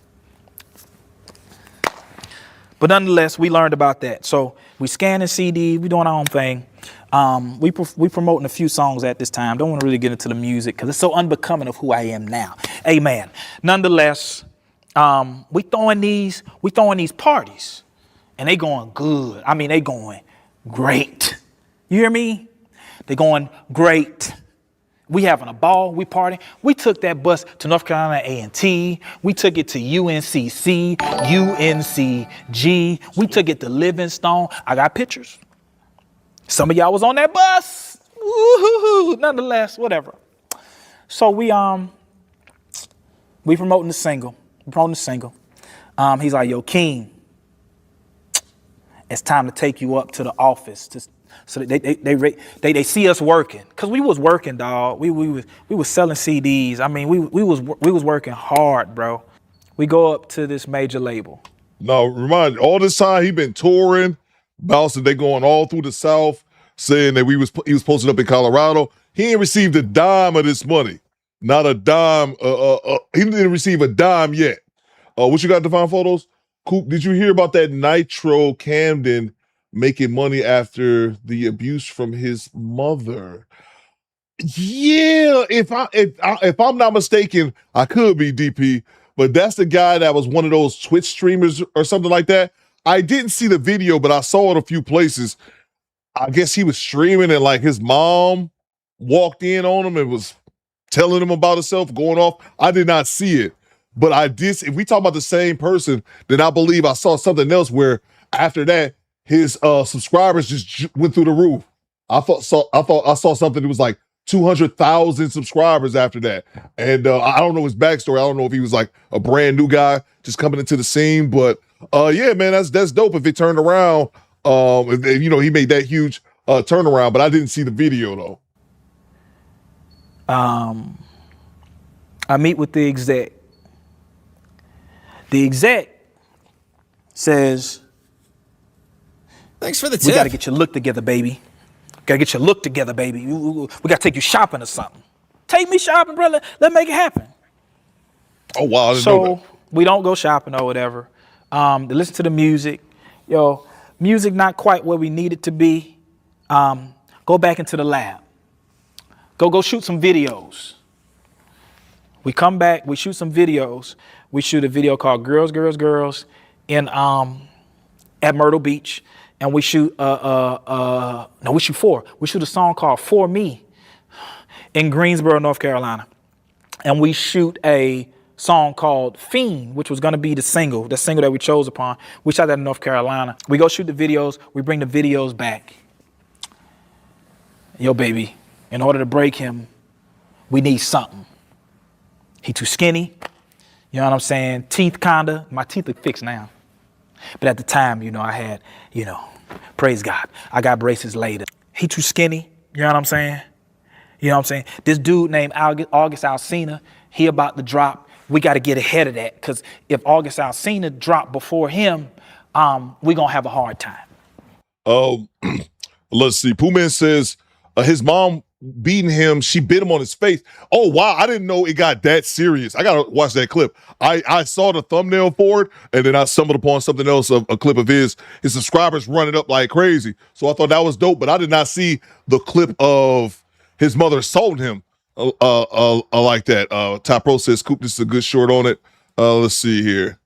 But nonetheless, we learned about that. So we scanning CDs, we doing our own thing. We promoting a few songs at this time. Don't want to really get into the music because it's so unbecoming of who I am now. Amen. Nonetheless, we throwing these parties, and they going good. I mean, they going great. You hear me? They going great. We having a ball. We partying. We took that bus to North Carolina A&T. We took it to UNCC, UNCG. We took it to Livingstone. I got pictures. Some of y'all was on that bus. Woo-hoo-hoo. Nonetheless, whatever. So we promoting the single. He's like, yo, King, it's time to take you up to the office so they see us working, cause we was working, dog. We was selling CDs. I mean, we was working hard, bro. We go up to this major label. No, remind you, all this time he been touring, bouncing. They going all through the South, saying that he was posted up in Colorado. He ain't received a dime of this money. Not a dime. He didn't receive a dime yet. What you got to find photos? Coop, did you hear about that Nitro Camden making money after the abuse from his mother? Yeah, if I'm not mistaken, I could be DP, but that's the guy that was one of those Twitch streamers or something like that. I didn't see the video, but I saw it a few places. I guess he was streaming and like his mom walked in on him and was telling him about herself, going off. I did not see it, but I did. If we talk about the same person, then I believe I saw something else where after that, his subscribers just went through the roof. I thought I saw something that was like 200,000 subscribers after that. And I don't know his backstory. I don't know if he was like a brand new guy just coming into the scene, but yeah, man, that's dope if it turned around. You know, he made that huge turnaround, but I didn't see the video though. I meet with the exec. The exec says, thanks for the tip. We got to get your look together, baby. We got to take you shopping or something. Take me shopping, brother. Let's make it happen. Oh, wow. I didn't know that. We don't go shopping or whatever. They listen to the music. Yo, music not quite where we need it to be. Go back into the lab. Go shoot some videos. We come back, we shoot some videos. We shoot a video called Girls, Girls, Girls in at Myrtle Beach. And we shoot we shoot 4. We shoot a song called For Me in Greensboro, North Carolina. And we shoot a song called Fiend, which was gonna be the single that we chose upon. We shot that in North Carolina. We go shoot the videos, we bring the videos back. Yo, baby, in order to break him, we need something. He too skinny, you know what I'm saying? Teeth kinda, my teeth are fixed now. But at the time, you know, I had, you know, praise God, I got braces later. He too skinny, you know what I'm saying? You know what I'm saying? This dude named August Alsina, he about to drop. We got to get ahead of that, because if August Alsina drop before him, we're going to have a hard time. Let's see. Pooh Man says his mom beating him. She bit him on his face. Oh, wow. I didn't know it got that serious. I got to watch that clip. I saw the thumbnail for it, and then I stumbled upon something else, a clip of his subscribers running up like crazy. So I thought that was dope, but I did not see the clip of his mother assaulting him like that. Top Pro says, Coop, this is a good short on it. Let's see here.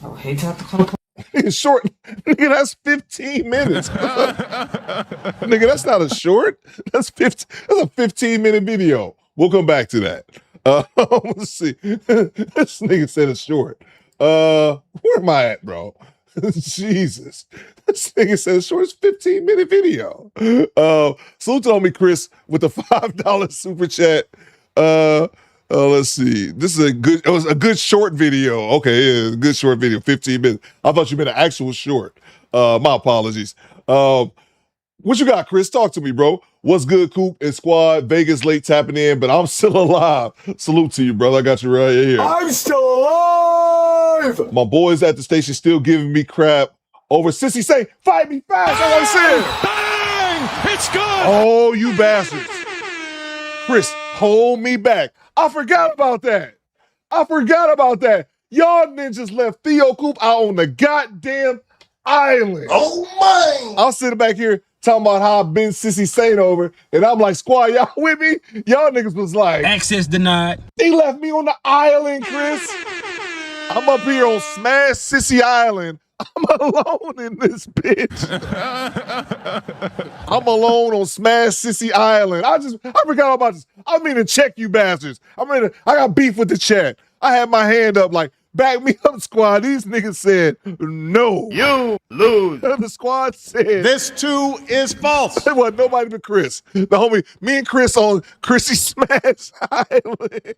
Oh, hey, Top Pro. It's short. Nigga, that's 15 minutes. Nigga, that's not a short. That's a 15-minute video. We'll come back to that. Let's see. This nigga said it's short. Where am I at, bro? Jesus. This nigga said it's short. It's 15-minute video. Salute on me, Chris, with the $5 super chat. Let's see. This is it was a good short video. Okay, yeah, a good short video, 15 minutes. I thought you meant an actual short. My apologies. What you got, Chris? Talk to me, bro. What's good, Coop and squad? Vegas late tapping in, but I'm still alive. Salute to you, brother. I got you right here. I'm still alive! My boys at the station still giving me crap over Sissy say, fight me fast. That's what I'm saying. Bang! It's good! Oh, you bastards. Chris, hold me back. I forgot about that. Y'all ninjas left Theo Coop out on the goddamn island. Oh, my! I'm sitting back here talking about how I've been Sissy Saint over, and I'm like, squad, y'all with me? Y'all niggas was like, Access denied. they left me on the island, Chris. I'm up here on Smash Sissy Island. I'm alone in this bitch. I'm alone on Smash Sissy Island. I forgot about this. I mean to check you bastards. I got beef with the chat. I had my hand up like, back me up, squad. These niggas said, no. You lose. The squad said. This too is false. It wasn't nobody but Chris. The homie, me and Chris on Chrissy Smash Island.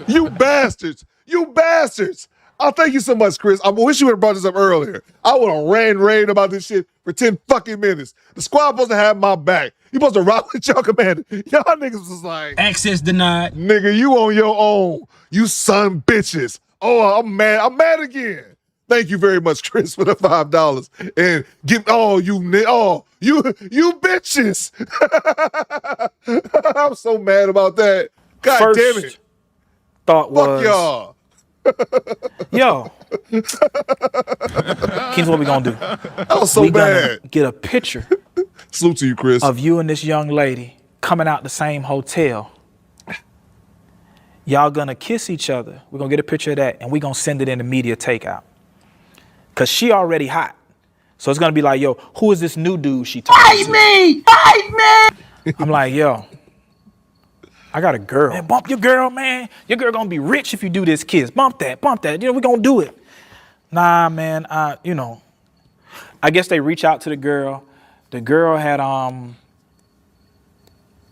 You bastards. Oh, thank you so much, Chris. I wish you would have brought this up earlier. I would have raved about this shit for 10 fucking minutes. The squad supposed to have my back. You supposed to rock with y'all commander. Y'all niggas was like, Access denied. nigga, you on your own. You son bitches. Oh, I'm mad. I'm mad again. Thank you very much, Chris, for the $5. And you bitches. I'm so mad about that. God First damn it. Thought was, fuck y'all. Yo, Keen's what we gonna do? I was so we bad. Gonna get a picture. Salute to you, Chris. Of you and this young lady coming out the same hotel. Y'all gonna kiss each other. We're gonna get a picture of that, and we're gonna send it in the media takeout. Cause she already hot. So it's gonna be like, yo, who is this new dude she talking to? Fight me! I'm like, yo, I got a girl. Man, bump your girl, man. Your girl gonna be rich if you do this kiss. Bump that. You know, we gonna do it. Nah, man, I guess they reach out to the girl. The girl had,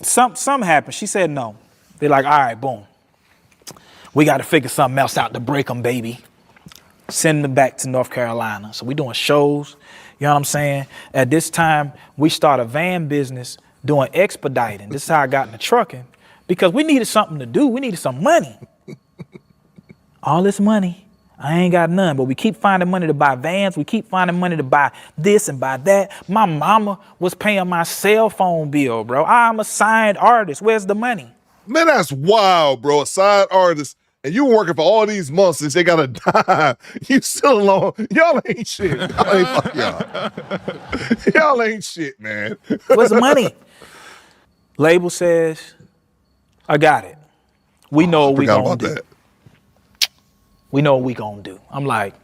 something happened. She said no. They're like, all right, boom. We got to figure something else out to break them, baby. Send them back to North Carolina. So we doing shows. You know what I'm saying? At this time, we start a van business doing expediting. This is how I got into trucking. Because we needed something to do. We needed some money. All this money, I ain't got none. But we keep finding money to buy vans. We keep finding money to buy this and buy that. My mama was paying my cell phone bill, bro. I'm a signed artist. Where's the money? Man, that's wild, bro. A side artist. And you were working for all these months since they got to die. You still alone. Y'all ain't shit. Y'all ain't fuck y'all. Y'all ain't shit, man. Where's the money? Label says, I got it. We know what we gonna do. We know what we gonna do. I'm like,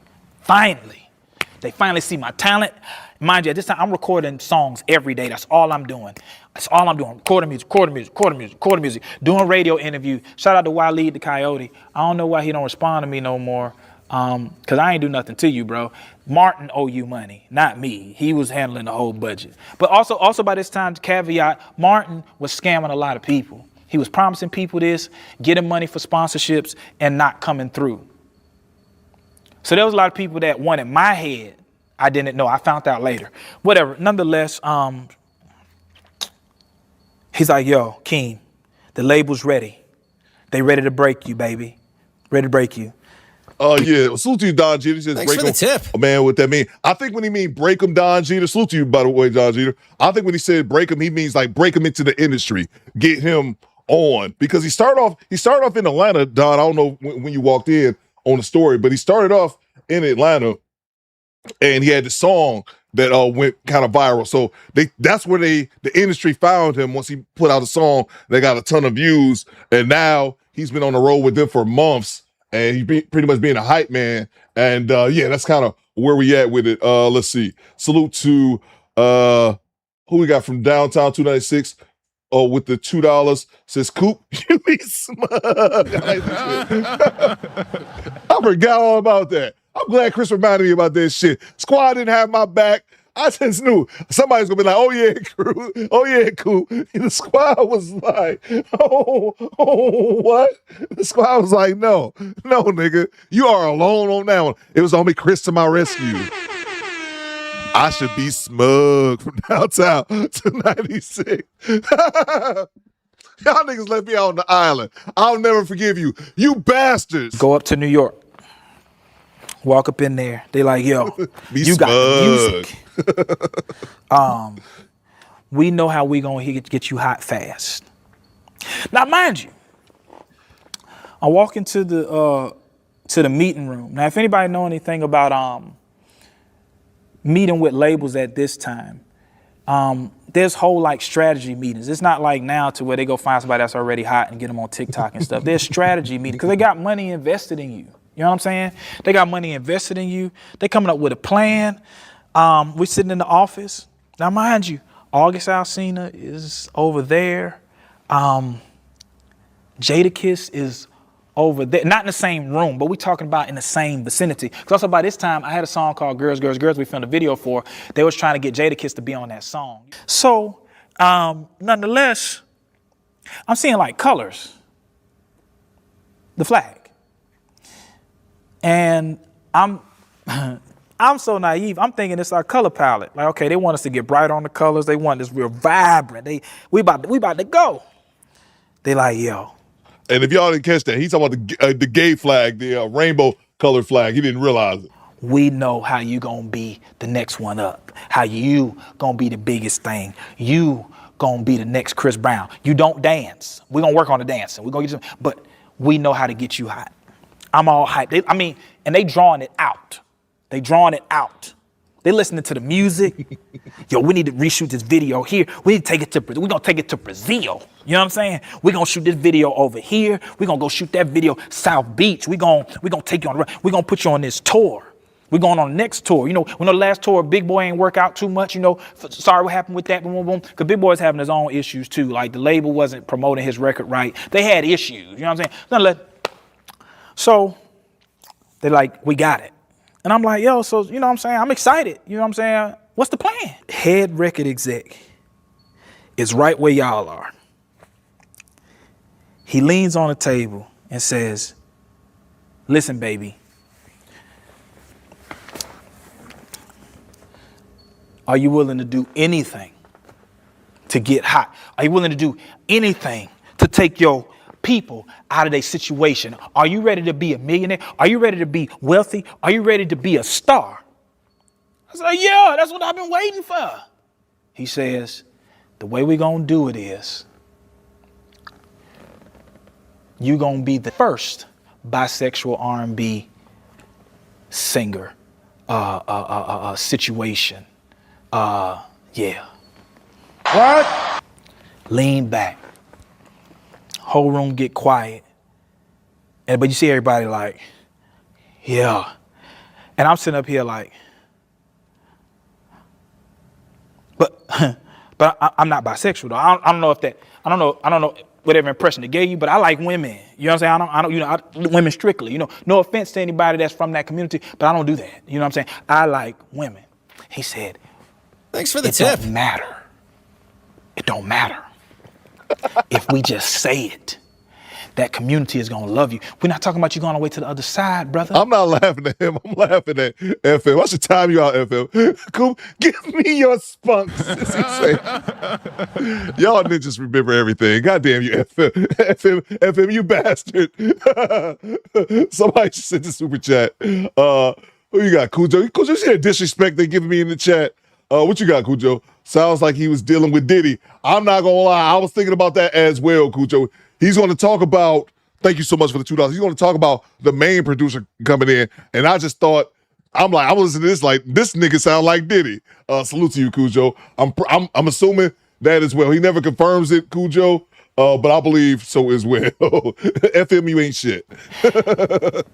finally. They finally see my talent. Mind you, at this time, I'm recording songs every day. That's all I'm doing. That's all I'm doing. Recording music. Doing radio interview. Shout out to Waleed the Coyote. I don't know why he don't respond to me no more. Cause I ain't do nothing to you, bro. Martin owe you money, not me. He was handling the whole budget. But also by this time, caveat, Martin was scamming a lot of people. He was promising people this, getting money for sponsorships, and not coming through. So there was a lot of people that wanted my head. I didn't know. I found out later. Whatever. Nonetheless, he's like, yo, Keen, the label's ready. They ready to break you, baby. Ready to break you. Yeah, salute to you, Don Jeter. He says, Thanks for the tip. Oh, man, what that mean? I think when he mean break him, Don Jeter, salute to you, by the way, Don Jeter. I think when he said break him, he means like break him into the industry, get him on. Because he started off in Atlanta, Don. I don't know when you walked in on the story, but he started off in Atlanta and he had the song that went kind of viral. So that's where the industry found him once he put out a song that got a ton of views. And now he's been on the road with them for months. And he's pretty much being a hype man. And yeah, that's kind of where we at with it. Let's see. Salute to who we got from downtown 296 with the $2. Says Coop, you be smug. I forgot all about that. I'm glad Chris reminded me about this shit. Squad didn't have my back. I just knew somebody's gonna be like, "Oh yeah, crew. Oh yeah, Coop." And the squad was like, "Oh, what?" The squad was like, "No, nigga, you are alone on that one." It was only Chris to my rescue. I should be smug from downtown to 96. Y'all niggas left me out on the island. I'll never forgive you. You bastards. Go up to New York. Walk up in there. They like, yo, you smug. got the music. We know how we gonna get you hot fast. Now, mind you, I walk into the meeting room. Now, if anybody know anything about meeting with labels at this time, there's whole like strategy meetings. It's not like now to where they go find somebody that's already hot and get them on TikTok and stuff. There's strategy meetings because they got money invested in you. You know what I'm saying? They got money invested in you. They coming up with a plan. We're sitting in the office. Now, mind you, August Alsina is over there. Jadakiss is over there. Not in the same room, but we're talking about in the same vicinity. Because also by this time, I had a song called Girls, Girls, Girls we filmed a video for. They was trying to get Jadakiss to be on that song. So, nonetheless, I'm seeing like colors. The flag. And I'm so naive. I'm thinking it's our color palette. Like, okay, they want us to get bright on the colors. They want this real vibrant. We about to go. They like, yo. And if y'all didn't catch that, he's talking about the gay flag, the rainbow colored flag. He didn't realize it. We know how you gonna be the next one up. How you gonna be the biggest thing. You gonna be the next Chris Brown. You don't dance. We're gonna work on the dancing. We're gonna get you, but we know how to get you hot. I'm all hyped. And they drawing it out. They listening to the music. Yo, we need to reshoot this video here. We need to take it to, we're gonna take it to Brazil. You know what I'm saying? We're gonna shoot this video over here. We're gonna go shoot that video South Beach. We're gonna take you on the road. We're gonna put you on this tour. We're going on the next tour. You know, when the last tour, Big Boy ain't work out too much, you know, sorry what happened with that, boom, boom, boom. Because Big Boy's having his own issues too. Like the label wasn't promoting his record right. They had issues, you know what I'm saying? So they're like, we got it. And I'm like, yo, so, you know what I'm saying? I'm excited. You know what I'm saying? What's the plan? Head record exec is right where y'all are. He leans on the table and says, listen, baby. Are you willing to do anything to get hot? Are you willing to do anything to take your people out of their situation? Are you ready to be a millionaire? Are you ready to be wealthy? Are you ready to be a star? I was like, yeah, that's what I've been waiting for. He says, the way we're going to do it is you're going to be the first bisexual R&B singer situation. Yeah. What? Lean back. Whole room get quiet. But you see everybody like, yeah. And I'm sitting up here like, but I'm not bisexual though. I don't know whatever impression it gave you, but I like women. You know what I'm saying? I don't women strictly, you know, no offense to anybody that's from that community, but I don't do that. You know what I'm saying? I like women. He said, thanks for the tip. It don't matter. It don't matter. If we just say it, that community is gonna love you. We're not talking about you going all the way to the other side, brother. I'm not laughing at him. I'm laughing at FM. I should time you out, FM. Coop, give me your spunks. As he say. Y'all ninjas remember everything. Goddamn you, FM, you bastard. Somebody just sent the super chat. Who you got, Cujo? Cujo, you see that disrespect they giving me in the chat? What you got, Cujo? Sounds like he was dealing with Diddy. I'm not gonna lie, I was thinking about that as well, Cujo. He's gonna talk about, thank you so much for the $2. He's gonna talk about the main producer coming in, and I just thought, I was listening to this like, this nigga sound like Diddy. Salute to you, Cujo. I'm assuming that as well. He never confirms it, Cujo, but I believe so as well. FM, you ain't shit.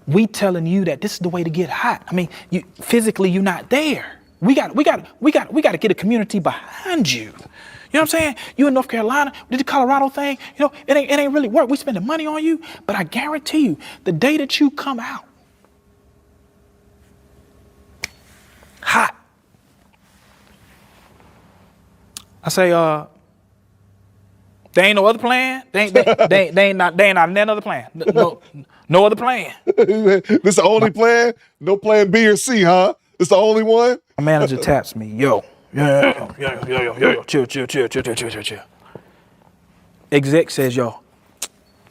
We telling you that this is the way to get hot. I mean, physically you're not there. We got to get a community behind you. You know what I'm saying? You in North Carolina, did the Colorado thing, you know, it ain't really work. We spending money on you, but I guarantee you, the day that you come out hot, I say, there ain't no other plan. They ain't not any other plan. No other plan. This the only plan? No plan B or C, huh? This the only one? My manager taps me, yo, chill. Exec says, yo,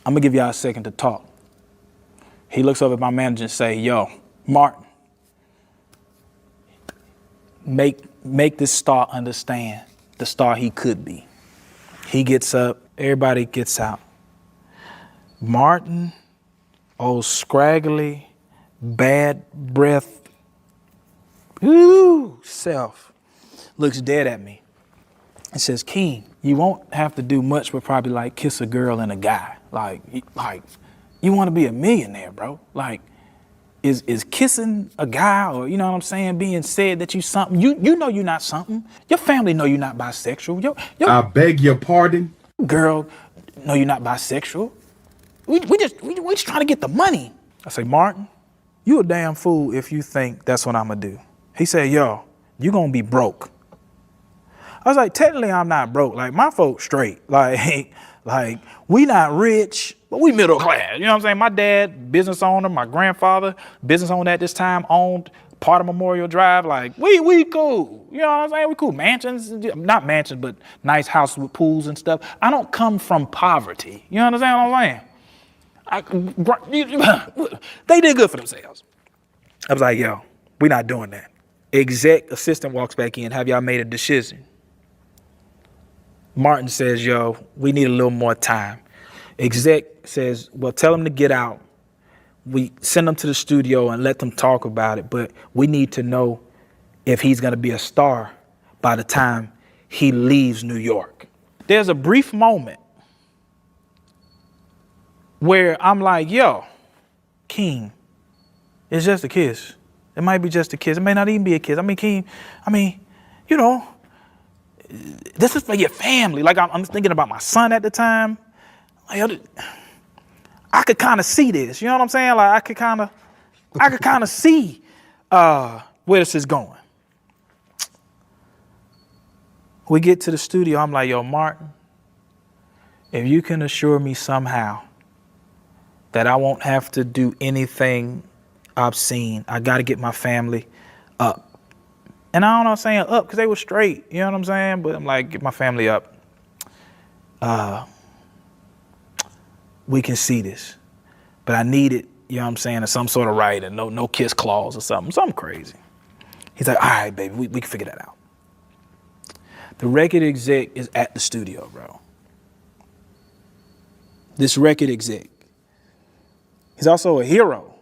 I'm gonna give y'all a second to talk. He looks over at my manager and say, yo, Martin, make this star understand the star he could be. He gets up, everybody gets out. Martin, old scraggly, bad breath, self, looks dead at me and says, King, you won't have to do much but probably like kiss a girl and a guy. Like you want to be a millionaire, bro. Like, is kissing a guy, or you know what I'm saying, being said that you something, you know you're not something. Your family know you're not bisexual. I beg your pardon? Girl know you're not bisexual. We just trying to get the money. I say, Martin, you a damn fool if you think that's what I'm gonna do. He said, yo, you gonna be broke. I was like, technically I'm not broke. Like, my folks straight. Like we not rich, but we middle class. You know what I'm saying? My dad, business owner, my grandfather, business owner at this time, owned part of Memorial Drive. Like, we cool. You know what I'm saying? We cool. Mansions, not mansions, but nice houses with pools and stuff. I don't come from poverty. You understand what I'm saying? They did good for themselves. I was like, yo, we not doing that. Exec assistant walks back in, have y'all made a decision? Martin says, yo, we need a little more time. Exec says, well, tell them to get out. We send them to the studio and let them talk about it, but we need to know if he's gonna be a star by the time he leaves New York. There's a brief moment where I'm like, yo, King, it's just a kiss. It might be just a kiss. It may not even be a kiss. I mean, King, you know, this is for your family. Like, I'm thinking about my son at the time. Like, I could kind of see this. You know what I'm saying? Like, I could kind of see where this is going. We get to the studio. I'm like, yo, Martin, if you can assure me somehow that I won't have to do anything obscene, I got to get my family up. And I don't know, I'm saying up because they were straight, you know what I'm saying? But I'm like, get my family up. We can see this. But I need it, you know what I'm saying, in some sort of writing, no kiss clause or something crazy. He's like, all right, baby, we can figure that out. The record exec is at the studio, bro. This record exec, he's also a hero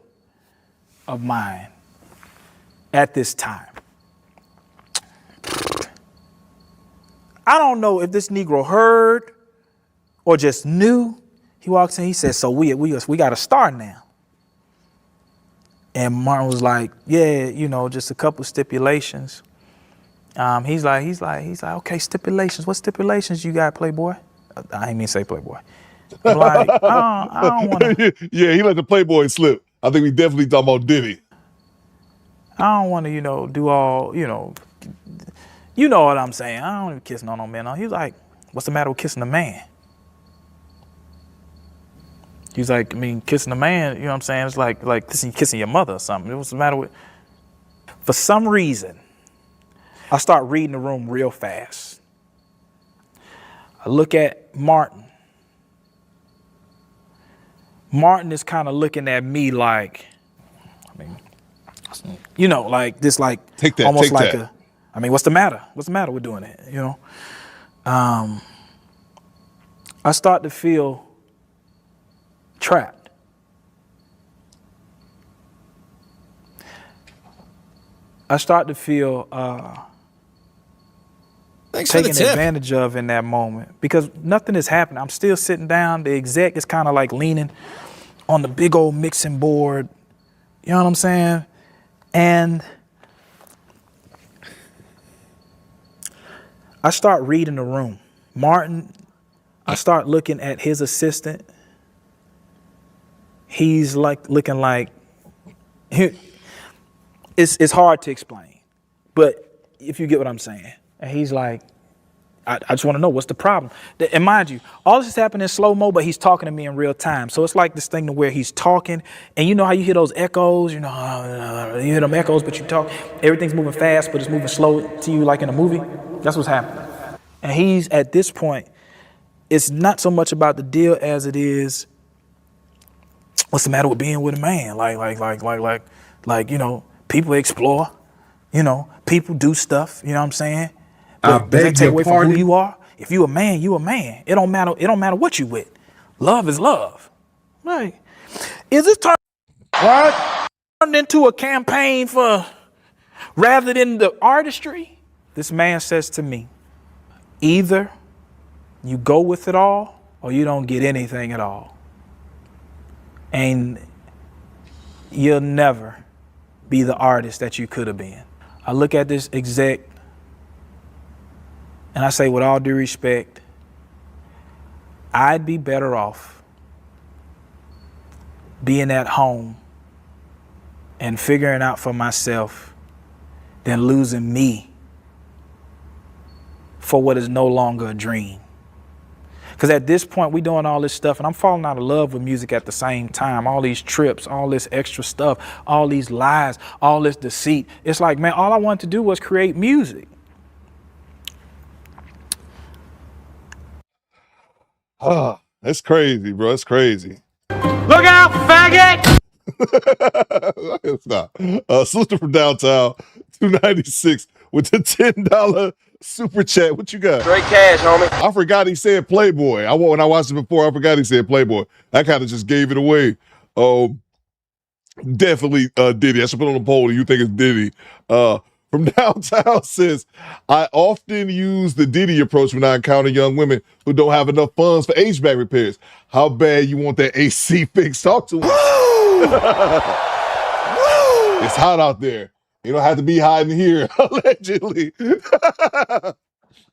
of mine at this time. I don't know if this Negro heard or just knew. He walks in, he says, so we got a star now. And Martin was like, yeah, you know, just a couple stipulations. He's like, okay, stipulations. What stipulations you got, Playboy? I ain't mean to say Playboy. I'm like, I don't want to. Yeah, he let the Playboy slip. I think we definitely talking about Diddy. I don't want to, you know, do all, you know what I'm saying. I don't even kiss no man. He was like, what's the matter with kissing a man? He's like, I mean, kissing a man, you know what I'm saying? It's like kissing your mother or something. What's the matter with? For some reason, I start reading the room real fast. I look at Martin. Martin is kind of looking at me like, I mean, you know, like this, like take that, almost take like that. I mean, what's the matter? What's the matter with doing it? You know, I start to feel trapped. I start to feel taken advantage of in that moment because nothing is happening. I'm still sitting down. The exec is kind of like leaning on the big old mixing board. You know what I'm saying? And I start reading the room. Martin, I start looking at his assistant. He's like looking like, it's hard to explain, but if you get what I'm saying. And he's like, I just want to know what's the problem. And mind you, all this is happening in slow-mo, but he's talking to me in real time. So it's like this thing to where he's talking, and you know how you hear those echoes, you know, you hear them echoes, but you talk, everything's moving fast, but it's moving slow to you like in a movie. That's what's happening. And he's, at this point, it's not so much about the deal as it is, what's the matter with being with a man? Like, you know, people explore, you know, people do stuff, you know what I'm saying? But does that take away from who you are? If you a man, you a man. It don't matter what you with. Love is love. Right. Is this turned into a campaign for rather than the artistry? This man says to me, either you go with it all or you don't get anything at all. And you'll never be the artist that you could have been. I look at this exec and I say, with all due respect, I'd be better off being at home and figuring out for myself than losing me for what is no longer a dream. Because at this point, we doing all this stuff, and I'm falling out of love with music at the same time. All these trips, all this extra stuff, all these lies, all this deceit. It's like, man, all I wanted to do was create music. Ah, that's crazy, bro. That's crazy. Look out, faggot! Stop. Sister from downtown, 296 with the $10 super chat. What you got? Straight cash, homie. I forgot he said Playboy. When I watched it before, I forgot he said Playboy. I kind of just gave it away. Definitely Diddy. I should put on the poll. Do you think it's Diddy? From downtown says, I often use the Diddy approach when I encounter young women who don't have enough funds for HVAC repairs. How bad you want that AC fixed? Talk to us. It's hot out there. You don't have to be hiding here, allegedly.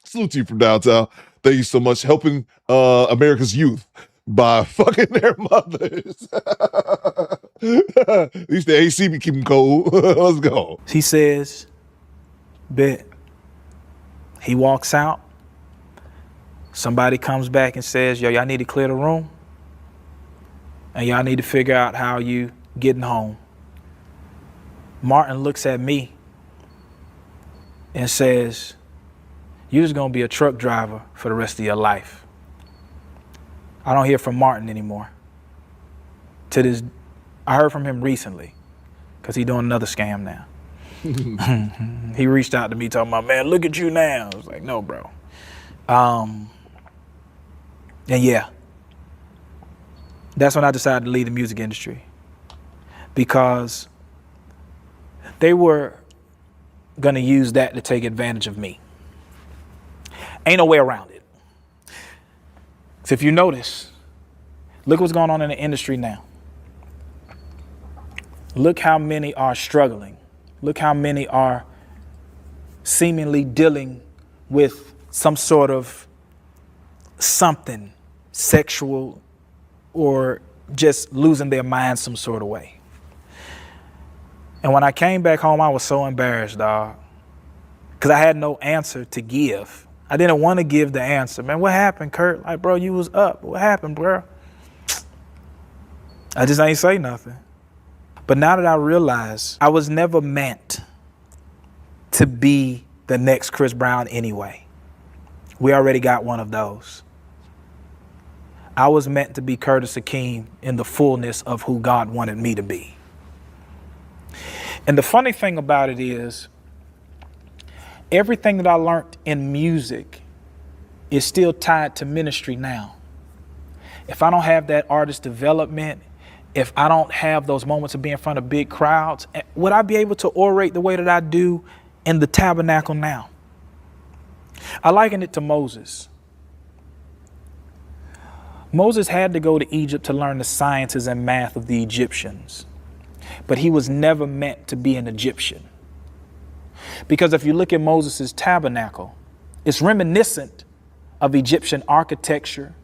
Salute to you from downtown. Thank you so much. Helping America's youth by fucking their mothers. At least the AC be keeping cold. Let's go. He says, bet. He walks out. Somebody comes back and says, yo, y'all need to clear the room. And y'all need to figure out how you getting home. Martin looks at me and says, you're just gonna be a truck driver for the rest of your life. I don't hear from Martin anymore. I heard from him recently, because he's doing another scam now. He reached out to me talking about, man, look at you now. I was like, no, bro. And yeah, that's when I decided to leave the music industry, because they were gonna use that to take advantage of me. Ain't no way around it. So if you notice, look what's going on in the industry now. Look how many are struggling. Look how many are seemingly dealing with some sort of something sexual or just losing their mind some sort of way. And when I came back home, I was so embarrassed, dog, because I had no answer to give. I didn't want to give the answer. Man, what happened, Kurt? Like, bro, you was up. What happened, bro? I just ain't say nothing. But now that I realize I was never meant to be the next Chris Brown anyway. We already got one of those. I was meant to be Curtis Akeem in the fullness of who God wanted me to be. And the funny thing about it is, everything that I learned in music is still tied to ministry now. If I don't have that artist development, if I don't have those moments of being in front of big crowds, would I be able to orate the way that I do in the tabernacle now? I liken it to Moses. Moses had to go to Egypt to learn the sciences and math of the Egyptians, but he was never meant to be an Egyptian. Because if you look at Moses' tabernacle, it's reminiscent of Egyptian architecture.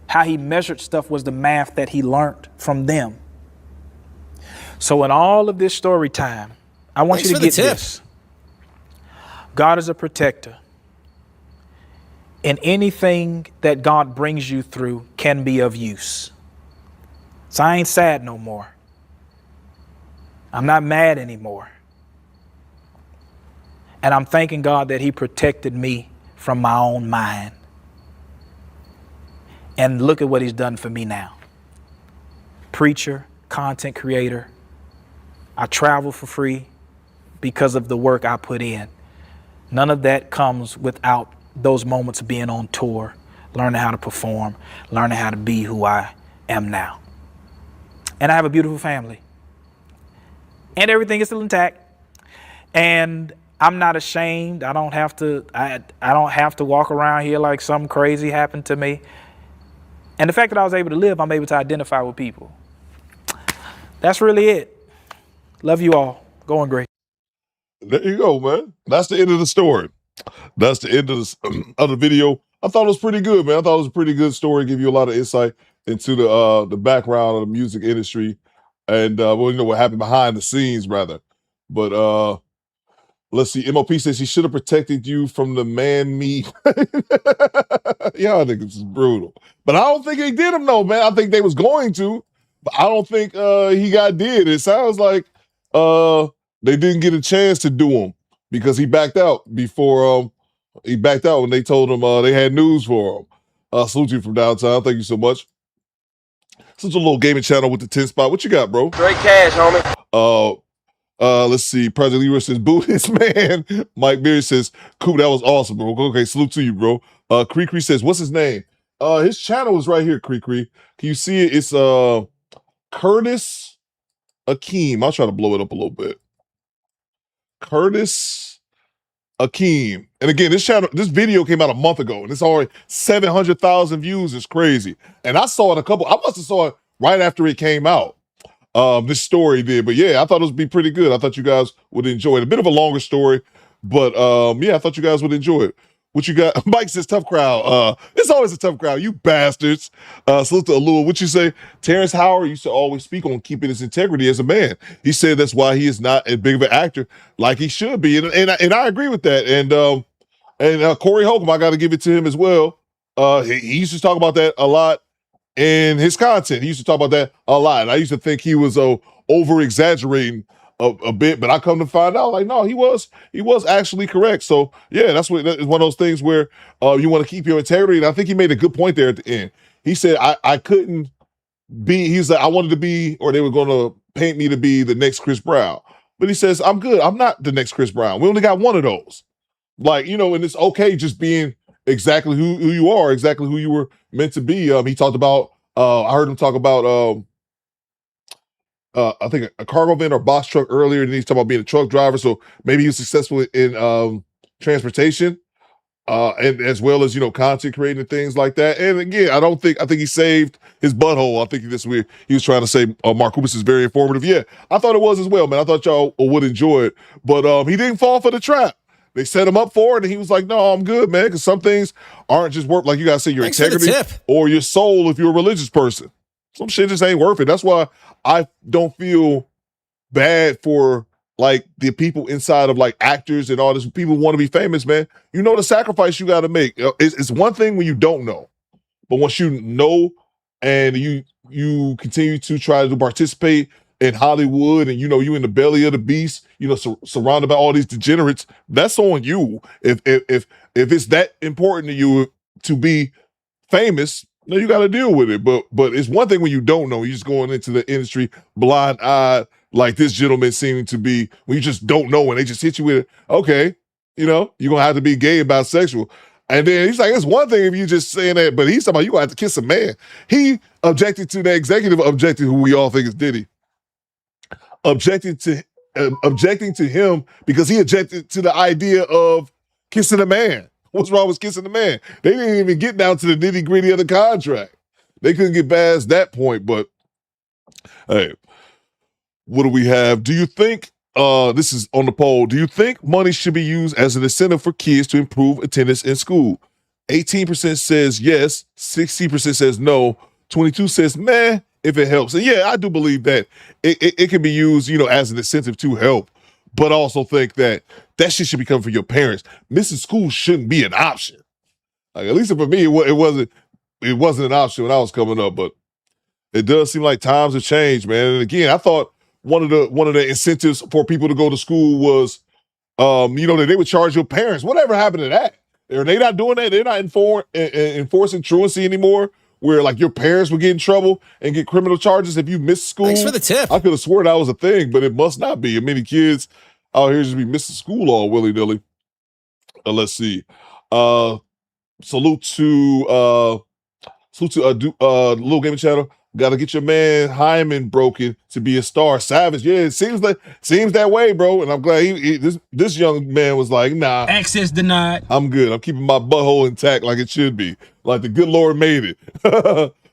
How he measured stuff was the math that he learned from them. So in all of this story time, I want you to get this. God is a protector. And anything that God brings you through can be of use. So I ain't sad no more. I'm not mad anymore. And I'm thanking God that he protected me from my own mind. And look at what he's done for me now. Preacher, content creator. I travel for free because of the work I put in. None of that comes without those moments of being on tour, learning how to perform, learning how to be who I am now. And I have a beautiful family. And everything is still intact. And I'm not ashamed. I don't have to walk around here like something crazy happened to me. And the fact that I was able to live, I'm able to identify with people. That's really it. Love you all. Going great. There you go, man. That's the end of the story. That's the end of the video. I thought it was pretty good, man. I thought it was a pretty good story. Give you a lot of insight into the background of the music industry and what happened behind the scenes, rather. But let's see. MOP says he should have protected you from the man meat. Y'all niggas is brutal. But I don't think they did him, though, man. I think they was going to, but I don't think he did. It sounds like they didn't get a chance to do him because he backed out before he backed out when they told him they had news for him. Salute you from downtown. Thank you so much. Such a little gaming channel with the 10 spot. What you got, bro? Straight cash, homie. Let's see. President Leroy says, boo his man. Mike Berry says, Coop, that was awesome, bro. Okay, salute to you, bro. Cree says, what's his name? His channel is right here, Cree. Can you see it? It's Curtis Akeem. I'll try to blow it up a little bit. Curtis Akeem. And again, this video came out a month ago, and it's already 700,000 views. It's crazy. And I saw it I must have saw it right after it came out. This story did, but yeah, I thought it would be pretty good. I thought you guys would enjoy it. A bit of a longer story, but yeah, I thought you guys would enjoy it. What you got? Mike says, tough crowd. It's always a tough crowd, you bastards. Salute to Alua. What you say? Terrence Howard used to always speak on keeping his integrity as a man. He said that's why he is not as big of an actor like he should be, and I agree with that. And Corey Holcomb, I got to give it to him as well. He used to talk about that a lot in his content. He used to talk about that a lot. And I used to think he was over exaggerating a bit, but I come to find out, like, no, he was actually correct. So yeah, that's one of those things where you want to keep your integrity. And I think he made a good point there at the end. He said, I couldn't be, he's like, I wanted to be, or they were going to paint me to be the next Chris Brown. But he says, I'm good. I'm not the next Chris Brown. We only got one of those. Like, and it's okay just being exactly who you are, exactly who you were meant to be. He talked about, I heard him talk about, I think a cargo van or box truck earlier, and he's talking about being a truck driver. So maybe he was successful in transportation, and as well as content creating and things like that. And again, I think he saved his butthole. I think this weird. He was trying to say Mark Cooper is very informative. Yeah, I thought it was as well, man. I thought y'all would enjoy it, but he didn't fall for the trap. They set him up for it, and he was like, no, I'm good, man, because some things aren't just worth, like you got to say your integrity or your soul if you're a religious person. Some shit just ain't worth it. That's why I don't feel bad for, like, the people inside of, like, actors and all this. People want to be famous, man. You know the sacrifice you got to make. It's one thing when you don't know, but once you know and you continue to try to participate in Hollywood, and you in the belly of the beast, surrounded by all these degenerates, that's on you. If it's that important to you to be famous, no, you got to deal with it. But it's one thing when you don't know, you're just going into the industry blind-eyed, like this gentleman seeming to be, when you just don't know and they just hit you with it. Okay, you're gonna have to be gay and bisexual. And then he's like, it's one thing if you just saying that, but he's talking about you gonna have to kiss a man. He objected to the executive, who we all think is Diddy, objecting to him because he objected to the idea of kissing a man. What's wrong with kissing a man? They didn't even get down to the nitty gritty of the contract. They couldn't get past that point. But hey, what do we have? Do you think, this is on the poll, do you think money should be used as an incentive for kids to improve attendance in school? 18% says yes, 60% says no, 22% says meh, if it helps. And yeah, I do believe that it can be used, as an incentive to help, but I also think that shit should be coming from your parents. Missing school shouldn't be an option. Like, at least for me, it wasn't an option when I was coming up, but it does seem like times have changed, man. And again, I thought one of the incentives for people to go to school was, that they would charge your parents. Whatever happened to that? Are they not doing that? They're not enforcing truancy anymore, where like your parents would get in trouble and get criminal charges if you missed school. Thanks for the tip. I could have swore that was a thing, but it must not be. And many kids out here just be missing school all willy-nilly. Let's see. Salute to Little Gaming Channel. Got to get your man Hyman broken to be a star. Savage, yeah, it seems that way, bro. And I'm glad this young man was like, nah. Access denied. I'm good. I'm keeping my butthole intact like it should be. Like the good Lord made it.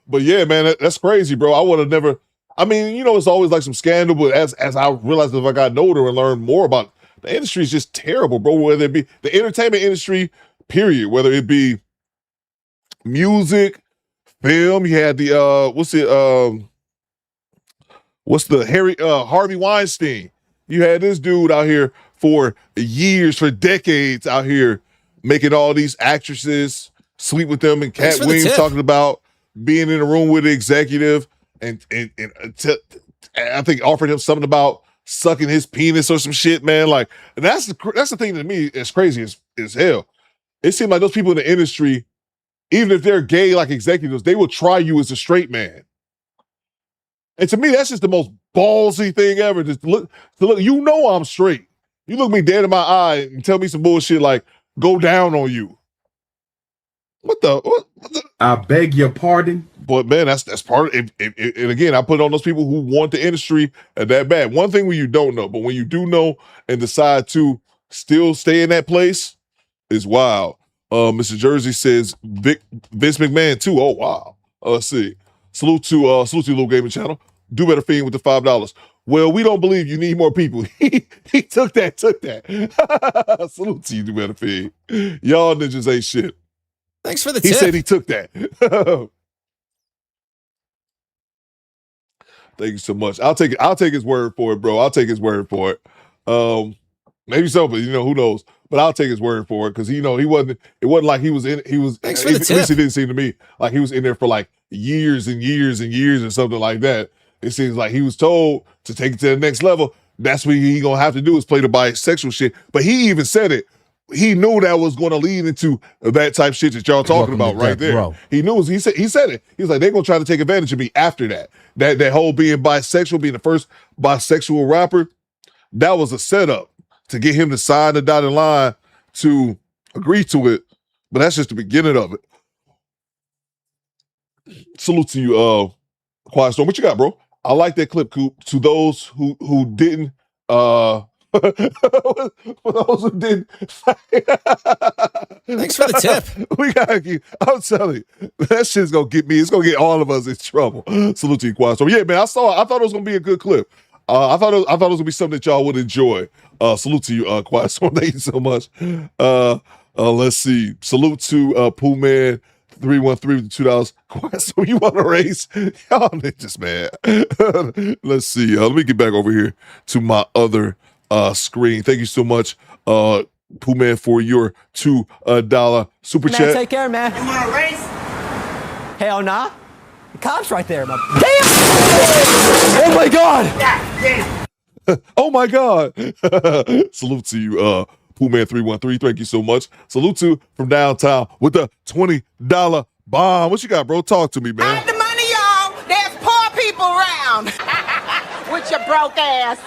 But yeah, man, that's crazy, bro. I would have never. I mean, it's always like some scandal, but as I realized if I got older and learned more about the industry, is just terrible, bro. Whether it be the entertainment industry, period, whether it be music, film, you had the Harvey Weinstein. You had this dude out here for years, for decades out here making all these actresses sleep with them, and Cat Williams talking about being in a room with the executive and I think offered him something about sucking his penis or some shit, man. Like, and that's the thing to me is crazy as hell. It seems like those people in the industry, even if they're gay like executives, they will try you as a straight man. And to me, that's just the most ballsy thing ever. Just look, I'm straight. You look me dead in my eye and tell me some bullshit like, go down on you. What the? I beg your pardon. But man, that's part of it. And again, I put it on those people who want the industry that bad. One thing when you don't know, but when you do know and decide to still stay in that place, is wild. Mr. Jersey says Vince McMahon too. Oh wow. Let's see. Salute to Little Gaming Channel. Do better fiend with the $5. Well, we don't believe you need more people. He took that. Salute to you, Do Better Fiend. Y'all ninjas ain't shit. Thanks for the tip. He said he took that. Thank you so much. I'll take his word for it, bro. I'll take his word for it. Maybe so, but who knows? But I'll take his word for it because it wasn't like he was Thanks for the tip. At least it didn't seem to me like he was in there for like years and years and years or something like that. It seems like he was told to take it to the next level. That's what he gonna have to do is play the bisexual shit. But he even said it. He knew that was going to lead into that type shit that y'all talking about right there. Bro. He knew. He said it. He was like, they're gonna try to take advantage of me after that. That whole being bisexual, being the first bisexual rapper, that was a setup to get him to sign the dotted line to agree to it. But that's just the beginning of it. Salute to you, Quiet Storm. What you got, bro? I like that clip, Coop. To those who didn't, for those who didn't. Thanks for the tip. We gotta keep. I'm telling you, that shit's gonna get me. It's gonna get all of us in trouble. Salute to you, Quiet Storm. Yeah, man. I thought it was gonna be a good clip. I thought it was gonna be something that y'all would enjoy. Salute to you, Quiet Storm. Thank you so much. Let's see. Salute to Pooh Man 313 with $2. Quiet Storm, you want to race? Y'all niggas, man. Let's see. Let me get back over here to my other screen. Thank you so much, Pooh Man, for your $2 super chat. Take care, man. You want to race? Hell nah. The cop's right there. Damn! Oh my God! Oh my God. Salute to you, Poohman313. Thank you so much. Salute to from downtown with the $20 bomb. What you got, bro? Talk to me, man. Hide the money, y'all. There's poor people around. With your broke ass.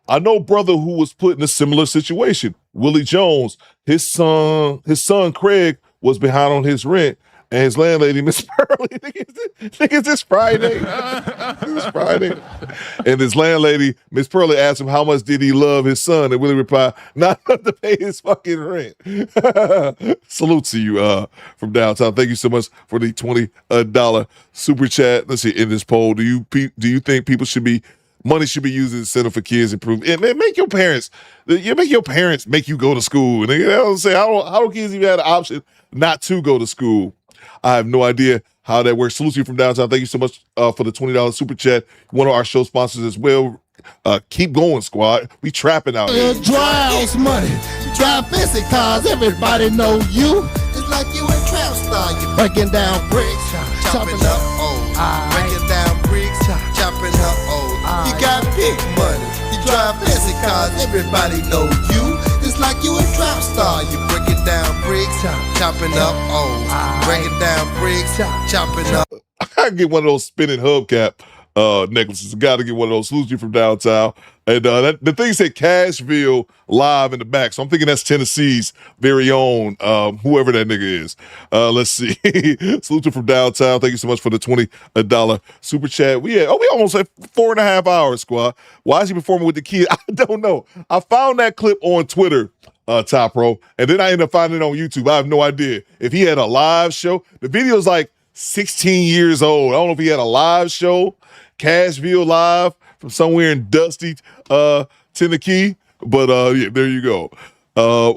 I know brother who was put in a similar situation. Willie Jones, his son Craig was behind on his rent, and his landlady, Miss Pearly, think it's this Friday. This Friday. And his landlady, Miss Pearly, asked him how much did he love his son, and Willie replied, not enough to pay his fucking rent. Salute to you from downtown. Thank you so much for the $20 super chat. Let's see, in this poll, do you think money should be used as incentive for kids improve? And make your parents make you go to school. And how do kids even have the option not to go to school? I have no idea how that works. Salute to you from downtown. Thank you so much for the $20 super chat. One of our show sponsors as well. Keep going, squad. We trapping out here. Drives money. Drive fancy cars. Everybody know you. It's like you a trap star. You breaking down bricks, chopping up O's. Breaking down bricks, chopping up O's. You got big money. You drive fancy cars. Everybody know you. It's like you a trap star. You breaking down bricks, chopping up O's. Breaking down bricks, chopping up. I gotta get one of those spinning hubcap necklaces. I gotta get one of those. Salute you from downtown. And the thing said Cashville live in the back, so I'm thinking that's Tennessee's very own, whoever that nigga is. Let's see. Salute you from downtown. Thank you so much for the $20 super chat. We almost at 4.5 hours, squad. Why is he performing with the kid? I don't know. I found that clip on Twitter, Top Pro, and then I ended up finding it on YouTube. I have no idea if he had a live show. The video's like 16 years old. I don't know if he had a live show, Cashville live from somewhere in dusty Tennessee, but yeah, there you go.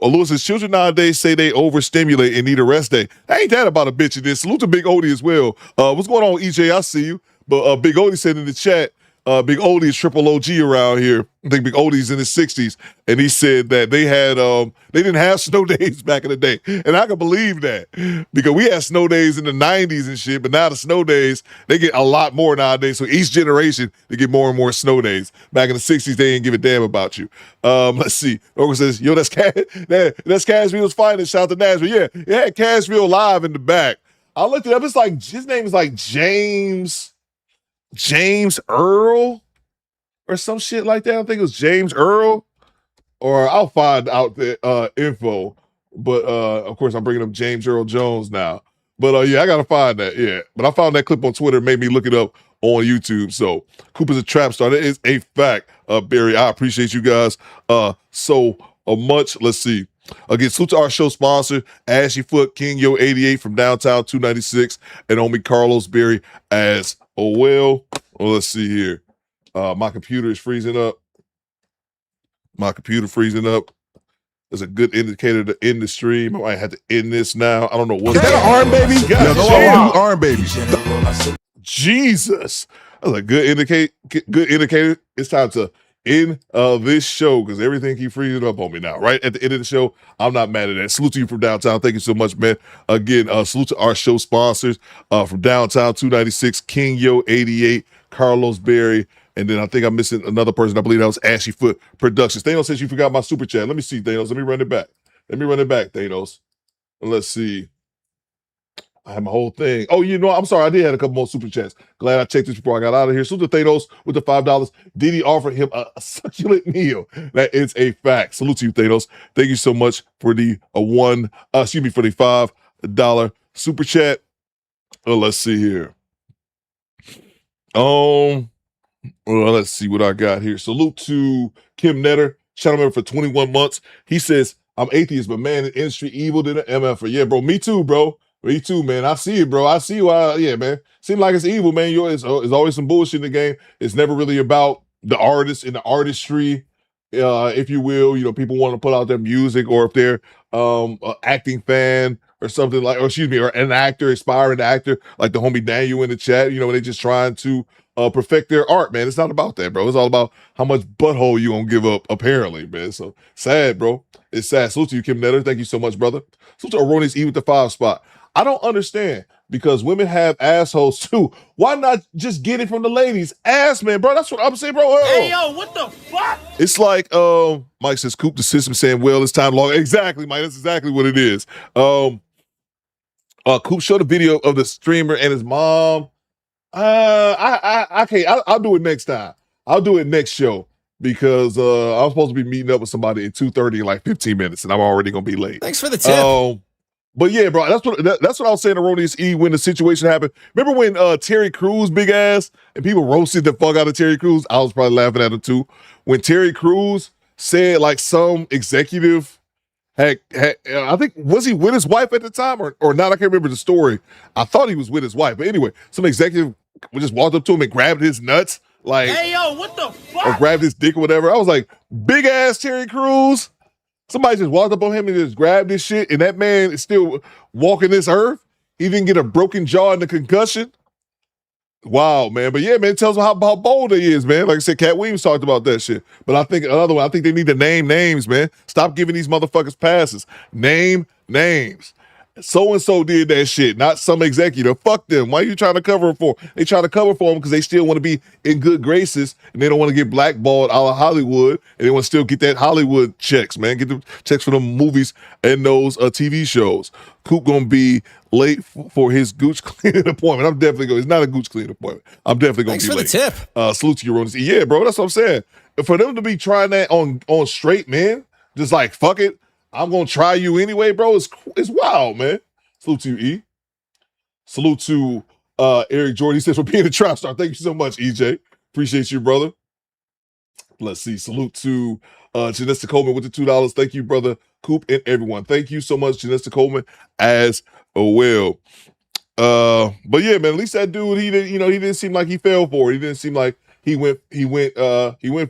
Lewis says children nowadays say they overstimulate and need a rest day. Ain't that about a bitch in this? Salute to Big Odie as well. What's going on, EJ? I see you. But Big Odie said in the chat, Big Odie is triple OG around here. I think Big Odie's in his 60s, and he said that they didn't have snow days back in the day, and I can believe that because we had snow days in the 90s and shit, but now the snow days they get a lot more nowadays. So each generation they get more and more snow days. Back in the 60s, they didn't give a damn about you. Let's see. Orca says, "Yo, that's Cashville's finest." Shout out to Nashville. Yeah, it had Cashville live in the back. I looked it up. It's like his name is like James Earl or some shit like that. I think it was James Earl, or I'll find out the info. But of course, I'm bringing up James Earl Jones now. But yeah, I gotta find that. Yeah, but I found that clip on Twitter, made me look it up on YouTube. So Coop is a trap star. That is a fact, Barry. I appreciate you guys so much. Let's see. Again, salute to our show sponsor, Ashy Foot, King Yo 88 from downtown 296, and Omi Carlos Berry as well. Let's see here. My computer is freezing up. There's a good indicator to end the stream. I might have to end this now. I don't know what. Is that an arm baby? Yo, arm baby. Jesus. That's a good indicator. It's time to end this show because everything keeps freezing up on me now. Right at the end of the show, I'm not mad at that. Salute to you from downtown. Thank you so much, man. Again, salute to our show sponsors from downtown 296, King Yo 88, Carlos Berry, and then I think I'm missing another person. I believe that was Ashy Foot Productions. Thanos says you forgot my super chat. Let me see, Thanos. Let me run it back, Thanos. Let's see. I have my whole thing. Oh, you know, I'm sorry. I did have a couple more super chats. Glad I checked this before I got out of here. Salute to Thanos with the $5. Did he offer him a succulent meal? That is a fact. Salute to you, Thanos. Thank you so much for the for the $5 super chat. Let's see here. Let's see what I got here. Salute to Kim Netter, channel member for 21 months. He says, I'm atheist, but man, the industry evil than an MF. Yeah, bro, me too, bro. Me too, man. I see it, bro. I see why. Yeah, man. Seems like it's evil, man. It's always some bullshit in the game. It's never really about the artist and the artistry, if you will. You know, people want to put out their music, or if they're an acting fan or something like, or an actor, aspiring actor, like the homie Daniel in the chat. You know, they're just trying to perfect their art, man. It's not about that, bro. It's all about how much butthole you gonna give up, apparently, man. So sad, bro. It's sad. Salute to you, Kim Netter. Thank you so much, brother. Salute to Erroneous E with the 5 spot. I don't understand. because women have assholes too. Why not just get it from the ladies' ass, man, bro? That's what I'm saying, bro. Hey, yo, what the fuck? It's like Mike says, Coop the system saying, well, it's time to log. Exactly, Mike. That's exactly what it is. Coop showed a video of the streamer and his mom. I can't. I'll do it next time. I'll do it next show because I'm supposed to be meeting up with somebody at 2:30 in like 15 minutes, and I'm already gonna be late. Thanks for the tip. But yeah, bro, that's what I was saying, Erroneous E, when the situation happened. Remember when Terry Crews, big ass, and people roasted the fuck out of Terry Crews? I was probably laughing at him too. When Terry Crews said like some executive had I think, was he with his wife at the time or not? I can't remember the story. I thought he was with his wife, but anyway, some executive just walked up to him and grabbed his nuts, like, hey, yo, what the fuck? Or grabbed his dick or whatever. I was like, big ass Terry Crews. Somebody just walked up on him and just grabbed his shit, and that man is still walking this earth. He didn't get a broken jaw and a concussion. Wow, man. But yeah, man, it tells them how bold he is, man. Like I said, Cat Williams talked about that shit. But I think another one, I think they need to name names, man. Stop giving these motherfuckers passes. Name names. So-and-so did that shit, not some executive. Fuck them. Why are you trying to cover it for? They try to cover for them because they still want to be in good graces and they don't want to get blackballed out of Hollywood and they want to still get that Hollywood checks, man. Get the checks for the movies and those TV shows. Coop gonna be late for his gooch cleaning appointment. I'm definitely going. It's not a gooch cleaning appointment. I'm definitely going to be late. Thanks for the tip. Salute to you, Ron. Yeah, bro. That's what I'm saying. For them to be trying that on straight men, just like fuck it, I'm gonna try you anyway, bro. It's wild, man. Salute to you, E. Salute to Eric Jordan. He says for being a trap star. Thank you so much, EJ. Appreciate you, brother. Let's see. Salute to Janessa Coleman with the $2. Thank you, brother Coop and everyone. Thank you so much, Janessa Coleman, as well. But yeah, man, at least that dude, he didn't seem like he fell for it. He didn't seem like he went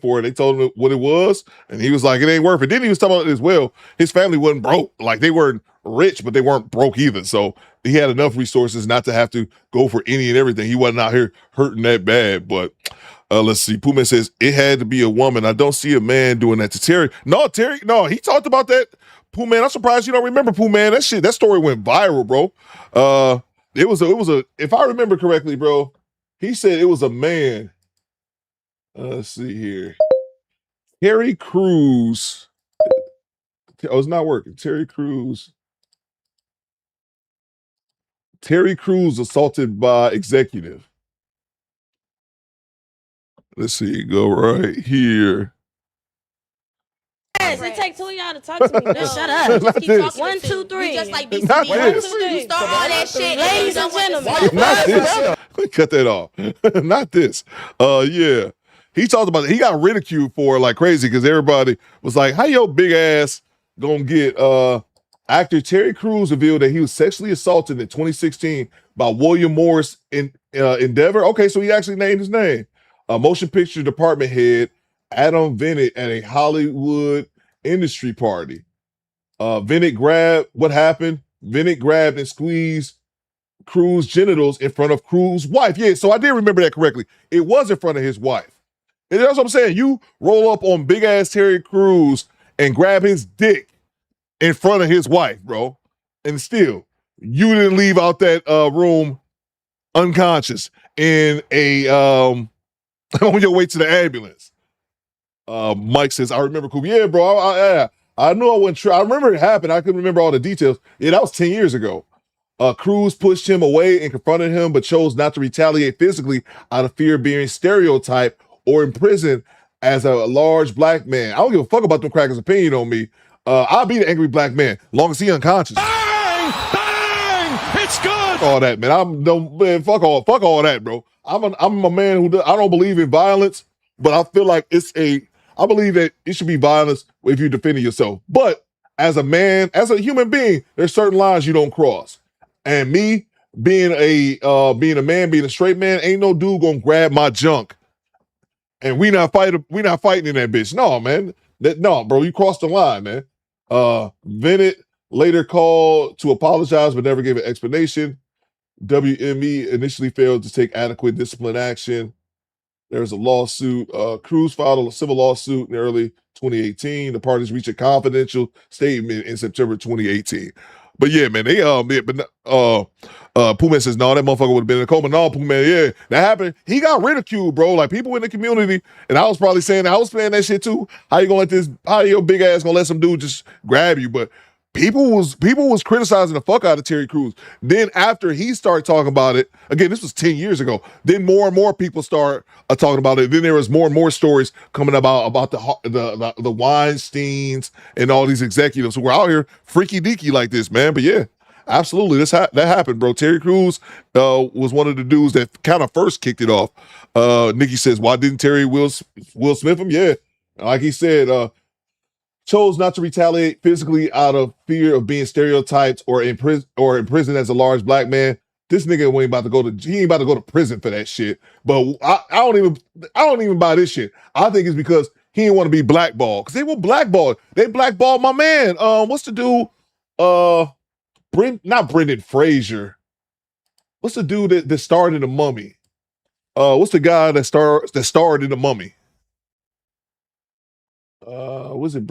for it. They told him what it was, and he was like, it ain't worth it. Then he was talking about it as well. His family wasn't broke. Like, they weren't rich, but they weren't broke either. So he had enough resources not to have to go for any and everything. He wasn't out here hurting that bad. But let's see. Poohman says it had to be a woman. I don't see a man doing that to Terry. No, he talked about that. Poohman, I'm surprised you don't remember Poohman. That story went viral, bro. It was a, if I remember correctly, bro, he said it was a man. Let's see here. Terry Crews. Oh, it's not working. Terry Crews assaulted by executive. Let's see. Go right here. It takes two of y'all to talk to me. No, shut up. Just keep talking. 1, 2, 3. You just like BCD. 1, 2, 3. You start all that shit. Ladies and gentlemen. Not this. Cut that off. Not this. Yeah. He talked about it. He got ridiculed for it like crazy because everybody was like, how your big ass gonna get actor Terry Crews revealed that he was sexually assaulted in 2016 by William Morris in Endeavor. Okay, so he actually named his name. Motion picture department head Adam Vennett at a Hollywood industry party. Vennett grabbed and squeezed Crews' genitals in front of Crews' wife. Yeah, so I did remember that correctly. It was in front of his wife. And that's what I'm saying. You roll up on big ass Terry Crews and grab his dick in front of his wife, bro. And still, you didn't leave out that room unconscious in a on your way to the ambulance. Mike says, I remember Coop. Yeah, bro. I knew I wouldn't I remember it happened. I couldn't remember all the details. Yeah, that was 10 years ago. Crews pushed him away and confronted him, but chose not to retaliate physically out of fear of being stereotyped or imprisoned as a large black man. I don't give a fuck about them crackers' opinion on me. I'll be the angry black man, long as he unconscious. Bang! Bang! It's good! All that, man. Fuck all that, bro. I'm a man who I don't believe in violence, but I feel like I believe that it should be violence if you're defending yourself. But as a man, as a human being, there's certain lines you don't cross. And me being a man, being a straight man, ain't no dude gonna grab my junk. And we not fighting in that bitch. No, man. No, bro, you crossed the line, man. Vennett later called to apologize, but never gave an explanation. WME initially failed to take adequate discipline action. There's a lawsuit. Crews filed a civil lawsuit in early 2018. The parties reached a confidential statement in September 2018. But yeah, man, Pooh says, no, that motherfucker would have been in a coma. No, Pooh Man, yeah, that happened. He got ridiculed, bro. Like people in the community, and I was probably saying, I was saying that shit too. How your big ass gonna let some dude just grab you? But people was criticizing the fuck out of Terry Crews. Then after he started talking about it, again, this was 10 years ago. Then more and more people start talking about it. Then there was more and more stories coming about the Weinsteins and all these executives who were out here freaky deaky like this, man. But yeah. Absolutely, that happened, bro. Terry Crews was one of the dudes that kind of first kicked it off. Nikki says, "Why didn't Terry Will Smith him?" Yeah, like he said, chose not to retaliate physically out of fear of being stereotyped or imprisoned as a large black man. This nigga ain't about to go to prison for that shit. But I don't even buy this shit. I think it's because he didn't want to be blackballed because they were blackballed. They blackballed my man. What's the dude? Not Brendan Fraser. What's the dude that starred in The Mummy? What's the guy that starred in The Mummy? Was it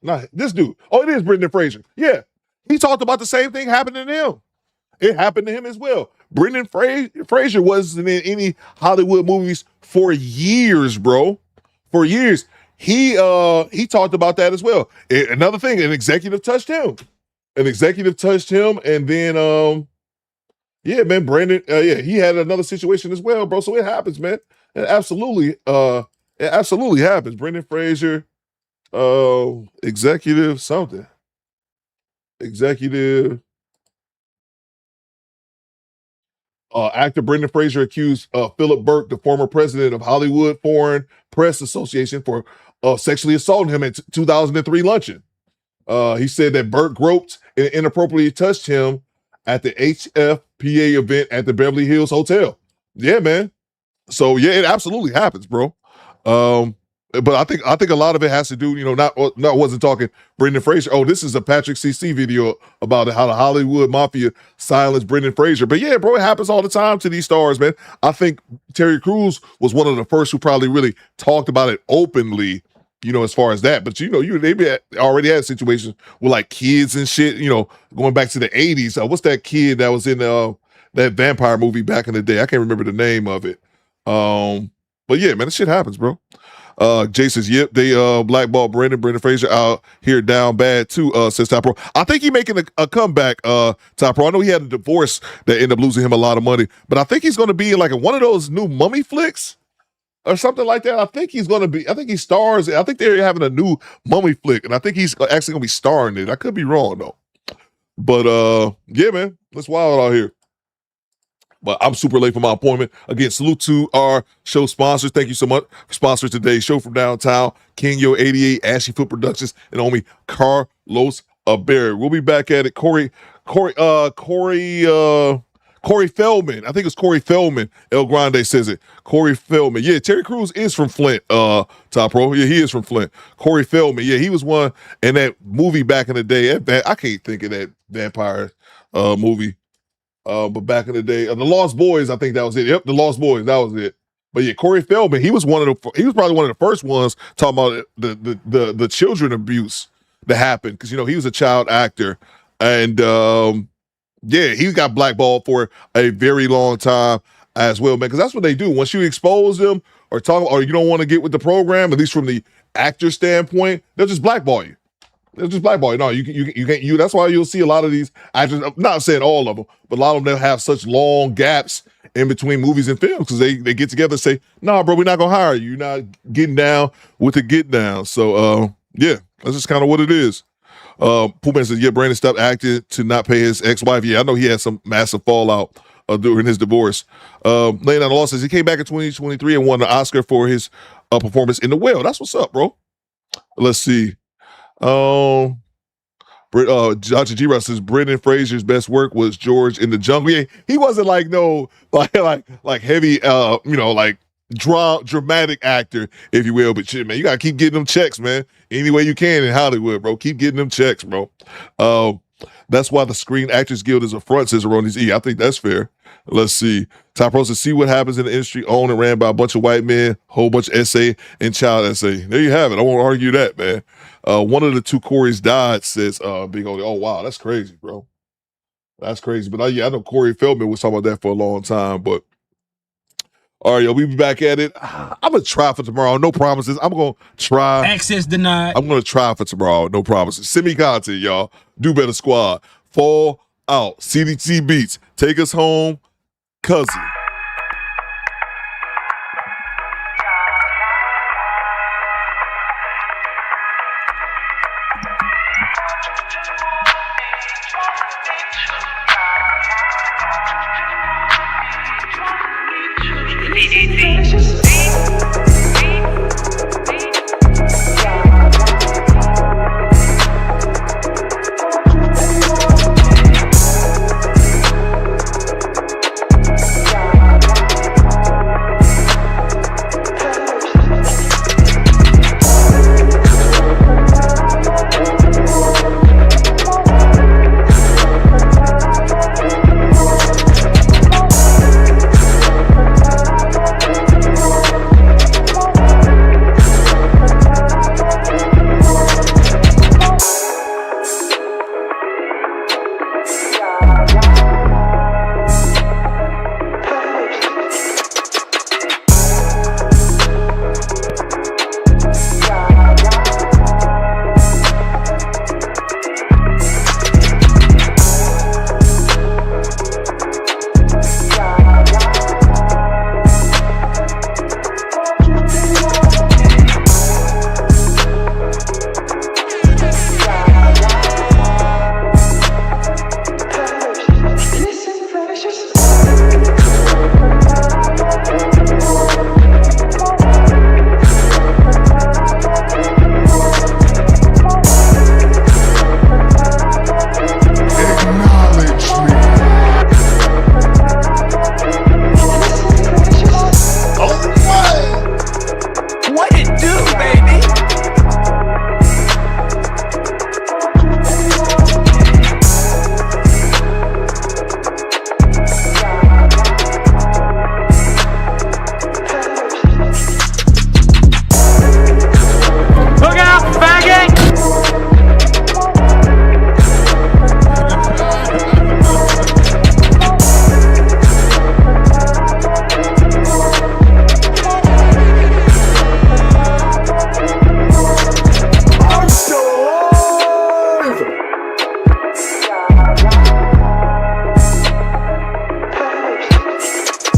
not this dude? Oh, it is Brendan Fraser. Yeah. He talked about the same thing happening to him. It happened to him as well. Brendan Fraser wasn't in any Hollywood movies for years, bro. For years. He talked about that as well. Another thing, an executive touched him. And then yeah, man, Brandon, he had another situation as well, bro. So it happens, man. It absolutely happens. Brendan Fraser, executive. Actor Brendan Fraser accused Philip Burke, the former president of Hollywood Foreign Press Association, for sexually assaulting him at 2003 luncheon. He said that Burke groped and inappropriately touched him at the HFPA event at the Beverly Hills Hotel. Yeah, man. So yeah, it absolutely happens, bro. But I think a lot of it has to do, wasn't talking Brendan Fraser. Oh, this is a Patrick CC video about how the Hollywood Mafia silenced Brendan Fraser. But yeah, bro, it happens all the time to these stars, man. I think Terry Crews was one of the first who probably really talked about it openly, as far as that. But they already had situations with like kids and shit, going back to the 80s. What's that kid that was in that vampire movie back in the day? I can't remember the name of it. But yeah, man, this shit happens, bro. Jay says, yep, they blackball Brendan Fraser out here down bad too, says Top Pro. I think he's making a comeback, Top Pro. I know he had a divorce that ended up losing him a lot of money, but I think he's going to be in like one of those new mummy flicks or something like that. I think he stars. I think they're having a new mummy flick, and I think he's actually going to be starring in it. I could be wrong though. But yeah, man, that's wild out here. But I'm super late for my appointment. Again, salute to our show sponsors. Thank you so much for sponsoring today's show from downtown. King Yo 88, Ashy Foot Productions, and homie Carlos Barry. We'll be back at it. Corey Feldman. I think it's Corey Feldman. El Grande says it. Corey Feldman. Yeah, Terry Crews is from Flint, Top Pro. Yeah, he is from Flint. Corey Feldman. Yeah, he was one in that movie back in the day. I can't think of that vampire movie. But back in the day, The Lost Boys, I think that was it. Yep, The Lost Boys, that was it. But yeah, Corey Feldman, he was probably one of the first ones talking about the children abuse that happened, because he was a child actor, and yeah, he got blackballed for a very long time as well, man. Because that's what they do. Once you expose them or you don't want to get with the program, at least from the actor standpoint, they'll just blackball you. They'll just blackball you. No, you can't. That's why you'll see a lot of these actors. I'm not saying all of them, but a lot of them have such long gaps in between movies and films, because they get together and say, "Nah, bro, we're not gonna hire you. You're not getting down with the get down." So yeah, that's just kind of what it is. Poohman says, yeah, Brandon stopped acting to not pay his ex-wife. Yeah, I know he had some massive fallout during his divorce. Laying on the Law says he came back in 2023 and won the Oscar for his performance in The Whale. That's what's up, bro. Let's see. Dr. G-Ross says Brendan Fraser's best work was George in the Jungle. Yeah, he wasn't like heavy, like dramatic actor, if you will. But shit, man, you gotta keep getting them checks, man. Any way you can in Hollywood, bro. Keep getting them checks, bro. That's why the Screen Actors Guild is a front, says Ronnie's E. I think that's fair. Let's see. Top Pro says, see what happens in the industry, owned and ran by a bunch of white men, whole bunch of essay and child essay. There you have it. I won't argue that, man. One of the two Corey's died, says Big Oli. Oh, wow, that's crazy, bro. That's crazy. But yeah, I know Corey Feldman was talking about that for a long time, but all right, yo, we be back at it. I'm going to try for tomorrow. No promises. I'm going to try. Access denied. I'm going to try for tomorrow. No promises. Send me content, y'all. Do Better Squad. Fall out. CDT Beats. Take us home. Cousin.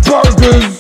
Burgers.